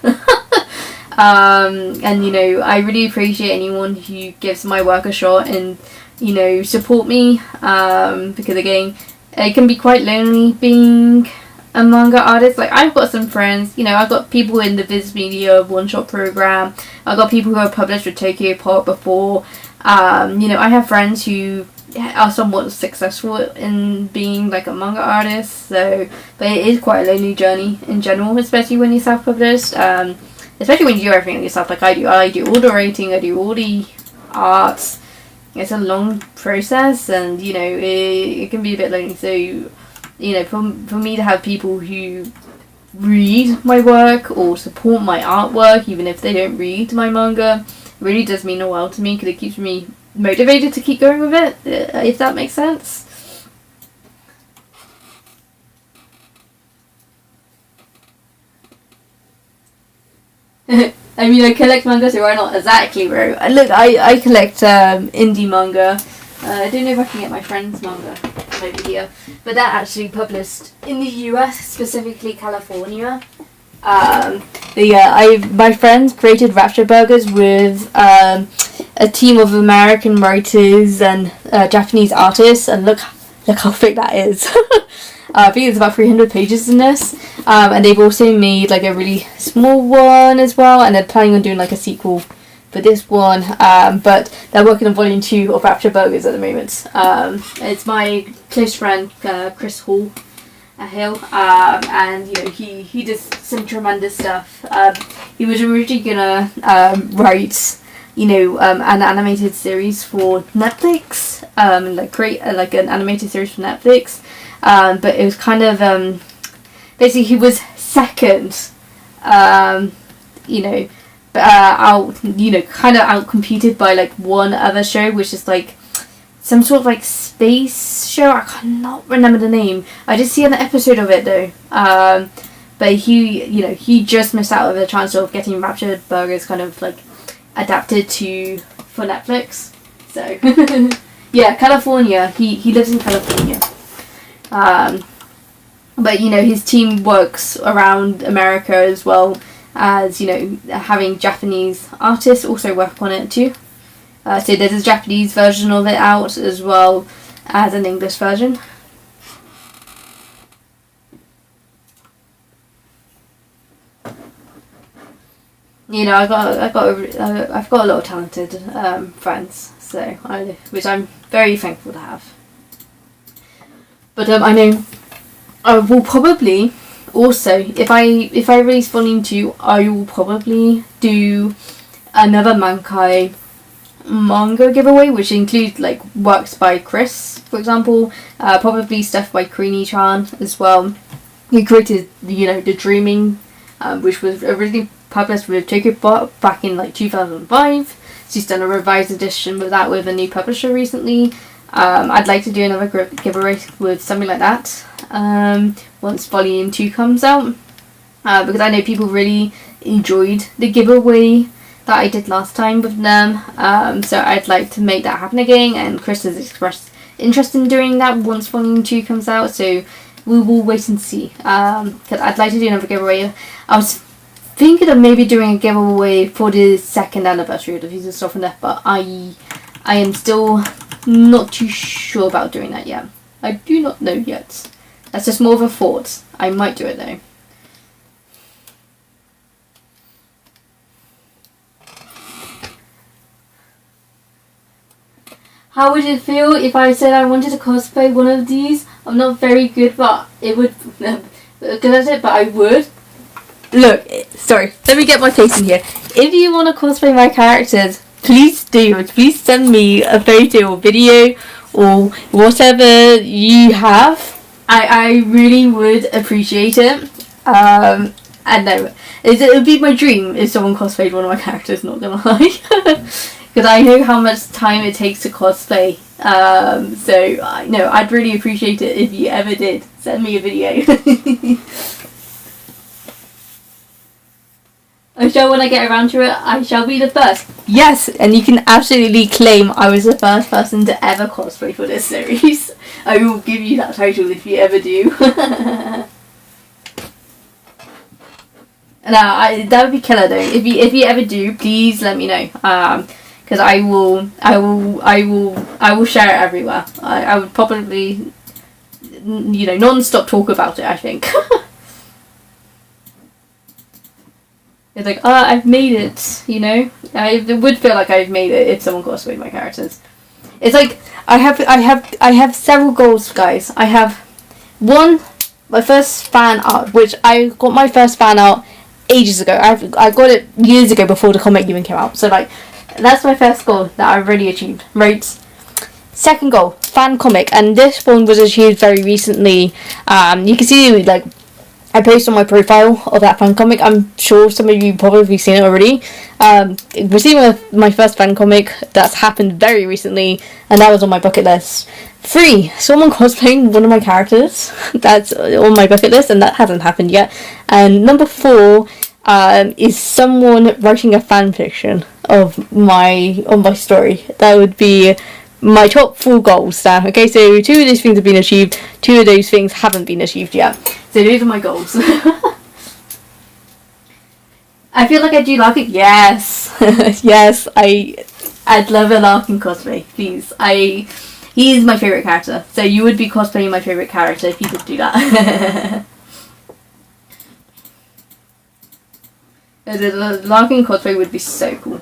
And you know, I really appreciate anyone who gives my work a shot and, you know, support me, because again, it can be quite lonely being a manga artist. Like, I've got some friends, you know, I've got people in the Viz Media one-shot program, I've got people who have published with Tokyo Pop before, you know, I have friends who are somewhat successful in being like a manga artist, so, but it is quite a lonely journey in general, especially when you're self-published, especially when you do everything yourself like I do all the writing, I do all the arts. It's a long process, and you know, it can be a bit lonely. So, you know, for me to have people who read my work or support my artwork, even if they don't read my manga, really does mean the world to me, because it keeps me motivated to keep going with it, if that makes sense. I mean, I collect manga, so why not? Exactly, bro. Look, I collect indie manga. I don't know if I can get my friend's manga over here, but that actually published in the US, specifically California. My friends created Rapture Burgers with a team of American writers and Japanese artists, and look how thick that is. I think it's about 300 pages in this, and they've also made like a really small one as well, and they're planning on doing like a sequel for this one, but they're working on volume 2 of Rapture Burgers at the moment. It's my close friend Chris Hill, and you know, he does some tremendous stuff. He was originally gonna write, you know, an animated series for Netflix, like create like an animated series for Netflix. But it was kind of basically he was second, you know, out, you know, kind of outcompeted by like one other show, which is like some sort of like space show. I cannot remember the name. I did see an episode of it though. But he just missed out on the chance of getting Rapture Burgers kind of like adapted for Netflix. So yeah, California. He lives in California. But you know, his team works around America as well as, you know, having Japanese artists also work on it too. So there's a Japanese version of it out as well as an English version. You know, I've got a lot of talented friends, which I'm very thankful to have. But I know I will probably also, if I release volume 2, I will probably do another Mankai manga giveaway, which includes like works by Chris, for example, probably stuff by Creanie-chan as well. He created, you know, the Dreaming, which was originally published with Tokyo Pop back in like 2005. She's done a revised edition with that with a new publisher recently. I'd like to do another giveaway with something like that once volume 2 comes out, because I know people really enjoyed the giveaway that I did last time with them, so I'd like to make that happen again, and Chris has expressed interest in doing that once volume 2 comes out, so we will wait and see, because I'd like to do another giveaway. I was thinking of maybe doing a giveaway for the 2nd anniversary of the Thieves of Stuff and Death, but I am still not too sure about doing that yet. I do not know yet. That's just more of a thought. I might do it though. How would it feel if I said I wanted to cosplay one of these? I'm not very good, but it would. Good at it, but I would. Look, sorry. Let me get my face in here. If you want to cosplay my characters, please do. Please send me a photo or video or whatever you have. I really would appreciate it. And no, it would be my dream if someone cosplayed one of my characters, not gonna lie. Because I know how much time it takes to cosplay. So, I'd really appreciate it if you ever did. Send me a video. I'm sure when I get around to it, I shall be the first. Yes, and you can absolutely claim I was the first person to ever cosplay for this series. I will give you that title if you ever do. That would be killer though. If you ever do, please let me know. Because I will share it everywhere. I would probably, non-stop talk about it, I think. It's like, I've made it, it would feel like I've made it if someone cosplayed my characters. It's like, I have several goals, guys. I have one, my first fan art, which I got my first fan art ages ago. I got it years ago before the comic even came out. So like, that's my first goal that I've already achieved. Right. Second goal, fan comic, and this one was achieved very recently. You can see like I posted on my profile of that fan comic. I'm sure some of you probably seen it already. Receiving my first fan comic, that's happened very recently, and that was on my bucket list. 3, someone cosplaying one of my characters. That's on my bucket list, and that hasn't happened yet. And number 4 is someone writing a fan fiction of my story. That would be my top 4 goals there. Okay, so 2 of those things have been achieved, 2 of those things haven't been achieved yet. So those are my goals. I feel like I do Larkin. Yes. Yes, I'd love a Larkin cosplay, please. He is my favourite character. So you would be cosplaying my favourite character if you could do that. The Larkin cosplay would be so cool.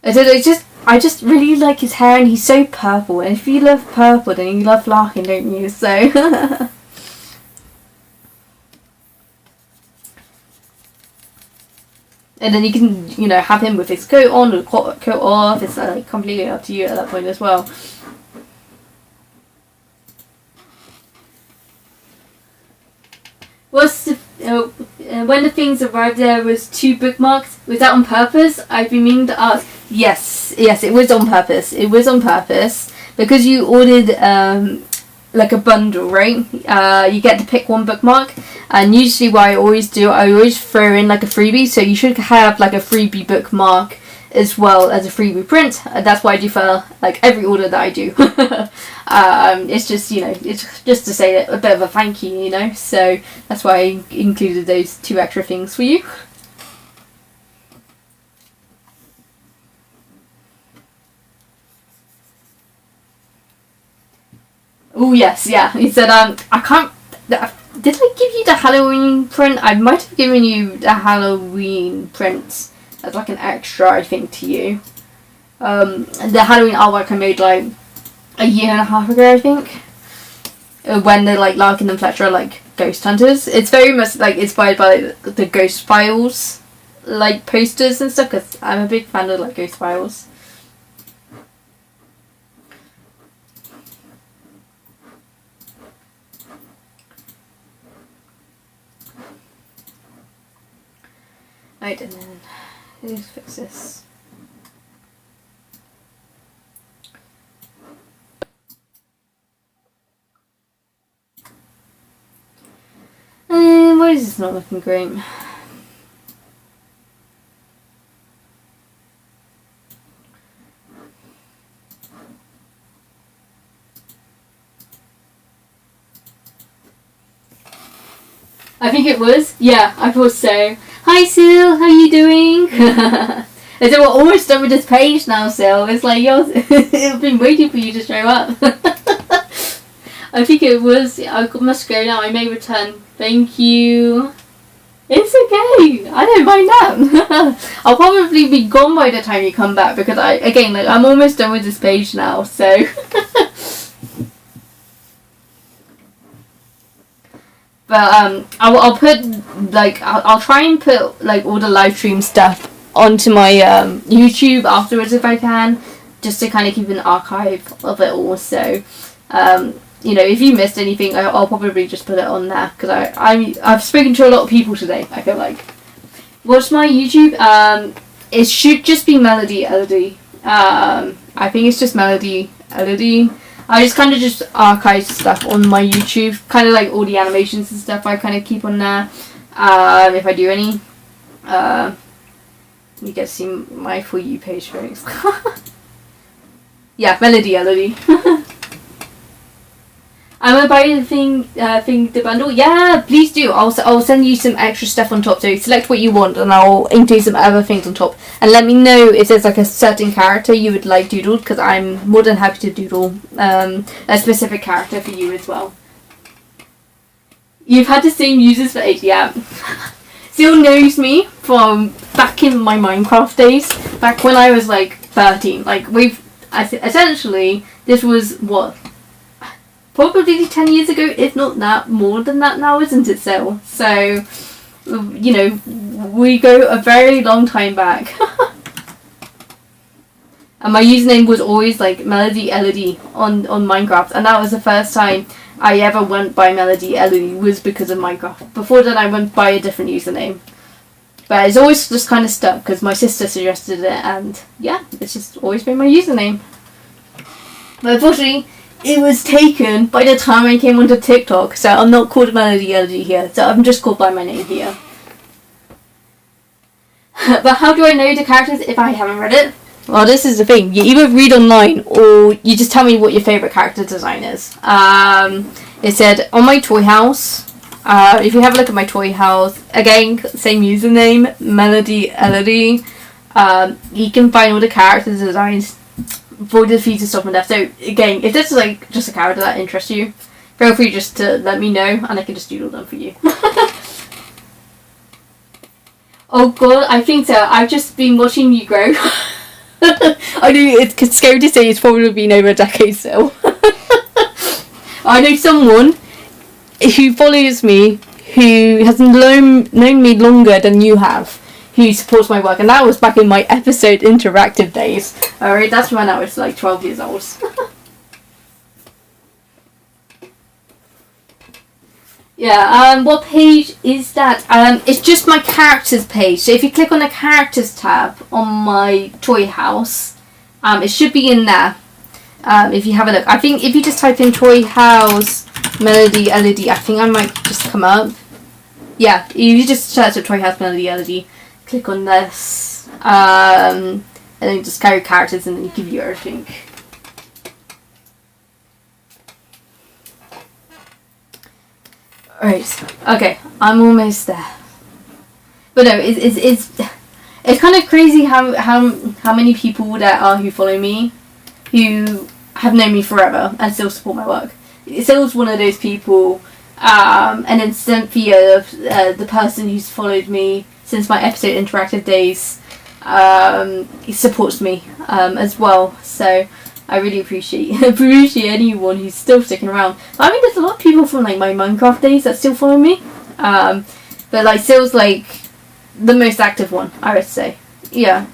I just really like his hair, and he's so purple. And if you love purple, then you love Larkin, don't you? So. And then you can, have him with his coat on or coat off. It's completely up to you at that point as well. When the things arrived, there was 2 bookmarks. Was that on purpose? I've been meaning to ask. Yes, it was on purpose. It was on purpose because you ordered like a bundle, right? You get to pick one bookmark, and usually what I always throw in like a freebie, so you should have like a freebie bookmark as well as a freebie print. That's what I do for like every order that I do. It's just it's just to say a bit of a thank you, so that's why I included those 2 extra things for you. Oh yes, yeah. He said, I can't. Did I give you the Halloween print? I might have given you the Halloween print as like an extra, I think, to you. The Halloween artwork I made like a year and a half ago, I think. When they're like Larkin and Fletcher are like ghost hunters. It's very much like inspired by the Ghost Files like posters and stuff, because I'm a big fan of like Ghost Files. I didn't. Let's fix this. Why is this not looking great? I think it was. Yeah, I thought so. Hi, Sil. How you doing? I said we're almost done with this page now, Sil. It's like I've been waiting for you to show up. I think it was. I must go now. I may return. Thank you. It's okay. I don't mind that. I'll probably be gone by the time you come back because I'm almost done with this page now. So. But I'll put I'll try and put like all the live stream stuff onto my YouTube afterwards if I can, just to kind of keep an archive of it all. So, you know, if you missed anything, I'll probably just put it on there, because I've spoken to a lot of people today, I feel like. What's my YouTube? It should just be Melody Elodie. I think it's just Melody Elodie. I just kind of just archive stuff on my YouTube, kind of like all the animations and stuff I kind of keep on there. If I do any, you get to see my For You page folks. Yeah, Melody Elodie. I'm gonna buy the bundle. Yeah, please do. I'll send you some extra stuff on top. So select what you want, and I'll include some other things on top. And let me know if there's like a certain character you would like doodled, because I'm more than happy to doodle a specific character for you as well. You've had the same users for 8, yeah. Still knows me from back in my Minecraft days, back when I was like 13. Like essentially, this was what? Probably 10 years ago, if not that, more than that now, isn't it, Sil? So, you know, we go a very long time back. And my username was always like Melody Elodie on Minecraft, and that was the first time I ever went by Melody Elodie, was because of Minecraft. Before that, I went by a different username. But it's always just kind of stuck, because my sister suggested it, and yeah, it's just always been my username. But unfortunately, it was taken by the time I came onto TikTok, so I'm not called Melody Elodie here, so I'm just called by my name here. But how do I know the characters if I haven't read it? Well, this is the thing. You either read online, or you just tell me what your favourite character design is. It said, on my toy house, if you have a look at my toy house, again, same username, Melody Elodie, you can find all the character designs for the Thieves of Stuff and Death. So again, if this is like just a character that interests you, feel free just to let me know, and I can just doodle them for you. Oh god, I think so. I've just been watching you grow. I know it's scary to say, it's probably been over a decade still. I know someone who follows me who has known me longer than you have, who supports my work, and that was back in my episode interactive days. Alright, that's when I was like 12 years old. Yeah, what page is that? It's just my characters page. So if you click on the characters tab on my toy house, it should be in there. If you have a look. I think if you just type in toy house Melody Elodie, I think I might just come up. Yeah, you just search up toy house Melody Elodie, click on this, and then just carry characters, and then give you everything. Right, okay, I'm almost there. But no, it's kind of crazy how many people there are who follow me, who have known me forever and still support my work. Syl's one of those people, and then Cynthia, the person who's followed me since my episode interactive days, he supports me as well. So I really appreciate anyone who's still sticking around. I mean, there's a lot of people from like my Minecraft days that still follow me, but like Syl's like the most active one, I would say. Yeah,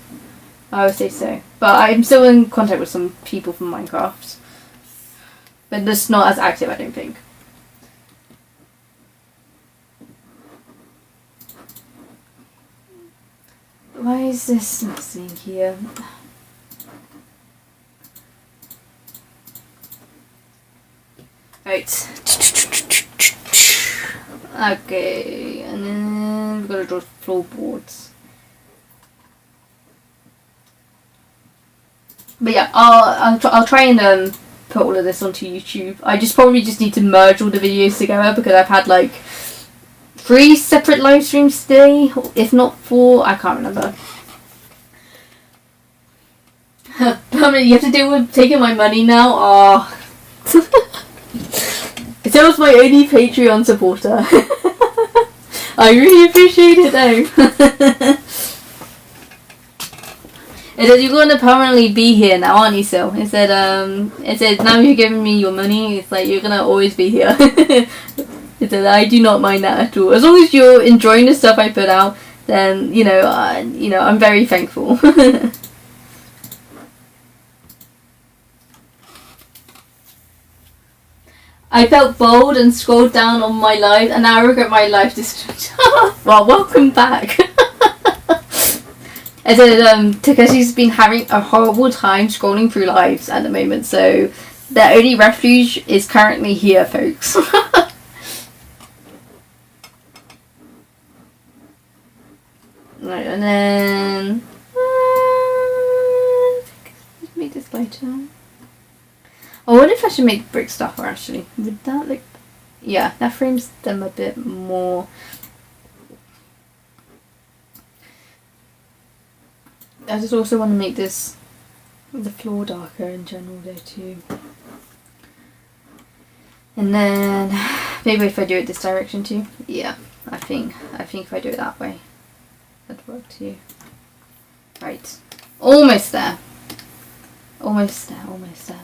I would say so. But I'm still in contact with some people from Minecraft, but just not as active, I don't think. Why is this not seeing here? Right. Okay, and then we've got to draw floorboards. But yeah, I'll try and put all of this onto YouTube. I probably just need to merge all the videos together, because I've had like 3 separate live streams today, if not 4, I can't remember. You have to deal with taking my money now. Oh. That was my only Patreon supporter. I really appreciate it though. It said you're going to permanently be here now, aren't you, Sil? It said now you're giving me your money, it's like you're going to always be here. It said I do not mind that at all. As long as you're enjoying the stuff I put out, then I'm very thankful. I felt bold and scrolled down on my life, and now I regret my life decision. Well, welcome back. I said Takeshi's been having a horrible time scrolling through lives at the moment, so the only refuge is currently here, folks. Right, and then make this lighter. I wonder if I should make brick stuffer actually. Would that look... Yeah, that frames them a bit more. I just also want to make this the floor darker in general there too. And then maybe if I do it this direction too. Yeah, I think if I do it that way, that'd work too. Right, almost there. Almost there. Almost there.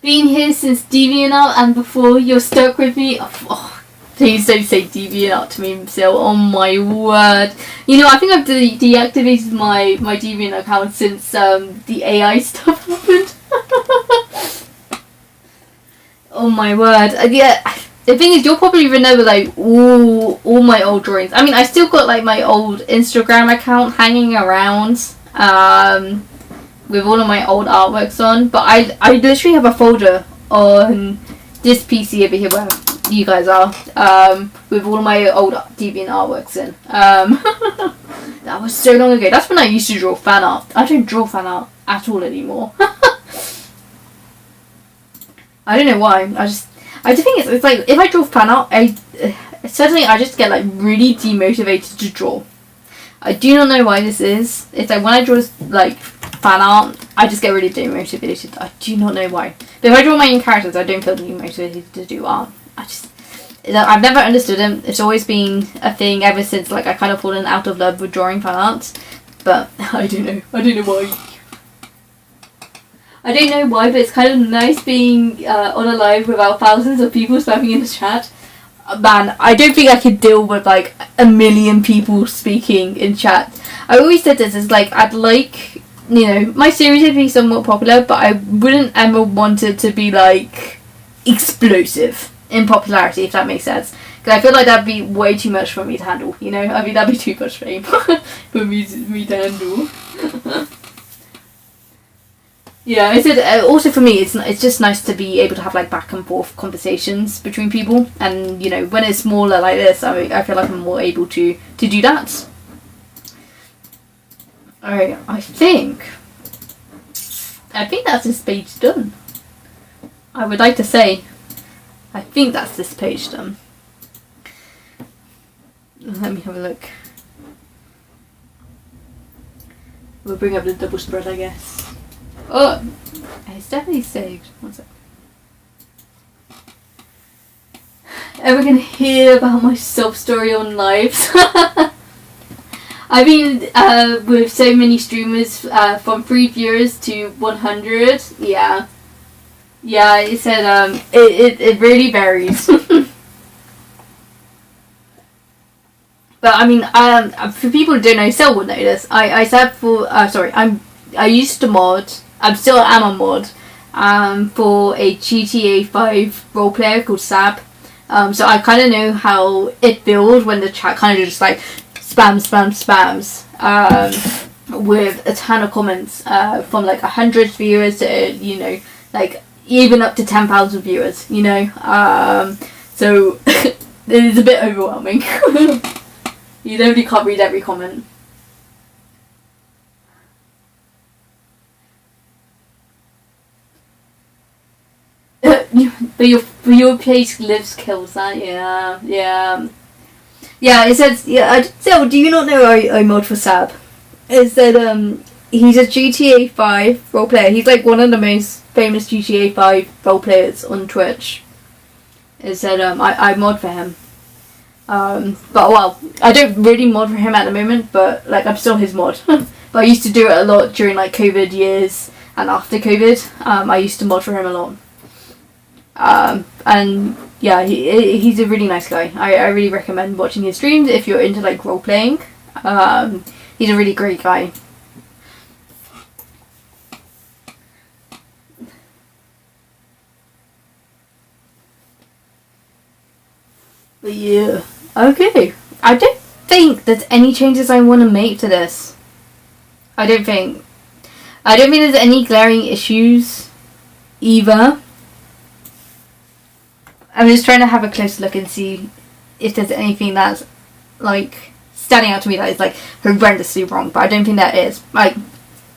Been here since DeviantArt and before. You're stuck with me. Oh, please don't say DeviantArt to me, Sil. Oh my word. I think I've deactivated my Deviant account since the AI stuff happened. Oh my word. Yeah. The thing is, you'll probably remember like all my old drawings. I mean, I still got like my old Instagram account hanging around. With all of my old artworks on, but I literally have a folder on this PC over here where you guys are, with all of my old Deviant artworks in. That was so long ago. That's when I used to draw fan art. I don't draw fan art at all anymore. I don't know why. I just think it's like if I draw fan art, I just get like really demotivated to draw. I do not know why this is. It's like when I draw like fan art, I just get really demotivated. I do not know why. But if I draw my own characters, I don't feel demotivated to do art. I've never understood them. It's always been a thing ever since like I kind of fallen out of love with drawing fan art. But I don't know. I don't know why. I don't know why, but it's kind of nice being on a live without thousands of people spamming in the chat. Man, I don't think I could deal with like a million people speaking in chat. I always said this, is like I'd like, my series would be somewhat popular, but I wouldn't ever want it to be like explosive in popularity, if that makes sense. Because I feel like that'd be way too much for me to handle, I mean, that'd be too much fame for me to handle. Yeah, I said also for me it's just nice to be able to have like back and forth conversations between people, and when it's smaller like this, I feel like I'm more able to do that. Alright, I think that's this page done. I would like to say I think that's this page done. Let me have a look. We'll bring up the double spread, I guess. Oh, it's definitely saved. One sec. Ever gonna hear about my sob story on lives? I've been with so many streamers from 3 viewers to 100. Yeah, it said it really varies. But I mean, for people who don't know, Sel would know this. I used to mod. I still am a mod for a GTA 5 role player called Sab. So I kind of know how it feels when the chat kind of just like spams with a ton of comments from like 100 viewers to like even up to 10,000 viewers. So it is a bit overwhelming. You literally can't read every comment. But your page lives kills that, yeah. It says, so do you not know I mod for Sab? It said he's a GTA 5 role player. He's like one of the most famous GTA 5 role players on Twitch. It said I mod for him. But well, I don't really mod for him at the moment, but like I'm still his mod. But I used to do it a lot during like COVID years and after COVID. I used to mod for him a lot. And yeah, he's a really nice guy. I really recommend watching his streams if you're into like role playing. He's a really great guy. But yeah, okay. I don't think there's any changes I want to make to this. I don't think there's any glaring issues either. I'm just trying to have a close look and see if there's anything that's like standing out to me that is like horrendously wrong, but I don't think that is. Like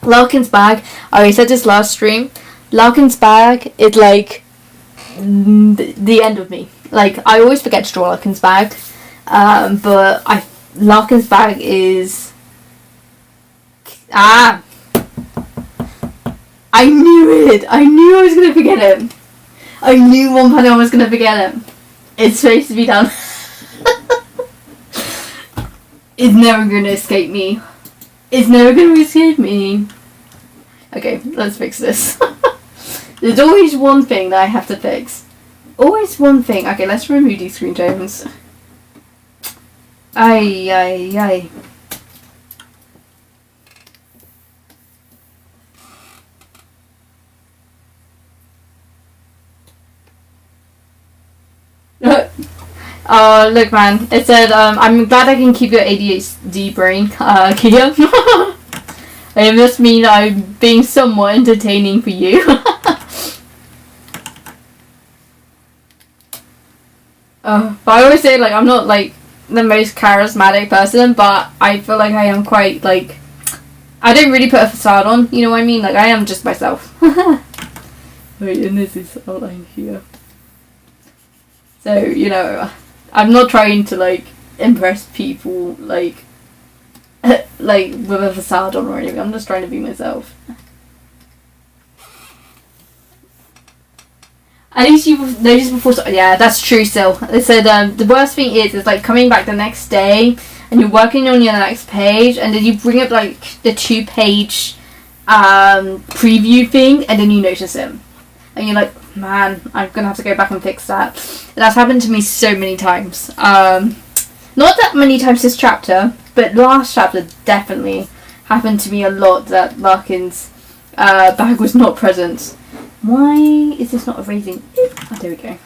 Larkin's bag, I already said this last stream, Larkin's bag is like the end of me. Like I always forget to draw Larkin's bag, but Larkin's bag is I knew it. I knew I was gonna forget it. I knew one panel I was gonna forget it. It's supposed to be done. It's never gonna escape me. It's never gonna escape me. Okay, let's fix this. There's always one thing that I have to fix. Always one thing. Okay, let's remove these screen tones. Ay. Look man, it said, I'm glad I can keep your ADHD brain, Kia. It must mean I'm being somewhat entertaining for you. But I always say, like, I'm not, like, the most charismatic person, but I feel like I am quite, like, I don't really put a facade on, you know what I mean? Like, I am just myself. Wait, and this is outline here. So, you know, I'm not trying to, like, impress people, like, like, with a facade on or anything. I'm just trying to be myself. At least you've noticed before. Yeah, that's true still. They said the worst thing is like coming back the next day and you're working on your next page and then you bring up like the 2-page preview thing and then you notice it. And you're like, man, I'm going to have to go back and fix that. And that's happened to me so many times. Not that many times this chapter, but last chapter definitely happened to me a lot that Larkin's bag was not present. Why is this not erasing? Oh, there we go.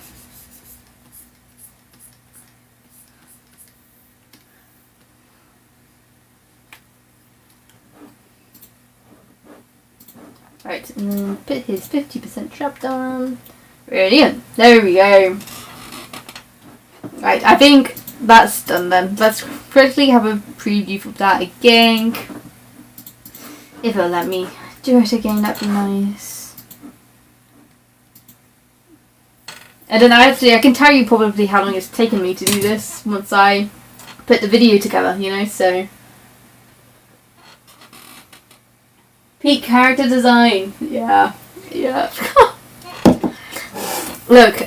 Right, and then put his 50% trap down. Brilliant. There we go. Right, I think that's done then. Let's quickly have a preview of that again. If it'll let me do it again, that'd be nice. And then I can tell you probably how long it's taken me to do this once I put the video together, you know, so. Peak character design. Yeah. Look,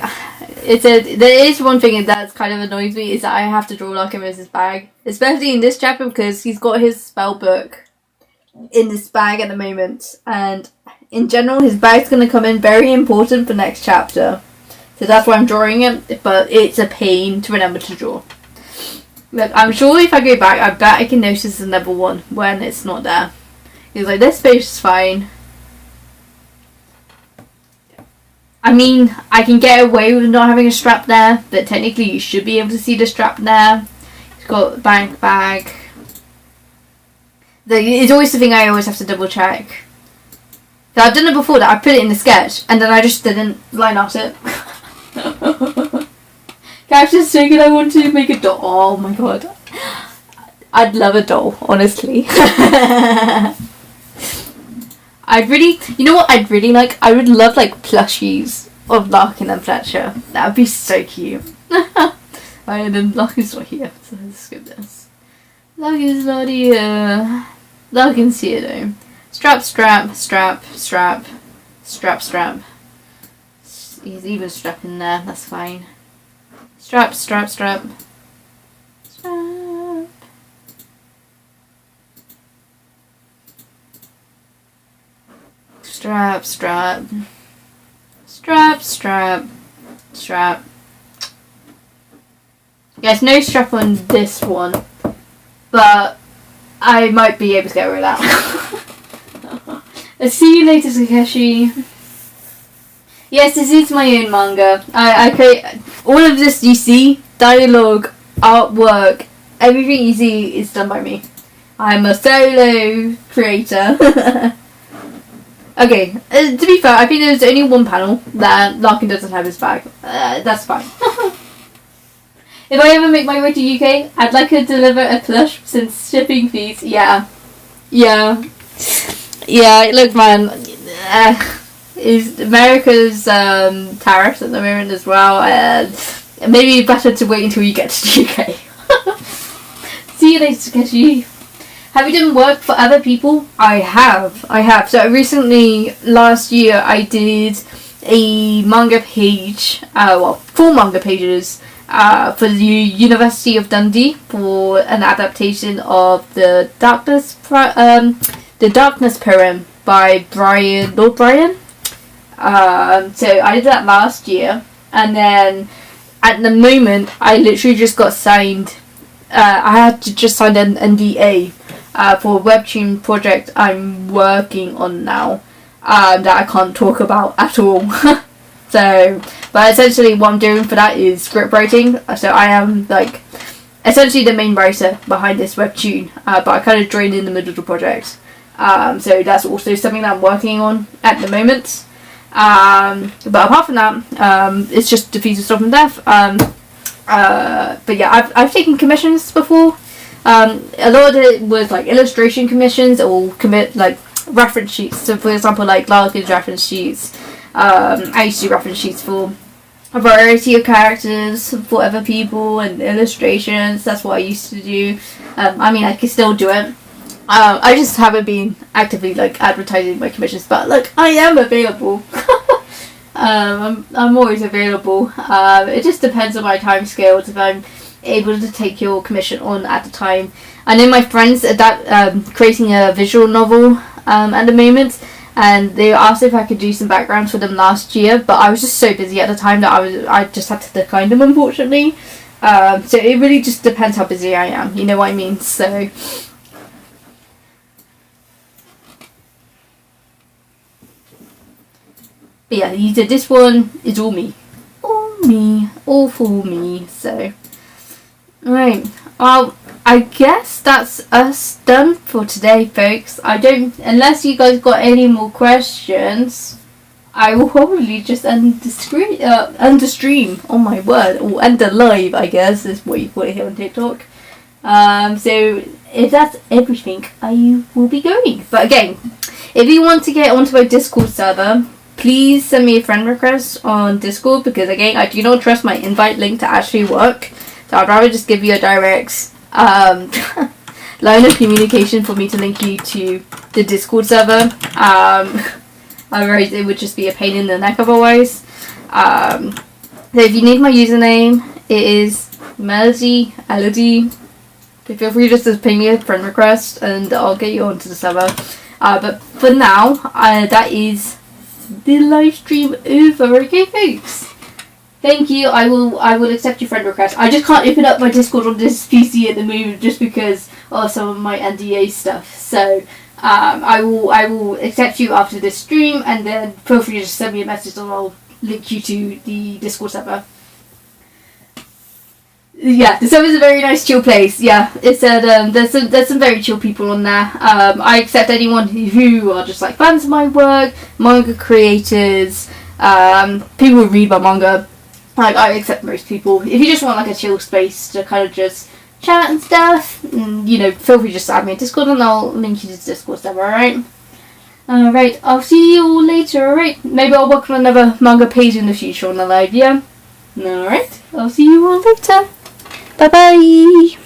there is one thing that's kind of annoys me is that I have to draw Larkin with his bag. Especially in this chapter because he's got his spell book in this bag at the moment. And in general, his bag's going to come in very important for next chapter. So that's why I'm drawing it, but it's a pain to remember to draw. Look, I'm sure if I go back, I bet I can notice another one when it's not there. Because like, this space is fine. I mean, I can get away with not having a strap there, but technically you should be able to see the strap there. It's got bank bag. It's always the thing I always have to double check. So I've done it before that I put it in the sketch and then I just didn't line out it. Character's so good, I want to make a doll. Oh my god. I'd love a doll, honestly. You know what I'd really like? I would love like plushies of Larkin and Fletcher. That would be so cute. And then Larkin's not here, so let's skip this. Larkin's not here. Larkin's here though. Strap. He's even strapping there, that's fine. Strap. Strap. strap. Yes, no strap on this one, but I might be able to get rid of that. I'll see you later, Takeshi. Yes, this is my own manga. I create all of this you see, dialogue, artwork, everything you see is done by me. I'm a solo creator. Okay, to be fair, I think there's only one panel that Larkin doesn't have his bag. That's fine. If I ever make my way to UK, I'd like to deliver a plush since shipping fees. Yeah. Look, man, is America's tariffs at the moment as well. Maybe better to wait until you get to the UK. See you later, Takeshi. Have you done work for other people? I have. So recently, last year, I did a manga page, 4 manga pages, for the University of Dundee for an adaptation of the Darkness Poem by Lord Bryan. So I did that last year, and then at the moment, I literally just got signed. I had to just sign an NDA for a webtoon project I'm working on now that I can't talk about at all. So, but essentially what I'm doing for that is script writing. So I am like essentially the main writer behind this webtoon, but I kind of joined in the middle of the project. So that's also something that I'm working on at the moment. But apart from that, it's just Defeat of Stop and Death. But yeah, I've taken commissions before. A lot of it was like illustration commissions or like reference sheets. So for example, like Larkin's reference sheets. I used to do reference sheets for a variety of characters for other people and illustrations. That's what I used to do. I mean, I can still do it. I just haven't been actively like advertising my commissions, but look, I am available. I'm always available. It just depends on my time scales if I'm able to take your commission on at the time. I know my friends are creating a visual novel at the moment, and they asked if I could do some backgrounds for them last year, but I was just so busy at the time that I just had to decline them, unfortunately. So it really just depends how busy I am, you know what I mean? So but yeah, this one is all me. All for me, so. Right, well, I guess that's us done for today, folks. Unless you guys got any more questions, I will probably just end the stream, oh my word, or end the live, I guess, is what you call it here on TikTok. So, if that's everything, I will be going. But again, if you want to get onto my Discord server, please send me a friend request on Discord, because again, I do not trust my invite link to actually work. So I'd rather just give you a direct line of communication for me to link you to the Discord server. Otherwise it would just be a pain in the neck otherwise. So if you need my username, it is Elodie. So feel free just to ping me a friend request and I'll get you onto the server. But for now, that is the live stream over. Okay, folks? Thank you. I will accept your friend request. I just can't open up my Discord on this PC at the moment just because of some of my NDA stuff. So I will accept you after this stream, and then feel free to just send me a message and I'll link you to the Discord server. Yeah, the server's a very nice chill place. Yeah, it said there's some very chill people on there. I accept anyone who are just like fans of my work, manga creators, people who read my manga. Like, I accept most people. If you just want like a chill space to kind of just chat and stuff, you know, feel free to just add me on Discord and I'll link you to the Discord server, alright? Alright, I'll see you all later, alright? Maybe I'll work on another manga page in the future on the live, yeah? Alright, I'll see you all later. Bye bye!